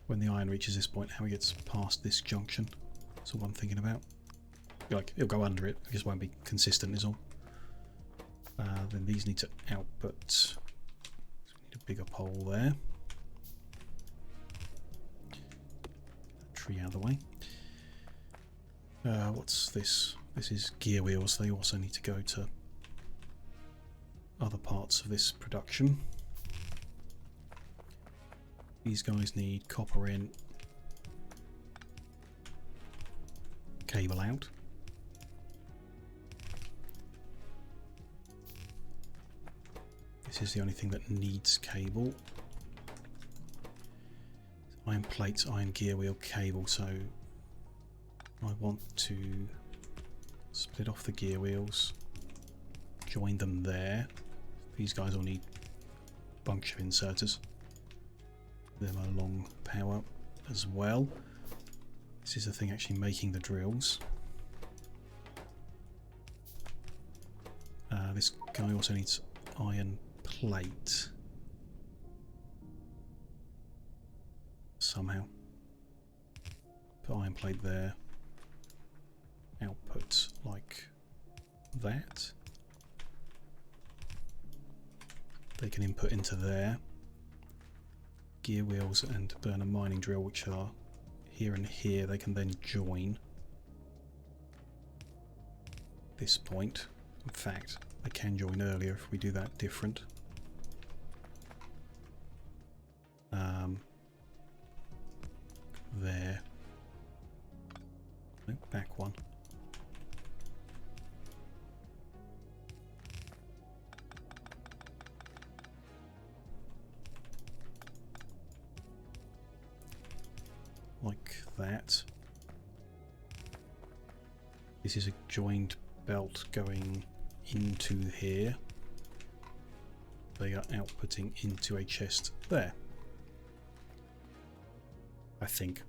Speaker 1: When the iron reaches this point, how it gets past this junction, that's all I'm thinking about. Like, it'll go under it, it just won't be consistent is all. Then these need to output. So we need a bigger pole there. Tree out of the way. What's this? This is gear wheels. They also need to go to other parts of this production. These guys need copper in, cable out. This is the only thing that needs cable. Iron plates, iron gear wheel, cable, so I want to split off the gear wheels, join them there. These guys will need a bunch of inserters. Them are long power as well. This is the thing actually making the drills. This guy also needs iron plate. Somehow. Put iron plate there. Output like that. They can input into there. Gear wheels and burner mining drill, which are here and here, they can then join this point. In fact, they can join earlier if we do that different. There. No, back one. Like that. This is a joined belt going into here. They are outputting into a chest there. I think.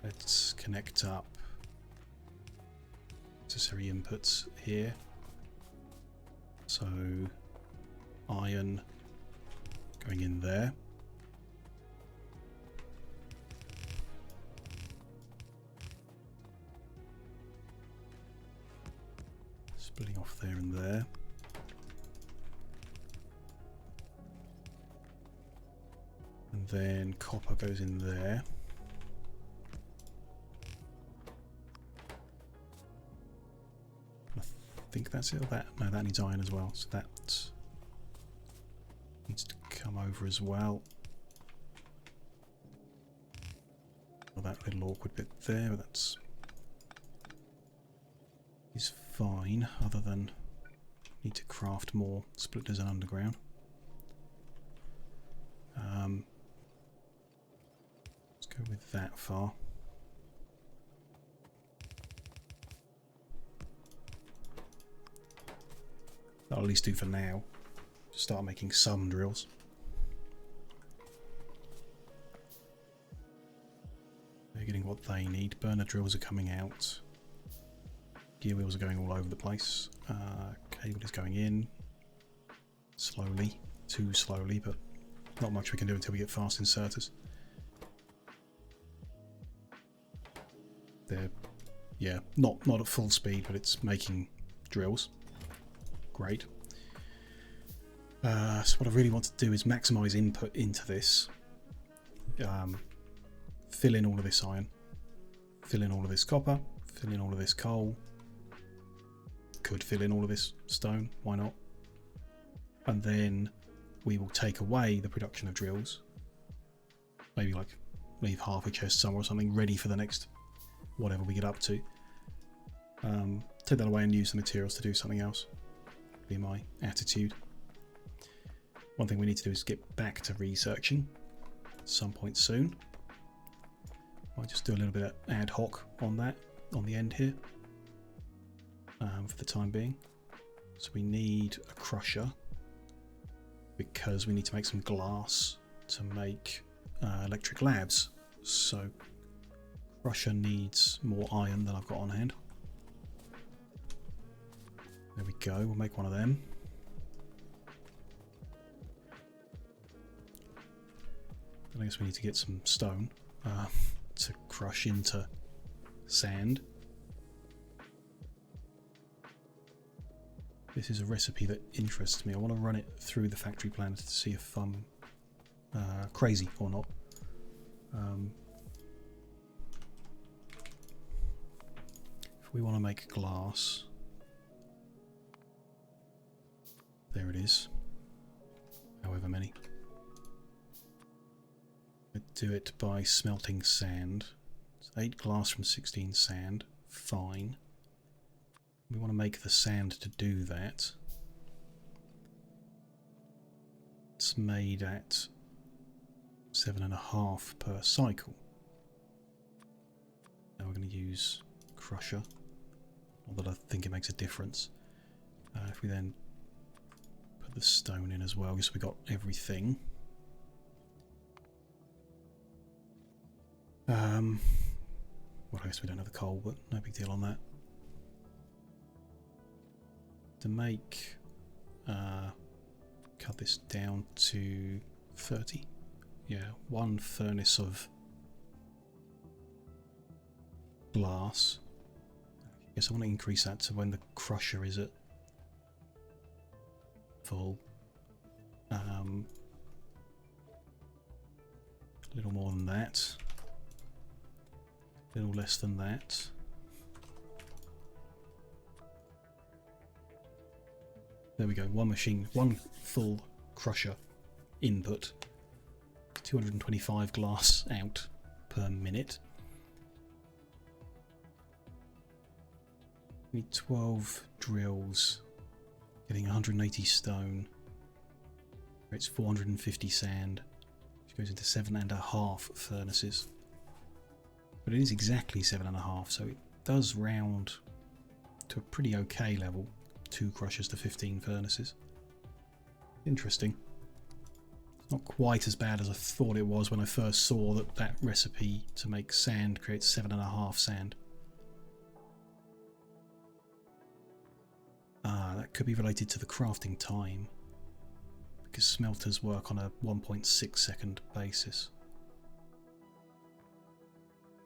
Speaker 1: Let's connect up necessary inputs here. So iron going in there. splitting off there and there. And then copper goes in there. I think that's it. No, that needs iron as well. So that needs to come over as well. Well, that little awkward bit there, but that's is fine. Other than need to craft more splitters and underground. Let's go with that far. That'll at least do for now. Start making some drills. They're getting what they need. Burner drills are coming out. Gear wheels are going all over the place. Cable is going in. Slowly. Too slowly, but not much we can do until we get fast inserters. They're, yeah, not at full speed, but it's making drills. Great. So what I really want to do is maximize input into this. Fill in all of this iron. Fill in all of this copper. Fill in all of this coal. Could fill in all of this stone. Why not? And then we will take away the production of drills. Maybe like leave half a chest somewhere or something ready for the next whatever we get up to. Take that away and use the materials to do something else. Be my attitude. One thing we need to do is get back to researching at some point soon. I'll just do a little bit of ad hoc on that on the end here for the time being. So we need a crusher because we need to make some glass to make electric labs. So crusher needs more iron than I've got on hand. There we go, we'll make one of them. I guess we need to get some stone to crush into sand. This is a recipe that interests me. I want to run it through the factory planner to see if I'm crazy or not. If we want to make glass, there it is. However many. Do it by smelting sand. It's 8 glass from 16 sand. Fine. We want to make the sand to do that. It's made at 7.5 per cycle. Now we're going to use crusher. Not that I think it makes a difference. If we then put the stone in as well, because we got everything. Well, I guess we don't have the coal, but no big deal on that. To make, cut this down to 30. Yeah, 1 furnace of glass. I guess I want to increase that to when the crusher is at full. A little more than that. A little less than that. There we go, one machine, one full crusher input. 225 glass out per minute. We need 12 drills, getting 180 stone. It's 450 sand, which goes into 7.5 furnaces. But it is exactly 7.5, so it does round to a pretty okay level. 2 crushers to 15 furnaces. Interesting. It's not quite as bad as I thought it was when I first saw that recipe to make sand creates 7.5 sand. That could be related to the crafting time, because smelters work on a 1.6 second basis.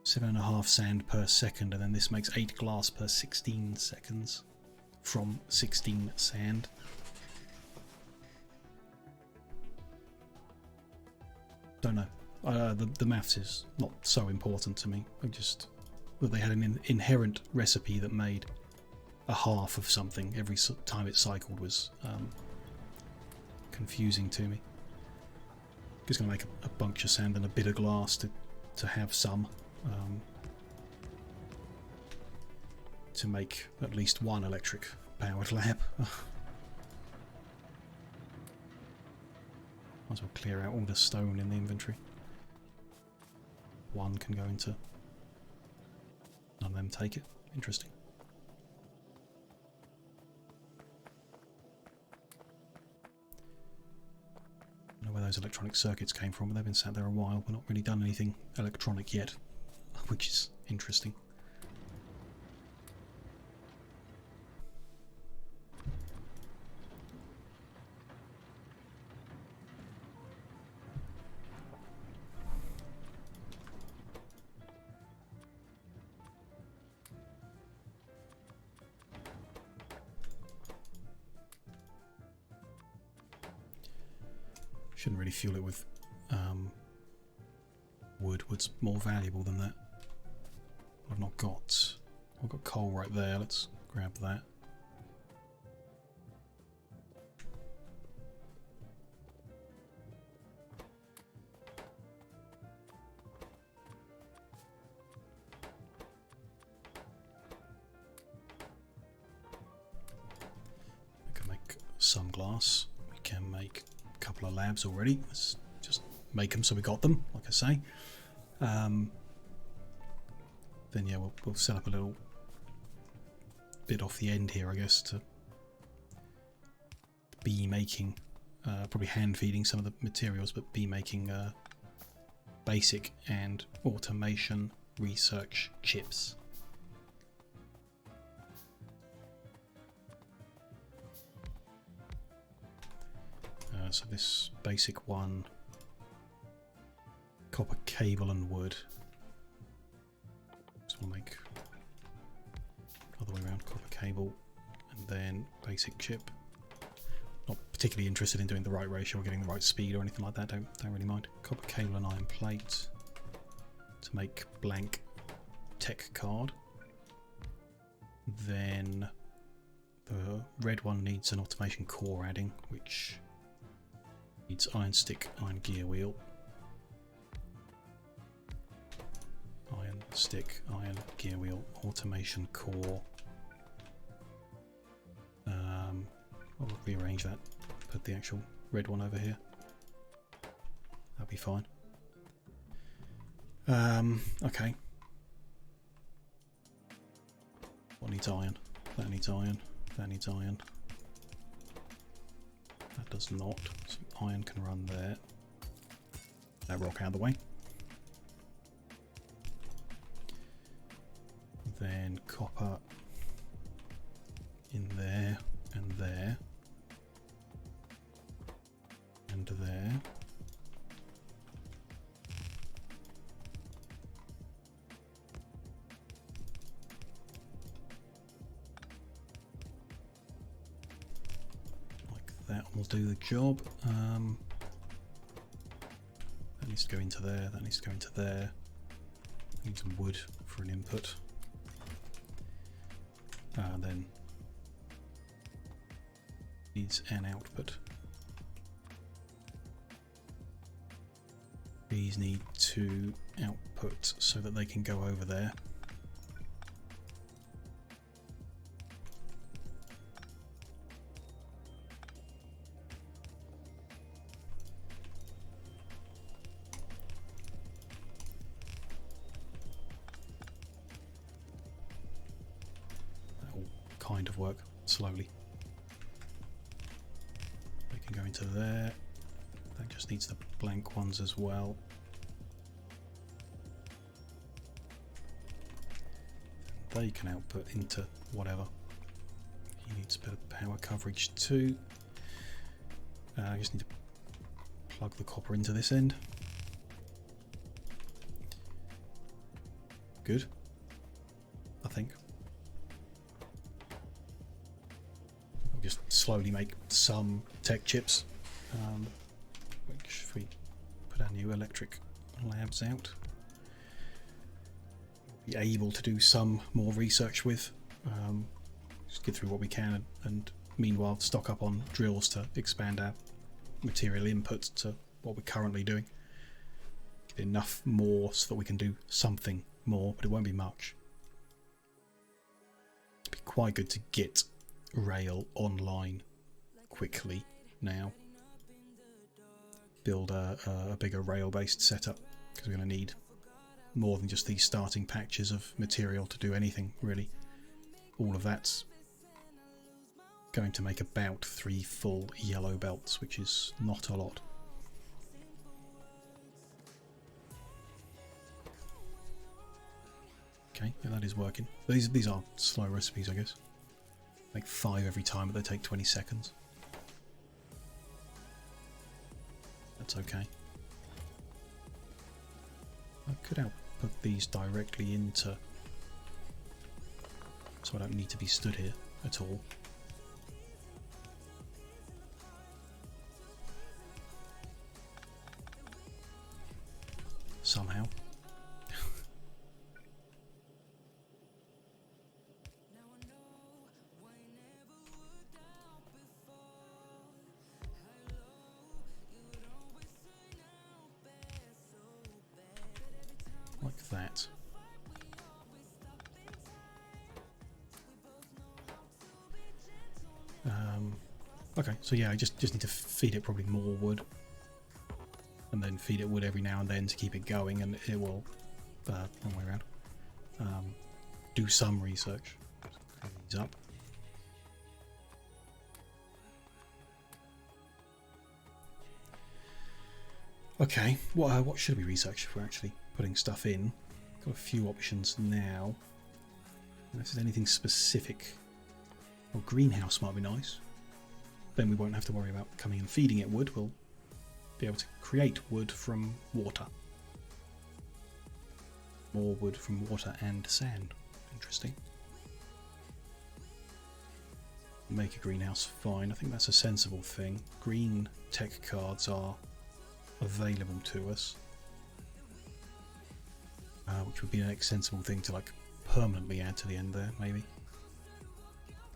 Speaker 1: 7.5 sand per second, and then this makes 8 glass per 16 seconds. from 16 sand. Don't know. The maths is not so important to me. I just that they had an inherent recipe that made a half of something every time it cycled was confusing to me. Just going to make a bunch of sand and a bit of glass to have some. To make at least one electric powered lab. Might as well clear out all the stone in the inventory. One can go into... None of them take it. Interesting. I don't know where those electronic circuits came from, but they've been sat there a while. We've not really done anything electronic yet, which is interesting. Shouldn't really fuel it with wood. Wood's more valuable than that. I've not got... I've got coal right there. Let's grab that. We can make some glass. We can make couple of labs already. Let's just make them so we got them, like I say. Then yeah, we'll set up a little bit off the end here, I guess, to be making, probably hand feeding some of the materials, but be making basic and automation research chips. So this basic one, copper cable and wood. So we'll make other way around, copper cable and then basic chip. Not particularly interested in doing the right ratio or getting the right speed or anything like that. Don't really mind. Copper cable and iron plate to make blank tech card. Then the red one needs an automation core adding, which needs iron stick, iron gear wheel, iron stick, iron gear wheel, automation core. I'll rearrange that, put the actual red one over here. That'll be fine. Okay. What needs iron? That needs iron. That needs iron. That does not. So iron can run there. That rock out of the way. Then copper in there and there and there. That will do the job. That needs to go into there, that needs to go into there. Need some wood for an input. Then needs an output. These need to output so that they can go over there. Kind of work slowly. They can go into there. That just needs the blank ones as well. They can output into whatever. He needs a bit of power coverage too. I just need to plug the copper into this end. Good, I think. just slowly make some tech chips, which if we put our new electric labs out, we'll be able to do some more research with. Just get through what we can, and meanwhile stock up on drills to expand our material inputs to what we're currently doing. Get enough more so that we can do something more, but it won't be much. It'd be quite good to get rail online quickly now. Build a bigger rail-based setup, because we're going to need more than just these starting patches of material to do anything, really. All of that's going to make about 3 full yellow belts, which is not a lot. Okay, yeah, that is working. These are slow recipes, I guess. Make 5 every time, but they take 20 seconds. That's okay. I could output these directly into, so I don't need to be stood here at all. Somehow. Like that. Okay, so yeah, I just need to feed it probably more wood, and then feed it wood every now and then to keep it going, and it will, wrong way around, do some research. Clean these up. Okay, what should we research if we're actually putting stuff in? Got a few options now. Unless there's anything specific. Well, greenhouse might be nice. Then we won't have to worry about coming and feeding it wood. We'll be able to create wood from water. More wood from water and sand. Interesting. Make a greenhouse, fine. I think that's a sensible thing. Green tech cards are available to us. Which would be a sensible thing to like permanently add to the end there, maybe.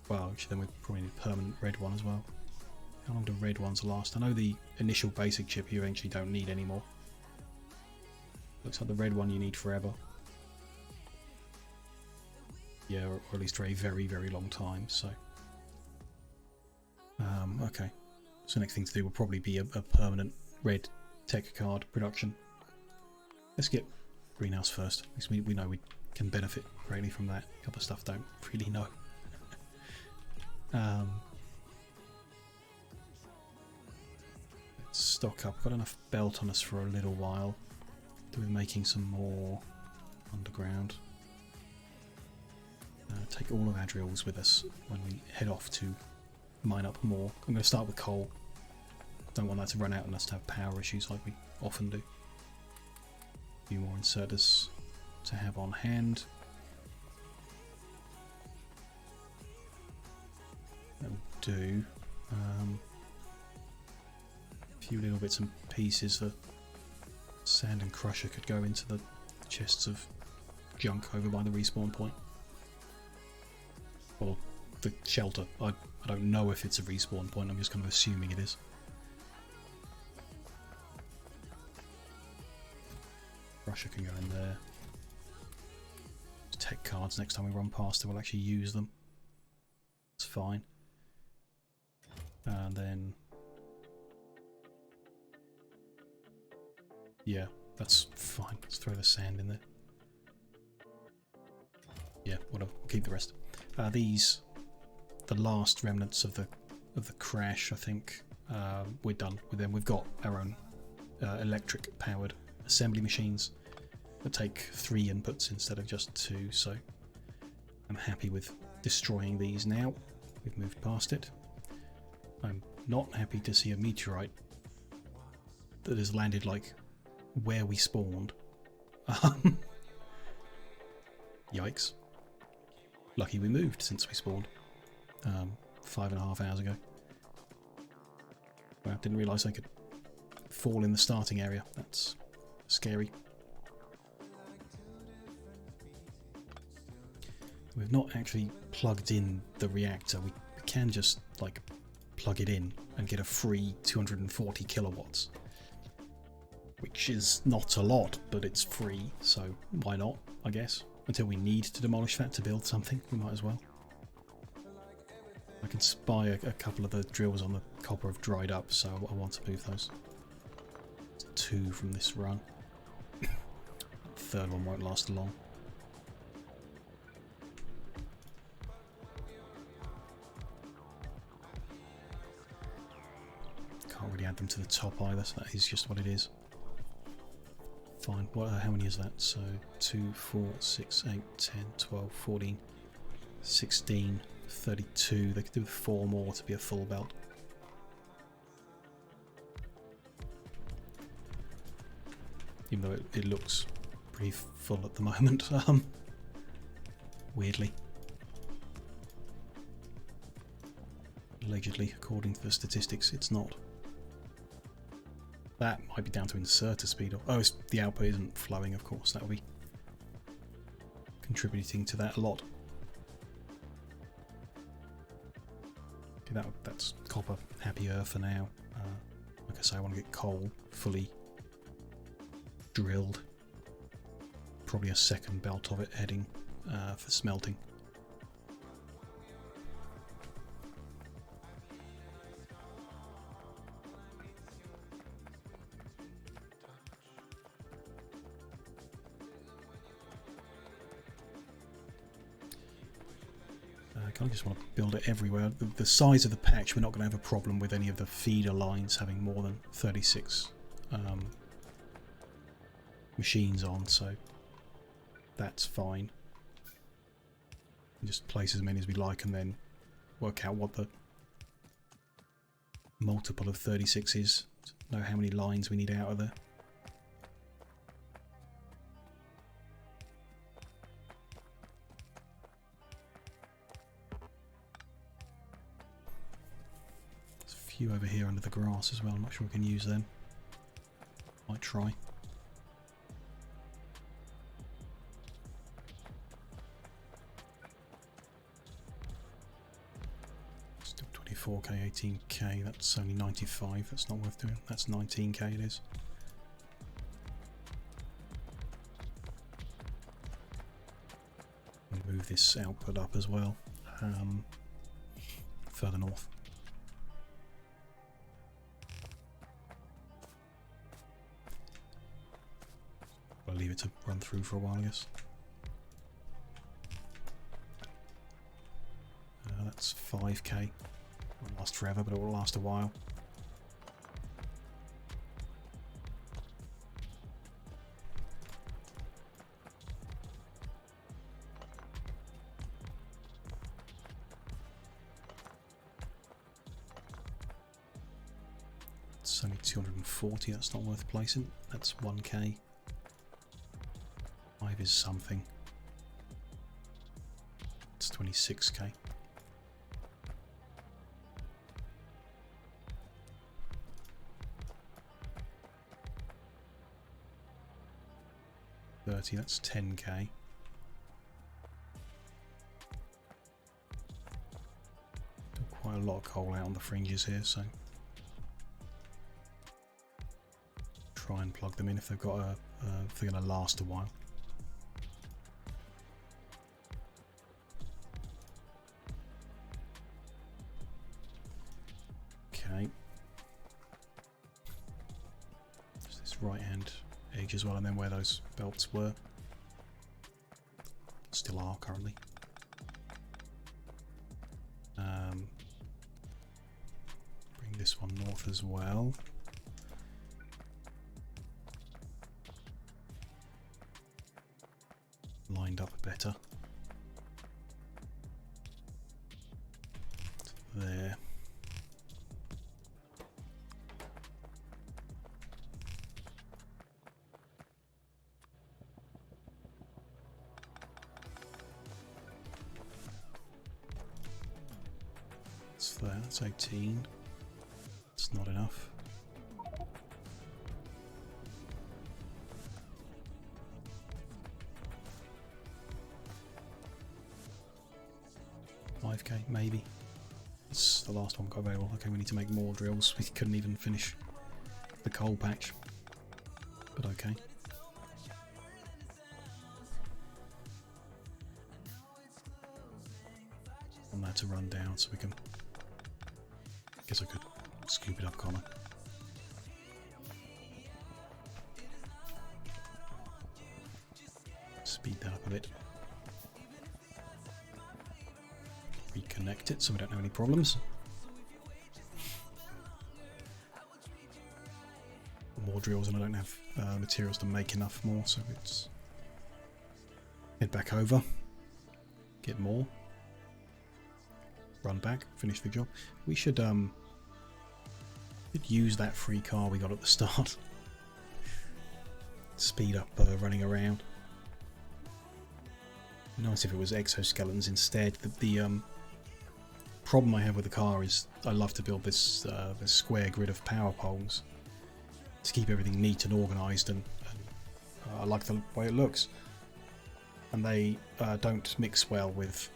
Speaker 1: Well, actually then we probably need a permanent red one as well. How long do red ones last? I know the initial basic chip you eventually don't need anymore. Looks like the red one you need forever. Yeah, or at least for a very, very long time, so. Okay. So next thing to do will probably be a permanent red tech card production. Let's get greenhouse first, because we know we can benefit greatly from that. Other stuff don't really know. Let's stock up. Got enough belt on us for a little while. We're making some more underground. Take all of our drills with us when we head off to mine up more. I'm going to start with coal. Don't want that to run out and us to have power issues like we often do. A few more inserters to have on hand. That will do. A few little bits and pieces for sand and crusher could go into the chests of junk over by the respawn point. Or the shelter. I don't know if it's a respawn point, I'm just kind of assuming it is. Crusher can go in there. Tech cards, next time we run past it we'll actually use them. It's fine. And then... yeah, that's fine. Let's throw the sand in there. Yeah, whatever. We'll keep the rest. These, the last remnants of the crash, I think we're done with them. We've got our own electric powered assembly machines that take 3 inputs instead of just 2, so I'm happy with destroying these now. We've moved past it. I'm not happy to see a meteorite that has landed like where we spawned. Yikes. Lucky we moved since we spawned. 5.5 hours ago. Well, I didn't realise I could fall in the starting area. That's scary. We've not actually plugged in the reactor. We can just like plug it in and get a free 240 kilowatts, which is not a lot, but it's free, so why not, I guess. Until we need to demolish that to build something, we might as well. I can spy a couple of the drills on the copper have dried up, so I want to move those. 2 from this run. The third one won't last long. Can't really add them to the top either, so that is just what it is. Fine. What, how many is that? So 2, 4, 6, 8, 10, 12, 14, 16, 32. They could do 4 more to be a full belt. Even though it looks pretty full at the moment, weirdly. Allegedly, according to the statistics, it's not. That might be down to inserter speed. Oh, the output isn't flowing, of course. That will be contributing to that a lot. Okay, that's copper happier for now. Like I say, I want to get coal fully drilled. Probably a second belt of it heading for smelting. I just want to build it everywhere. The size of the patch, we're not going to have a problem with any of the feeder lines having more than 36 machines on, so that's fine. Just place as many as we like and then work out what the multiple of 36 is to know how many lines we need out of there. Few over here under the grass as well. I'm not sure we can use them. Might try. Still 24k, 18k. That's only 95. That's not worth doing. That's 19k it is. Move this output up as well. Further north. I'll leave it to run through for a while, I guess. That's 5k. Won't last forever, but it will last a while. It's only 240, that's not worth placing. That's 1k. 5 is something. It's 26k. That's 10k. Quite a lot of coal out on the fringes here, so try and plug them in if they've got if they're going to last a while. Okay. There's this right hand edge as well, and then where those belts were. Still are currently. Bring this one north as well. Lined up better. There. That's 18. It's not enough. $5k, maybe. That's the last one got available. Okay, we need to make more drills. We couldn't even finish the coal patch. But okay. Want that to run down so we can... Guess I could scoop it up, can't I? Speed that up a bit. Reconnect it so we don't have any problems. More drills, and I don't have materials to make enough more, so it's head back over, get more, run back, finish the job. We should use that free car we got at the start. Speed up running around. Nice if it was exoskeletons instead. The problem I have with the car is I love to build this square grid of power poles to keep everything neat and organised, and I like the way it looks. And they don't mix well with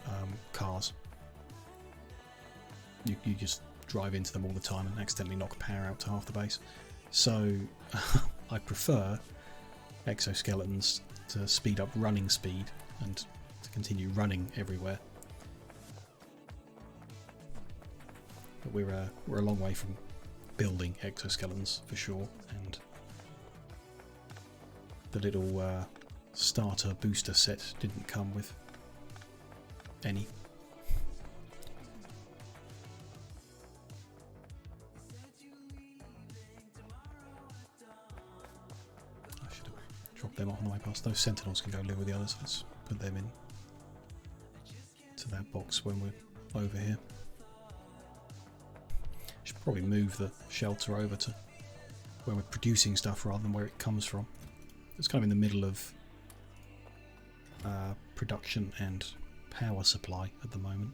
Speaker 1: cars. You just drive into them all the time and accidentally knock power out to half the base. So I prefer exoskeletons to speed up running speed and to continue running everywhere. But we're a long way from building exoskeletons for sure, and the little starter booster set didn't come with any. I should have dropped them off on the way past. Those sentinels can go live with the others. Let's put them in to that box when we're over here. Should probably move the shelter over to where we're producing stuff rather than where it comes from. It's kind of in the middle of production and power supply at the moment.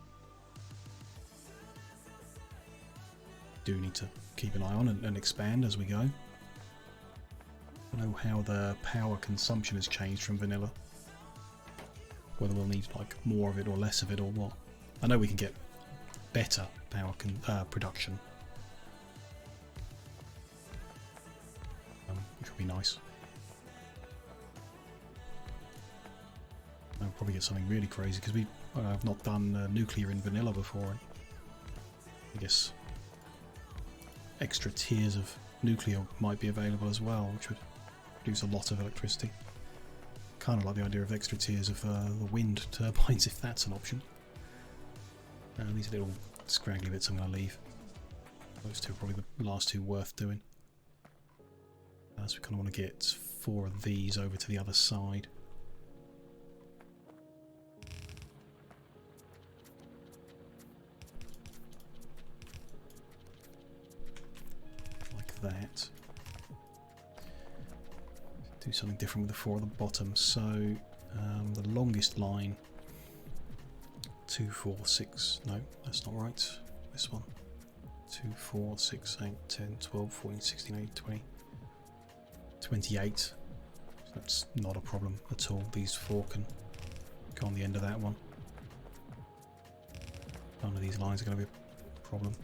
Speaker 1: Do need to keep an eye on and expand as we go. I don't know how the power consumption has changed from vanilla. Whether we'll need like more of it or less of it or what. I know we can get better power production, which would be nice. I'll probably get something really crazy because I've not done nuclear in vanilla before. And I guess extra tiers of nuclear might be available as well, which would produce a lot of electricity. Kind of like the idea of extra tiers of the wind turbines, if that's an option. These little scraggly bits I'm going to leave. Those two are probably the last two worth doing. So we kind of want to get 4 of these over to the other side. Like that. Do something different with the 4 at the bottom. So the longest line, 2, 4, 6, no, that's not right. This one, 2, 4, 6, 8, 10, 12, 14, 16, 18, 20, 28. So that's not a problem at all. These 4 can go on the end of that one. None of these lines are going to be a problem.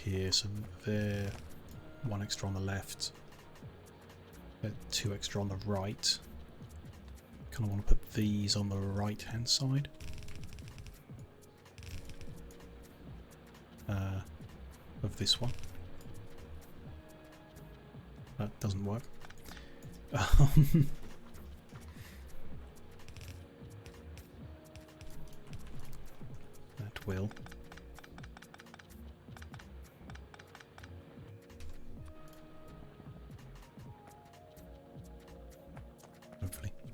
Speaker 1: Here, so there, 1 extra on the left, 2 extra on the right. Kind of want to put these on the right hand side of this one. That doesn't work. That will.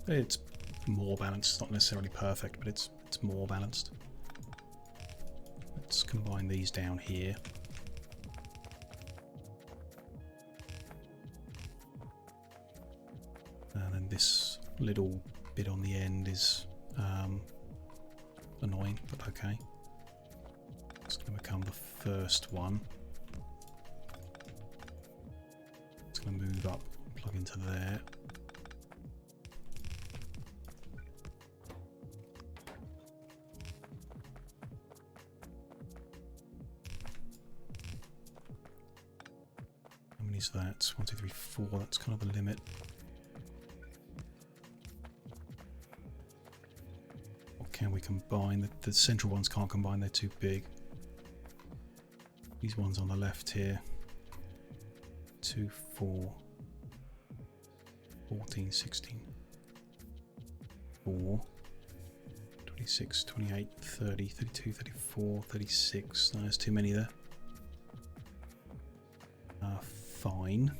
Speaker 1: It's more balanced, not necessarily perfect, but it's more balanced. let's combine these down here. And then this little bit on the end is annoying, but okay. It's going to become the first one. It's going to move up, plug into there. How many is that? 1, 2, 3, 4. That's kind of the limit. Can we combine? The central ones can't combine, they're too big. These ones on the left here. 2, 4, 14, 16, 4, 26, 28, 30, 32, 34, 36. No, there's too many there. Fine.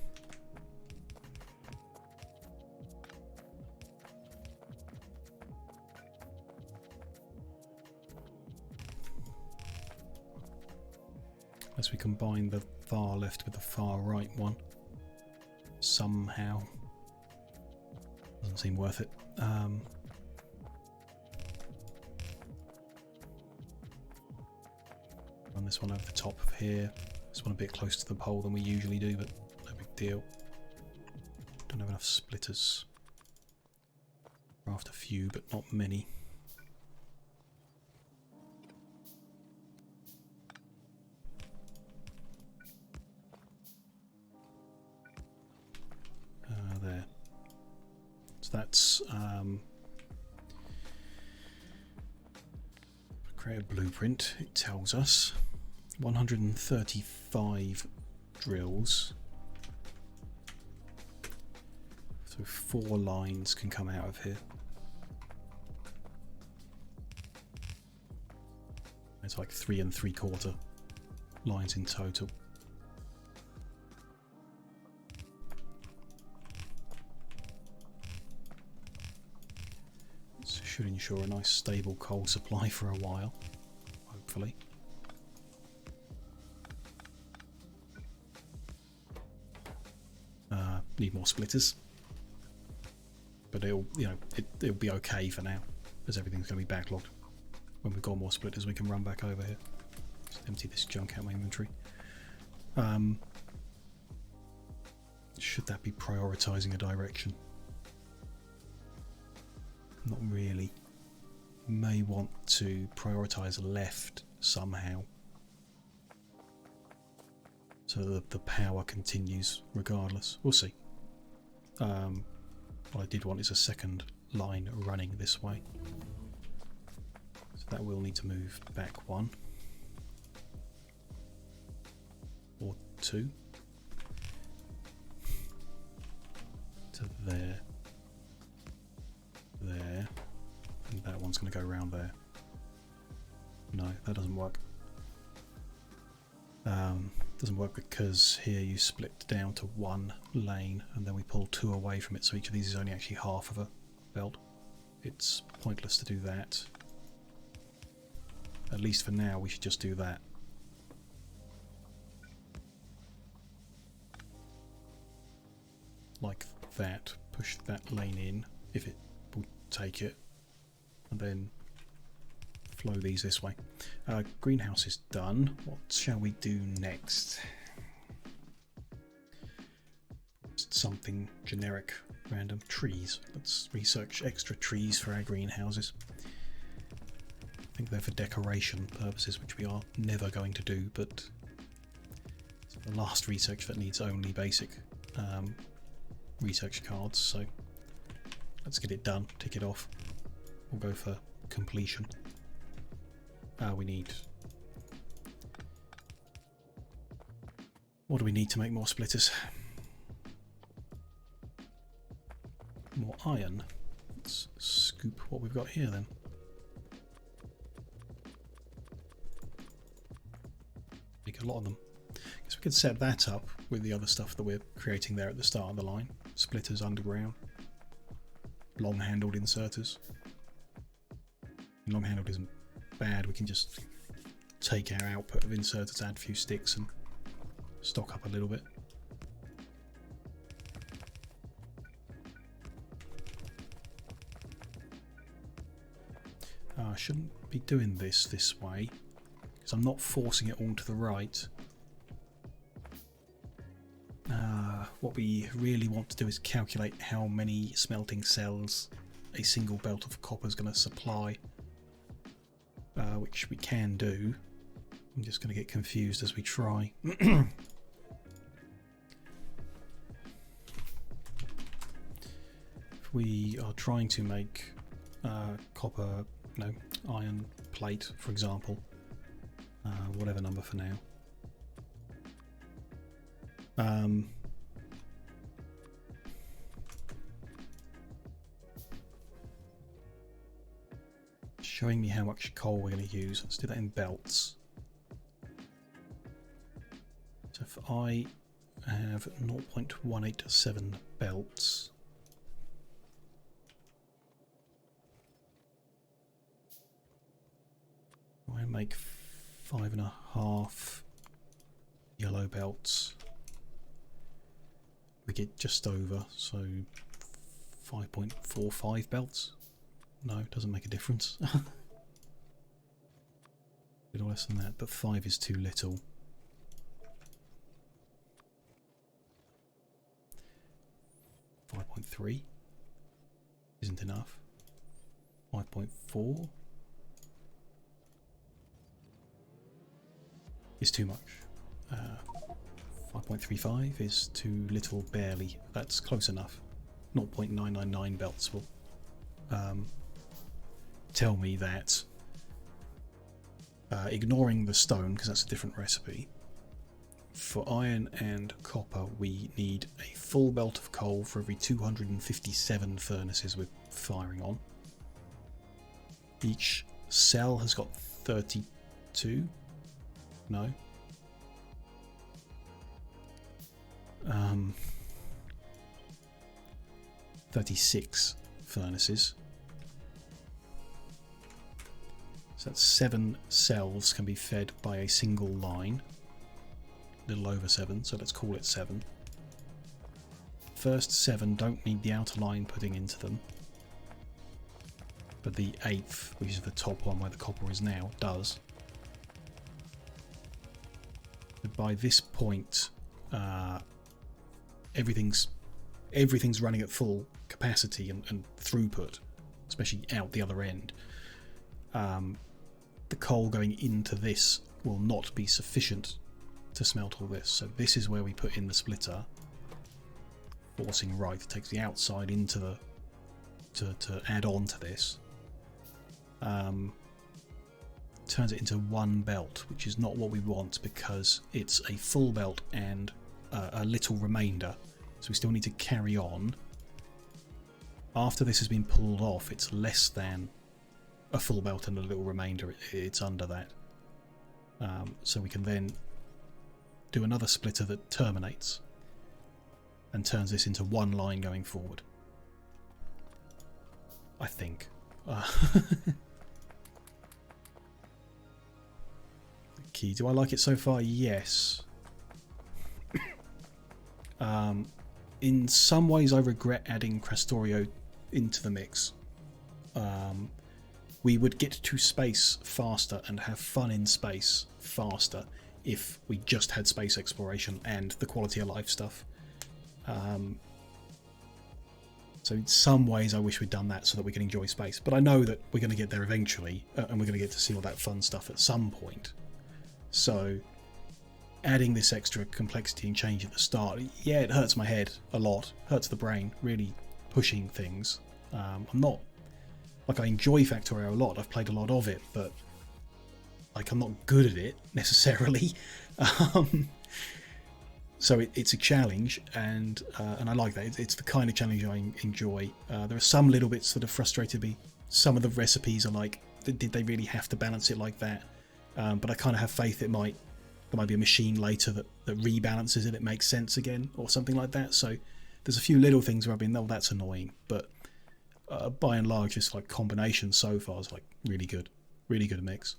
Speaker 1: Unless we combine the far left with the far right one somehow. Doesn't seem worth it. Run this one over the top of here. This one a bit closer to the pole than we usually do, but no big deal. Don't have enough splitters. Craft a few, but not many. There. So that's create a blueprint. It tells us 135 drills. So 4 lines can come out of here. It's like 3 3/4 lines in total. This should ensure a nice stable coal supply for a while, hopefully. Need more splitters, but it'll be okay for now, as everything's going to be backlogged. When we've got more splitters, we can run back over here. Just empty this junk out of my inventory. Should that be prioritizing a direction? Not really. May want to prioritize left somehow, so that the power continues regardless. We'll see. What I did want is a second line running this way, so that will need to move back 1 or 2 to there, there, and that one's going to go around there. No, that doesn't work. Doesn't work because here you split down to 1 lane and then we pull 2 away from it, so each of these is only actually half of a belt. It's pointless to do that. At least for now we should just do that. Like that. Push that lane in if it will take it, and then flow these this way. Greenhouse is done. What shall we do next? Just something generic, random. Trees. Let's research extra trees for our greenhouses. I think they're for decoration purposes, which we are never going to do, but it's the last research that needs only basic research cards, so let's get it done, tick it off. We'll go for completion. We need... What do we need to make more splitters? More iron. Let's scoop what we've got here then. Make a lot of them. Guess we could set that up with the other stuff that we're creating there at the start of the line. Splitters underground. Long-handled inserters. Long-handled isn't bad, we can just take our output of inserters, add a few sticks and stock up a little bit. I shouldn't be doing this way because I'm not forcing it all to the right. What we really want to do is calculate how many smelting cells a single belt of copper is going to supply, which we can do. I'm just going to get confused as we try. If we are trying to make copper, no, iron plate, for example, whatever number for now. Showing me how much coal we're going to use. Let's do that in belts. So if I have 0.187 belts, I make 5.5 yellow belts. We get just over, so 5.45 belts. No, it doesn't make a difference. A little less than that, but 5 is too little. 5.3 isn't enough. 5.4 is too much. 5.35 is too little, barely. That's close enough. 0.999 belts will tell me that, ignoring the stone, because that's a different recipe, for iron and copper we need a full belt of coal for every 257 furnaces we're firing on. Each cell has got 32? No. 36 furnaces. So that's 7 cells can be fed by a single line. A little over 7, so let's call it 7. First 7 don't need the outer line putting into them, but the 8th, which is the top one where the copper is now, does. But by this point, everything's running at full capacity and throughput, especially out the other end. The coal going into this will not be sufficient to smelt all this, so this is where we put in the splitter, forcing right. It takes the outside into the to add on to this. Turns it into one belt, which is not what we want because it's a full belt and a little remainder, so we still need to carry on. After this has been pulled off, it's less than a full belt and a little remainder. It's under that, so we can then do another splitter that terminates and turns this into one line going forward, I think. Key. Do I like it so far? Yes. In some ways I regret adding Krastorio into the mix. We would get to space faster and have fun in space faster if we just had space exploration and the quality of life stuff. So in some ways I wish we'd done that so that we can enjoy space, but I know that we're going to get there eventually, and we're going to get to see all that fun stuff at some point. So adding this extra complexity and change at the start, yeah, it hurts my head a lot, hurts the brain, really pushing things. I'm not, like, I enjoy Factorio a lot, I've played a lot of it, but like I'm not good at it necessarily. So it's a challenge, and I like that. It's the kind of challenge I enjoy. There are some little bits that have frustrated me. Some of the recipes are like, did they really have to balance it like that? But I kind of have faith there might be a machine later that rebalances it, it makes sense again, or something like that. So there's a few little things where I've been, oh, that's annoying. But by and large, this like combination so far is like really good mix.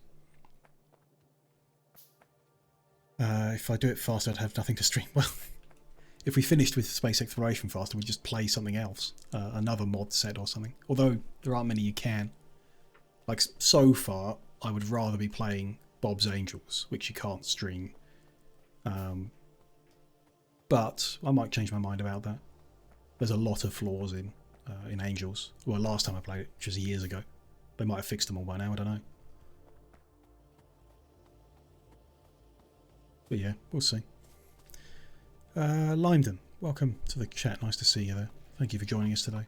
Speaker 1: If I do it faster, I'd have nothing to stream. Well, if we finished with space exploration faster, we'd just play something else, another mod set or something. Although there aren't many you can. Like, so far, I would rather be playing Bob's Angels, which you can't stream. But I might change my mind about that. There's a lot of flaws in Angels. Well, last time I played it, which was years ago. They might have fixed them all by now, I don't know. But yeah, we'll see. Limedon, welcome to the chat. Nice to see you there. Thank you for joining us today.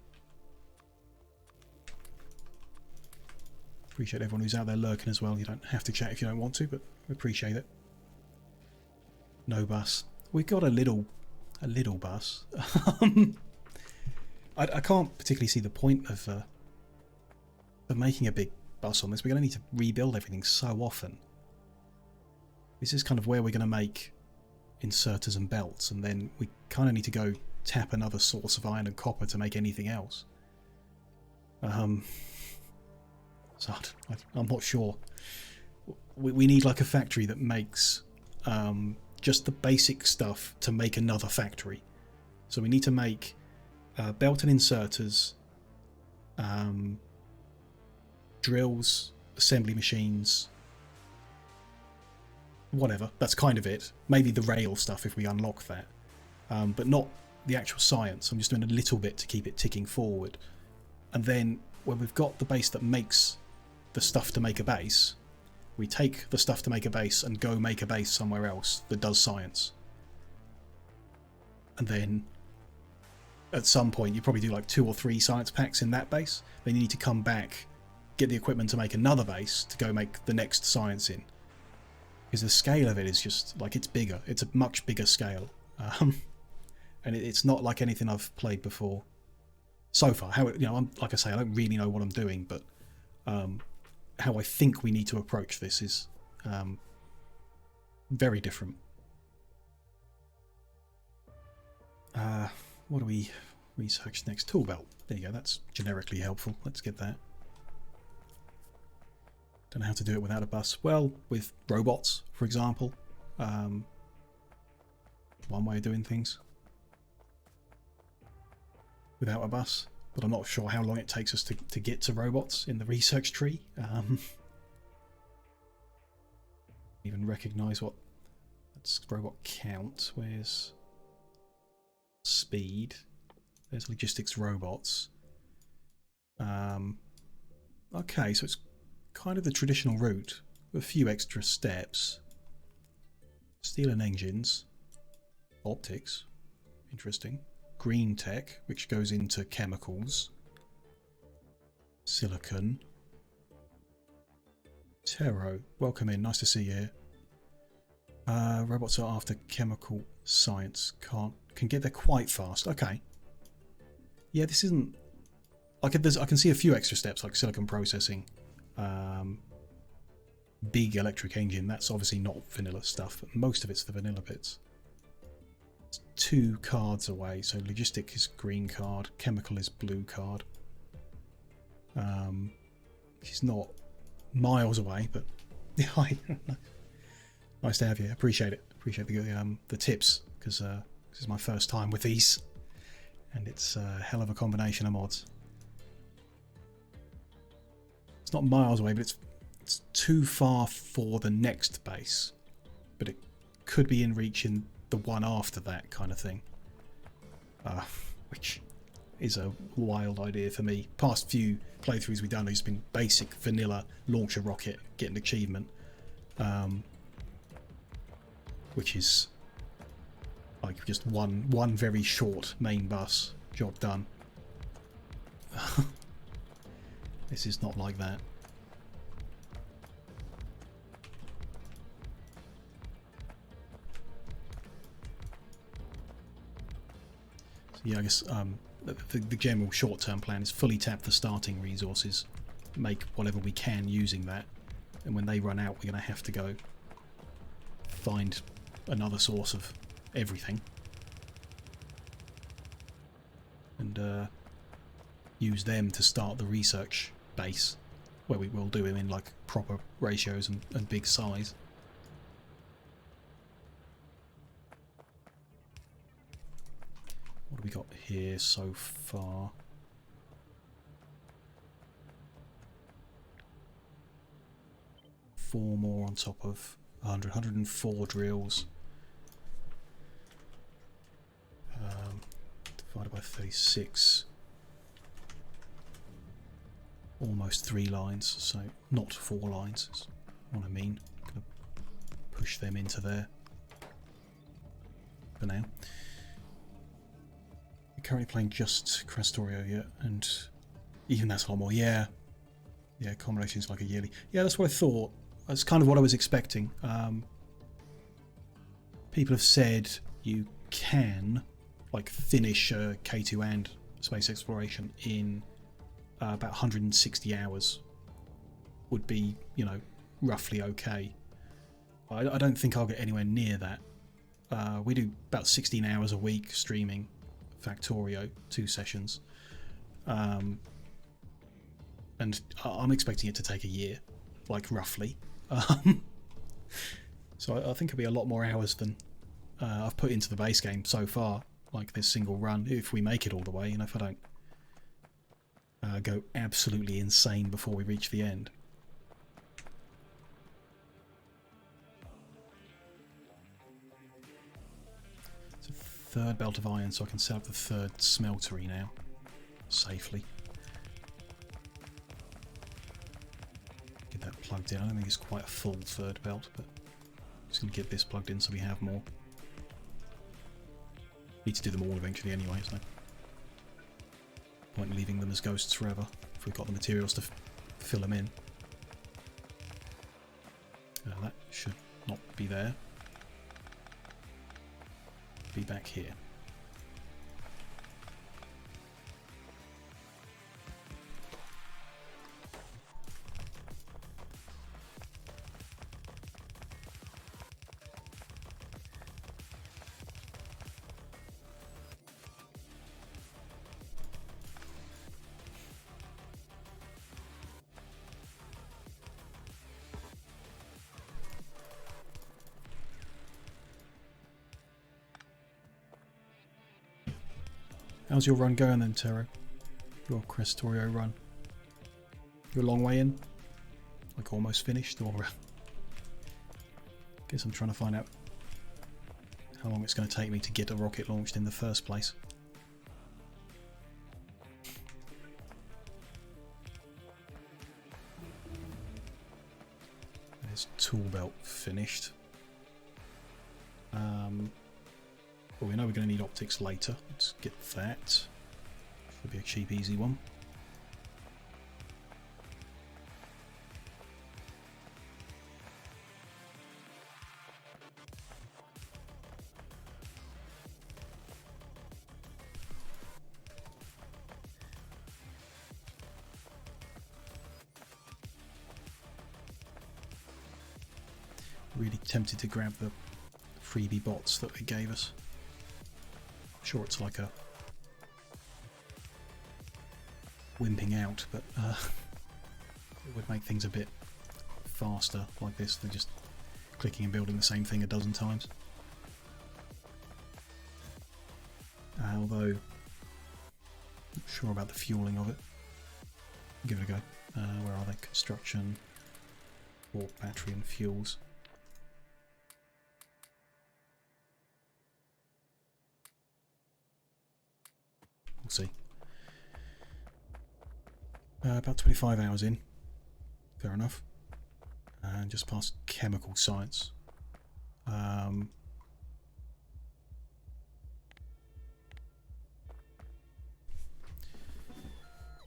Speaker 1: Appreciate everyone who's out there lurking as well. You don't have to chat if you don't want to, but we appreciate it. No bus. We've got a little bus. I can't particularly see the point of making a big bus on this. We're going to need to rebuild everything so often. This is kind of where we're going to make inserters and belts, and then we kind of need to go tap another source of iron and copper to make anything else. So I'm not sure. We need like a factory that makes just the basic stuff to make another factory. So we need to make belt and inserters, drills, assembly machines, whatever. That's kind of it. Maybe the rail stuff if we unlock that, but not the actual science. I'm just doing a little bit to keep it ticking forward. And then when we've got the base that makes the stuff to make a base, we take the stuff to make a base and go make a base somewhere else that does science. And then at some point you probably do like 2 or 3 science packs in that base. Then you need to come back, get the equipment to make another base to go make the next science in. Because the scale of it is just like, it's bigger. It's a much bigger scale. And it's not like anything I've played before so far. How, you know, like I say, I don't really know what I'm doing, but how I think we need to approach this is very different. What do we research next? Tool belt. There you go. That's generically helpful. Let's get that. Don't know how to do it without a bus. Well, with robots, for example. One way of doing things. Without a bus. But I'm not sure how long it takes us to get to robots in the research tree. Even recognise what... That's robot count. Where's... speed? There's logistics robots. Okay, so it's kind of the traditional route with a few extra steps. Steel and engines. Optics. Interesting. Green tech, which goes into chemicals. Silicon. Tero, welcome in. Nice to see you here. Robots are after chemical science. Can get there quite fast. Okay. Yeah, this isn't... I can see a few extra steps, like silicon processing. Big electric engine. That's obviously not vanilla stuff, but most of it's the vanilla bits. It's 2 cards away, so logistic is green card, chemical is blue card. She's not miles away, but yeah, nice to have you. Appreciate it. Appreciate the tips, because this is my first time with these, and it's a hell of a combination of mods. It's not miles away, but it's too far for the next base, but it could be in reach in the one after that kind of thing, which is a wild idea for me. Past few playthroughs we've done, it's been basic vanilla launch a rocket, get an achievement, which is like just one very short main bus, job done. This is not like that. So yeah, I guess the general short-term plan is fully tap the starting resources, make whatever we can using that, and when they run out we're going to have to go find another source of everything and use them to start the research base, where we will do them in like proper ratios and big size. got here so far? Four more on top of 100, 104 drills. Divided by 36. Almost 3 lines, so not 4 lines, is what I mean. I'm going to push them into there for now. We're currently playing just Krastorio yet, and even that's a lot more. Yeah, accommodation is like a yearly. Yeah, that's what I thought. That's kind of what I was expecting. People have said you can like finish K2 and space exploration in about 160 hours would be, you know, roughly okay. I don't think I'll get anywhere near that. We do about 16 hours a week streaming Factorio, 2 sessions. And I'm expecting it to take a year, like roughly. So I think it'll be a lot more hours than I've put into the base game so far, like this single run, if we make it all the way, and if I don't go absolutely insane before we reach the end. It's a 3rd belt of iron, so I can set up the 3rd smeltery now, safely. Get that plugged in. I don't think it's quite a full 3rd belt, but I'm just going to get this plugged in so we have more. Need to do them all eventually anyway, so point in leaving them as ghosts forever if we've got the materials to fill them in. That should not be there. Be back here. How's your run going then, Tero? Your Krastorio run? You're a long way in? Like almost finished? Or guess I'm trying to find out how long it's going to take me to get a rocket launched in the first place. There's tool belt finished. Well, we know we're going to need optics later. Let's get that. Should be a cheap, easy one. Really tempted to grab the freebie bots that they gave us. I'm sure it's like a wimping out, but it would make things a bit faster like this than just clicking and building the same thing a dozen times. Although, not sure about the fueling of it. Give it a go. Where are they? Construction, or battery and fuels. We'll see. About 25 hours in. Fair enough. And just past chemical science.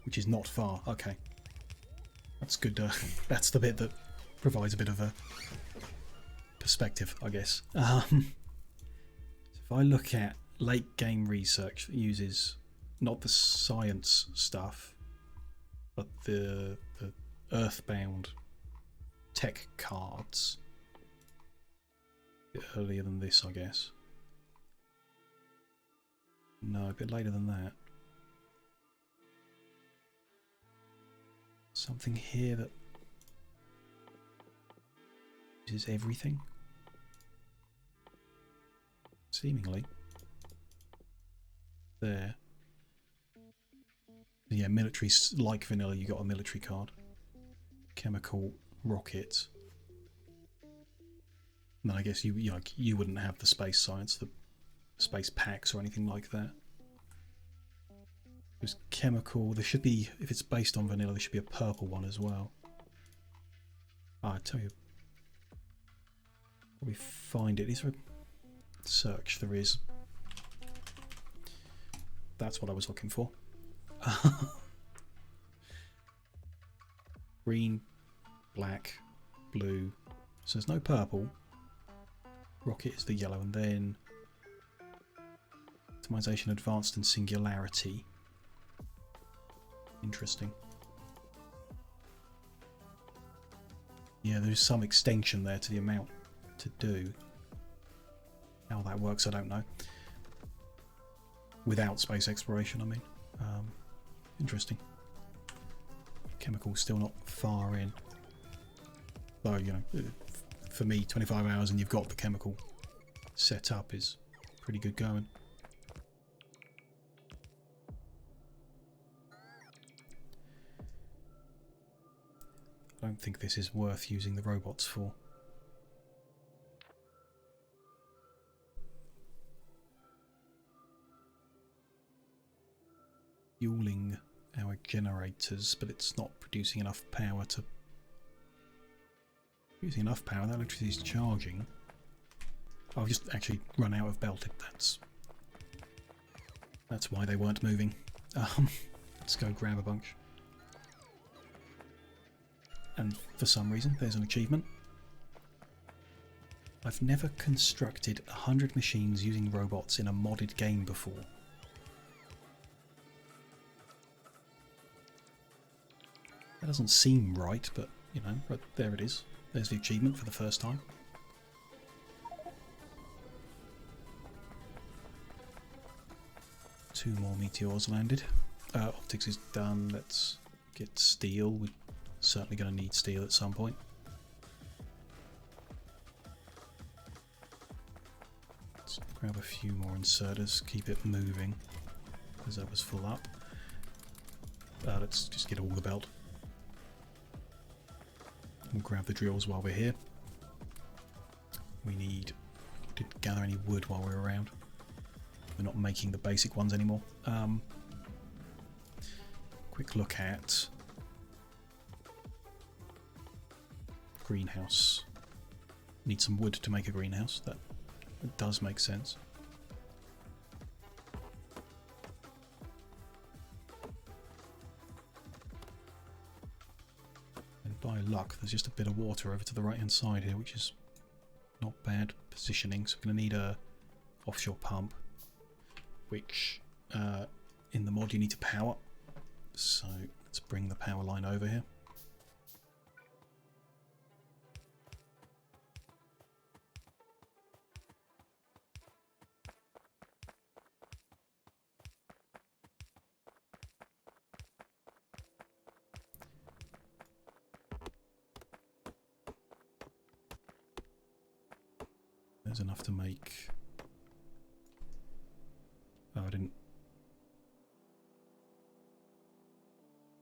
Speaker 1: Which is not far. Okay. That's good. That's the bit that provides a bit of a perspective, I guess. So if I look at late game research that uses not the science stuff, but the Earthbound tech cards. A bit earlier than this, I guess. No, a bit later than that. Something here that uses everything. Seemingly. there. Yeah, military's like vanilla, you got a military card. Chemical, rocket. And I guess you wouldn't have the space science, the space packs or anything like that. There's chemical, there should be, if it's based on vanilla, there should be a purple one as well. I tell you, probably find it. Is there a search? There is. That's what I was looking for. Green, black, blue. So there's no purple. Rocket is the yellow, and then optimization advanced and singularity. Interesting. Yeah, there's some extension there to the amount to do. How that works, I don't know. Without space exploration, I mean. Interesting. Chemical's still not far in. Though, you know, for me, 25 hours and you've got the chemical set up is pretty good going. I don't think this is worth using the robots for. Fueling our generators, but it's not producing enough power to... Using enough power, that electricity is charging. Oh, I've just actually run out of belted, that's why they weren't moving. Let's go grab a bunch. And for some reason, there's an achievement. I've never constructed 100 machines using robots in a modded game before. That doesn't seem right, but, you know, right there it is. There's the achievement for the first time. Two more meteors landed. Optics is done. Let's get steel. We're certainly going to need steel at some point. Let's grab a few more inserters, keep it moving, because that was full up. Let's just get all the belt. We'll grab the drills while we're here. We didn't gather any wood while we're around. We're not making the basic ones anymore. Quick look at greenhouse. Need some wood to make a greenhouse. That does make sense. By luck, there's just a bit of water over to the right hand side here, which is not bad positioning. So we're going to need a offshore pump, which in the mod you need to power. So let's bring the power line over here. There's enough to make... Oh, I don't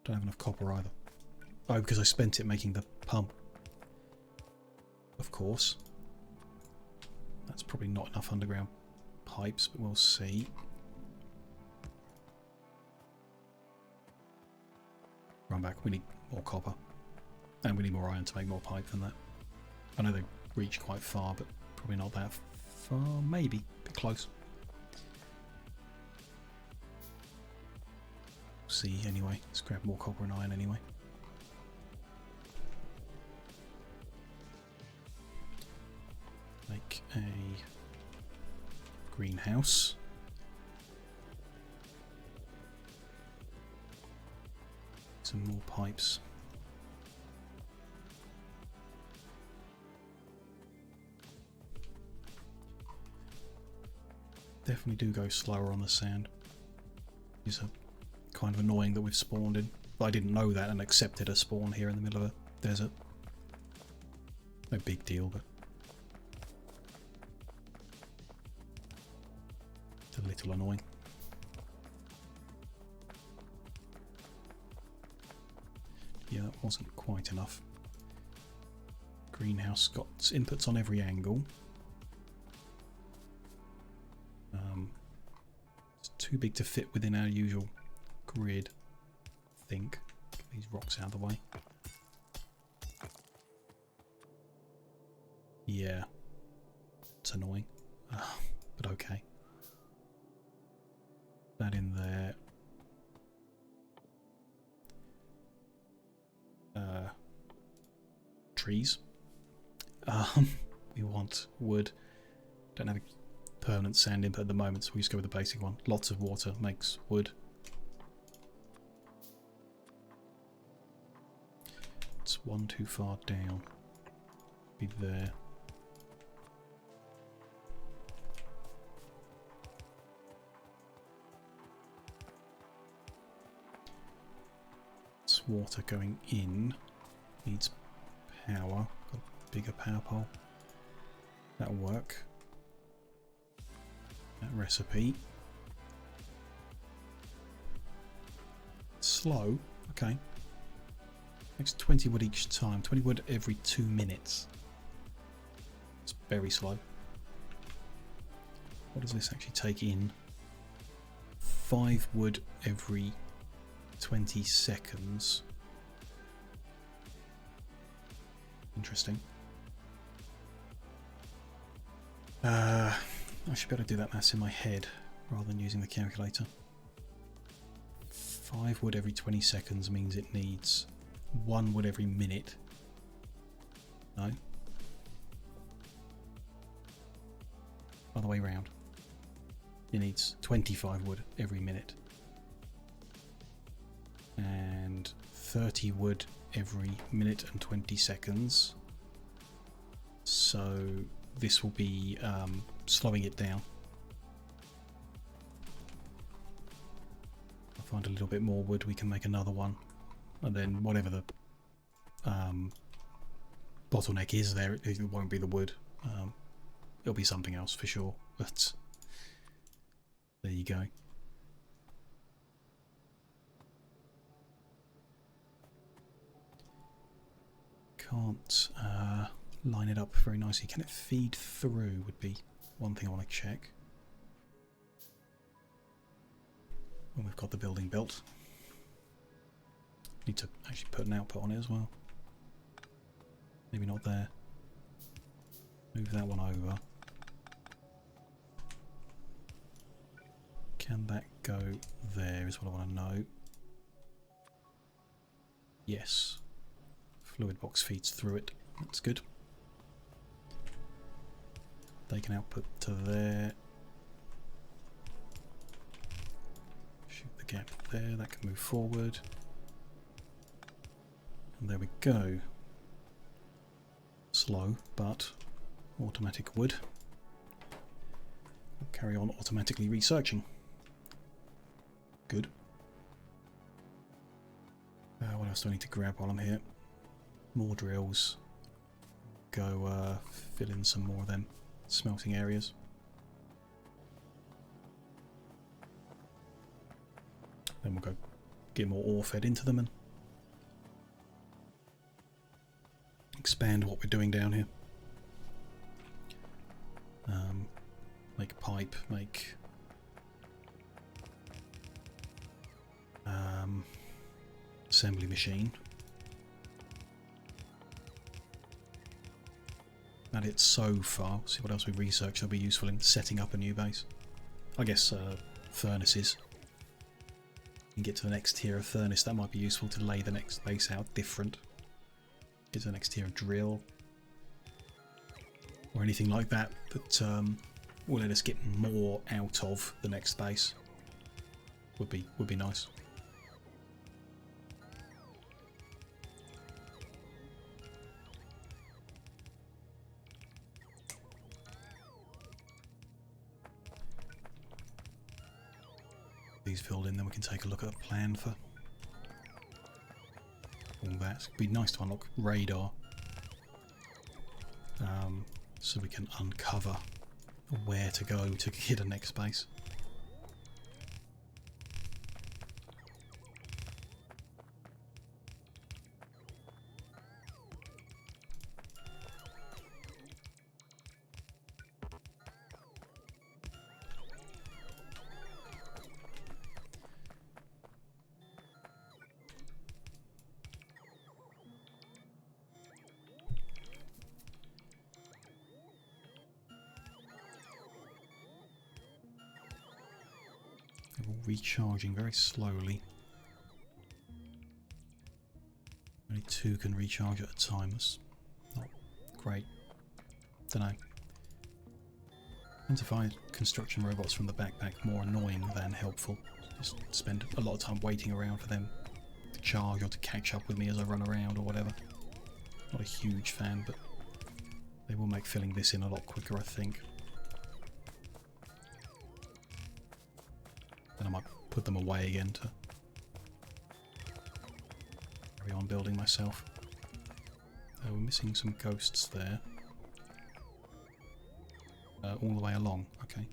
Speaker 1: have enough copper either. Oh, because I spent it making the pump. Of course. That's probably not enough underground pipes, but we'll see. Run back, we need more copper. And we need more iron to make more pipe than that. I know they reach quite far, but probably not that far. Maybe. A bit close. See anyway. Let's grab more copper and iron anyway. Make a greenhouse. Some more pipes. Definitely do go slower on the sand. It's kind of annoying that we've spawned in. But I didn't know that and accepted a spawn here in the middle of a desert. No big deal, but it's a little annoying. wasn't quite enough. Greenhouse got inputs on every angle. It's too big to fit within our usual grid, I think. Get these rocks out of the way. Yeah, it's annoying, but okay. That in there. Trees. We want wood. Don't have a permanent sand input at the moment, so we just go with the basic one. Lots of water makes wood. It's one too far down. Be there. It's water going in. Needs power. Got a bigger power pole. That'll work. That recipe. Slow. Okay. Makes 20 wood each time. 20 wood every 2 minutes. It's very slow. What does this actually take in? 5 wood every 20 seconds. Interesting. I should be able to do that maths in my head rather than using the calculator. 5 wood every 20 seconds means it needs 1 wood every minute. No? Other way round. It needs 25 wood every minute. And 30 wood every minute and 20 seconds. So this will be slowing it down. I'll find a little bit more wood, we can make another one. And then whatever the bottleneck is there, it won't be the wood. It'll be something else for sure. But there you go. Can't line it up very nicely. Can it feed through would be one thing I want to check. When we've got the building built. Need to actually put an output on it as well. Maybe not there. Move that one over. Can that go there is what I want to know. Yes. Fluid box feeds through it. That's good. They can output to there. Shoot the gap there. That can move forward. And there we go. Slow, but automatic wood. We'll carry on automatically researching. Good. What else do I need to grab while I'm here? More drills. Go fill in some more of them smelting areas. Then we'll go get more ore fed into them and expand what we're doing down here. Make pipe, make assembly machine. At it so far. See what else we research that'll be useful in setting up a new base. I guess furnaces. You can get to the next tier of furnace. That might be useful to lay the next base out different. Get to the next tier of drill. Or anything like that that will let us get more out of the next base. Would be nice. These filled in, then we can take a look at a plan for all that. It'd be nice to unlock radar, so we can uncover where to go to get a next base. They're all recharging very slowly. Only 2 can recharge at a time. That's not great. Don't know. I tend to find construction robots from the backpack more annoying than helpful. Just spend a lot of time waiting around for them to charge or to catch up with me as I run around or whatever. Not a huge fan, but they will make filling this in a lot quicker, I think. And I might put them away again to carry on building myself. We're missing some ghosts there. All the way along, okay.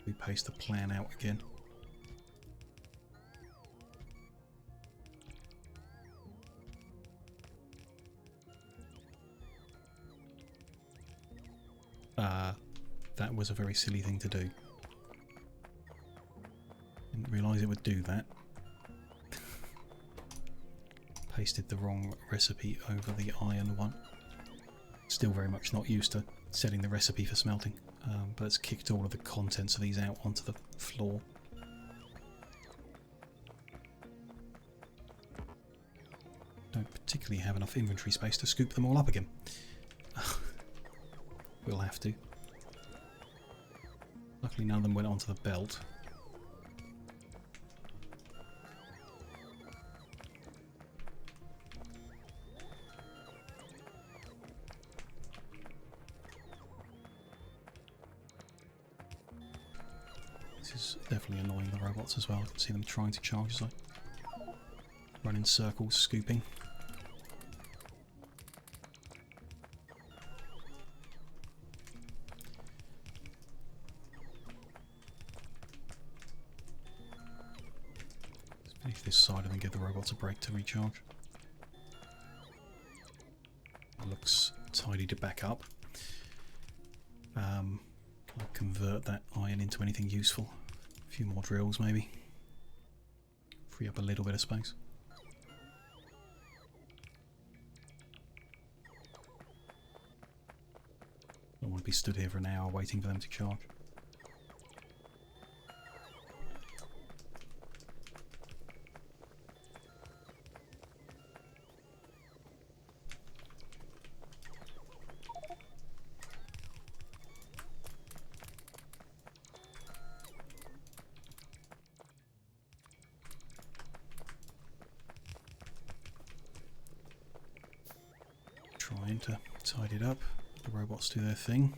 Speaker 1: We paste the plan out again. That was a very silly thing to do. Didn't realise it would do that. Pasted the wrong recipe over the iron one. Still very much not used to setting the recipe for smelting, but it's kicked all of the contents of these out onto the floor. Don't particularly have enough inventory space to scoop them all up again. We'll have to. Luckily none of them went onto the belt. This is definitely annoying the robots as well. I can see them trying to charge as I run in circles, scooping. Finish this side and then give the robots a break to recharge. It looks tidy to back up. I'll convert that iron into anything useful. A few more drills maybe. Free up a little bit of space. I don't want to be stood here for an hour waiting for them to charge. Trying to tidy it up. The robots do their thing.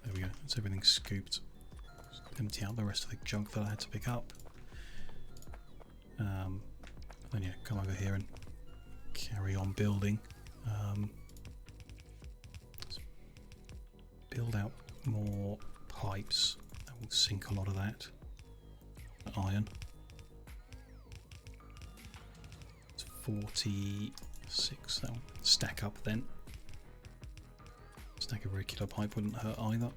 Speaker 1: There we go. That's everything scooped. Just empty out the rest of the junk that I had to pick up. Then yeah, come over here and carry on building. Build out more pipes. That will sink a lot of that iron. 46, that'll stack up then. Stack of regular pipe wouldn't hurt either.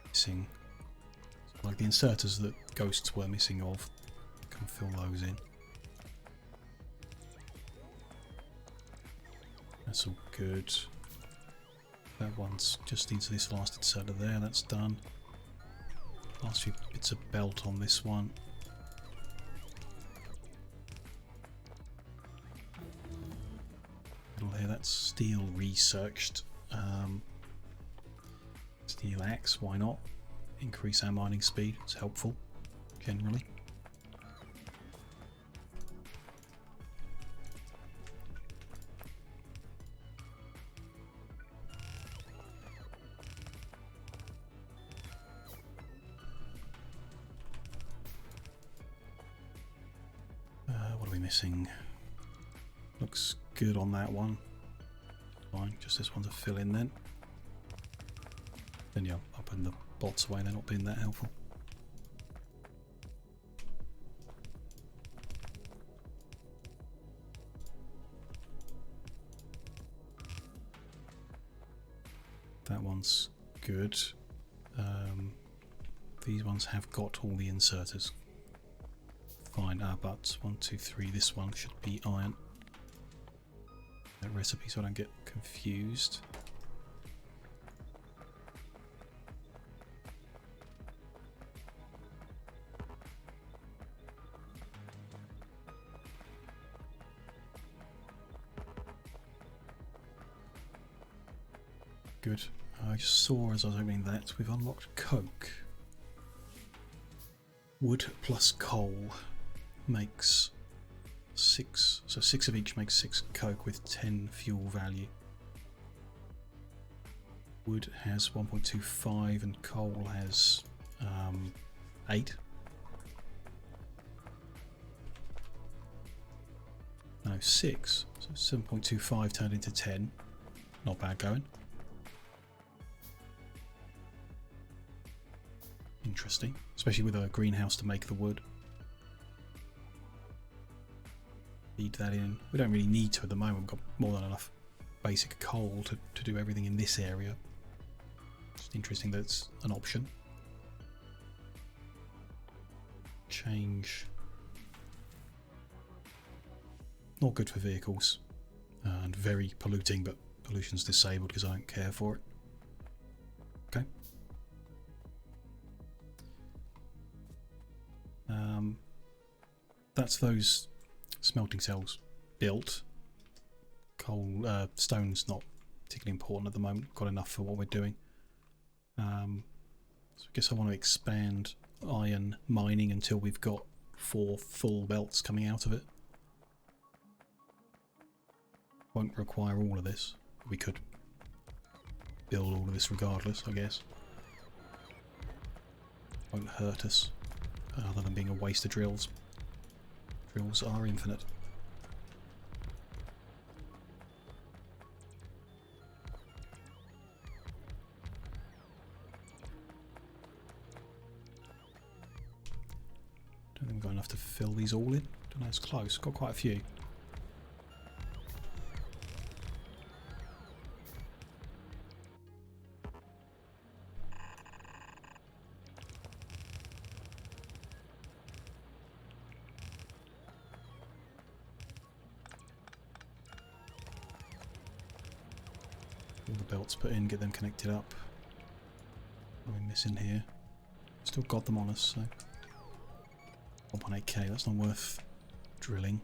Speaker 1: Missing, like the inserters that ghosts were missing of, can fill those in. That's all good. That one's just into this last inserter there, that's done. Last few bits of belt on this one. Middle here, that's steel researched. Steel axe, why not? Increase our mining speed, it's helpful, generally. Missing. Looks good on that one. Fine, just this one to fill in then. Then yeah, I'll put the bots away, they're not being that helpful. That one's good. These ones have got all the inserters. Fine, but 1, 2, 3, this one should be iron. that recipe so I don't get confused. Good. I just saw as I was opening that we've unlocked coke. Wood plus coal makes 6, so 6 of each makes 6 coke with 10 fuel value. Wood has 1.25 and coal has 8. No, 6. So 7.25 turned into 10. Not bad going. Interesting, especially with a greenhouse to make the wood. Feed that in. We don't really need to at the moment. We've got more than enough basic coal to do everything in this area. It's interesting that it's an option. Change. Not good for vehicles and very polluting, but pollution's disabled because I don't care for it. Okay. That's those smelting cells built. Coal, stone's not particularly important at the moment. Got enough for what we're doing. So I guess I want to expand iron mining until we've got 4 full belts coming out of it. Won't require all of this. We could build all of this regardless, I guess. Won't hurt us, other than being a waste of drills. Drills are infinite. Don't think we've got enough to fill these all in. Don't know, it's close. Got quite a few. All the belts put in, get them connected up. What are we missing here? Still got them on us, so 1.8k, that's not worth drilling.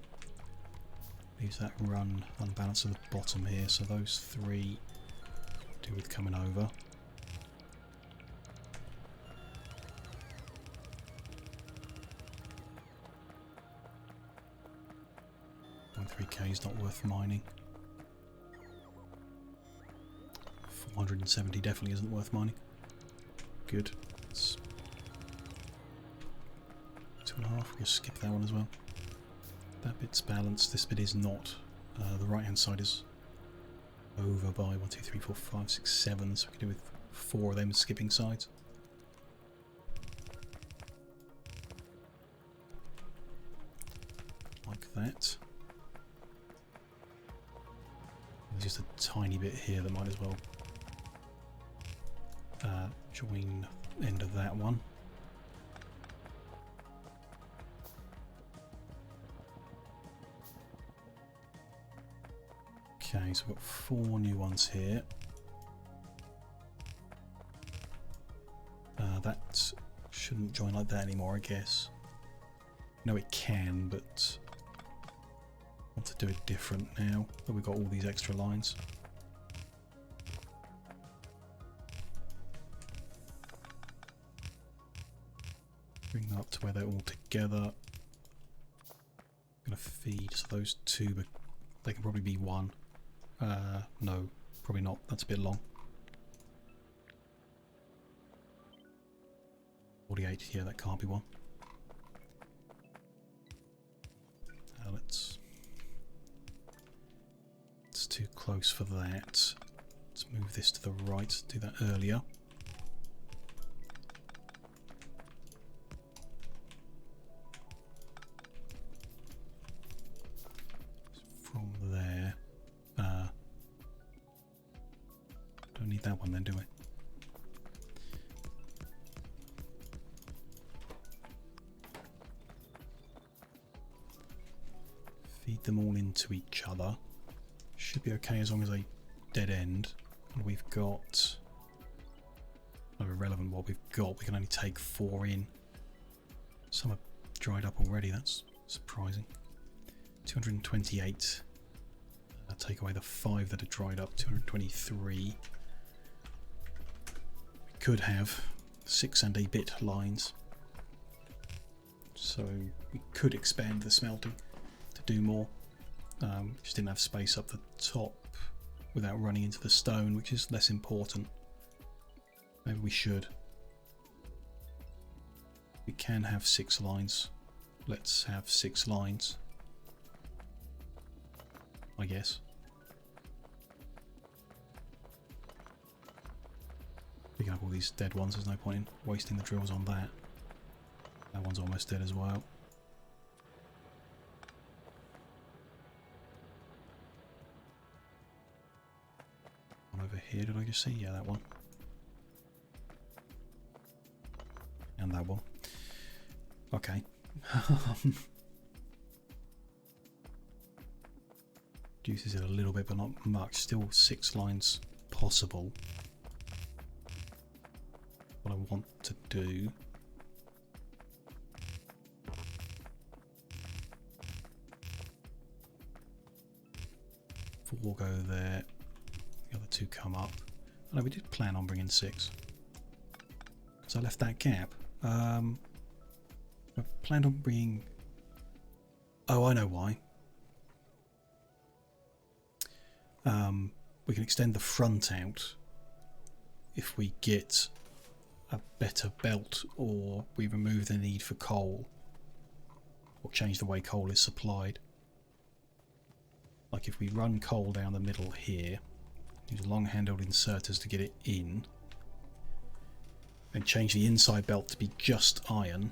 Speaker 1: Leaves that run unbalanced at the bottom here, so those 3 do with coming over. .3k is not worth mining. 470 definitely isn't worth mining. Good. It's 2.5. We'll skip that one as well. That bit's balanced. This bit is not. The right hand side is over by 1, 2, 3, 4, 5, 6, 7. So we can do with 4 of them skipping sides. Like that. There's just a tiny bit here that might as well join end of that one. Okay, so we've got 4 new ones here. That shouldn't join like that anymore, I guess. No, it can, but I want to do it different now that we've got all these extra lines. Bring that up to where they're all together. I'm going to feed, so those 2, but they can probably be 1. No, probably not. That's a bit long. 48, yeah, that can't be 1. It's too close for that. Let's move this to the right, do that earlier. From there. Don't need that one then, do we? Feed them all into each other. Should be okay as long as they dead end. And we've got, not irrelevant what we've got, we can only take 4 in. Some are dried up already, that's surprising. 228. Take away the 5 that are dried up, 223. We could have 6 and a bit lines. So we could expand the smelting to do more. Just didn't have space up the top without running into the stone, which is less important. Maybe we should. We can have 6 lines. Let's have 6 lines, I guess. Picking up all these dead ones, there's no point in wasting the drills on that. That one's almost dead as well. One over here, did I just see? Yeah, that one. And that one. Okay. Reduces it a little bit, but not much. Still 6 lines possible. What I want to do, we'll go there, the other 2 come up. I know we did plan on bringing 6 because I left that gap. I planned on bringing, oh, I know why. We can extend the front out if we get a better belt, or we remove the need for coal, or change the way coal is supplied. Like if we run coal down the middle here, use long-handled inserters to get it in, and change the inside belt to be just iron,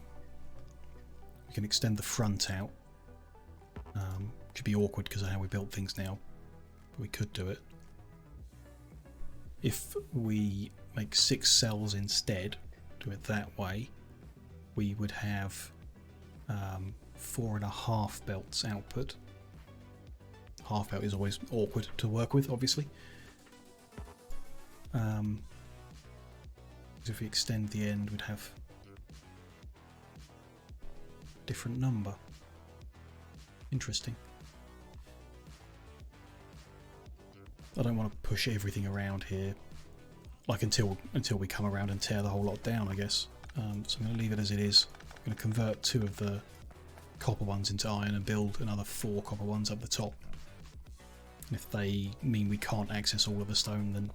Speaker 1: we can extend the front out. Should be awkward because of how we built things now, but we could do it. If we make 6 cells instead, do it that way, we would have 4.5 belts output. Half belt is always awkward to work with, obviously. If we extend the end, we'd have a different number. Interesting. I don't want to push everything around here, like until we come around and tear the whole lot down, I guess. So I'm going to leave it as it is. I'm going to convert 2 of the copper ones into iron and build another 4 copper ones up the top. And if they mean we can't access all of the stone, then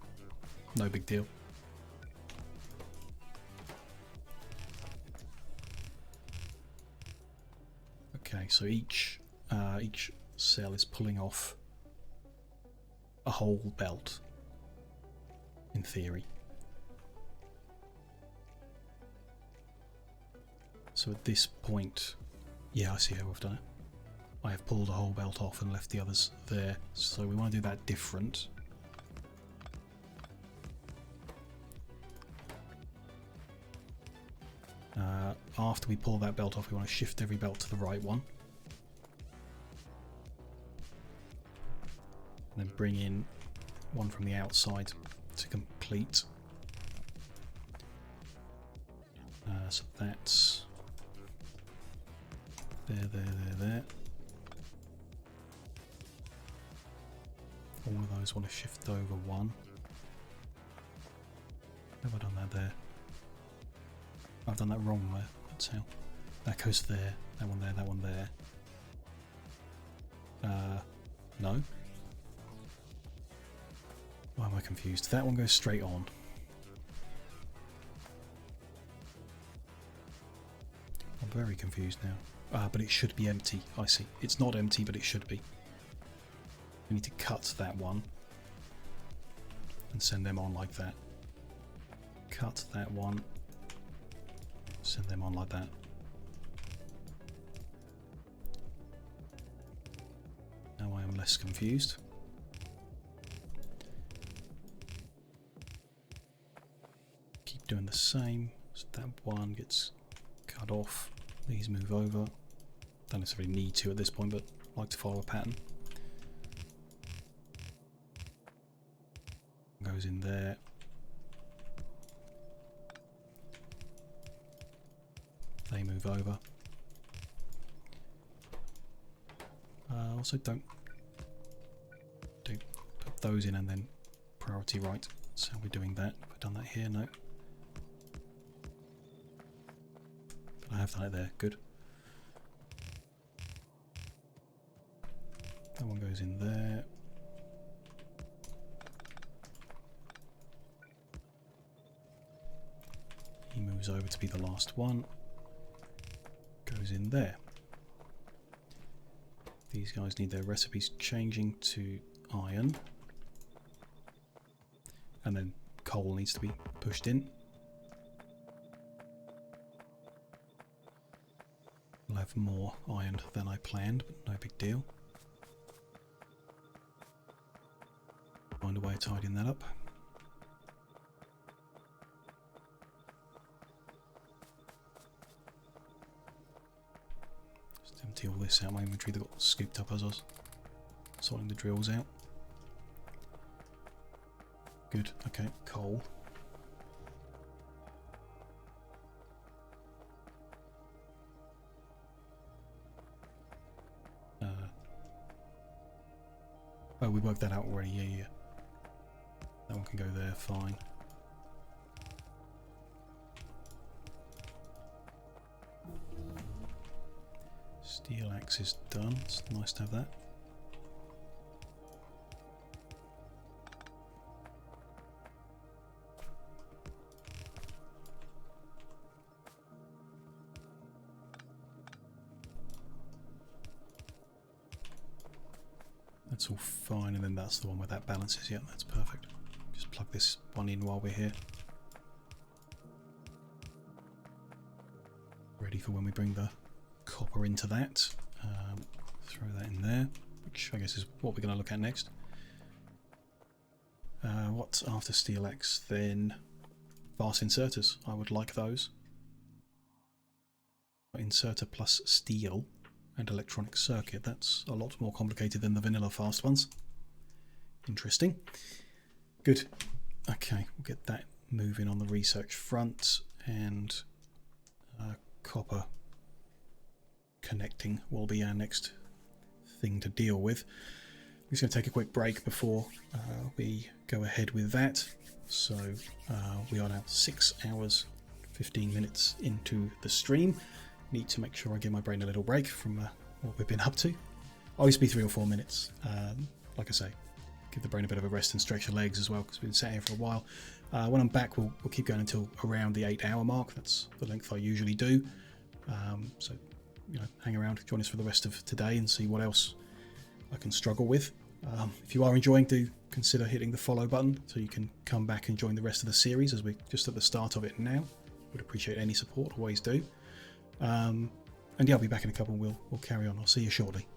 Speaker 1: no big deal. Okay, so each cell is pulling off a whole belt, in theory. So at this point, yeah, I see how we've done it. I have pulled a whole belt off and left the others there, so we want to do that different. After we pull that belt off, we want to shift every belt to the right one. And then bring in one from the outside to complete. So that's there. All of those want to shift over one. Have I done that there? I've done that wrong there. That's how. That goes there. That one there. That one there. No. Why am I confused? That one goes straight on. I'm very confused now. But it should be empty. I see. It's not empty, but it should be. We need to cut that one and send them on like that. Cut that one. Send them on like that. Now I am less confused. Keep doing the same. So that one gets cut off. These move over. Don't necessarily need to at this point, but I like to follow a pattern. goes in there. They move over. Also don't put those in and then priority right. So we're doing that. Have I done that here? No. But I have done it there. Good. That one goes in there. He moves over to be the last one. Goes in there. These guys need their recipes changing to iron. And then coal needs to be pushed in. We'll have more iron than I planned, but no big deal. Find a way of tidying that up. Just empty all this out my inventory that got scooped up as I was sorting the drills out. Good, okay, coal. Oh, we worked that out already, yeah. That one can go there, fine. Steel axe is done, it's nice to have that. That's all fine, and then that's the one where that balances. Yeah, that's perfect. Just plug this one in while we're here. Ready for when we bring the copper into that. Throw that in there, which I guess is what we're going to look at next. What's after steel axe then? Fast inserters. I would like those. Inserter plus steel and electronic circuit. That's a lot more complicated than the vanilla fast ones. Interesting. Good. Okay, we'll get that moving on the research front, and copper connecting will be our next thing to deal with. I'm just going to take a quick break before we go ahead with that. So we are now 6 hours 15 minutes into the stream. Need to make sure I give my brain a little break from what we've been up to. I used to be 3 or 4 minutes. Like I say, give the brain a bit of a rest and stretch the legs as well, because we've been sat here for a while. When I'm back, we'll keep going until around the 8-hour mark. That's the length I usually do. So, you know, hang around, join us for the rest of today and see what else I can struggle with. If you are enjoying, do consider hitting the follow button so you can come back and join the rest of the series, as we're just at the start of it now. Would appreciate any support, always do. And yeah, I'll be back in a couple and we'll carry on. I'll see you shortly.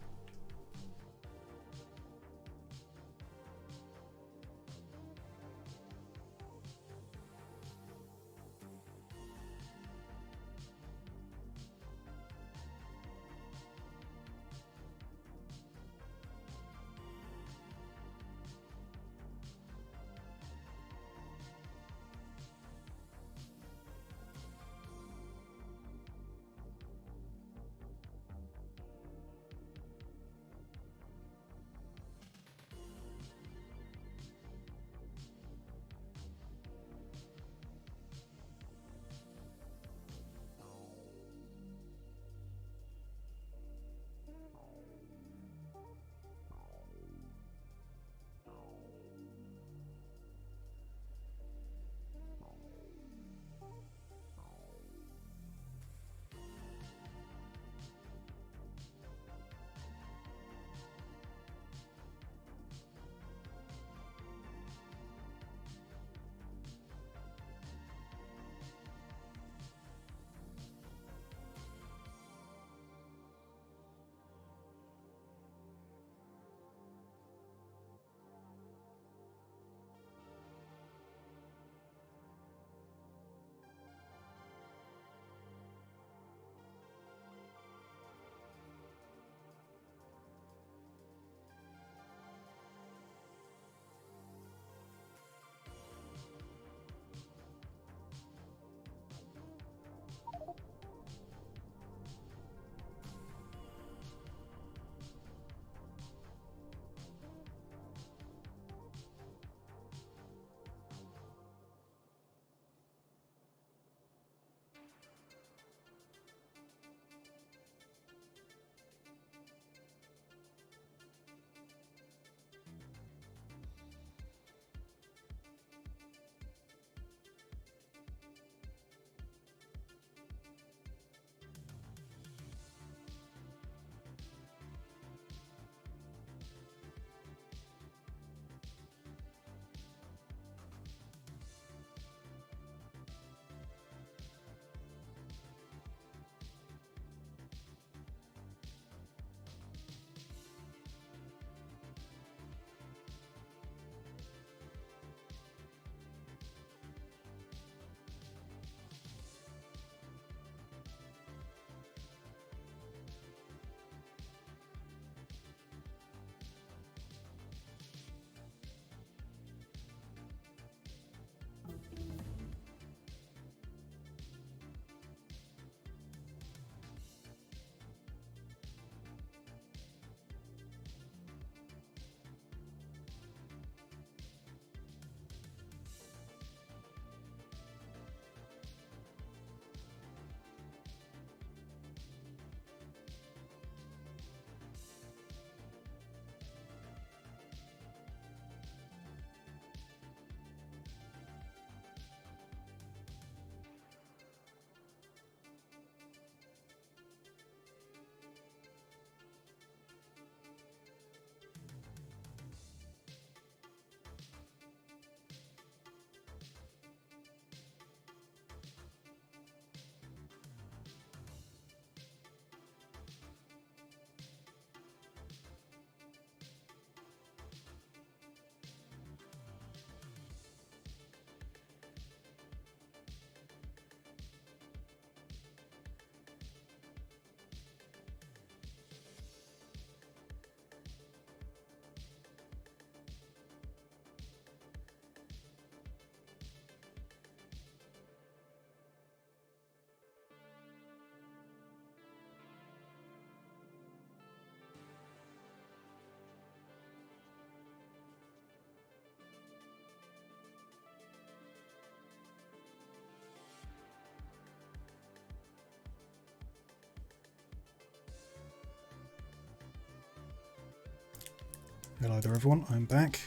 Speaker 1: Hello there everyone, I'm back.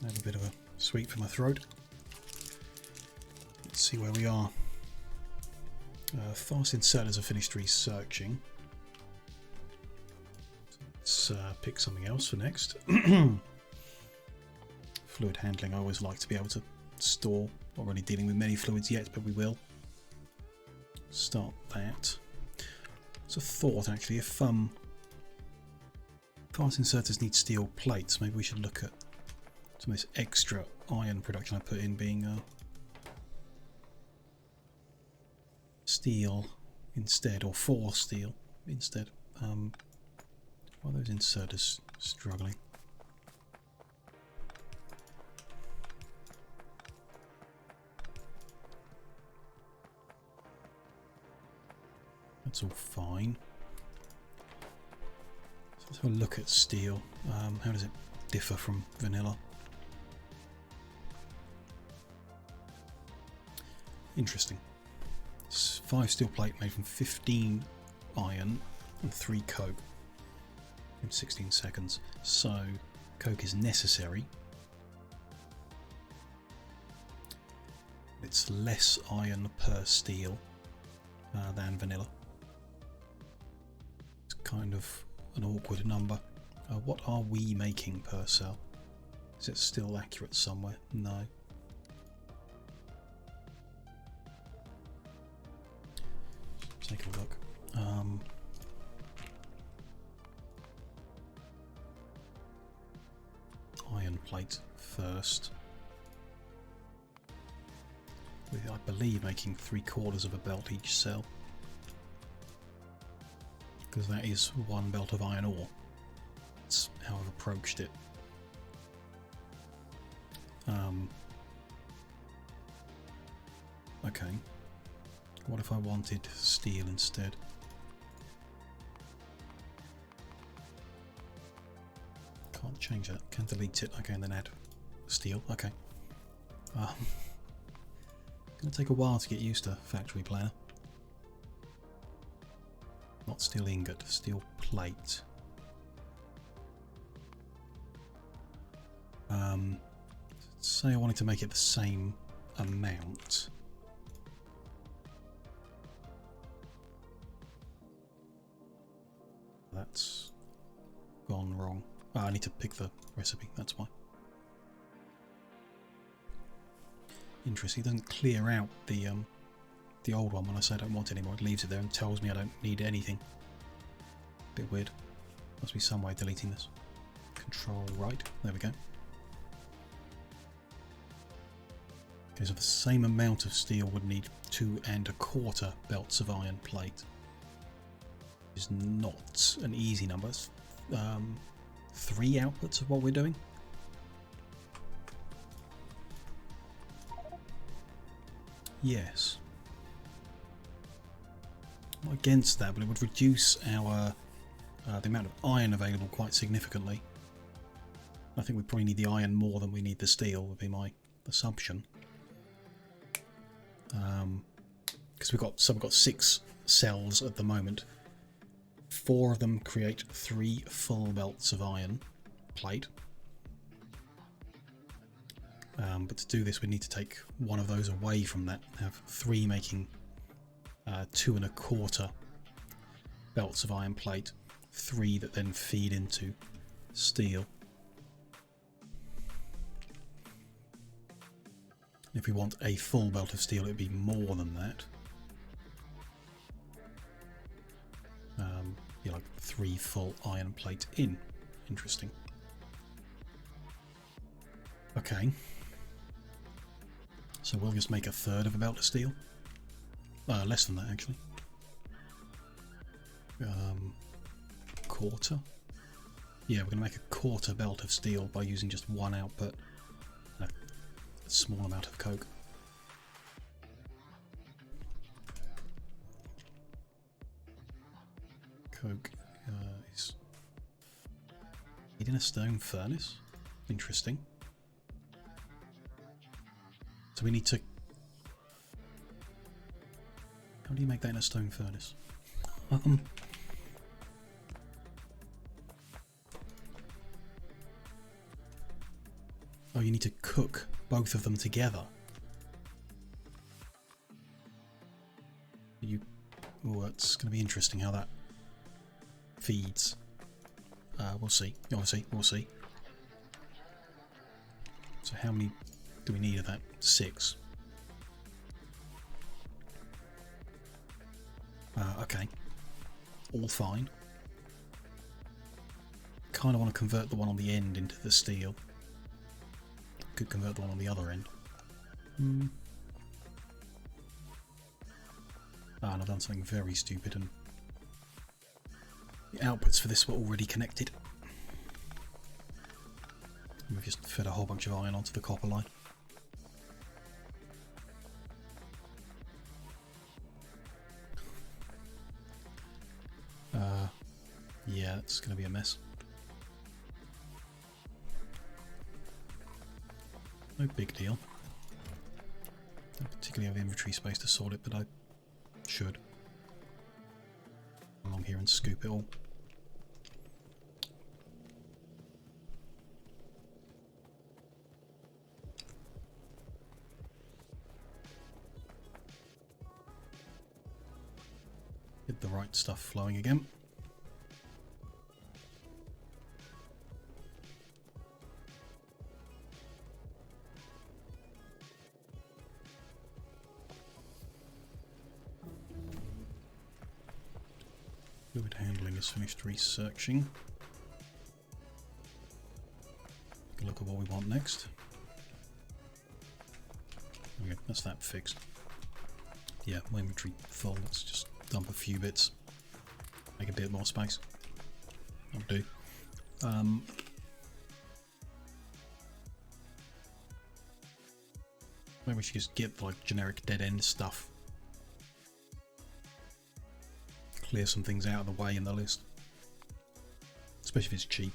Speaker 1: I have a bit of a sweet for my throat. Let's see where we are. Fast inserters are finished researching. Let's pick something else for next. Fluid handling, I always like to be able to store. Not really dealing with many fluids yet, but we will. Start that. It's a thought actually, if fast inserters need steel plates, maybe we should look at some of this extra iron production I put in being steel instead, or for steel instead. Why are those inserters struggling? That's all fine. So let's have a look at steel. How does it differ from vanilla? Interesting. It's 5 steel plate made from 15 iron and 3 coke in 16 seconds. So coke is necessary. It's less iron per steel than vanilla. It's kind of an awkward number. What are we making per cell? Is it still accurate somewhere? No. Take a look. Iron plate first. With, I believe, making 3/4 of a belt each cell. Because that is 1 belt of iron ore. That's how I've approached it. Okay. What if I wanted steel instead? Can't change that. Can delete it. Okay, and then add steel. Okay. Gonna take a while to get used to Factory Planner. Not steel ingot, steel plate. Say I wanted to make it the same amount. That's gone wrong. Oh, I need to pick the recipe, that's why. Interesting, it doesn't clear out the old one when I say I don't want it anymore. It leaves it there and tells me I don't need anything. Bit weird. Must be some way of deleting this. Control right, there we go. Okay, so the same amount of steel would need 2 1/4 belts of iron plate. Is not an easy number. It's, 3 outputs of what we're doing. Yes. Not against that, but it would reduce our the amount of iron available quite significantly. I think we probably need the iron more than we need the steel, would be my assumption. Because we've got 6 cells at the moment. 4 of them create 3 full belts of iron plate. But to do this, we need to take one of those away from that. Have 3 making 2 1/4 belts of iron plate. 3 that then feed into steel. If we want a full belt of steel, it'd be more than that. Yeah, like 3 full iron plate in. Interesting. Okay. So we'll just make 1/3 of a belt of steel. Less than that, actually. 1/4. Yeah, we're going to make 1/4 belt of steel by using just 1 output and a small amount of coke. Coke is made in a stone furnace. Interesting. So we need to... How do you make that in a stone furnace? Oh, you need to cook both of them together. Oh, it's going to be interesting how that feeds. We'll see. Obviously, we'll see. So how many do we need of that? 6. Okay. All fine. Kind of want to convert the one on the end into the steel. Could convert the one on the other end. Ah, and I've done something very stupid, and the outputs for this were already connected. We've just fed a whole bunch of iron onto the copper line. Yeah, it's going to be a mess. No big deal. Don't particularly have inventory space to sort it, but I should. Come along here and scoop it all. Get the right stuff flowing again. Fluid handling is finished researching. Take a look at what we want next. Okay, that's that fixed. Yeah, my inventory full. Let's just dump a few bits. Make a bit more space. That'll do. Maybe we should just get like generic dead end stuff. Clear some things out of the way in the list. Especially if it's cheap.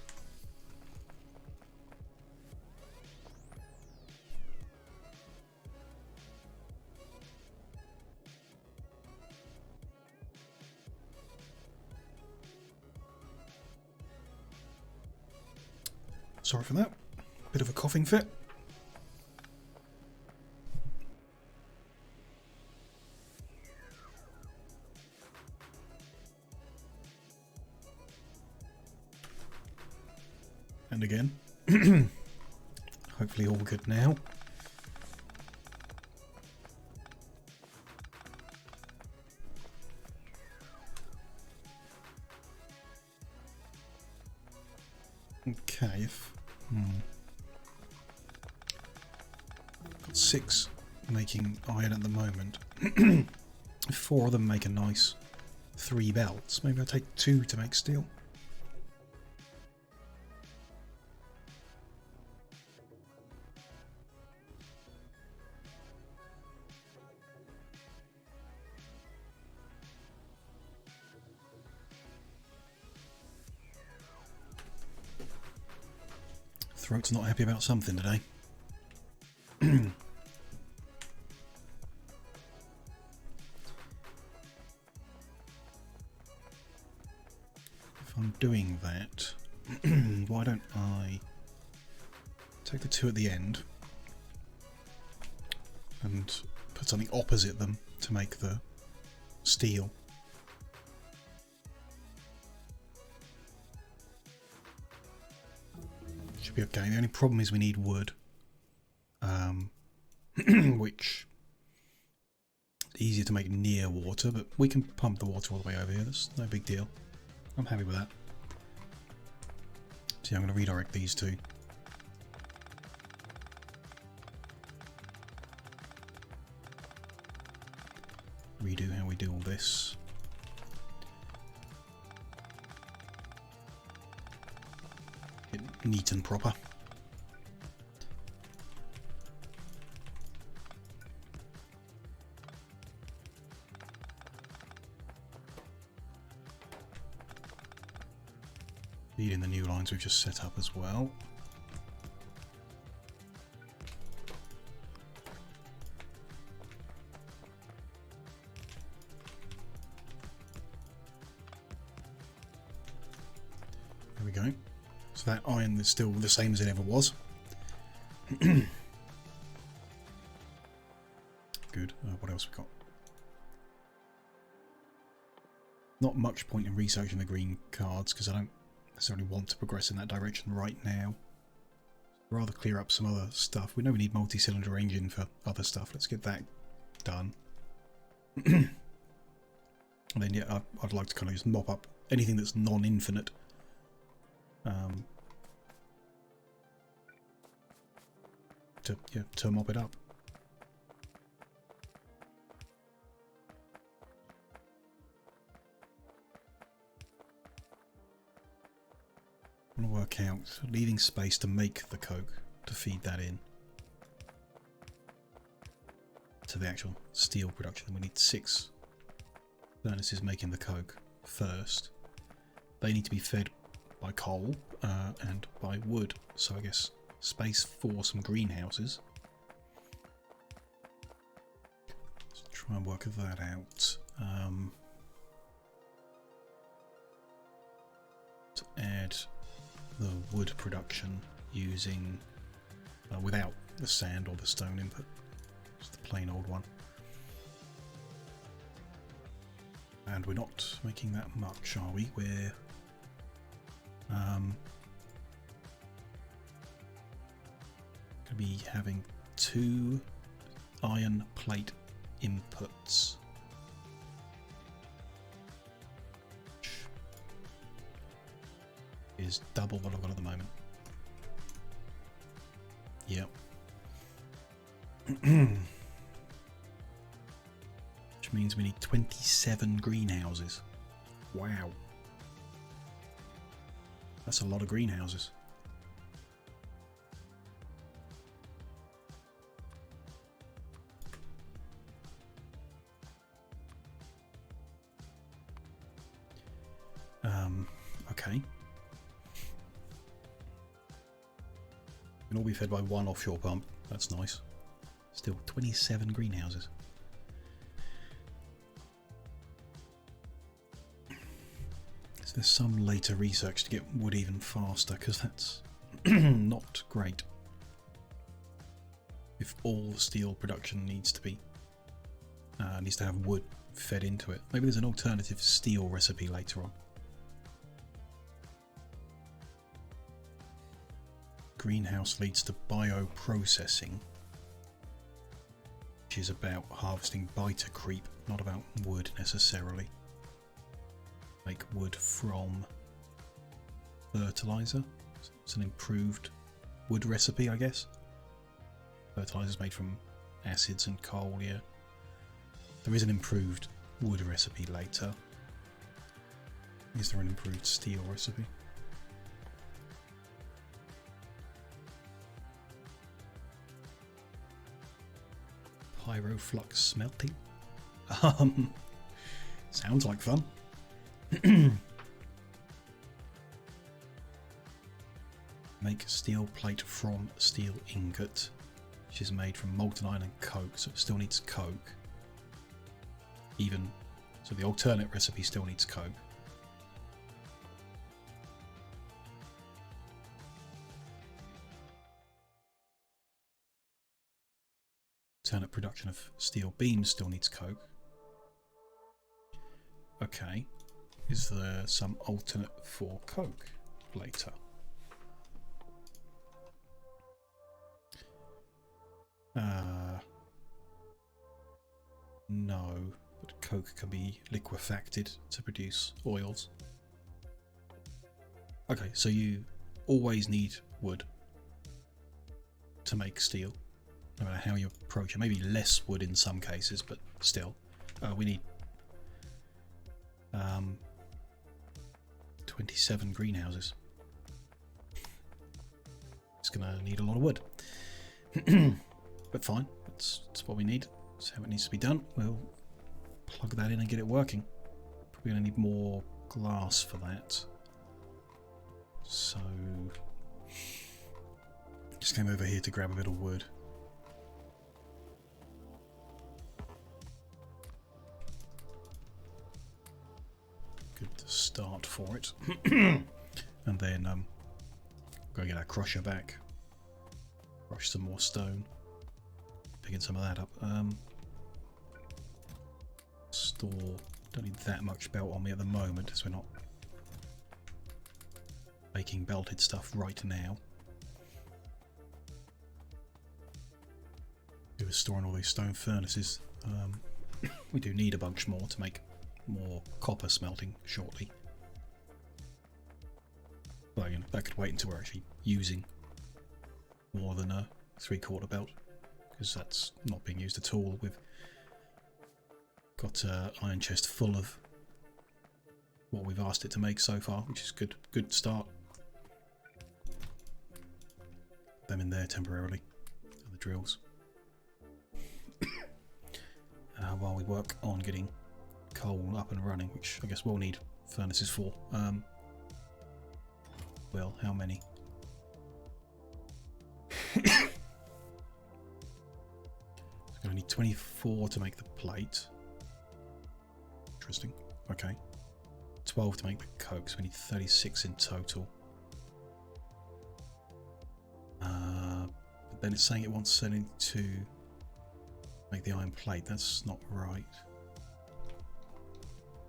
Speaker 1: Sorry for that. Bit of a coughing fit. And again. Hopefully all good now. Okay, got 6 making iron at the moment. 4 of them make a nice 3 belts. Maybe I'll take 2 to make steel. Throat's not happy about something today. If I'm doing that, why don't I take the 2 at the end and put something opposite them to make the steel. Should be okay. The only problem is we need wood, which is easier to make near water, but we can pump the water all the way over here. That's no big deal. I'm happy with that. So yeah, I'm going to redirect these 2. Redo how we do all this. Neat and proper. Feed in the new lines we've just set up as well. There we go. So that iron is still the same as it ever was. Good. What else we got? Not much point in researching the green cards because I don't necessarily want to progress in that direction right now. I'd rather clear up some other stuff. We know we need multi-cylinder engine for other stuff. Let's get that done. And then yeah, I'd like to kind of just mop up anything that's non-infinite. To mop it up. I want to work out leaving space to make the coke, to feed that in to the actual steel production. We need 6 furnaces making the coke first. They need to be fed by coal and by wood, so I guess space for some greenhouses. Let's try and work that out. To add the wood production using without the sand or the stone input, just the plain old one. And we're not making that much, are we? We're going to be having 2 iron plate inputs. Is double what I've got at the moment. Yep. Which means we need 27 greenhouses. Wow. That's a lot of greenhouses. Okay. Can all be fed by 1 offshore pump. That's nice. Still 27 greenhouses. Is there some later research to get wood even faster? Because that's not great. If all steel production needs to have wood fed into it. Maybe there's an alternative steel recipe later on. Greenhouse leads to bioprocessing, which is about harvesting biter creep, not about wood necessarily. Make wood from fertilizer. It's an improved wood recipe, I guess. Fertilizer is made from acids and coal, yeah. There is an improved wood recipe later. Is there an improved steel recipe? Pyroflux smelting? Sounds like fun. Make steel plate from steel ingot, which is made from molten iron and coke, so it still needs coke. So the alternate recipe still needs coke. Alternate production of steel beams still needs coke. Okay. Is there some alternate for coke later? No, but coke can be liquefacted to produce oils. Okay, so you always need wood to make steel, no matter how you approach it. Maybe less wood in some cases, but still, we need 27 greenhouses. It's gonna need a lot of wood. But fine, that's what we need. That's how it needs to be done. We'll plug that in and get it working. Probably gonna need more glass for that. So just came over here to grab a bit of wood. Good start for it. And then go get our crusher back. Crush some more stone. Picking some of that up. Store. Don't need that much belt on me at the moment, as we're not making belted stuff right now. We were storing all these stone furnaces. We do need a bunch more to make more copper smelting shortly. But you know, that could wait until we're actually using more than a 3/4 belt, because that's not being used at all. We've got an iron chest full of what we've asked it to make so far, which is good start. Put them in there temporarily, the drills, while we work on getting coal up and running, which I guess we'll need furnaces for. Well, how many? So I need 24 to make the plate. Interesting. Okay. 12 to make the coke, so we need 36 in total. But then it's saying it wants 72 to make the iron plate. That's not right.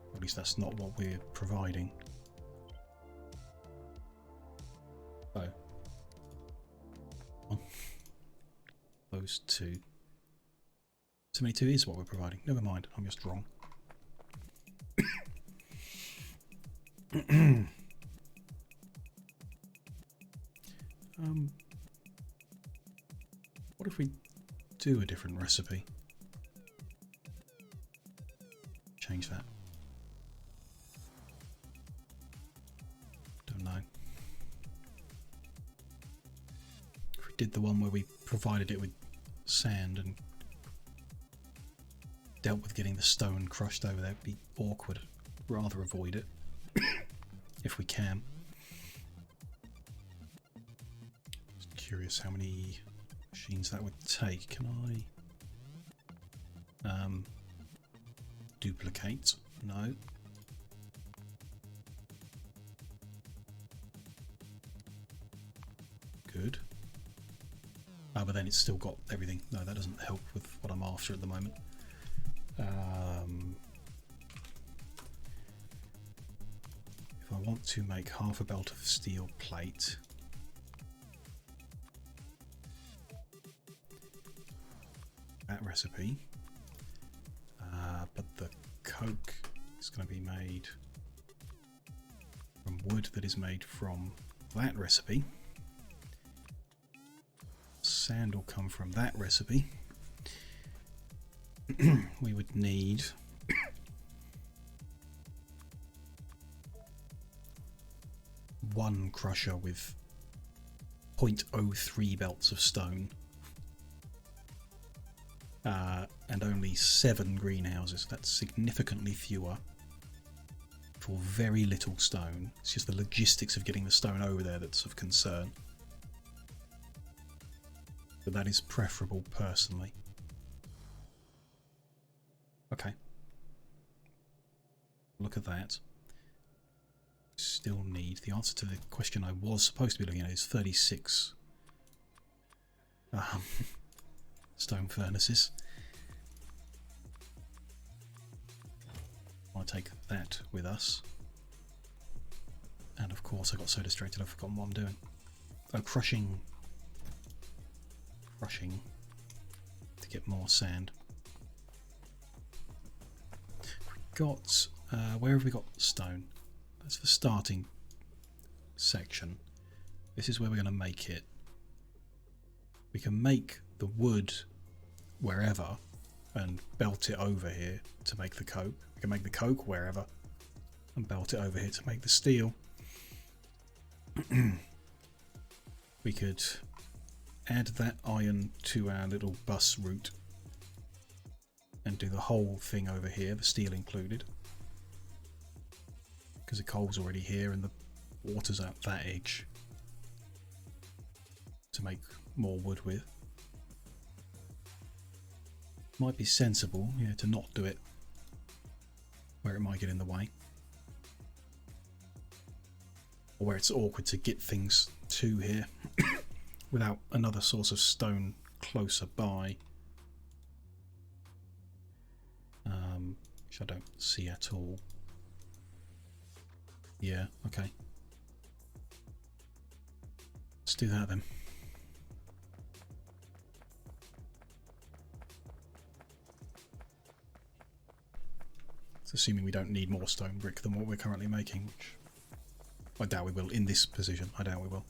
Speaker 1: Or at least that's not what we're providing. Oh. Those two. 72 is what we're providing. Never mind, I'm just wrong. What if we do a different recipe? Change that. Don't know. If we did the one where we provided it with sand and dealt with getting the stone crushed over there, it'd be awkward. Rather avoid it if we can. Just curious how many machines that would take. Can I duplicate? No. Good. Oh, but then it's still got everything. No, that doesn't help with what I'm after at the moment. If I want to make half a belt of steel plate, that recipe, but the coke is going to be made from wood that is made from that recipe. Sand will come from that recipe. We would need one crusher with 0.03 belts of stone, and only 7 greenhouses. That's significantly fewer for very little stone. It's just the logistics of getting the stone over there that's of concern. But that is preferable personally. Okay. Look at that. Still need the answer to the question I was supposed to be looking at is 36 stone furnaces. I want to take that with us. And of course I got so distracted I've forgotten what I'm doing. Oh, crushing to get more sand. Got where have we got stone? That's the starting section. This is where we're going to make it. We can make the wood wherever and belt it over here to make the coke. We can make the coke wherever and belt it over here to make the steel. We could add that iron to our little bus route and do the whole thing over here, the steel included, because the coal's already here and the water's at that edge to make more wood with. Might be sensible, yeah, to not do it where it might get in the way, or where it's awkward to get things to here. without another source of stone closer by. Which I don't see at all. Yeah, okay. Let's do that then. It's assuming we don't need more stone brick than what we're currently making, which I doubt we will in this position. I doubt we will.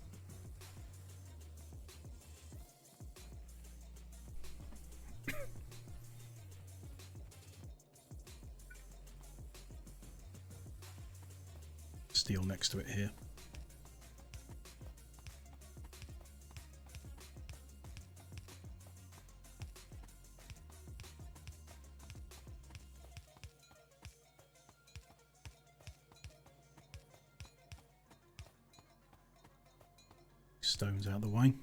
Speaker 1: Steel next to it here. Stones out of the way.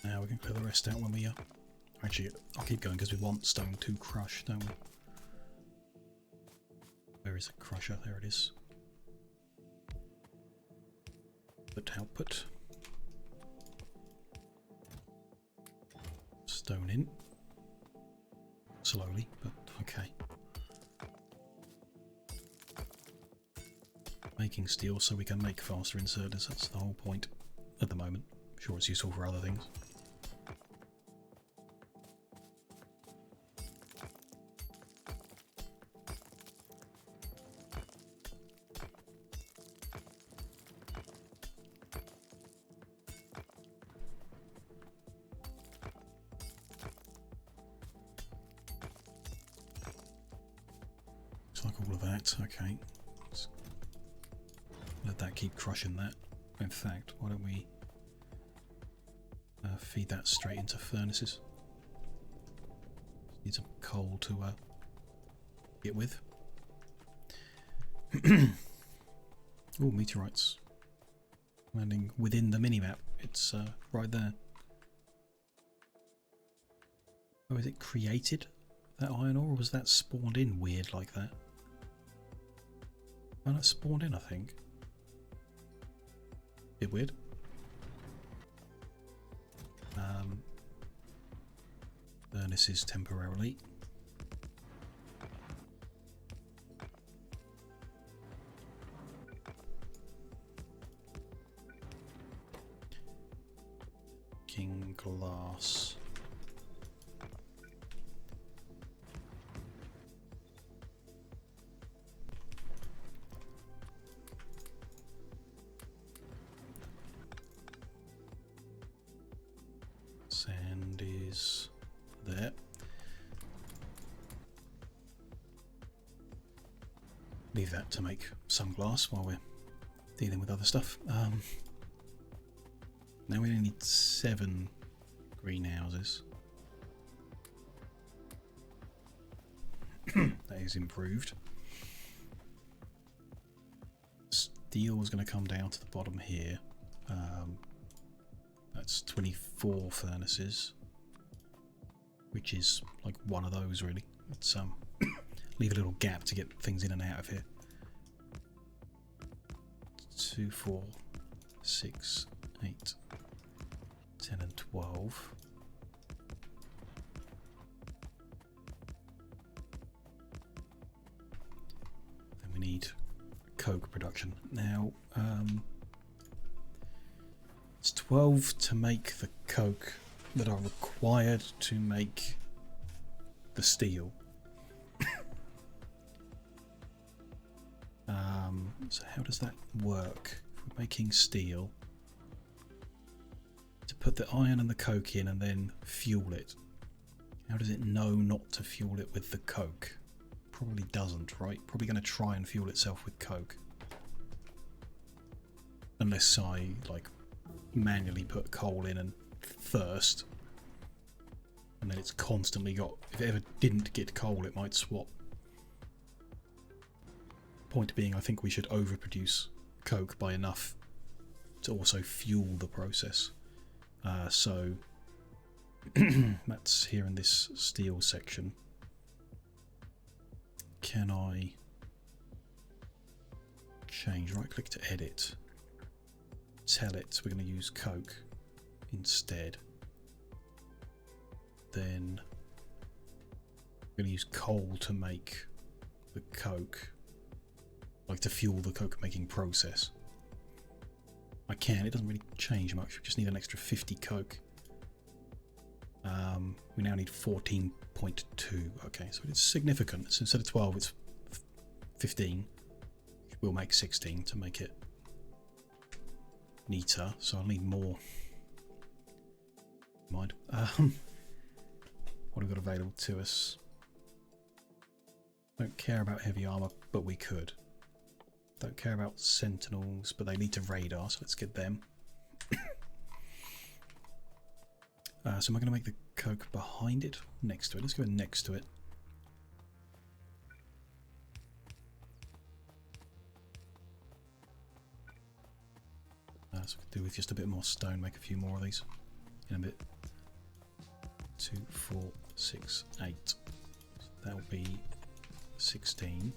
Speaker 1: Now we can clear the rest out when we actually, I'll keep going because we want stone to crush, don't we? Where is the crusher? There it is. Output. Stone in. Slowly, but okay. Making steel so we can make faster inserters, that's the whole point at the moment. I'm sure it's useful for other things. Like all of that, okay. Let's let that keep crushing that. In fact, why don't we feed that straight into furnaces? Need some coal to get with. Oh, meteorites landing within the minimap. It's right there. Oh, is it created, that iron ore, or was that spawned in weird like that? Oh, that spawned in, I think. Bit weird. Furnaces temporarily. King glass. Sand is there. Leave that to make some glass while we're dealing with other stuff. Now we only need 7 greenhouses. That is improved. Steel is going to come down to the bottom here. That's 24 furnaces, which is like one of those really. Let's leave a little gap to get things in and out of here. 2, 4, 6, 8, 10 and 12. Then we need coke production. Now, it's 12 to make the coke that are required to make the steel. So how does that work? If we're making steel, to put the iron and the coke in and then fuel it, how does it know not to fuel it with the coke? Probably doesn't, right? Probably going to try and fuel itself with coke. Unless I, like, manually put coal in and first, and then it's constantly got, if it ever didn't get coal it might swap. Point being, I think we should overproduce coke by enough to also fuel the process. So that's here in this steel section. Can I change? Right click to edit. Tell it we're going to use coke instead. Then we're going to use coal to make the coke, like to fuel the coke making process. I can, it doesn't really change much, we just need an extra 50 coke. We now need 14.2. Okay, so it's significant. So instead of 12 it's 15. We'll make 16 to make it neater, so I'll need more. Mind. What have we got available to us? Don't care about heavy armour, but we could. Don't care about sentinels, but they lead to radar, so let's get them. So am I going to make the coke behind it? Next to it? Let's go next to it. So we could do with just a bit more stone, make a few more of these in a bit. 2, 4, 6, 8. So that'll be 16.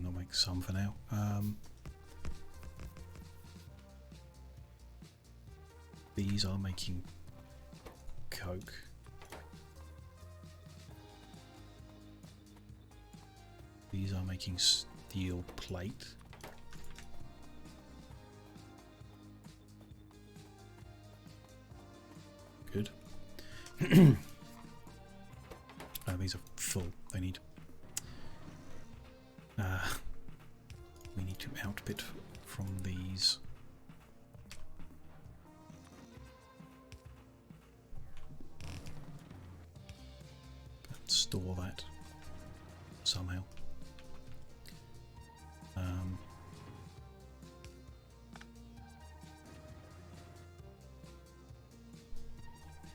Speaker 1: I'll make some for now. These are making coke. These are making steel plate. Good. These are full. They need. We need to outbid from these. Store that somehow.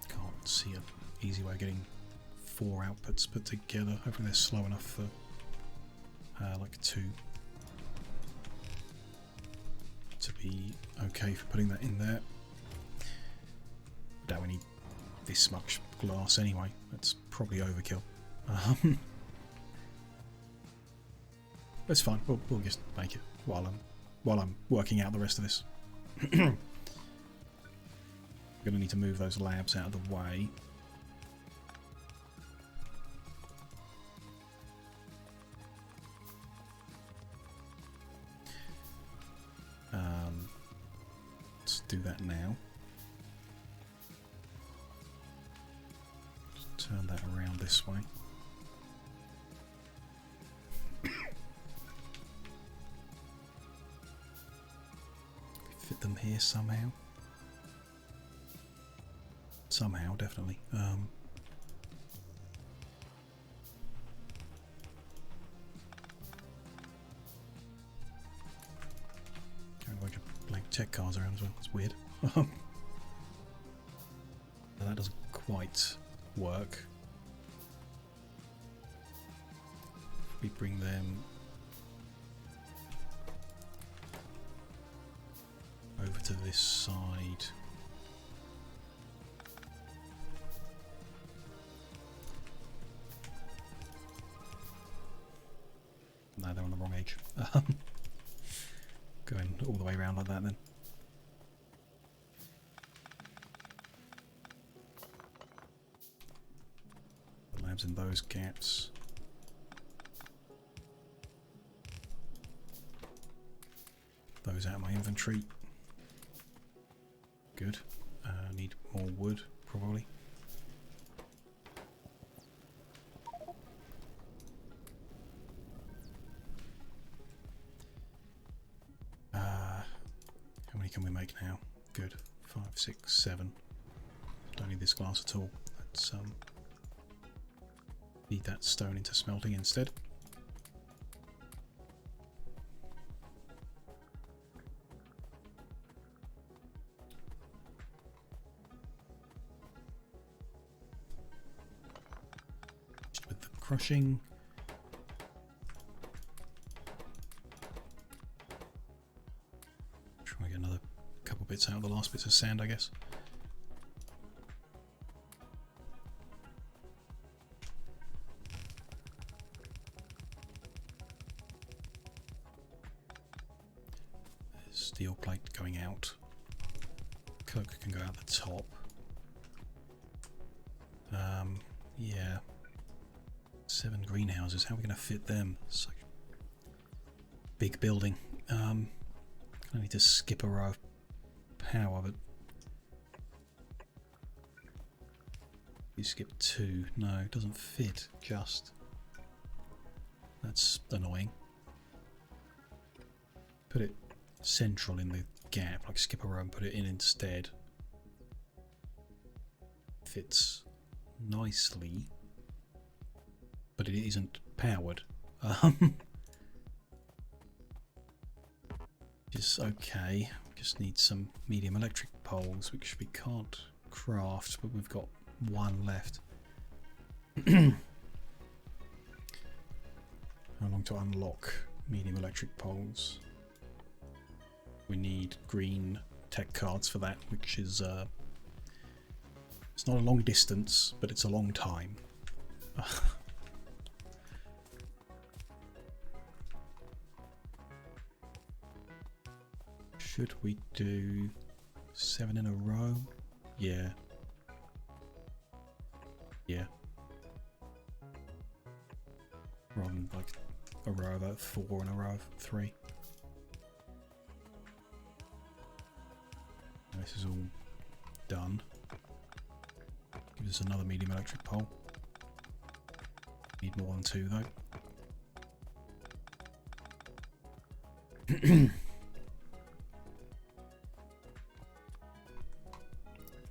Speaker 1: Can't see an easy way of getting 4 outputs put together. Hopefully they're slow enough for like 2 to be okay for putting that in there. Don't we need this much glass anyway? That's probably overkill. That's fine. We'll just make it while I'm working out the rest of this. We're gonna need to move those labs out of the way. Let's do that now. Just turn that around this way. Fit them here somehow. Somehow, definitely. Got a bunch of blank tech cars around as well. It's weird. That doesn't quite work. We bring them over to this side. No, they're on the wrong edge. Going all the way around like that then. The labs in those gaps. Those out of my inventory. Good. Need more wood, probably. How many can we make now? Good. 5, 6, 7. Don't need this glass at all. Let's feed that stone into smelting instead. crushing. Try and get another couple bits out of the last bits of sand, I guess. Steel plate going out. Coke can go out the top. Yeah. 7 greenhouses. How are we going to fit them? Such big building. I need to skip a row of power, but you skip 2. No, it doesn't fit. Just. That's annoying. Put it central in the gap, like skip a row and put it in instead. Fits nicely, but it isn't powered. Just okay. Just need some medium electric poles, which we can't craft, but we've got 1 left. How long to unlock medium electric poles? We need green tech cards for that, which is it's not a long distance, but it's a long time. Should we do 7 in a row? Yeah. Yeah. Rather than like a row of 4 and a row of 3. This is all done. Give us another medium electric pole. Need more than 2 though.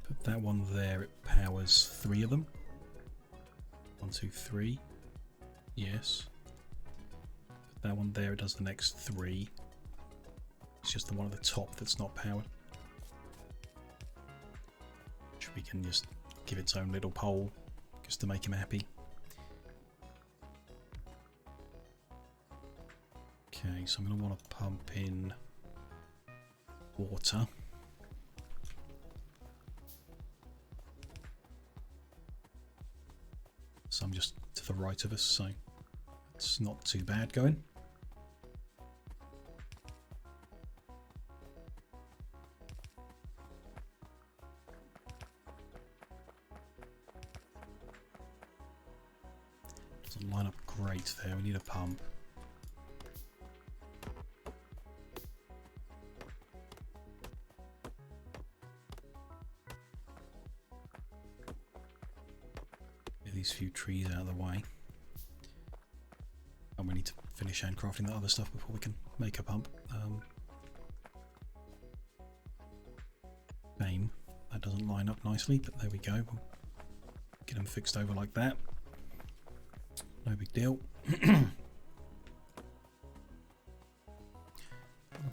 Speaker 1: Put that one there, it powers 3 of them. 1, 2, 3. Yes. Put that one there, it does the next 3. It's just the one at the top that's not powered. Which we can just give its own little pole just to make him happy. Okay, so I'm going to want to pump in water. So I'm just to the right of us, so it's not too bad going. Doesn't line up great there, we need a pump. Get these few trees out of the way. And we need to finish handcrafting the other stuff before we can make a pump. Shame that doesn't line up nicely, but there we go. We'll get them fixed over like that. No big deal. A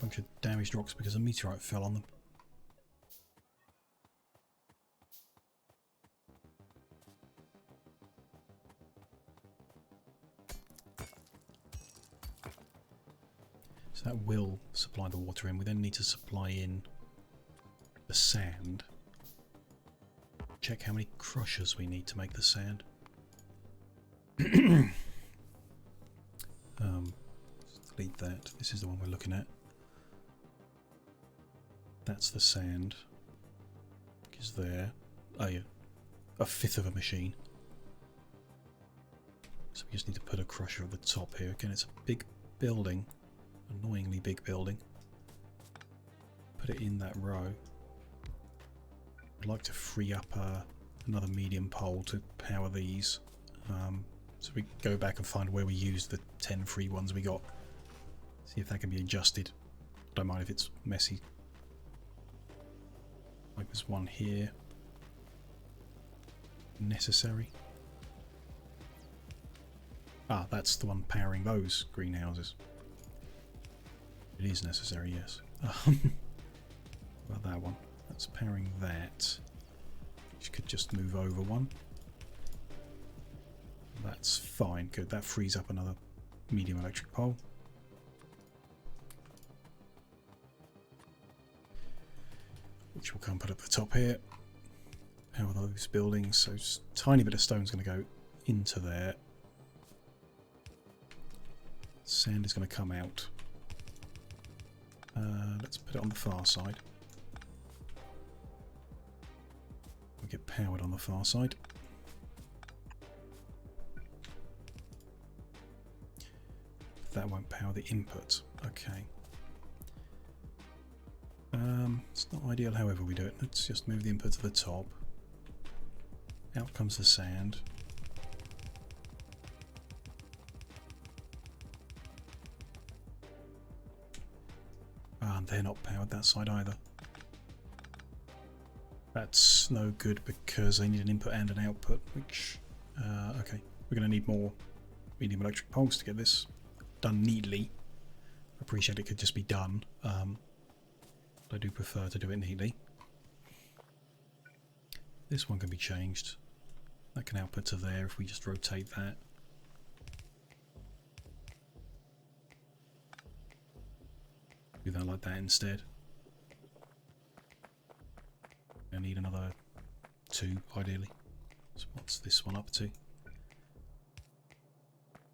Speaker 1: bunch of damaged rocks because a meteorite fell on them. So that will supply the water in. We then need to supply in the sand. Check how many crushers we need to make the sand. Delete that. This is the one we're looking at. That's the sand. Is there? Oh yeah, 1/5 of a machine. So we just need to put a crusher at the top here. Again, it's a big building, annoyingly big building. Put it in that row. I'd like to free up another medium pole to power these. So we go back and find where we used the 10 free ones we got. See if that can be adjusted. Don't mind if it's messy. Like there's one here. Necessary. Ah, that's the one powering those greenhouses. It is necessary, yes. What about that one? That's powering that. Which could just move over one. That's fine. Good. That frees up another medium electric pole. Which we'll come put at the top here. How are those buildings? So just a tiny bit of stone's going to go into there. Sand is going to come out. Let's put it on the far side. We'll get powered on the far side. That won't power the input. Okay. It's not ideal however we do it. Let's just move the input to the top. Out comes the sand. And they're not powered that side either. That's no good because they need an input and an output, which... okay, we're going to need more medium electric poles to get this done neatly. I appreciate it could just be done. I do prefer to do it neatly. This one can be changed. That can output to there if we just rotate that. Do that like that instead. I need another 2 ideally. So what's this one up to?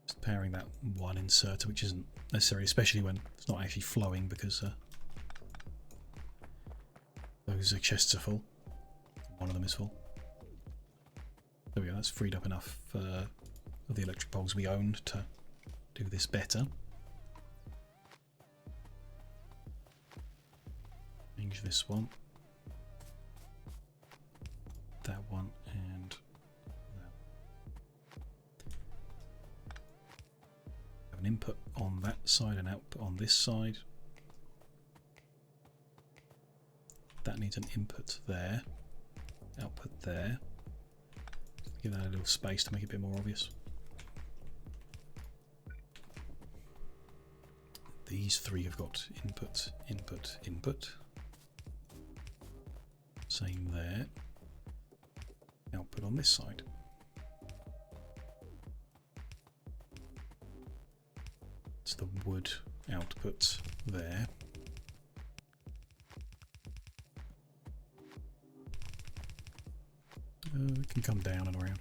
Speaker 1: Just powering that one inserter, which isn't necessary, especially when it's not actually flowing because those chests are full. One of them is full. There we go, that's freed up enough of the electric poles we owned to do this better. Change this one. That one and that. Have an input on that side and output on this side. That needs an input there, output there. Give that a little space to make it a bit more obvious. These 3 have got input, input, input. Same there. Output on this side. It's the wood output there. It can come down and around.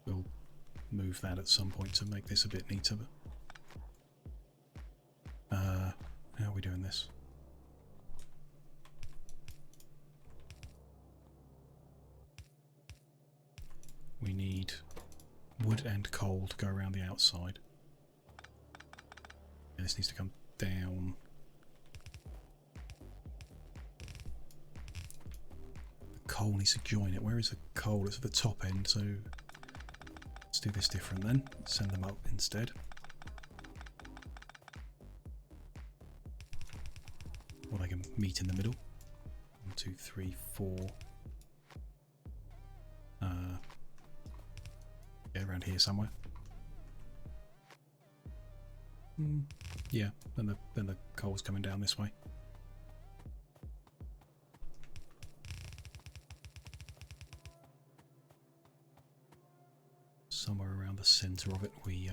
Speaker 1: We'll move that at some point to make this a bit neater. But how are we doing this? We need wood and coal to go around the outside. And this needs to come down. Coal needs to join it. Where is the coal? It's at the top end, so let's do this different then. Send them up instead. Or they can meet in the middle. 1, 2, 3, 4. Yeah, around here somewhere. Yeah, then the coal's coming down this way. Somewhere around the centre of it, we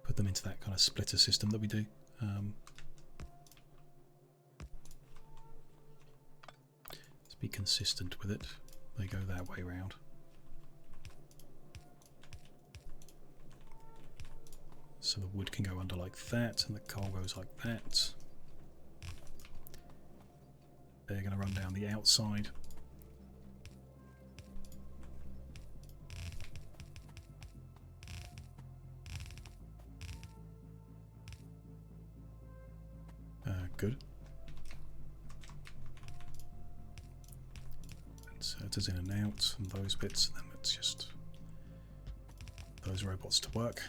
Speaker 1: put them into that kind of splitter system that we do. Let's be consistent with it. They go that way round. So the wood can go under like that, and the coal goes like that. They're going to run down the outside. Good. Inserters in and out, and those bits, and then let's just those robots to work.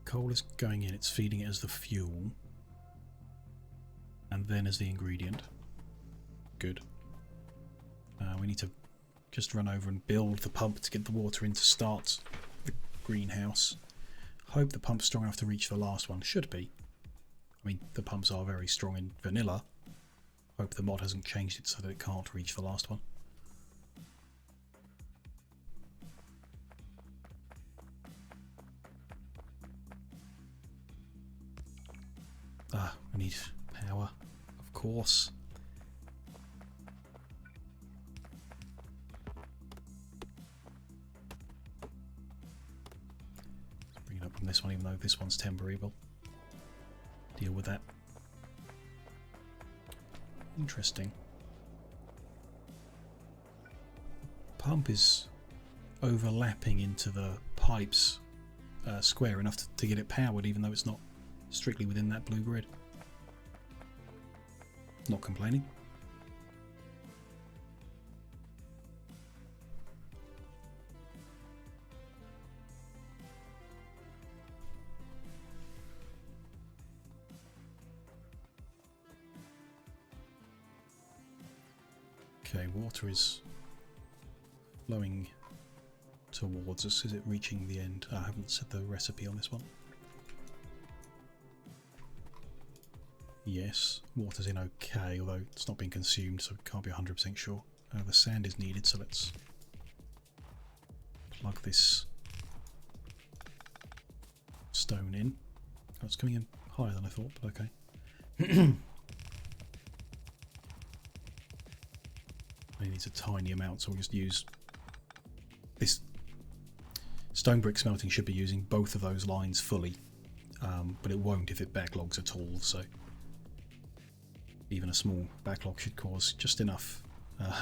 Speaker 1: Coal is going in, it's feeding it as the fuel, and then as the ingredient. Good. We need to just run over and build the pump to get the water in to start the greenhouse. Hope the pump's strong enough to reach the last one. Should be. I mean, the pumps are very strong in vanilla, Hope the mod hasn't changed it so that it can't reach the last one. Ah, we need power, of course. Let's bring it up from this one, even though this one's temporary. We'll deal with that. Interesting. Pump is overlapping into the pipes square enough to get it powered, even though it's not strictly within that blue grid. Not complaining. Okay, water is flowing towards us. Is it reaching the end? I haven't set the recipe on this one. Yes, water's in okay, although it's not being consumed, so can't be 100% sure. The sand is needed, so let's plug this stone in. Oh, it's coming in higher than I thought, but okay. It needs a tiny amount, so we'll just use this. Stone brick smelting should be using both of those lines fully, but it won't if it backlogs at all, so even a small backlog should cause just enough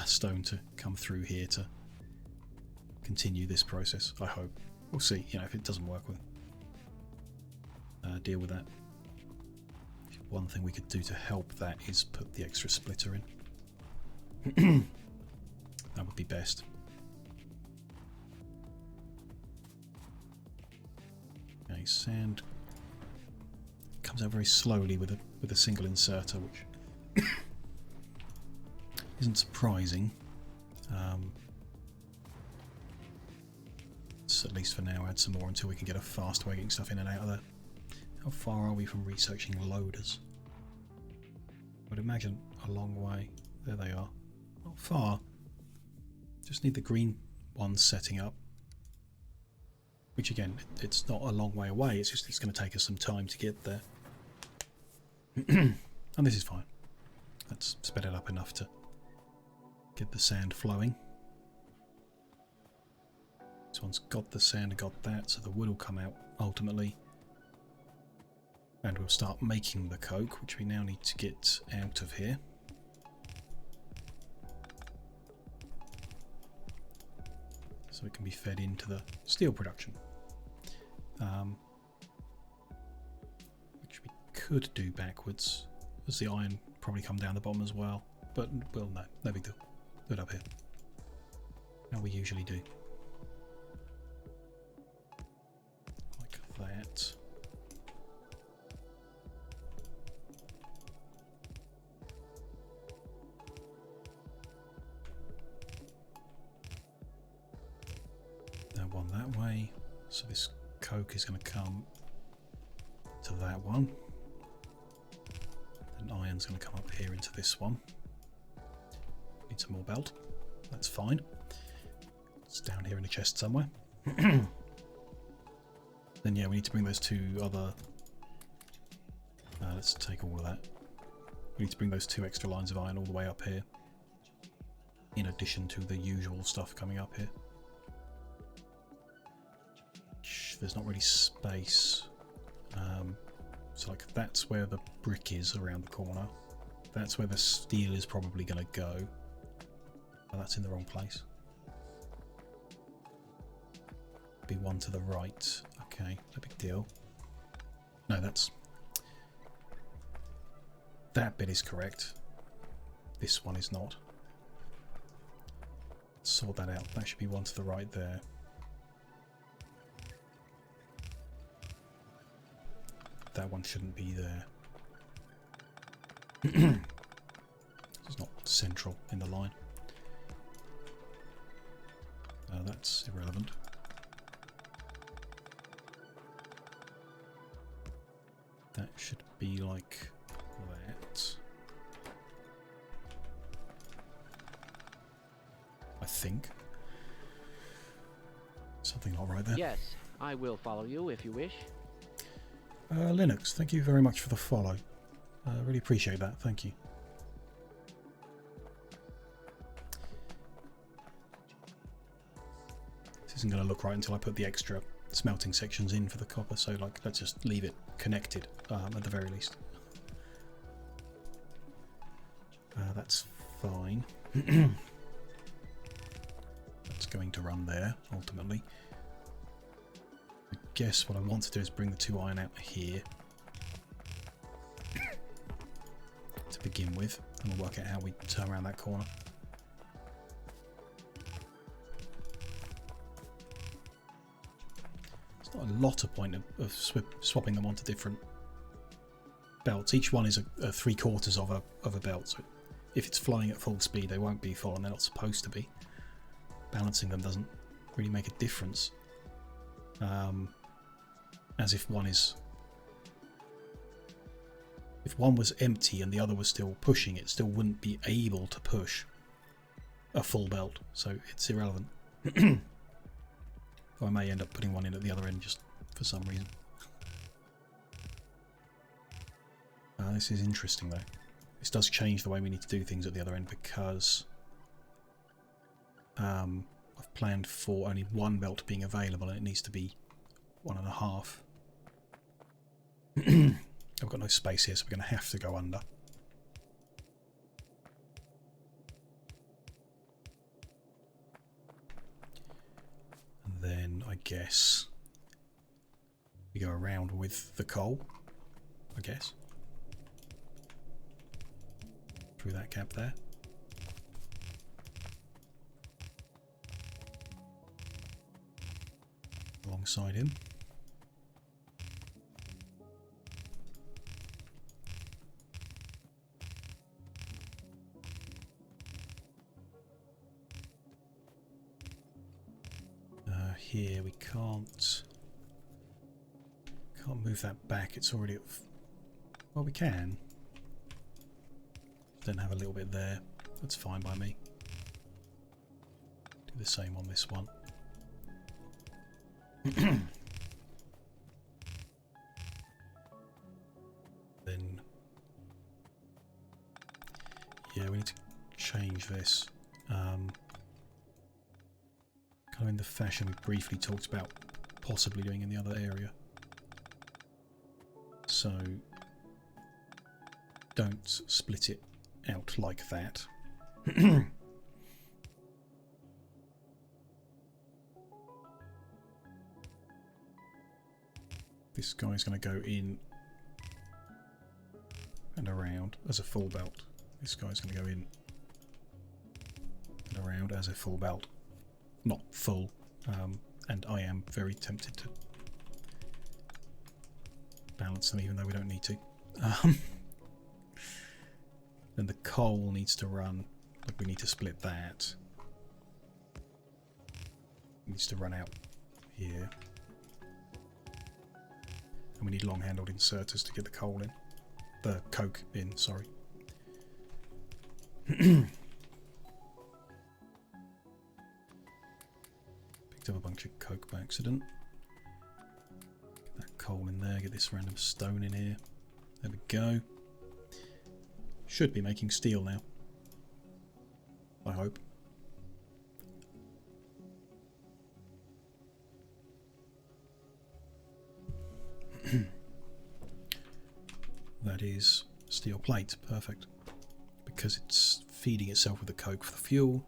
Speaker 1: stone to come through here to continue this process, I hope. We'll see, you know, if it doesn't work, we'll deal with that. One thing we could do to help that is put the extra splitter in. That would be best. Okay, sand comes out very slowly with a single inserter, which isn't surprising. Let's, at least for now, add some more until we can get a fast way of getting stuff in and out of there. How far are we from researching loaders? I would imagine a long way. There they are. Not far. Just need the green ones setting up. Which again, it's not a long way away, it's just it's going to take us some time to get there. And this is fine. Let's sped it up enough to get the sand flowing. This one's got the sand and got that, so the wood will come out ultimately. And we'll start making the coke, which we now need to get out of here. So it can be fed into the steel production. Which we could do backwards, as the iron probably come down the bottom as well. But, well, no big deal. Do it up here. How we usually do. Like that. That one that way. So this coke is going to come to that one. Then iron's going to come up here into this one. Need some more belt. That's fine. It's down here in a chest somewhere. Then yeah, we need to bring those two other... let's take all of that. We need to bring those two extra lines of iron all the way up here. In addition to the usual stuff coming up here. There's not really space. So like that's where the brick is around the corner. That's where the steel is probably going to go. Oh, that's in the wrong place. Be one to the right. Okay, no big deal. No, that's... That bit is correct. This one is not. Let's sort that out. That should be one to the right there. That one shouldn't be there. It's not central in the line. That's irrelevant. That should be like that. think. Something not right there.
Speaker 2: Yes, I will follow you if you wish.
Speaker 1: Linux, thank you very much for the follow. Really appreciate that, thank you. This isn't going to look right until I put the extra smelting sections in for the copper, so like let's just leave it connected at the very least. That's fine. That's going to run there ultimately. I guess what I want to do is bring the 2 iron out here to begin with, and we'll work out how we turn around that corner. It's not a lot of point of swapping them onto different belts. Each one is a 3/4 of a belt, so if it's flying at full speed they won't be full, and they're not supposed to be. Balancing them doesn't really make a difference. As if one was empty and the other was still pushing, it still wouldn't be able to push a full belt, so it's irrelevant. I may end up putting one in at the other end just for some reason. This is interesting though. This does change the way we need to do things at the other end, because I've planned for only 1 belt being available and it needs to be 1.5. I've got no space here, so we're going to have to go under. And then I guess we go around with the coal, I guess. Through that gap there. Alongside him. Here we can't move that back. It's already at well, we can. Don't have a little bit there. That's fine by me. Do the same on this one. Then yeah, we need to change this. Kind of in the fashion we briefly talked about possibly doing in the other area. So don't split it out like that. This guy's going to go in and around as a full belt. This guy's going to go in and around as a full belt. Not full, and I am very tempted to balance them even though we don't need to. Then the coal needs to run, like we need to split that. It needs to run out here. And we need long-handled inserters to get the coal in. The coke in, sorry. Picked up a bunch of coke by accident. Get that coal in there, get this random stone in here. There we go. Should be making steel now. I hope. That is steel plate, perfect. Because it's feeding itself with the coke for the fuel,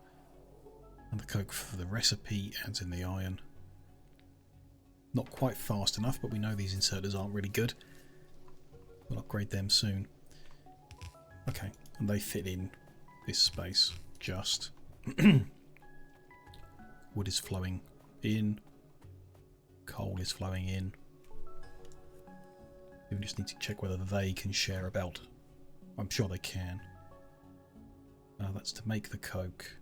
Speaker 1: and the coke for the recipe adds in the iron. Not quite fast enough, but we know these inserters aren't really good. We'll upgrade them soon. Okay, and they fit in this space just. Wood is flowing in. Coal is flowing in. We just need to check whether they can share a belt. I'm sure they can. That's to make the coke.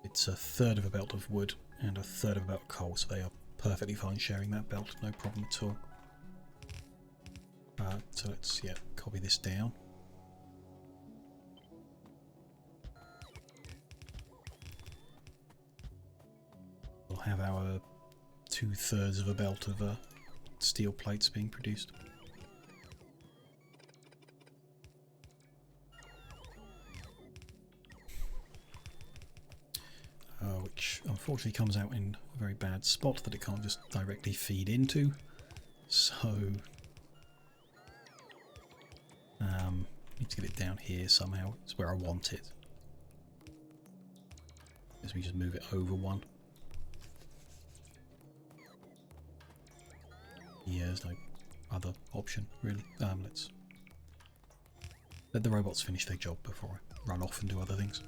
Speaker 1: It's 1/3 of a belt of wood and 1/3 of a belt of coal, so they are perfectly fine sharing that belt, no problem at all. So let's copy this down. 2/3 of a belt of steel plates being produced. Which unfortunately comes out in a very bad spot that it can't just directly feed into. So need to get it down here somehow. It's where I want it. As we just move it over one. Yeah, there's no other option really. Let's let the robots finish their job before I run off and do other things.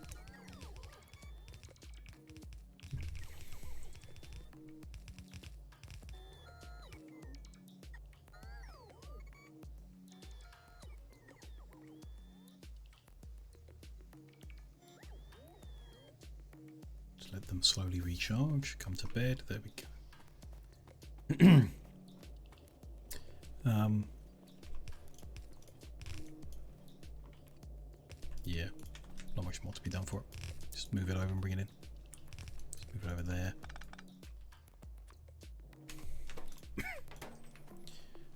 Speaker 1: Let them slowly recharge, come to bed, there we go. Yeah, not much more to be done for it. Just move it over and bring it in. Just move it over there.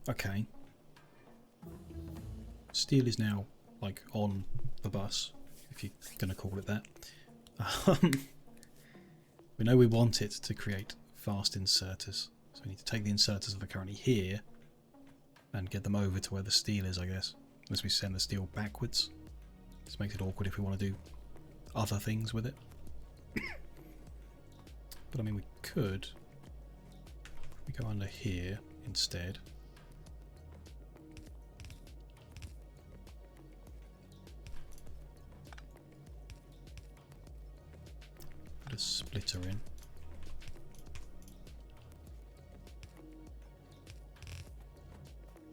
Speaker 1: Okay. Steel is now, like, on the bus, if you're going to call it that. We know we want it to create fast inserters, so we need to take the inserters that are currently here and get them over to where the steel is, I guess. Unless we send the steel backwards. This makes it awkward if we want to do other things with it. But I mean, we could. We go under here instead. Put a splitter in.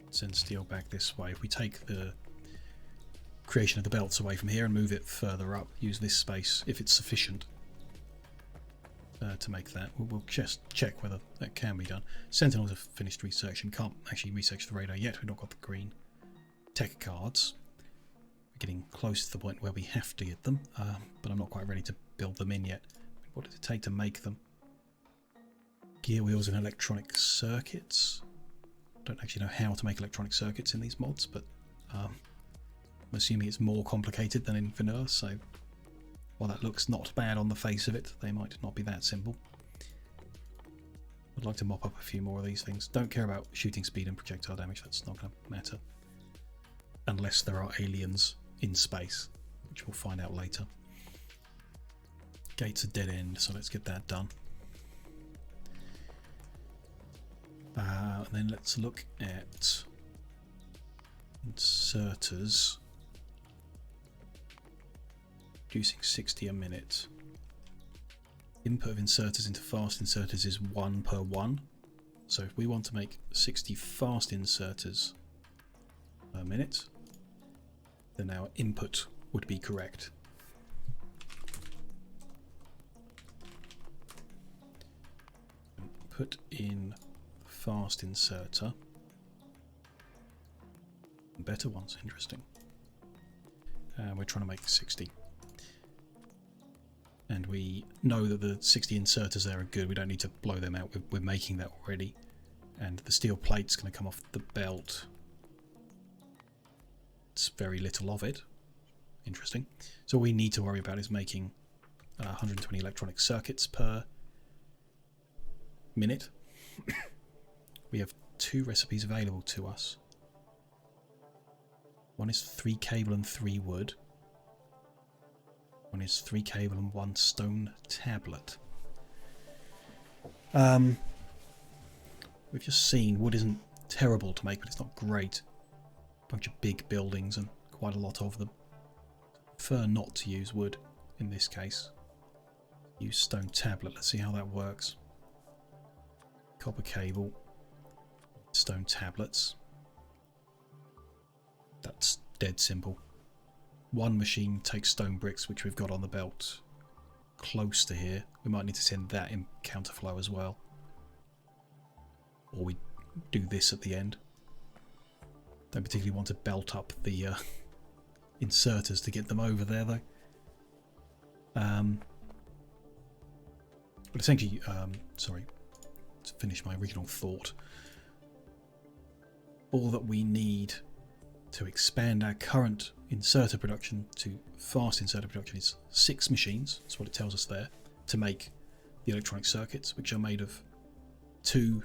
Speaker 1: Send steel back this way. If we take the creation of the belts away from here and move it further up, use this space if it's sufficient to make that. We'll just check whether that can be done. Sentinels have finished research and can't actually research the radar yet. We've not got the green tech cards. We're getting close to the point where we have to get them, but I'm not quite ready to build them in yet. What does it take to make them? Gear wheels and electronic circuits. Don't actually know how to make electronic circuits in these mods, but I'm assuming it's more complicated than in vanilla, so while that looks not bad on the face of it, they might not be that simple. I'd like to mop up a few more of these things. Don't care about shooting speed and projectile damage, that's not going to matter. Unless there are aliens in space, which we'll find out later. Gate's a dead end, so let's get that done. And then let's look at inserters. Producing 60 a minute. Input of inserters into fast inserters is 1 per 1. So if we want to make 60 fast inserters per minute, then our input would be correct. Put in fast inserter. Better ones, interesting. And we're trying to make 60. And we know that the 60 inserters there are good. We don't need to blow them out. We're making that already. And the steel plate's going to come off the belt. It's very little of it. Interesting. So all we need to worry about is making 120 electronic circuits per minute. We have 2 recipes available to us. One is 3 cable and 3 wood. One is 3 cable and 1 stone tablet. We've just seen wood isn't terrible to make, but it's not great. A bunch of big buildings and quite a lot of them. Prefer not to use wood in this case. Use stone tablet. Let's see how that works. Copper cable. Stone tablets. That's dead simple. One machine takes stone bricks, which we've got on the belt close to here. We might need to send that in counterflow as well. Or we do this at the end. Don't particularly want to belt up the inserters to get them over there though. But essentially, sorry, to finish my original thought. All that we need to expand our current inserter production to fast inserter production is 6 machines, that's what it tells us there, to make the electronic circuits, which are made of 2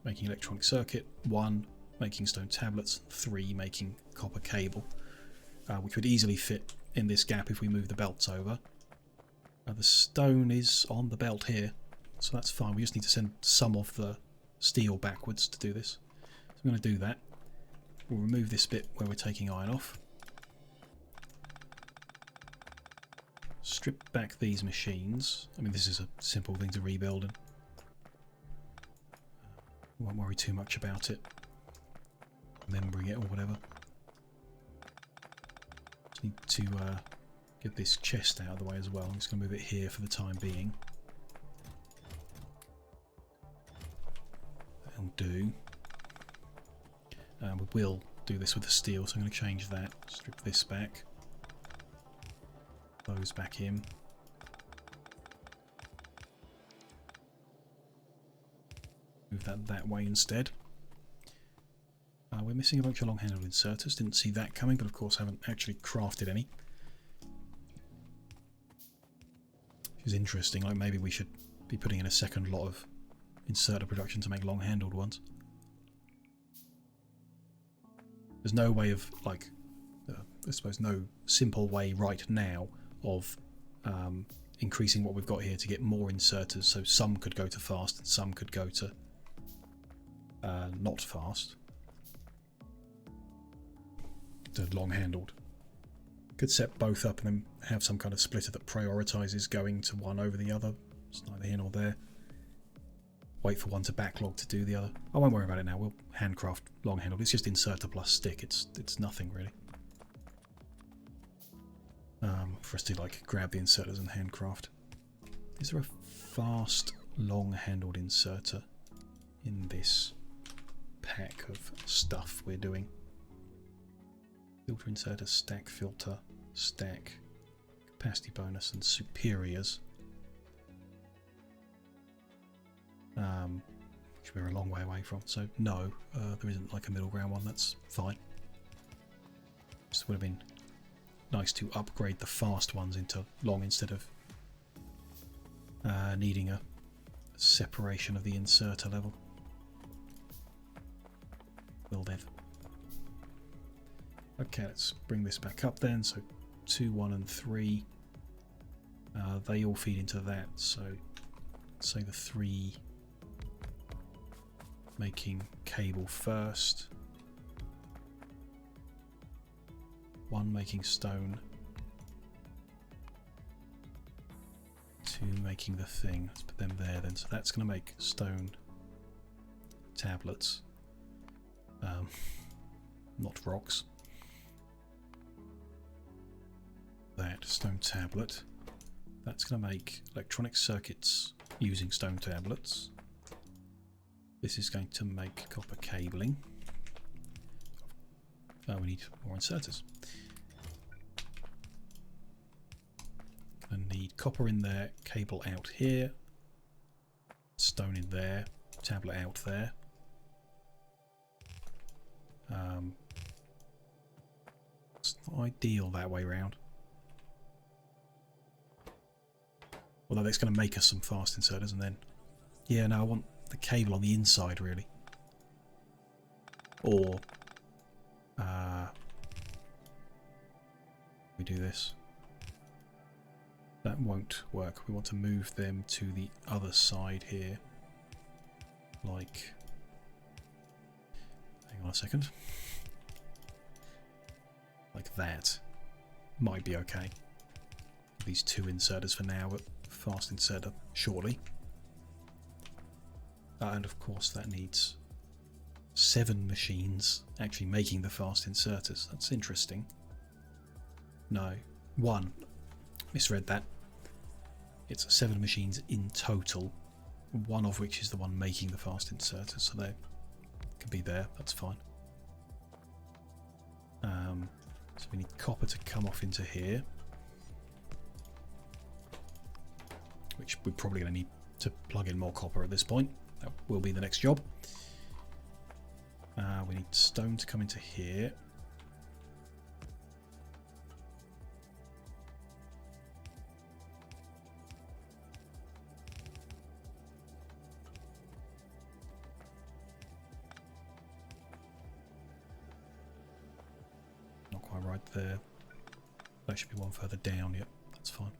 Speaker 1: making electronic circuit, 1 making stone tablets, 3 making copper cable, which would easily fit in this gap if we move the belts over. The stone is on the belt here, so that's fine. We just need to send some of the steel backwards to do this. So I'm going to do that. We'll remove this bit where we're taking iron off. Strip back these machines. I mean, this is a simple thing to rebuild, and won't worry too much about it. Remembering it or whatever. Just need to get this chest out of the way as well. I'm just going to move it here for the time being. That'll do. We will do this with the steel, so I'm going to change that. Strip this back. Those back in. Move that way instead. We're missing a bunch of long-handled inserters. Didn't see that coming, but of course haven't actually crafted any. Which is interesting. Like, maybe we should be putting in a second lot of inserter production to make long-handled ones. There's no way of, like, I suppose no simple way right now of increasing what we've got here to get more inserters, so some could go to fast and some could go to not fast. To long-handled. Could set both up and then have some kind of splitter that prioritises going to one over the other. It's neither here nor there. Wait for one to backlog to do the other. I won't worry about it now. We'll handcraft long-handled. It's just inserter plus stick. It's nothing really. For us to like grab the inserters and handcraft. Is there a fast long-handled inserter in this pack of stuff we're doing? Filter inserter, stack filter, stack, capacity bonus, and superiors. Which we're a long way away from. So no, there isn't like a middle ground one. That's fine. Just would have been nice to upgrade the fast ones into long instead of needing a separation of the inserter level. Will do. Okay, let's bring this back up then. So 2, 1 and 3. They all feed into that. So let's say the 3 making cable first. 1 making stone. 2 making the thing. Let's put them there then. So that's going to make stone tablets. Not rocks. That stone tablet. That's going to make electronic circuits using stone tablets. This is going to make copper cabling. We need more inserters. I need copper in there, cable out here, stone in there, tablet out there. It's not ideal that way round. Although that's going to make us some fast inserters, and then, yeah, no, I want the cable on the inside really. Or we do this. That won't work. We want to move them to the other side here. Like, hang on a second. Like that. Might be okay. These 2 inserters for now, but fast inserter shortly. And of course that needs 7 machines actually making the fast inserters. That's interesting. No, 1. Misread that. It's 7 machines in total, 1 of which is the one making the fast inserters, so they can be there, that's fine. So we need copper to come off into here, which we're probably going to need to plug in more copper at this point. that will be the next job. We need stone to come into here. Not quite right there. That should be one further down. Yep, that's fine.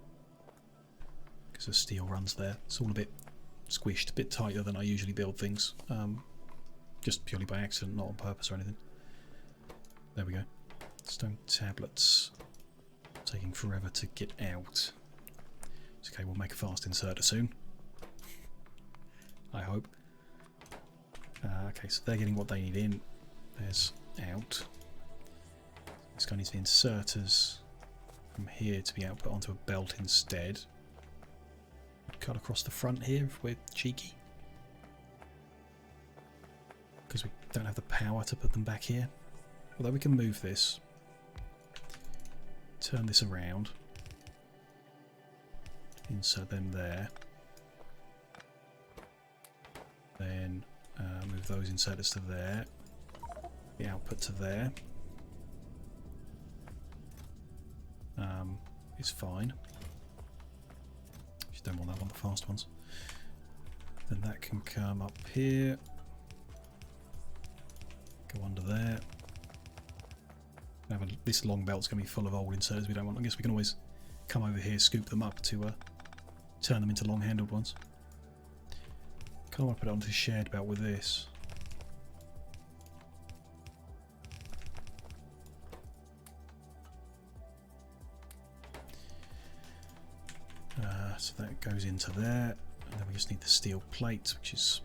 Speaker 1: Because the steel runs there. It's all a bit squished, a bit tighter than I usually build things. Just purely by accident, not on purpose or anything. There we go. Stone tablets. Taking forever to get out. It's okay, we'll make a fast inserter soon. I hope. Okay, so they're getting what they need in. There's out. This guy needs the inserters from here to be output onto a belt instead. Cut across the front here if we're cheeky. Because we don't have the power to put them back here. Although we can move this. Turn this around. Insert them there. Then move those inserters to there. The output to there. Is fine. Just don't want that one, the fast ones. Then that can come up here. Go under there. This long belt's going to be full of old inserters we don't want. I guess we can always come over here, scoop them up to turn them into long-handled ones. Kind of want to put it onto the shared belt with this. So that goes into there, and then we just need the steel plate, which is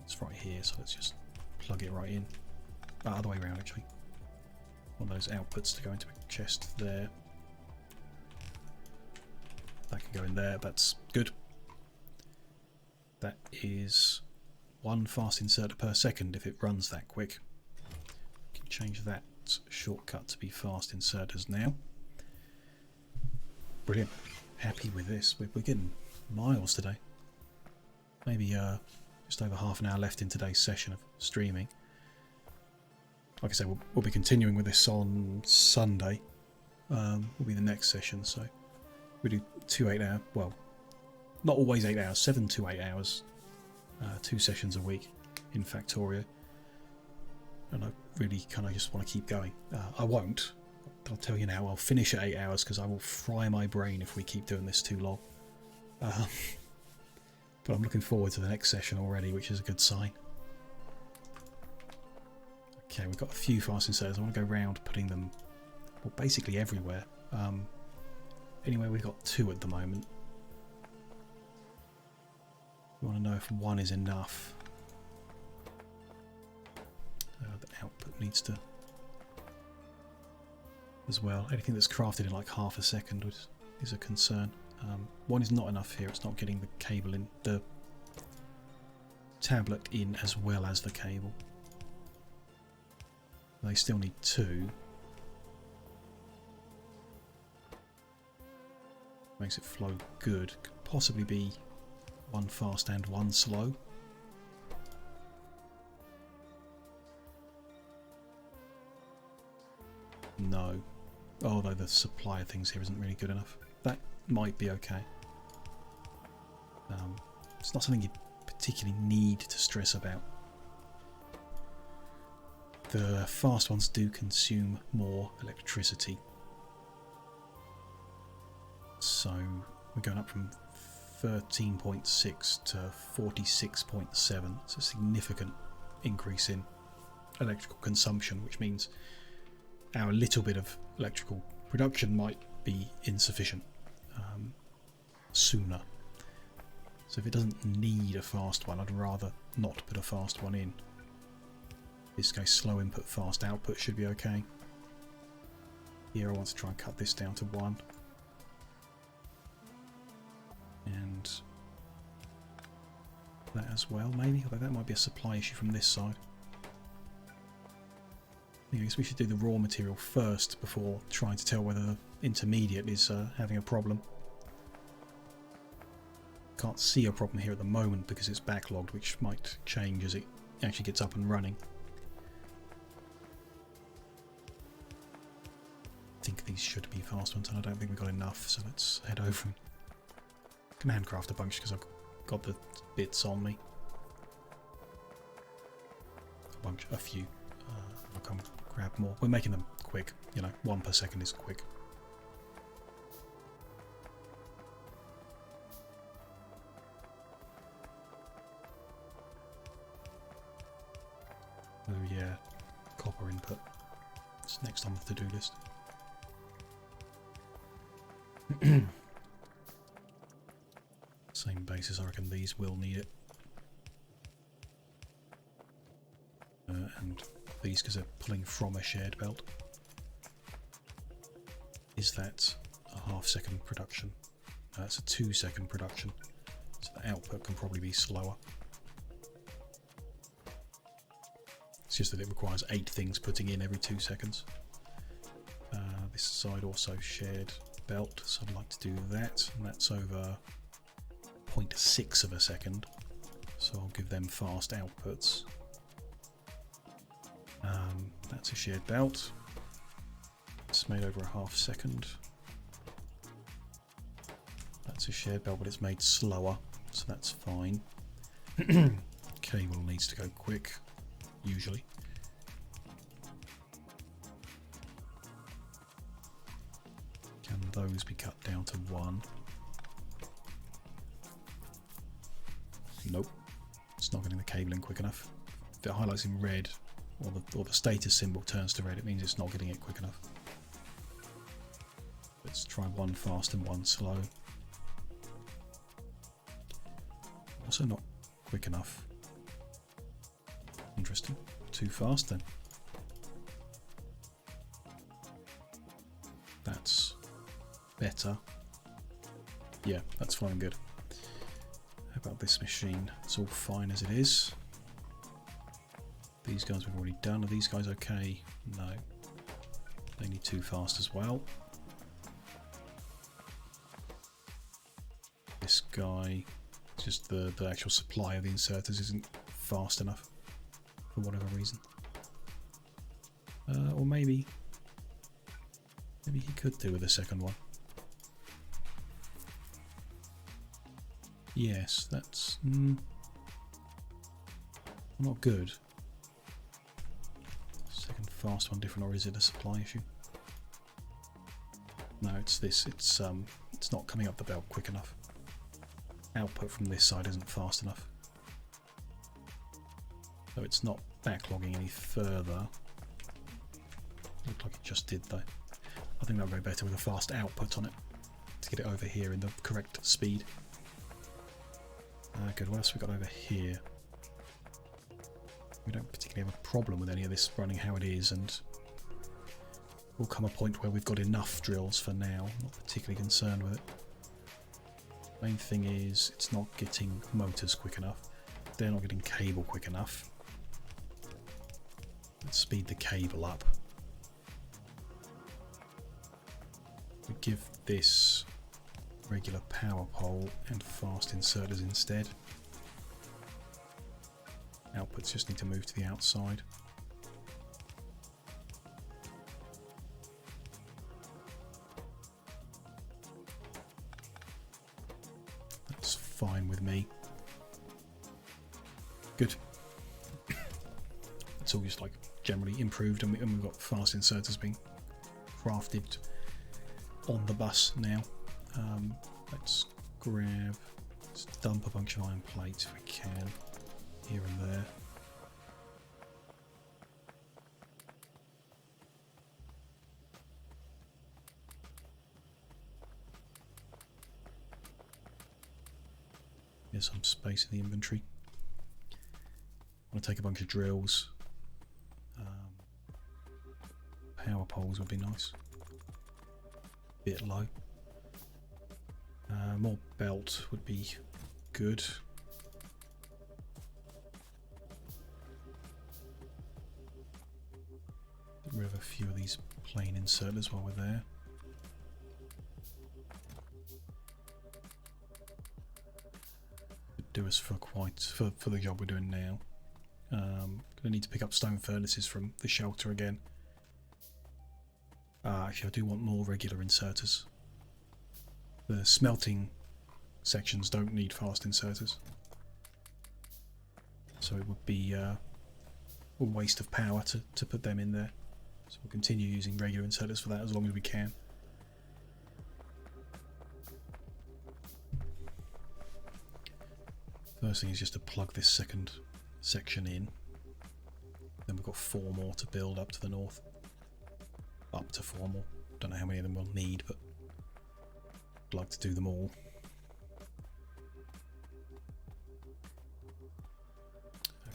Speaker 1: it's right here. So let's just plug it right in. Other way around, actually. One of those outputs to go into a chest there. That can go in there. That's good. That is one fast inserter per second if it runs that quick. We can change that shortcut to be fast inserters now. Brilliant. Happy with this. We're getting miles today. Maybe just over half an hour left in today's session of streaming. Like I said, we'll be continuing with this on Sunday. Will be the next session. So we do 2 8-hour. Well, not always 8 hours. 7 to 8 hours. 2 sessions a week in Factorio. And I really kind of just want to keep going. I won't. I'll tell you now, I'll finish at 8 hours because I will fry my brain if we keep doing this too long. But I'm looking forward to the next session already, which is a good sign. Okay, we've got a few fast inserters. I want to go around putting them, well, basically everywhere. Anyway, we've got 2 at the moment. We want to know if 1 is enough. The output needs to... as well. Anything that's crafted in like half a second is a concern. 1 is not enough here. It's not getting the cable in, the tablet in as well as the cable. They still need 2. Makes it flow good. Could possibly be 1 fast and 1 slow. No. Although the supply of things here isn't really good enough. That might be okay. It's not something you particularly need to stress about. The fast ones do consume more electricity. So we're going up from 13.6 to 46.7. It's a significant increase in electrical consumption, which means our little bit of electrical production might be insufficient sooner. So if it doesn't need a fast one, I'd rather not put a fast one in. In this case, slow input, fast output should be okay. Here I want to try and cut this down to 1. And that as well, maybe, although that might be a supply issue from this side. I guess we should do the raw material first before trying to tell whether the intermediate is having a problem. can't see a problem here at the moment because it's backlogged, which might change as it actually gets up and running. I think these should be fast ones, and I don't think we've got enough, so let's head over and I can handcraft a bunch because I've got the bits on me. A few. I'll come grab more. We're making them quick, you know, 1 per second is quick. Oh yeah, copper input. It's next on the to-do list. Same basis, I reckon these will need it. And these, because they're pulling from a shared belt. Is that a half-second production? No, that's a 2-second production. So the output can probably be slower. It's just that it requires 8 things putting in every 2 seconds. This side also shared belt, so I'd like to do that, and that's over 0.6 of a second. So I'll give them fast outputs. That's a shared belt. It's made over a half-second. That's a shared belt, but it's made slower, so that's fine. Cable needs to go quick, usually. Can those be cut down to 1? Nope. It's not getting the cable in quick enough. If it highlights in red, or the status symbol turns to red, it means it's not getting it quick enough. Let's try 1 fast and 1 slow. Also not quick enough. Interesting. Too fast then. That's better. Yeah, that's fine and good. How about this machine? It's all fine as it is. These guys we've already done. Are these guys okay? No. They need 2 fast as well. This guy, just the actual supply of the inserters isn't fast enough for whatever reason. Or maybe he could do with a second one. Yes, that's not good. Second fast one different, or is it a supply issue? No, it's this. It's not coming up the belt quick enough. Output from this side isn't fast enough. So it's not backlogging any further. Looked like it just did though. I think that'll go better with a fast output on it to get it over here in the correct speed. Good, what else have we got over here? We don't particularly have a problem with any of this running how it is, and will come a point where we've got enough drills for now. Not particularly concerned with it. Main thing is it's not getting motors quick enough. They're not getting cable quick enough. Let's speed the cable up. We give this regular power pole and fast inserters instead. Outputs just need to move to the outside. That's fine with me. Good. It's all just like generally improved, and we've got fast inserters being crafted on the bus now. Let's dump a bunch of iron plates if we can, here and there. Here's some space in the inventory. I want to take a bunch of drills. Power poles would be nice. Bit low. More belt would be good. Get rid of a few of these plain inserters while we're there. do us for for the job we're doing now. Gonna need to pick up stone furnaces from the shelter again. Actually, I do want more regular inserters. The smelting sections don't need fast inserters, so it would be a waste of power to put them in there. So we'll continue using regular inserters for that as long as we can. First thing is just to plug this second section in. Then we've got 4 more to build up to the north. Up to 4 more. Don't know how many of them we'll need, but I'd like to do them all.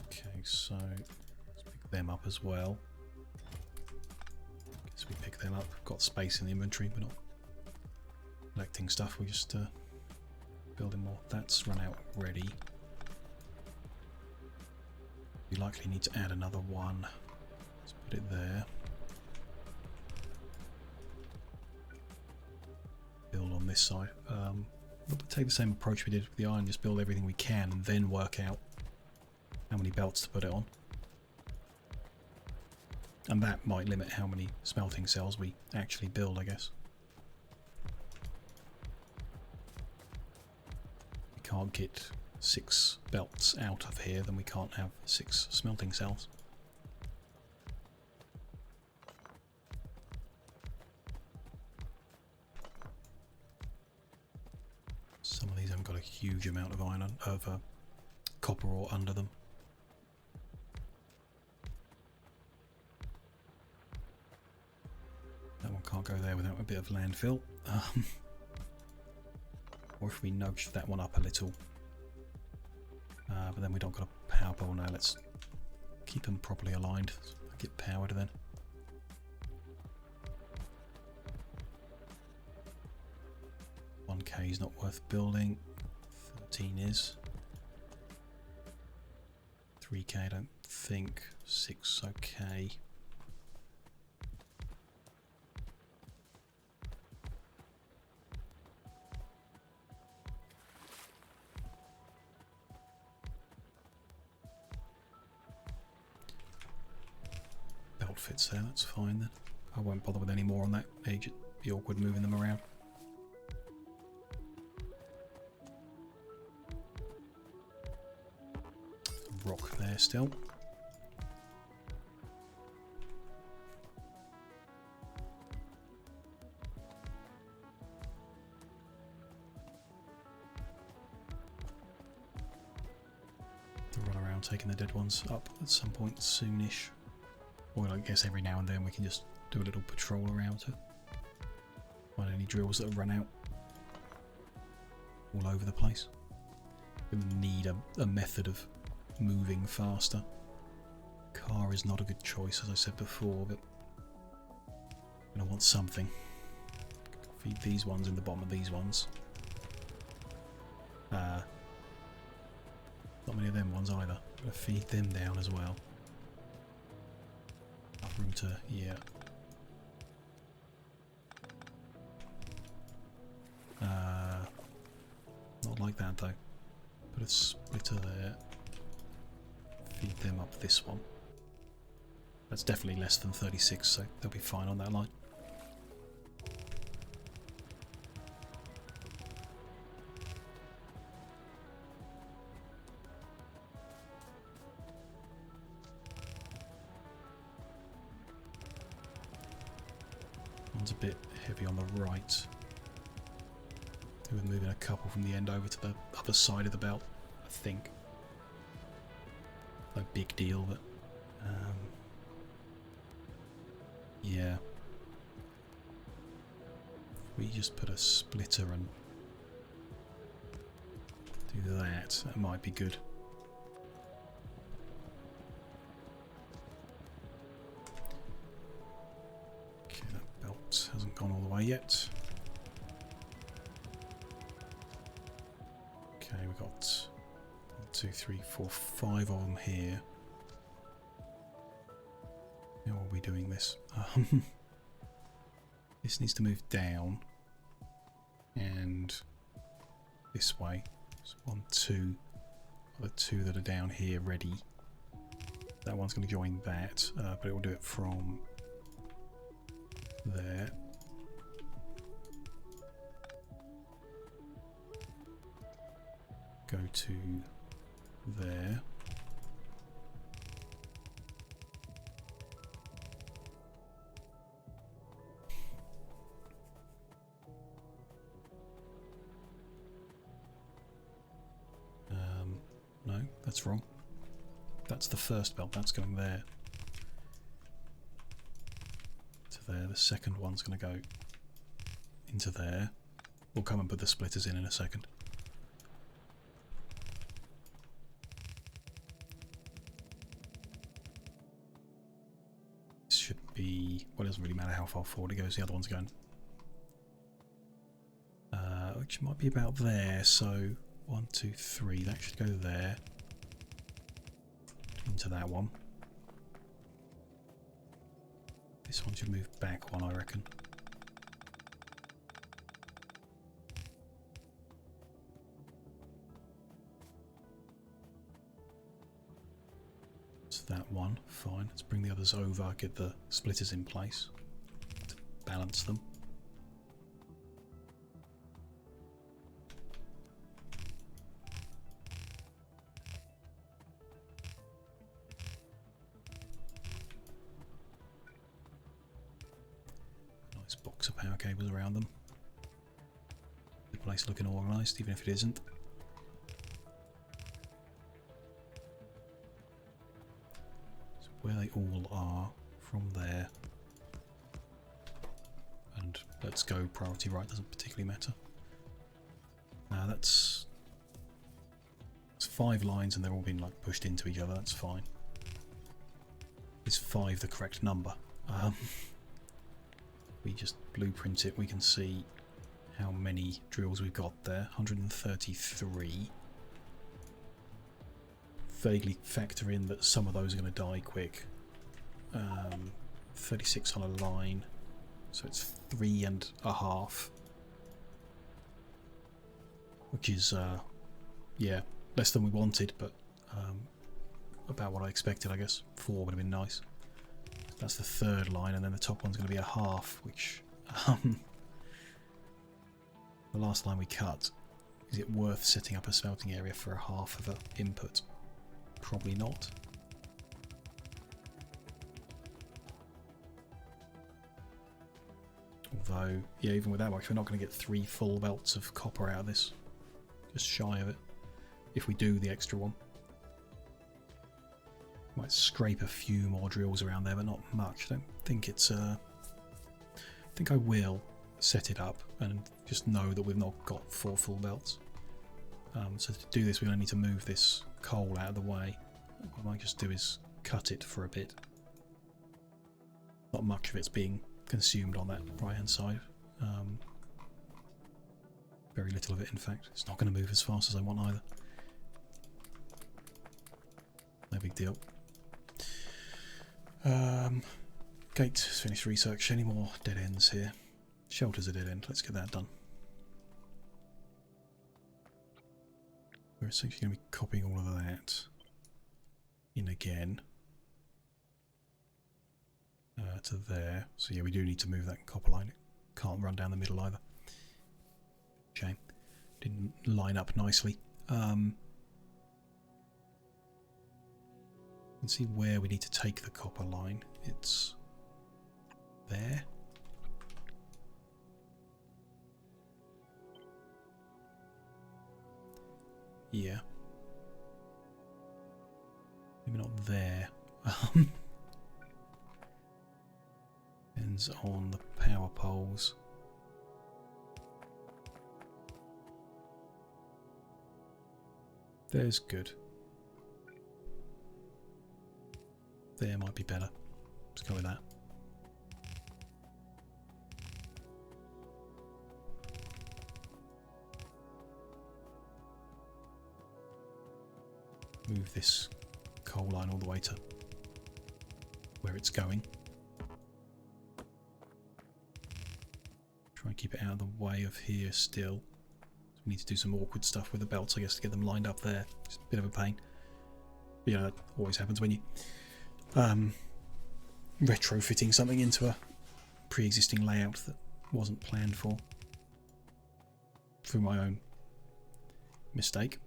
Speaker 1: Okay, so let's pick them up as well. Guess we pick them up. Got space in the inventory. We're not collecting stuff. We're just building more. That's run out already. We likely need to add another one. Let's put it there. Build on this side. We'll take the same approach we did with the iron, just build everything we can and then work out how many belts to put it on. And that might limit how many smelting cells we actually build, I guess. We can't get 6 belts out of here, then we can't have 6 smelting cells. Some of these haven't got a huge amount of iron copper ore under them. That one can't go there without a bit of landfill. Or if we nudge that one up a little. But then we don't got a power pole now. Let's keep them properly aligned. Get powered then. $1K is not worth building. 13 is. 3K I don't think. 6 okay. Belt fits there, that's fine then. I won't bother with any more on that page, it'd be awkward moving them around. Rock there still. Run around taking the dead ones up at some point soonish. Or I guess every now and then we can just do a little patrol around to find any drills that have run out all over the place. We're going to need a method of moving faster. Car is not a good choice, as I said before, but I'm going to want something. Feed these ones in the bottom of these ones. Not many of them ones either. I'm going to feed them down as well. Room to, yeah. Not like that though. Put a splitter there. Feed them up this one. That's definitely less than 36, so they'll be fine on that line. One's a bit heavy on the right. We're moving a couple from the end over to the other side of the belt, I think. No big deal, but yeah. If we just put a splitter and do that, that might be good. Okay, that belt hasn't gone all the way yet. Okay, we've got 1, 2, 3, 4, 5 of them here. How are we doing this? This needs to move down and this way. So 1, 2, the two that are down here ready. That one's going to join that, but it will do it from there. Go to there. No, that's wrong. That's the first belt, that's going there. To there, the second one's going to go into there. We'll come and put the splitters in a second. This should be, well, it doesn't really matter how far forward it goes, the other one's going. Which might be about there, so 1, 2, 3, that should go there. Into that one. This one should move back one, I reckon. So that one, fine. Let's bring the others over, get the splitters in place to balance them. Box of power cables around them. The place looking organised, even if it isn't. So where they all are from there. And let's go priority right, doesn't particularly matter. Now that's 5 lines and they're all being like pushed into each other, that's fine. Is 5 the correct number? We just blueprint it, we can see how many drills we've got there. 133. Vaguely factor in that some of those are going to die quick. 36 on a line, so it's 3.5. Which is, yeah, less than we wanted, but about what I expected, I guess. 4 would have been nice. That's the third line, and then the top one's going to be a half, which the last line we cut. Is it worth setting up a smelting area for a half of an input? Probably not. Although, yeah, even with that much, we're not going to get 3 full belts of copper out of this. Just shy of it. If we do the extra one. Might scrape a few more drills around there, but not much. I don't think it's I think I will set it up and just know that we've not got 4 full belts. So to do this, we're going to need to move this coal out of the way. What I might just do is cut it for a bit. Not much of it's being consumed on that right hand side. Very little of it, in fact. It's not going to move as fast as I want either. No big deal. Gate has finished research. Any more dead ends here? Shelter's a dead end. Let's get that done. We're essentially going to be copying all of that in again to there. So yeah, we do need to move that copper line. It can't run down the middle either. Shame. Didn't line up nicely. And see where we need to take the copper line. It's there. Yeah. Maybe not there. Depends on the power poles. There's good. There might be better. Let's go with that. Move this coal line all the way to where it's going. Try and keep it out of the way of here still. I need to do some awkward stuff with the belts, I guess, to get them lined up there. It's a bit of a pain. But, you know, that always happens when you retrofitting something into a pre-existing layout that wasn't planned for through my own mistake.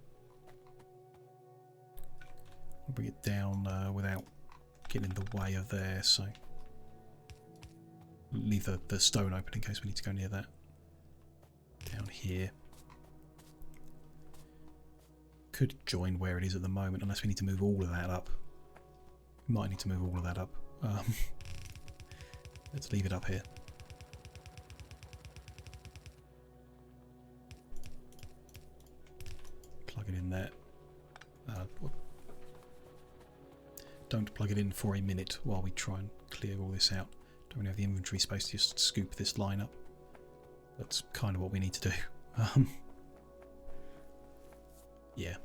Speaker 1: I'll bring it down without getting in the way of there, so leave the stone open in case we need to go near that. Down here. Could join where it is at the moment, unless we need to move all of that up. We might need to move all of that up. Let's leave it up here. Plug it in there. Don't plug it in for a minute while we try and clear all this out. Don't really have the inventory space to just scoop this line up. That's kind of what we need to do. Yeah.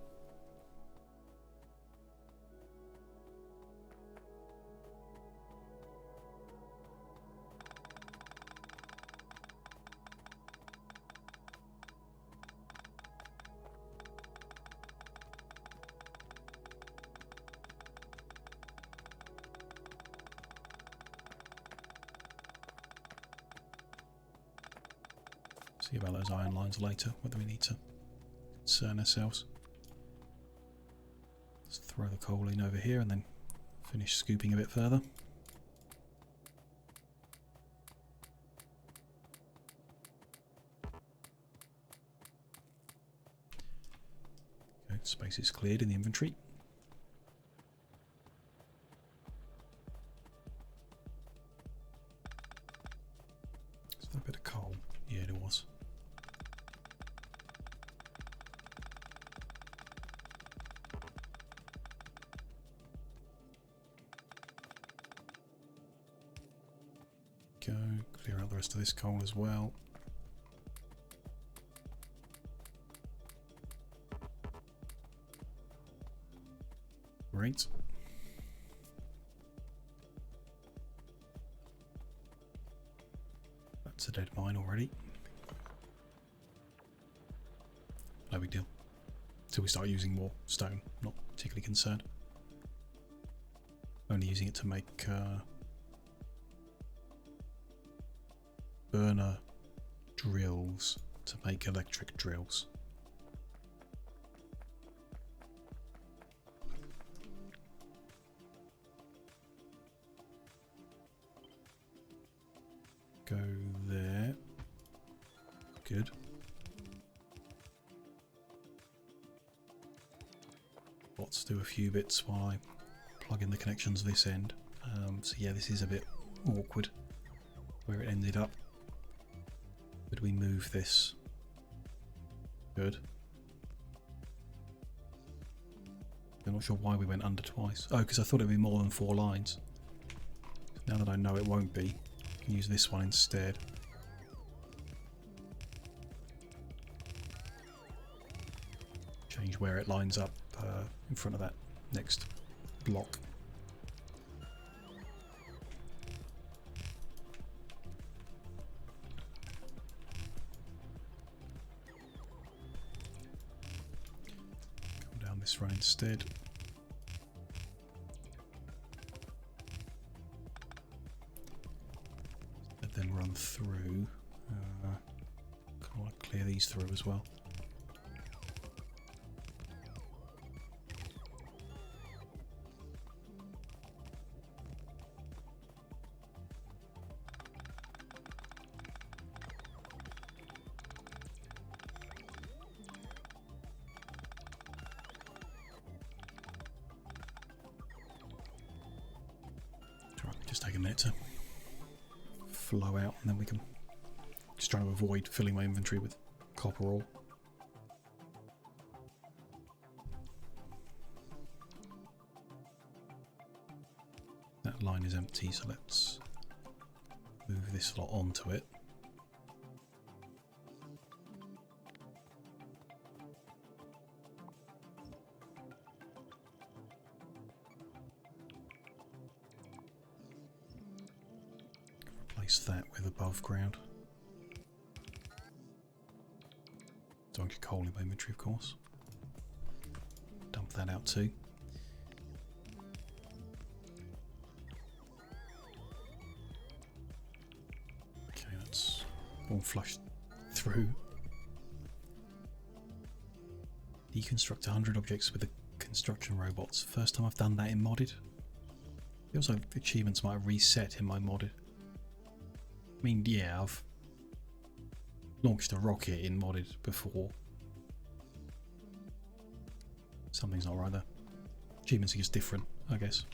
Speaker 1: See about those iron lines later, whether we need to concern ourselves. Let's throw the coal in over here and then finish scooping a bit further. Okay, space is cleared in the inventory. Is that a bit of coal? Yeah, it was. Go clear out the rest of this coal as well. Great. That's a dead mine already. No big deal. Until we start using more stone, not particularly concerned. Only using it to make burner drills to make electric drills. Go there. Good. Let's do a few bits while I plug in the connections this end. So yeah, this is a bit awkward where it ended up. Could we move this? Good. I'm not sure why we went under twice. Oh, because I thought it would be more than 4 lines. Now that I know it won't be, I can use this one instead. Change where it lines up in front of that next block. Come down this row instead. Let them run through. I want to clear these through as well. Just take a minute to flow out and then we can just try to avoid filling my inventory with copper ore. That line is empty, so let's move this lot onto it. Replace that with above ground. Don't get coal in my inventory, of course. Dump that out too. Okay, that's all flushed through. Deconstruct 100 objects with the construction robots. First time I've done that in modded. Also, achievements might reset in my modded. I mean, yeah, I've launched a rocket in modded before. Something's not right there. Achievements are just different, I guess.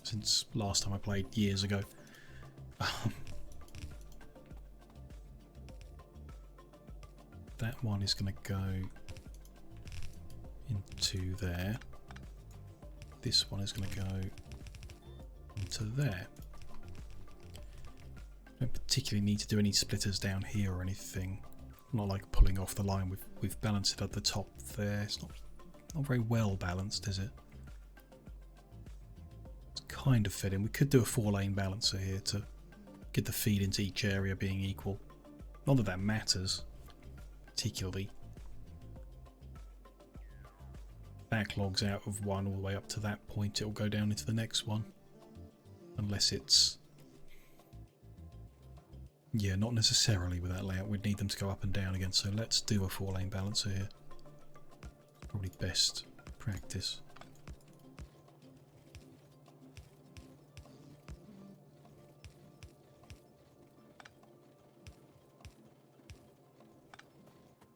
Speaker 1: Since last time I played years ago. That one is going to go into there. This one is going to go into there. Don't particularly need to do any splitters down here or anything. Not like pulling off the line. We've balanced it at the top there. It's not very well balanced, is it? It's kind of fitting. We could do a 4-lane balancer here to get the feed into each area being equal. Not that that matters particularly. Backlogs out of one all the way up to that point, it will go down into the next one. Unless it's... yeah, not necessarily with that layout. We'd need them to go up and down again, so let's do a 4-lane balancer here. Probably best practice.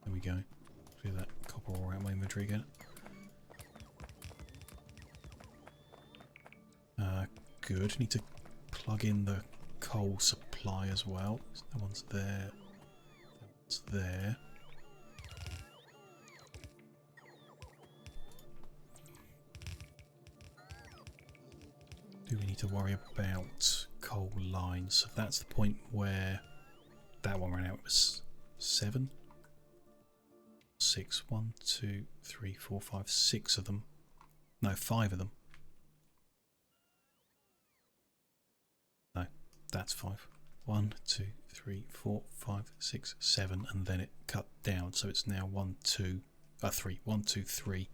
Speaker 1: There we go. Clear that copper ore out my inventory again. Good. Need to plug in the coal supply as well. That one's there. That one's there. Do we need to worry about coal lines? So that's the point where that one ran out. It was 7? 6. 1, 2, 3, 4, 5, 6 of them. No, 5 of them. No, that's 5. 1, 2, 3, 4, 5, 6, 7, and then it cut down. So it's now 1, 2, 3. 1, 2, 3.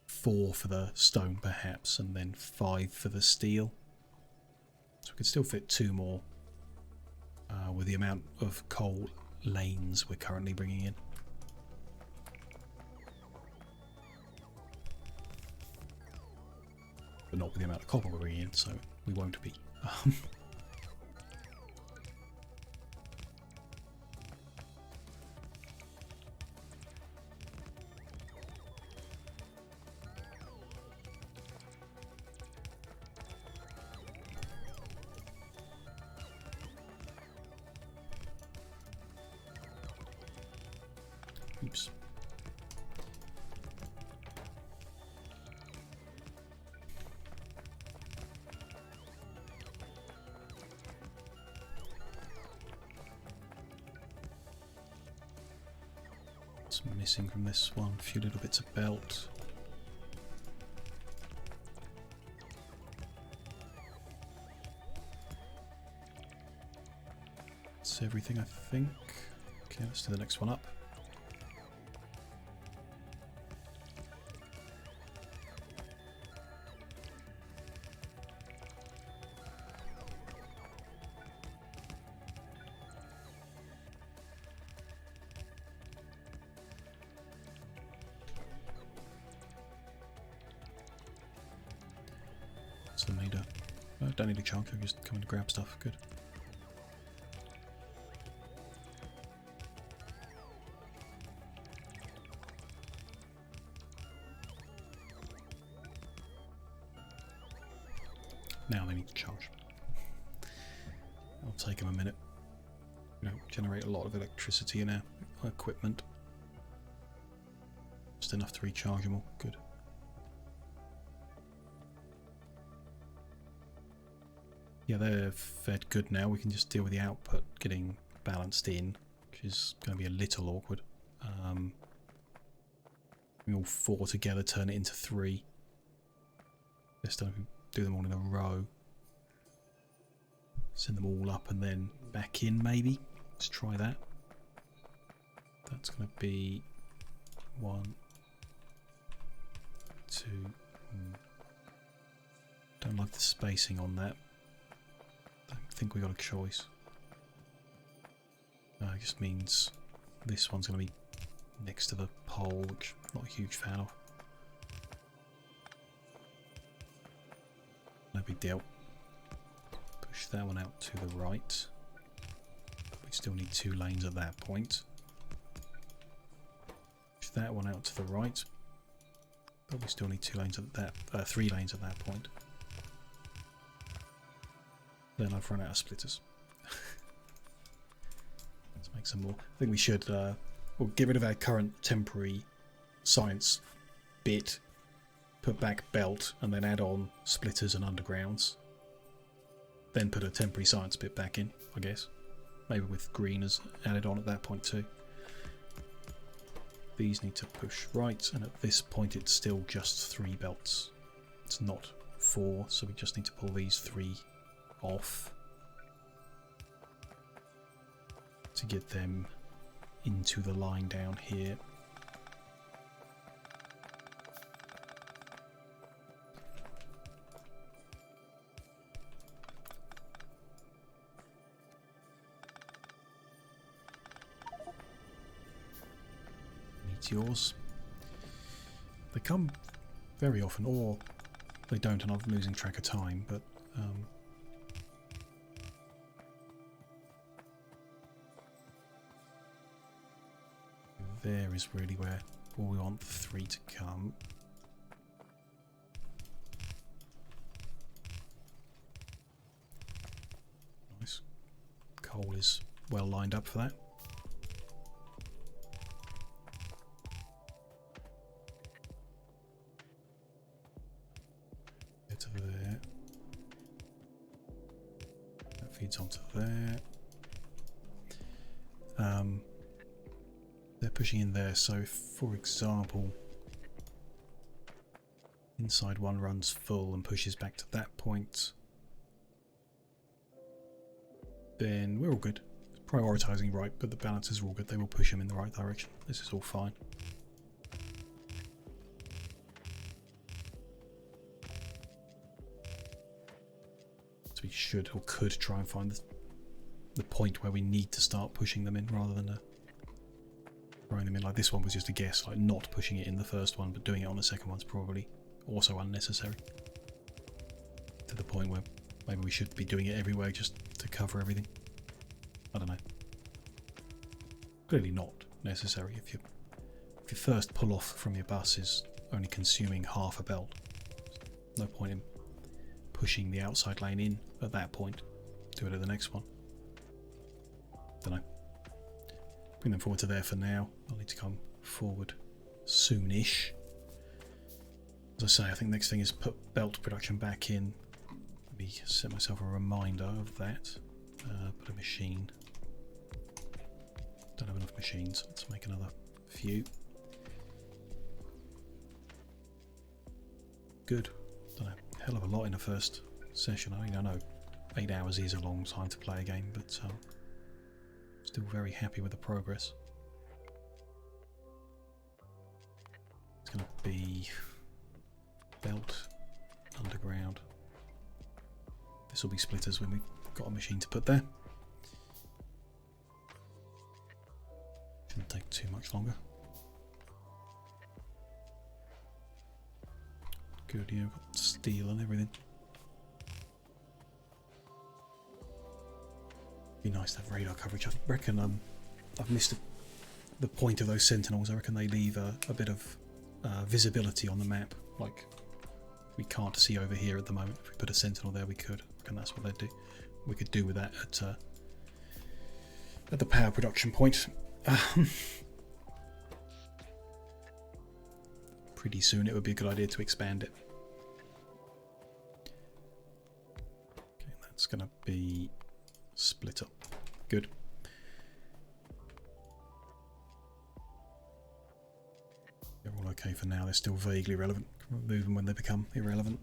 Speaker 1: 4 for the stone perhaps, and then 5 for the steel. So we could still fit 2 more with the amount of coal lanes we're currently bringing in. But not with the amount of copper we're bringing in, so we won't be. Oops. What's missing from this one? A few little bits of belt. That's everything, I think. Okay, let's do the next one up. So I need a... I don't need a chunk, I just come in to grab stuff. Good. Now they need to charge. I'll take them a minute. We don't generate a lot of electricity in our equipment. Just enough to recharge them all. Good. Yeah, they're fed good now. We can just deal with the output getting balanced in, which is going to be a little awkward. We all 4 together, turn it into 3. Let's do them all in a row. Send them all up and then back in, maybe. Let's try that. That's going to be 1, 2. Don't like the spacing on that. Don't think we got a choice. It just means this one's going to be next to the pole, which I'm not a huge fan of. No big deal. Push that one out to the right. We still need 2 lanes at that point. Push that one out to the right. But we still need 2 lanes at that, 3 lanes at that point. Then I've run out of splitters. Let's make some more. I think we should we'll get rid of our current temporary science bit, put back belt, and then add on splitters and undergrounds. Then put a temporary science bit back in, I guess. Maybe with green as added on at that point too. These need to push right, and at this point it's still just 3 belts. It's not 4, so we just need to pull these 3 off to get them into the line down here. Meteors. They come very often, or they don't, and I'm losing track of time, but there is really where we want the 3 to come. Nice. Coal is well lined up for that. Get to there. That feeds onto there. They're pushing in there, so for example, inside one runs full and pushes back to that point, then we're all good. Prioritising right, but the balances are all good. They will push them in the right direction. This is all fine. So we should or could try and find the point where we need to start pushing them in rather than throwing them in. Like this one was just a guess, like not pushing it in the first one, but doing it on the second one's probably also unnecessary. To the point where maybe we should be doing it everywhere just to cover everything. I don't know. Clearly not necessary if your first pull off from your bus is only consuming half a belt. No point in pushing the outside lane in at that point. Do it at the next one. Don't know. Bring them forward to there for now. I'll need to come forward soonish. As I say, I think next thing is put belt production back in. Maybe set myself a reminder of that. Put a machine. Don't have enough machines. Let's make another few. Good. Don't know. Hell of a lot in the first session. I mean, I know 8 hours is a long time to play a game, but still very happy with the progress. It's going to be belt, underground. This will be splitters when we've got a machine to put there. Shouldn't take too much longer. Good, yeah, we've got steel and everything. Be nice to have radar coverage. I reckon I've missed the point of those sentinels. I reckon they leave a bit of visibility on the map. Like, we can't see over here at the moment. If we put a sentinel there, we could. I reckon that's what they'd do. We could do with that at the power production point. Pretty soon it would be a good idea to expand it. Okay, that's going to be split up. Good. They're all okay for now. They're still vaguely relevant. Remove them when they become irrelevant.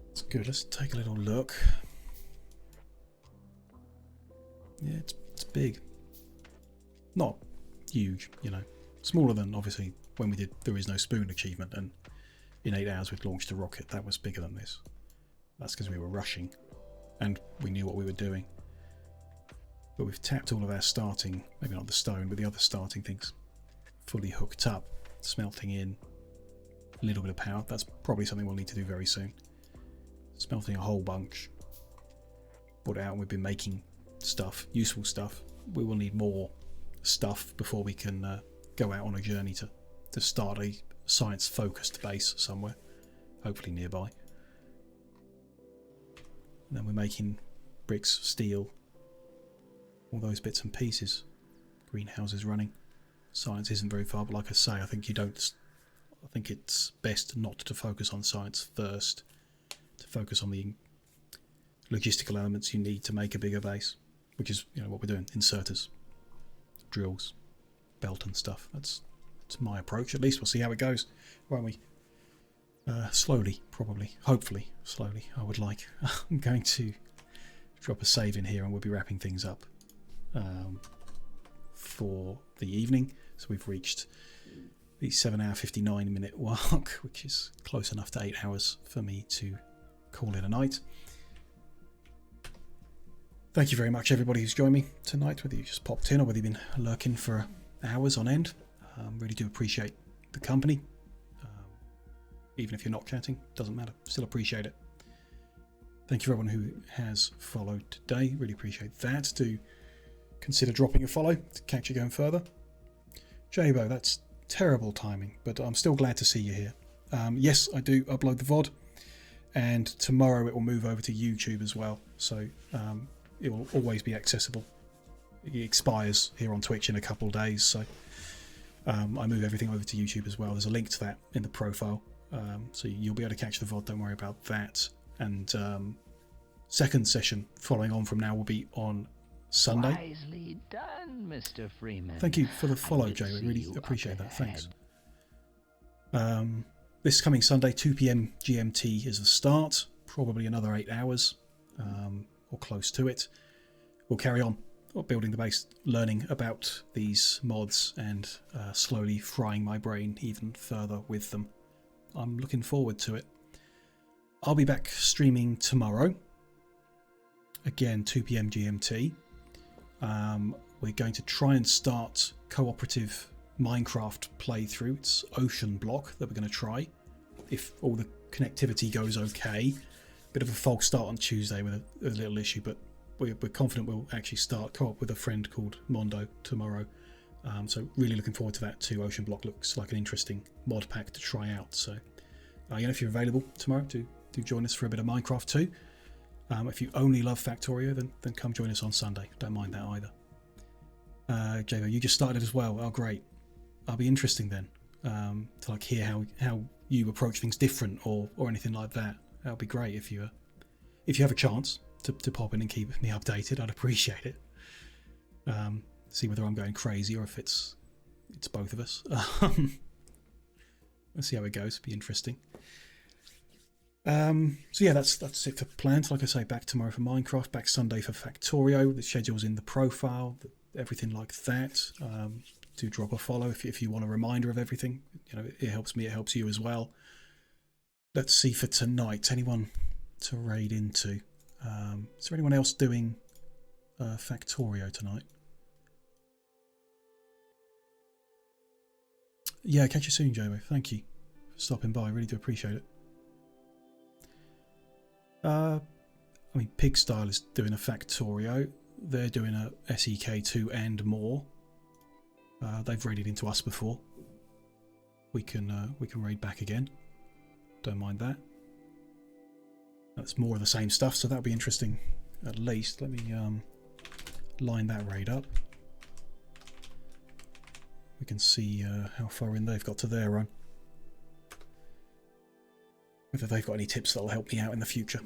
Speaker 1: That's good. Let's take a little look. Yeah, it's big. not huge, you know, smaller than obviously when we did There Is No Spoon achievement, and in 8 hours we'd launched a rocket. That was bigger than this. That's because we were rushing and we knew what we were doing. But we've tapped all of our starting, maybe not the stone, but the other starting things fully hooked up, smelting in a little bit of power. That's probably something we'll need to do very soon. Smelting a whole bunch. Put it out, and we've been making stuff, useful stuff. We will need more stuff before we can go out on a journey to start a science-focused base somewhere, hopefully nearby. And then we're making bricks, steel, all those bits and pieces. Greenhouses running. Science isn't very far, but like I say, I think it's best not to focus on science first, to focus on the logistical elements you need to make a bigger base, which is, you know, what we're doing. Inserters, drills, belt and stuff. That's my approach, at least. We'll see how it goes, won't we? Slowly, probably, hopefully slowly. I would like. I'm going to drop a save in here and we'll be wrapping things up for the evening. So we've reached the 7-hour 59-minute mark, which is close enough to 8 hours for me to call it a night. Thank you very much, everybody who's joined me tonight, whether you just popped in or whether you've been lurking for hours on end. Really do appreciate the company. Even if you're not chatting, doesn't matter. Still appreciate it. Thank you everyone who has followed today. Really appreciate that. Do consider dropping a follow to catch you going further. Jabo, that's terrible timing, but I'm still glad to see you here. Yes, I do upload the VOD, and tomorrow it will move over to YouTube as well. So it will always be accessible. It expires here on Twitch in a couple of days, so I move everything over to YouTube as well. There's a link to that in the profile. So you'll be able to catch the VOD, don't worry about that. And second session following on from now will be on Sunday.
Speaker 2: Wisely done, Mr. Freeman.
Speaker 1: Thank you for the follow, Jay. I really appreciate that. Thanks. This coming Sunday, 2 PM GMT is the start. Probably another 8 hours or close to it. We'll carry on building the base, learning about these mods, and slowly frying my brain even further with them. I'm looking forward to it. I'll be back streaming tomorrow. Again, 2 PM GMT. We're going to try and start cooperative Minecraft playthrough. It's Ocean Block that we're going to try. If all the connectivity goes okay. Bit of a false start on Tuesday with a little issue, but we're confident we'll actually start co-op with a friend called Mondo tomorrow. So really looking forward to that too. Ocean Block looks like an interesting mod pack to try out. So if you're available tomorrow, do join us for a bit of Minecraft too. If you only love Factorio, then come join us on Sunday. Don't mind that either. Javo, you just started as well. Oh, great. I'll be interesting then to like hear how you approach things different or anything like that. That'll be great if you have a chance to pop in and keep me updated. I'd appreciate it. See whether I'm going crazy or if it's both of us. Let's see how it goes. Be interesting. So yeah, that's it for plans. Like I say, back tomorrow for Minecraft, back Sunday for Factorio. The schedule's in the profile, everything like that. Do drop a follow if you want a reminder of everything. You know, it helps me, it helps you as well. Let's see for tonight. Anyone to raid into? Is there anyone else doing Factorio tonight? Yeah, catch you soon, Joe. Thank you for stopping by. I really do appreciate it. I mean, Pigstyle is doing a Factorio. They're doing a SEK2 and more. They've raided into us before. We can raid back again. Don't mind that. That's more of the same stuff, so that'll be interesting. At least let me line that raid up. We can see how far in they've got to their run. Whether they've got any tips that will help me out in the future.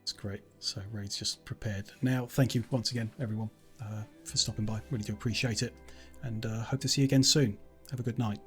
Speaker 1: It's great. So raid's just prepared. Now, thank you once again, everyone, for stopping by. Really do appreciate it. And hope to see you again soon. Have a good night.